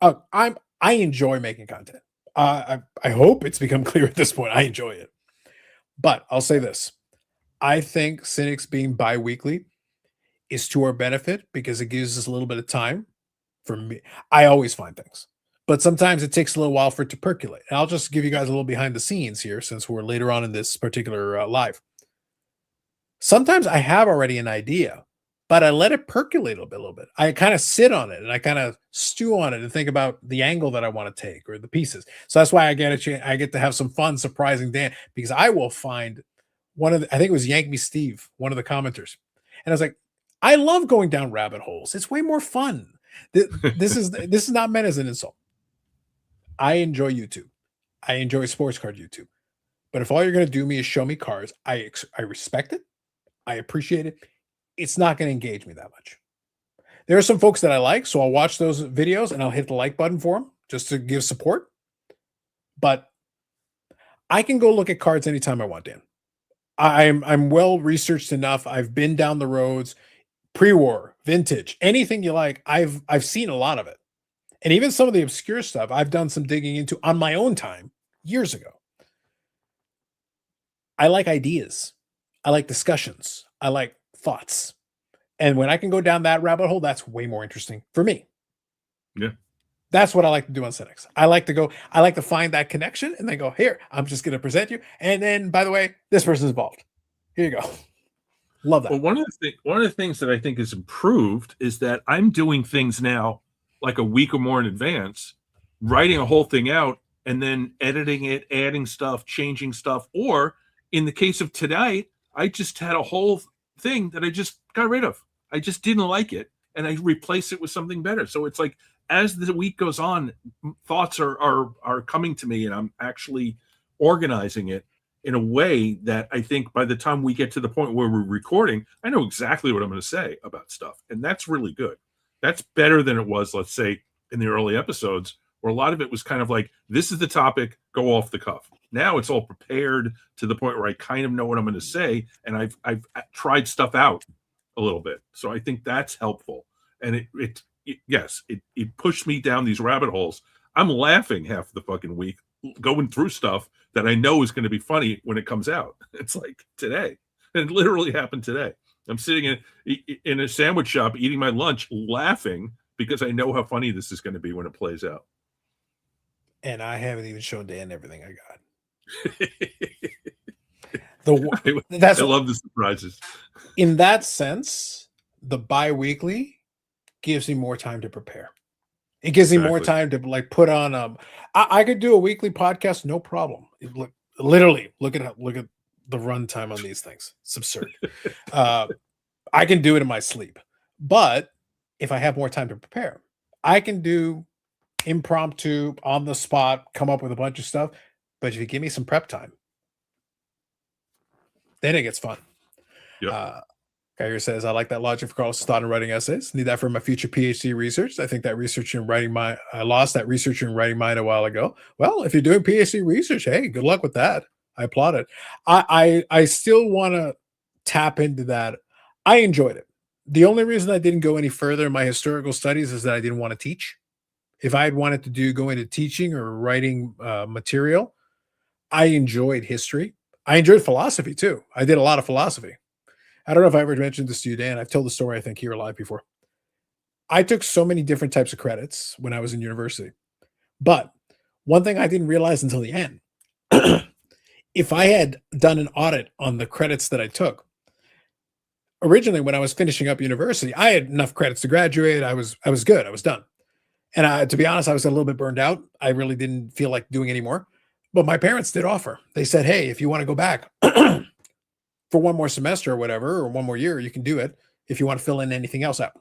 I enjoy making content. I hope it's become clear at this point. I enjoy it. But I'll say this. I think Cynics being bi-weekly is to our benefit because it gives us a little bit of time for me. I always find things, but sometimes it takes a little while for it to percolate. And I'll just give you guys a little behind the scenes here since we're later on in this particular live. Sometimes I have already an idea, but I let it percolate a little bit. I kind of sit on it and I kind of stew on it and think about the angle that I want to take or the pieces. So that's why I get to have some fun surprising Dan, because I will find I think it was Yank Me Steve, one of the commenters. And I was like, I love going down rabbit holes. It's way more fun. This is not meant as an insult. I enjoy YouTube. I enjoy sports card YouTube. But if all you're going to do me is show me cards, I respect it. I appreciate it. It's not going to engage me that much. There are some folks that I like, so I'll watch those videos and I'll hit the like button for them just to give support. But I can go look at cards anytime I want, Dan. I'm well researched enough. I've been down the roads, pre-war, vintage, anything you like. I've seen a lot of it. And even some of the obscure stuff I've done some digging into on my own time years ago. I like ideas. I like discussions. I like thoughts. And when I can go down that rabbit hole, that's way more interesting for me. Yeah. That's what I like to do on Cynics. I like to find that connection and then go, here, I'm just going to present you. And then, by the way, this person's involved. Here you go. Love that. Well, one of the things that I think is improved is that I'm doing things now like a week or more in advance, writing a whole thing out and then editing it, adding stuff, changing stuff. Or in the case of today, I just had a whole thing that I just got rid of. I just didn't like it. And I replaced it with something better. So it's like, as the week goes on, thoughts are coming to me and I'm actually organizing it in a way that I think by the time we get to the point where we're recording, I know exactly what I'm going to say about stuff. And that's really good. That's better than it was, let's say, in the early episodes, where a lot of it was kind of like, this is the topic, go off the cuff. Now it's all prepared to the point where I kind of know what I'm going to say. And I've tried stuff out a little bit. So I think that's helpful. And it pushed me down these rabbit holes. I'm laughing half the fucking week going through stuff that I know is going to be funny when it comes out. It's like today. And it literally happened today. I'm sitting in a sandwich shop eating my lunch laughing because I know how funny this is going to be when it plays out. And I haven't even shown Dan everything I got. I love the surprises. In that sense, the bi-weekly gives me more time to prepare. It gives me more time to like put on. I could do a weekly podcast, no problem. Literally, look at the runtime on these things. It's absurd. I can do it in my sleep, but if I have more time to prepare, I can do impromptu, on the spot, come up with a bunch of stuff. But if you give me some prep time, then it gets fun. Yeah. Geiger says, I like that logic for Carl's thought in writing essays. Need that for my future PhD research. I think that research and writing I lost that research and writing mind a while ago. Well, if you're doing PhD research, hey, good luck with that. I applaud it. I still want to tap into that. I enjoyed it. The only reason I didn't go any further in my historical studies is that I didn't want to teach. If I had wanted to go into teaching or writing material, I enjoyed history. I enjoyed philosophy too. I did a lot of philosophy. I don't know if I ever mentioned this to you, Dan. I've told the story, I think, here live before. I took so many different types of credits when I was in university. But one thing I didn't realize until the end, if I had done an audit on the credits that I took, originally when I was finishing up university, I had enough credits to graduate. I was good. I was done. And to be honest, I was a little bit burned out. I really didn't feel like doing anymore. But my parents did offer. They said, hey, if you want to go back for one more semester or whatever, or one more year, you can do it if you want to fill in anything else out.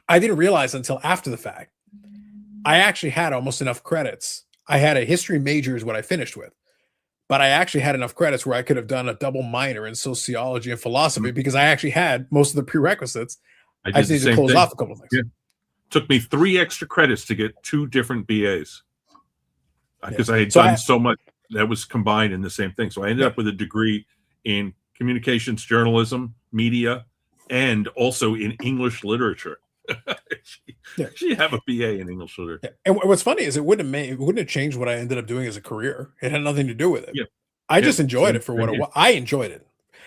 I didn't realize until after the fact, I actually had almost enough credits. I had a history major is what I finished with, but I actually had enough credits where I could have done a double minor in sociology and philosophy because I actually had most of the prerequisites. I just needed to close off a couple of things. Yeah. Took me 3 extra credits to get 2 different BAs. because I had done so much that was combined in the same thing. So I ended up with a degree in communications journalism, media, and also in English literature. She have a BA in English literature. And what's funny is it wouldn't have changed what I ended up doing as a career. It had nothing to do with it. Yeah. I just enjoyed it for what it was. I enjoyed it.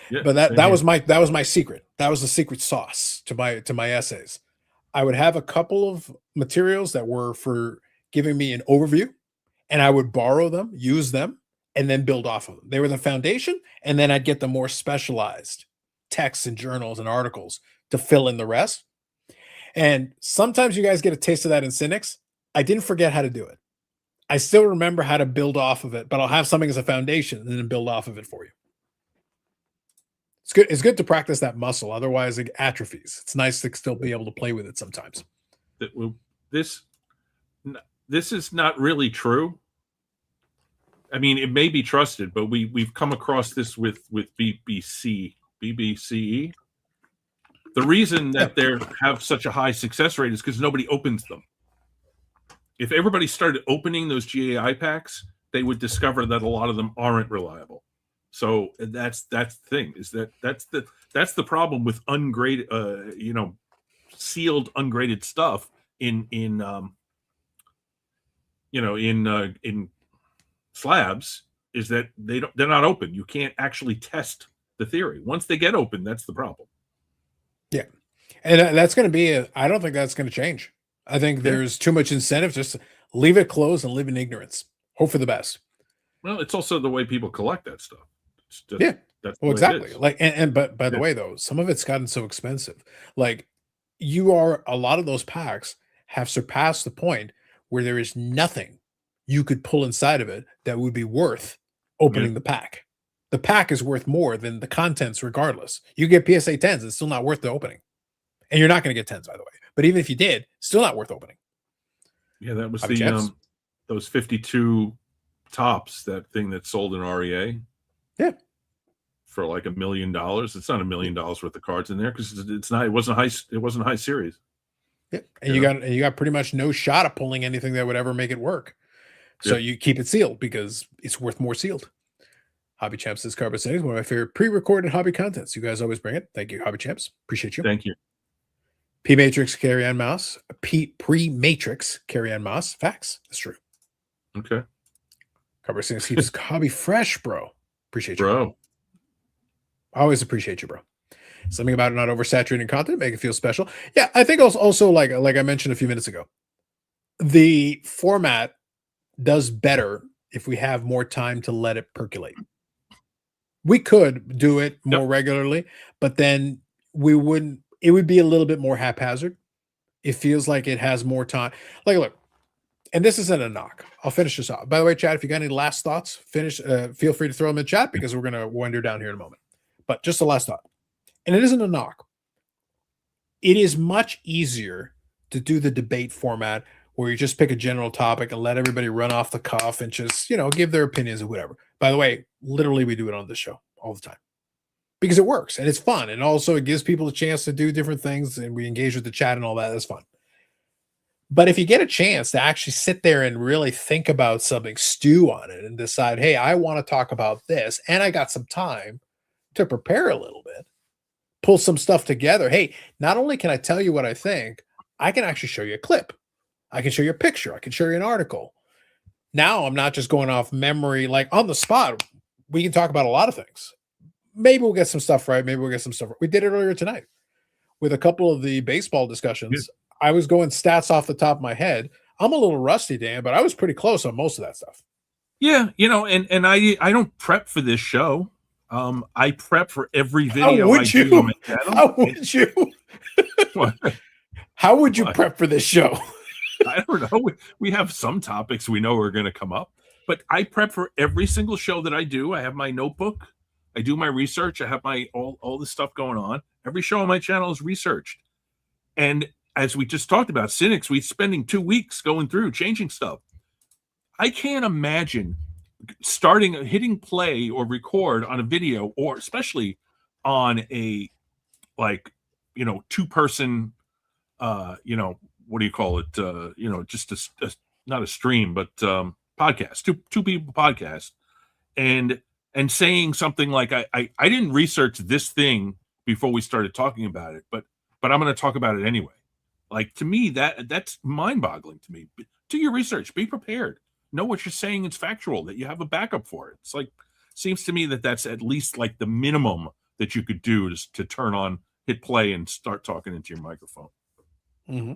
Yeah, but that was my secret. That was the secret sauce to my essays. I would have a couple of materials that were for giving me an overview, and I would borrow them, use them, and then build off of them. They were the foundation, and then I'd get the more specialized texts and journals and articles to fill in the rest. And sometimes you guys get a taste of that in Cynics. I didn't forget how to do it. I still remember how to build off of it, but I'll have something as a foundation and then build off of it for you. It's good. It's good to practice that muscle. Otherwise, it atrophies. It's nice to still be able to play with it sometimes. This is not really true. I mean, it may be trusted, but we've come across this with BBCE. The reason that they have such a high success rate is because nobody opens them. If everybody started opening those GAI packs, they would discover that a lot of them aren't reliable. So that's the thing, is that's the problem with ungraded, sealed ungraded stuff in slabs, is that they're not open. You can't actually test the theory. Once they get open, that's the problem. Yeah. And that's going to be I don't think that's going to change. I think there's too much incentive. Just leave it closed and live in ignorance. Hope for the best. Well, it's also the way people collect that stuff. That's exactly. Like, but by the way, though, some of it's gotten so expensive. Like, a lot of those packs have surpassed the point where there is nothing you could pull inside of it that would be worth opening the pack. The pack is worth more than the contents, regardless. You get PSA 10s, it's still not worth the opening. And you're not going to get 10s, by the way. But even if you did, still not worth opening. Yeah, that was those 52 tops, that thing that sold in REA. Yeah. For like $1 million. It's not $1 million worth of cards in there because it wasn't high series. Yeah. And you got pretty much no shot of pulling anything that would ever make it work. So you keep it sealed because it's worth more sealed. Hobby Champs says Cardboard Cynics, one of my favorite pre-recorded hobby contents. You guys always bring it. Thank you, Hobby Champs. Appreciate you. Thank you. P-Matrix Carry On Mouse. Pre-Matrix Carry On Mouse. Facts. That's true. Okay. Cardboard Cynics keeps hobby fresh, bro. Appreciate you. Bro. I always appreciate you, bro. Something about not oversaturating content, make it feel special. Yeah, I think also like I mentioned a few minutes ago, the format does better if we have more time to let it percolate. We could do it more regularly, but then it would be a little bit more haphazard. It feels like it has more time. Like, look, and this isn't a knock. I'll finish this off. By the way, Chad, if you got any last thoughts, feel free to throw them in chat because we're going to wander down here in a moment. But just a last thought. And it isn't a knock. It is much easier to do the debate format where you just pick a general topic and let everybody run off the cuff and just, give their opinions or whatever. By the way, literally we do it on this show all the time because it works and it's fun. And also it gives people a chance to do different things and we engage with the chat and all that. That's fun. But if you get a chance to actually sit there and really think about something, stew on it and decide, hey, I want to talk about this and I got some time to prepare a little bit, pull some stuff together. Hey, not only can I tell you what I think, I can actually show you a clip. I can show you a picture. I can show you an article. Now I'm not just going off memory, like on the spot. We can talk about a lot of things. Maybe we'll get some stuff right. Maybe we'll get some stuff right. We did it earlier tonight with a couple of the baseball discussions. Yeah. I was going stats off the top of my head. I'm a little rusty, Dan, but I was pretty close on most of that stuff. Yeah, and I don't prep for this show. I prep for every video I do on my channel. How would you? How would you prep for this show? I don't know. We have some topics we know are going to come up, but I prep for every single show that I do. I have my notebook. I do my research. I have my all the stuff going on. Every show on my channel is researched. And as we just talked about, Cynics, we're spending 2 weeks going through, changing stuff. I can't imagine hitting play or record on a video, or especially on a two-person what do you call it, just not a stream, but podcast, two people podcast, and saying something like, I didn't research this thing before we started talking about it, but I'm going to talk about it anyway. Like, to me, that's mind-boggling to me. Do your research, be prepared, know what you're saying is factual, that you have a backup for it. It's like, seems to me that's at least like the minimum that you could do to turn on, hit play, and start talking into your microphone. Mm-hmm.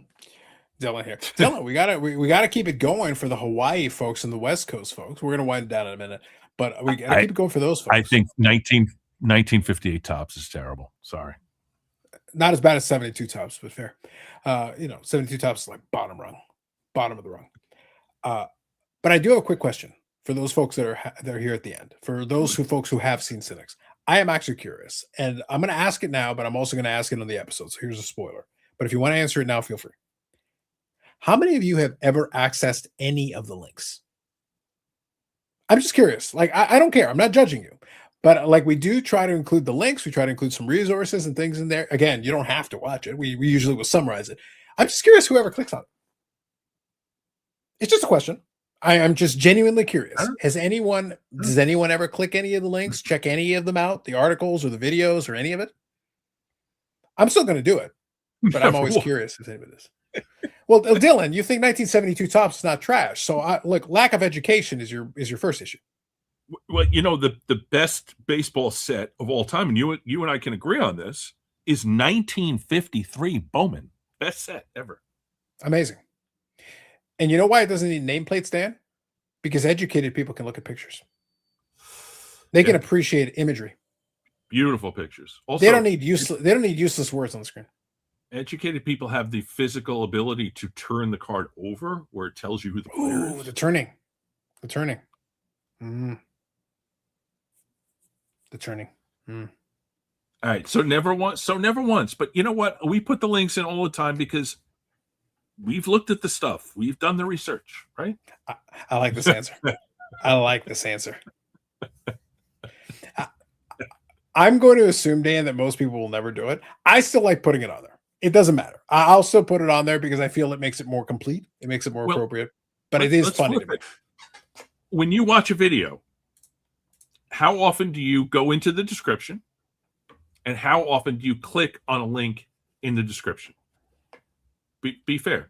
Dylan here. Dylan, we gotta keep it going for the Hawaii folks and the West Coast folks. We're gonna wind it down in a minute, but we gotta keep it going for those folks. I think 1958 tops is terrible. Sorry. Not as bad as 72 tops, but fair. 72 tops is like bottom of the rung. But I do have a quick question for those folks that are here at the end. For those folks who have seen Cynics, I am actually curious, and I'm going to ask it now, but I'm also going to ask it on the episode. So here's a spoiler. But if you want to answer it now, feel free. How many of you have ever accessed any of the links? I'm just curious. Like, I don't care. I'm not judging you. But like, we do try to include the links. We try to include some resources and things in there. Again, you don't have to watch it. We usually will summarize it. I'm just curious whoever clicks on it. It's just a question. I am just genuinely curious. Does anyone ever click any of the links, check any of them out, the articles or the videos or any of it? I'm still going to do it, but I'm always curious if anybody does. Well, Dylan, you think 1972 tops is not trash. So look, lack of education is your first issue. Well, the best baseball set of all time, and you and I can agree on this, is 1953 Bowman. Best set ever. Amazing. And you know why it doesn't need nameplates, Dan? Because educated people can look at pictures. They can appreciate imagery. Beautiful pictures. Also, they don't need useless words on the screen. Educated people have the physical ability to turn the card over where it tells you who the player is. The turning. Mm. The turning. Mm. All right. So never once. But you know what? We put the links in all the time because we've looked at the stuff. We've done the research, right? I like this answer. I like this answer. I'm going to assume, Dan, that most people will never do it. I still like putting it on there. It doesn't matter. I'll still put it on there because I feel it makes it more complete. It makes it more appropriate. But it is funny to me. When you watch a video, how often do you go into the description? And how often do you click on a link in the description? Be fair.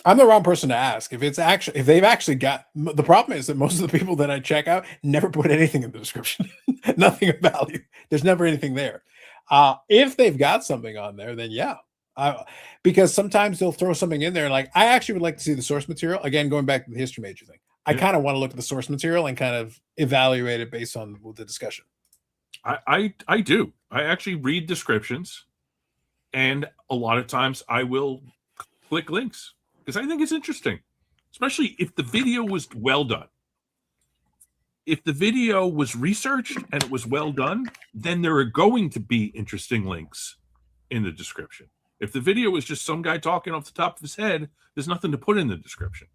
I'm the wrong person to ask. If they've actually got, the problem is that most of the people that I check out never put anything in the description. Nothing of value. There's never anything there. If they've got something on there, then yeah. Because sometimes they'll throw something in there. Like, I actually would like to see the source material. Again, going back to the history major thing. I kind of want to look at the source material and kind of evaluate it based on the discussion. I do. I actually read descriptions. And a lot of times I will click links because I think it's interesting, especially if the video was well done. If the video was researched and it was well done, then there are going to be interesting links in the description. If the video was just some guy talking off the top of his head, there's nothing to put in the description.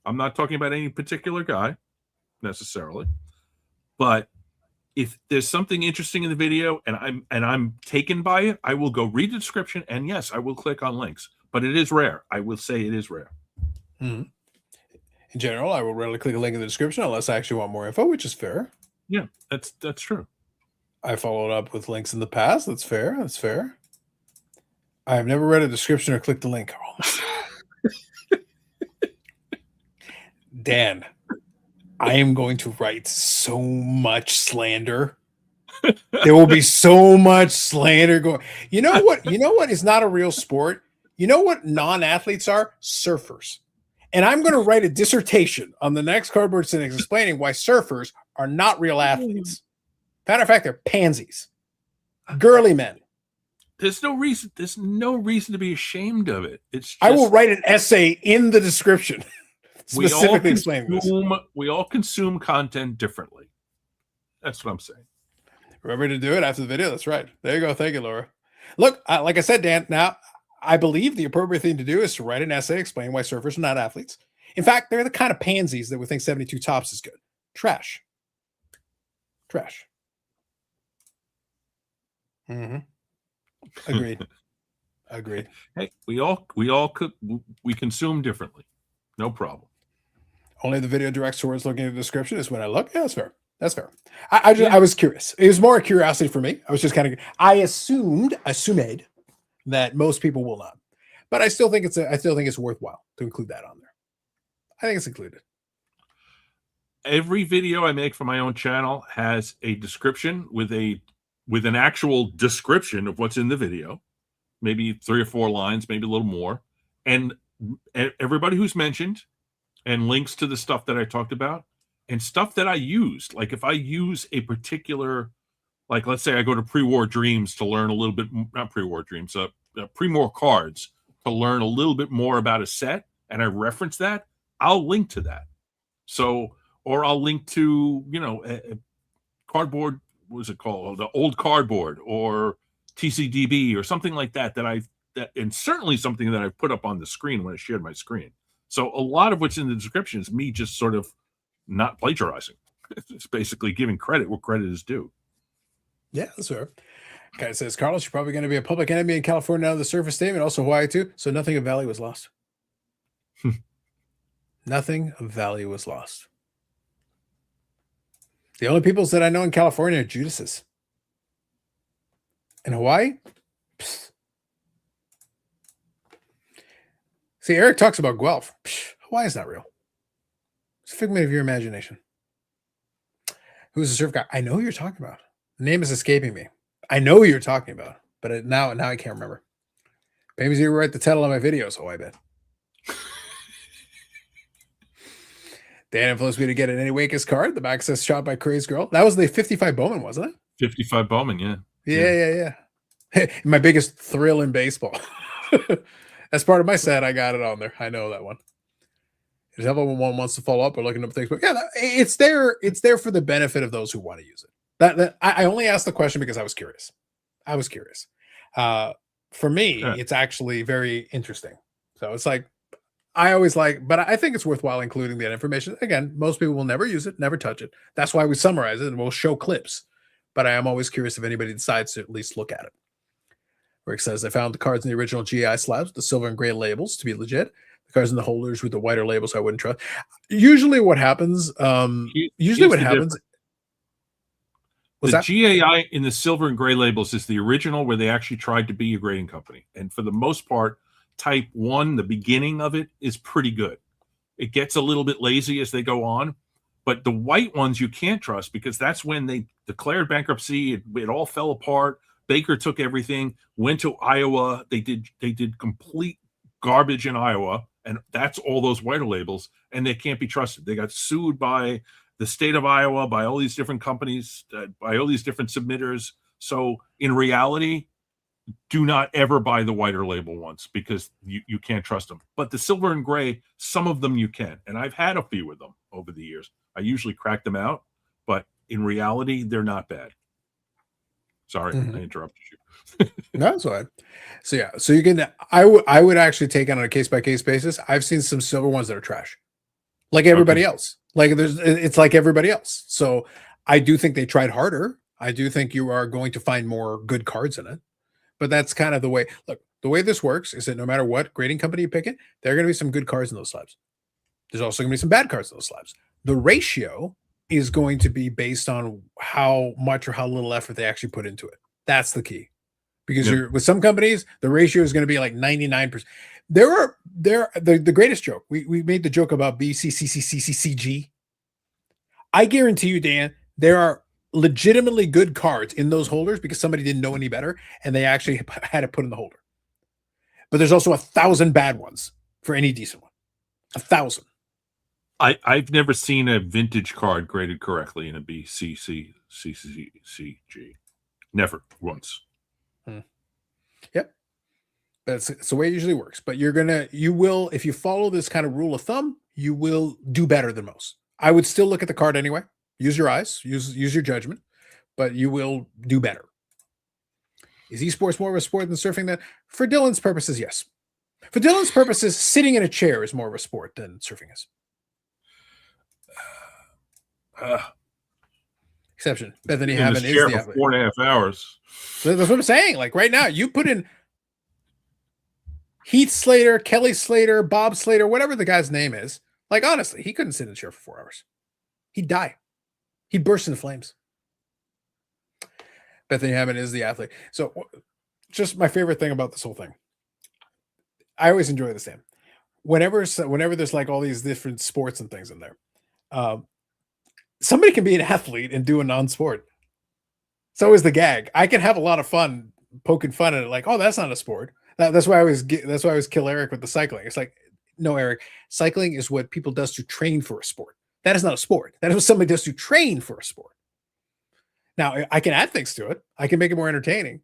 I'm not talking about any particular guy necessarily, but if there's something interesting in the video and I'm taken by it, I will go read the description, and yes, I will click on links. But it is rare. I will say it is rare. Mm-hmm. In general, I will rarely click a link in the description unless I actually want more info, which is fair. Yeah, that's true. I followed up with links in the past. That's fair. That's fair. I have never read a description or clicked a link. Oh my Dan, I am going to write so much slander. There will be so much slander going. You know what? You know what is not a real sport? You know what non-athletes are? Surfers. And I'm going to write a dissertation on the next Cardboard Cynics explaining why surfers are not real athletes. Matter of fact, they're pansies. Girly men. There's no reason to be ashamed of it. It's just, I will write an essay in the description specifically explaining this. We all consume content differently. That's what I'm saying. Remember to do it after the video. That's right. There you go. Thank you, Laura. Look, like I said, Dan, now I believe the appropriate thing to do is to write an essay explaining why surfers are not athletes. In fact, they're the kind of pansies that would think 72 tops is good. Trash. Mm-hmm. Agreed. Hey, we consume differently. No problem. Only the video directs towards looking at the description is when I look. Yeah, that's fair. That's fair. I was curious. It was more a curiosity for me. I was just kind of, I assumed that most people will not, but I still think it's worthwhile to include that on there. I think it's included. Every video I make for my own channel has a description with an actual description of what's in the video, maybe 3 or 4 lines, maybe a little more, and everybody who's mentioned, and links to the stuff that I talked about, and stuff that I used. Like if I use a particular, like let's say I go to Pre-War Dreams to learn a little bit, not Pre-War Dreams, Pre-War Cards to learn a little bit more about a set, and I reference that, I'll link to that. So, or I'll link to, a cardboard, what was it called? The old cardboard or TCDB or something like that, and certainly something that I put up on the screen when I shared my screen. So a lot of what's in the description is me just sort of not plagiarizing. It's basically giving credit where credit is due. Yeah, that's fair. Guy says, Carlos, you're probably going to be a public enemy in California now, the surface statement, also Hawaii too. So nothing of value was lost. Nothing of value was lost. The only peoples that I know in California are Judases. In Hawaii? Psst. See, Eric talks about Guelph. Psh, Hawaii is not real. It's a figment of your imagination. Who's the surf guy? I know who you're talking about. The name is escaping me. I know who you're talking about, but now I can't remember. Maybe you write the title of my videos. Oh, I bet. Dan influenced me to get an Any Wakers card. The back says shot by Crazed Girl. That was the 55 Bowman, wasn't it? 55 Bowman, yeah. Yeah. My biggest thrill in baseball. As part of my set, I got it on there. I know that one. If everyone wants to follow up or looking up things, but yeah, it's there. It's there for the benefit of those who want to use it. I only asked the question because I was curious. For me, it's actually very interesting. So it's like, I always like, but I think it's worthwhile including that information. Again, most people will never use it, never touch it. That's why we summarize it and we'll show clips. But I am always curious if anybody decides to at least look at it. Rick says, I found the cards in the original GI slabs with the silver and gray labels to be legit. The cards in the holders with the whiter labels I wouldn't trust. Usually what happens, the GAI in the silver and gray labels is the original where they actually tried to be a grading company. And for the most part, type 1, the beginning of it is pretty good. It gets a little bit lazy as they go on. But the white ones you can't trust because that's when they declared bankruptcy. It all fell apart. Baker took everything, went to Iowa. They did complete garbage in Iowa, and that's all those whiter labels, and they can't be trusted. They got sued by the state of Iowa, by all these different companies, by all these different submitters. So in reality, do not ever buy the whiter label ones because you can't trust them. But the silver and gray, some of them you can, and I've had a few of them over the years. I usually crack them out, but in reality, they're not bad. Sorry, I interrupted you. No, that's all right. So yeah, so you can. I would actually take it on a case by case basis. I've seen some silver ones that are trash, like everybody else. Like it's like everybody else. So I do think they tried harder. I do think you are going to find more good cards in it, but that's kind of the way. Look, the way this works is that no matter what grading company you pick it, there are going to be some good cards in those slabs. There's also going to be some bad cards in those slabs. The ratio is going to be based on how much or how little effort they actually put into it. That's the key. Because you're with some companies, the ratio is going to be like 99%. The greatest joke. We made the joke about BCCCCCG. I guarantee you, Dan, there are legitimately good cards in those holders because somebody didn't know any better and they actually had it put in the holder. But there's also 1,000 bad ones for any decent one. 1,000. I've never seen a vintage card graded correctly in a BCCCG. Never once. Yep. It's the way it usually works. But you will, if you follow this kind of rule of thumb, you will do better than most. I would still look at the card anyway. Use your eyes, use your judgment, but you will do better. Is esports more of a sport than surfing? That for Dylan's purposes, yes. For Dylan's purposes, sitting in a chair is more of a sport than surfing is. Exception. Bethany Hammond is the athlete. 4.5 hours. So that's what I'm saying. Like right now, you put in Heath Slater, Kelly Slater, Bob Slater, whatever the guy's name is. Like, honestly, he couldn't sit in a chair for 4 hours. He'd die. He'd burst into flames. Bethany Hammond is the athlete. So just my favorite thing about this whole thing. I always enjoy this, Dan. Whenever there's like all these different sports and things in there, somebody can be an athlete and do a non-sport. It's always the gag. I can have a lot of fun poking fun at it, like, oh, that's not a sport. That's why I always kill Eric with the cycling. It's like, no, Eric, cycling is what people does to train for a sport. That is not a sport. That is what somebody does to train for a sport. Now, I can add things to it. I can make it more entertaining.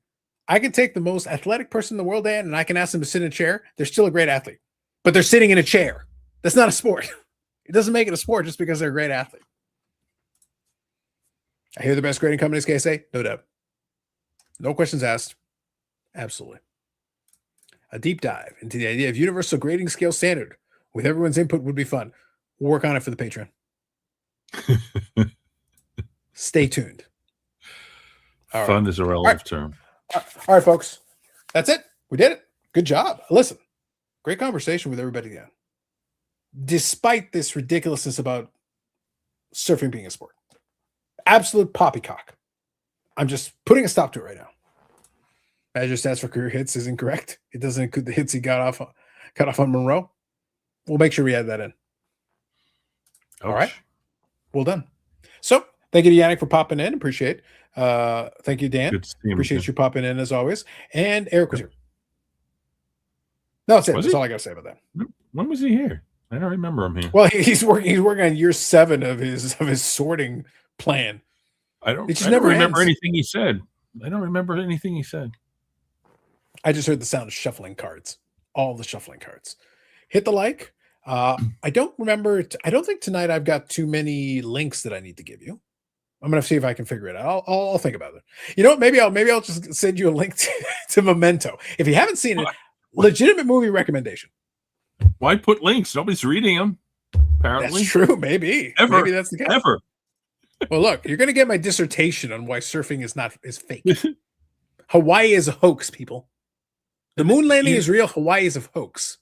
I can take the most athletic person in the world, Dan, and I can ask them to sit in a chair. They're still a great athlete, but they're sitting in a chair. That's not a sport. It doesn't make it a sport just because they're a great athlete. I hear the best grading companies, KSA? No doubt. No questions asked. Absolutely. A deep dive into the idea of universal grading scale standard with everyone's input would be fun. We'll work on it for the Patreon. Stay tuned. Fun is a relative term. All right, folks. That's it. We did it. Good job. Listen, great conversation with everybody again. Despite this ridiculousness about surfing being a sport. Absolute poppycock. I'm just putting a stop to it right now. Badger stats for career hits is incorrect. It doesn't include the hits he got off on Monroe. We'll make sure we add that in. Ouch. All right. Well done. So thank you to Yannick for popping in. Appreciate it. Thank you, Dan. Good to see him Appreciate again. you popping in as always. And Eric was here. No, that's it. Was That's he? all I got to say about that. When was he here? I don't remember him here. Well, he's working on year 7 of his sorting plan. I don't never remember ends. anything he said. I don't remember anything he said. I just heard the sound of shuffling cards. All the shuffling cards. Hit the like. I don't remember. I don't think tonight I've got too many links that I need to give you. I'm gonna see if I can figure it out. I'll think about it. You know what? Maybe I'll just send you a link to Memento. If you haven't seen it, legitimate movie recommendation. Why put links? Nobody's reading them. Apparently, That's true. Maybe that's the case. Ever. Well, look, you're gonna get my dissertation on why surfing is fake. Hawaii is a hoax, people. The moon landing is real. Hawaii is a hoax.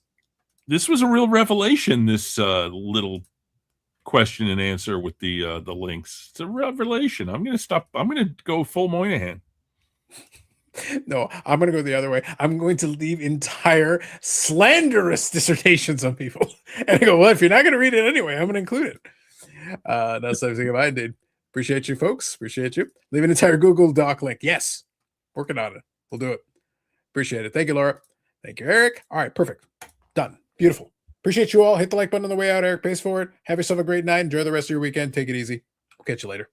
This was a real revelation. This little question and answer with the links. It's a revelation. I'm gonna go full Moynihan. No, I'm going to go the other way. I'm going to leave entire slanderous dissertations on people. And I go, well, if you're not going to read it anyway, I'm going to include it. That's everything I did. Appreciate you, folks. Appreciate you. Leave an entire Google Doc link. Yes. Working on it. We'll do it. Appreciate it. Thank you, Laura. Thank you, Eric. All right. Perfect. Done. Beautiful. Appreciate you all. Hit the like button on the way out. Eric pays for it. Have yourself a great night. Enjoy the rest of your weekend. Take it easy. We'll catch you later.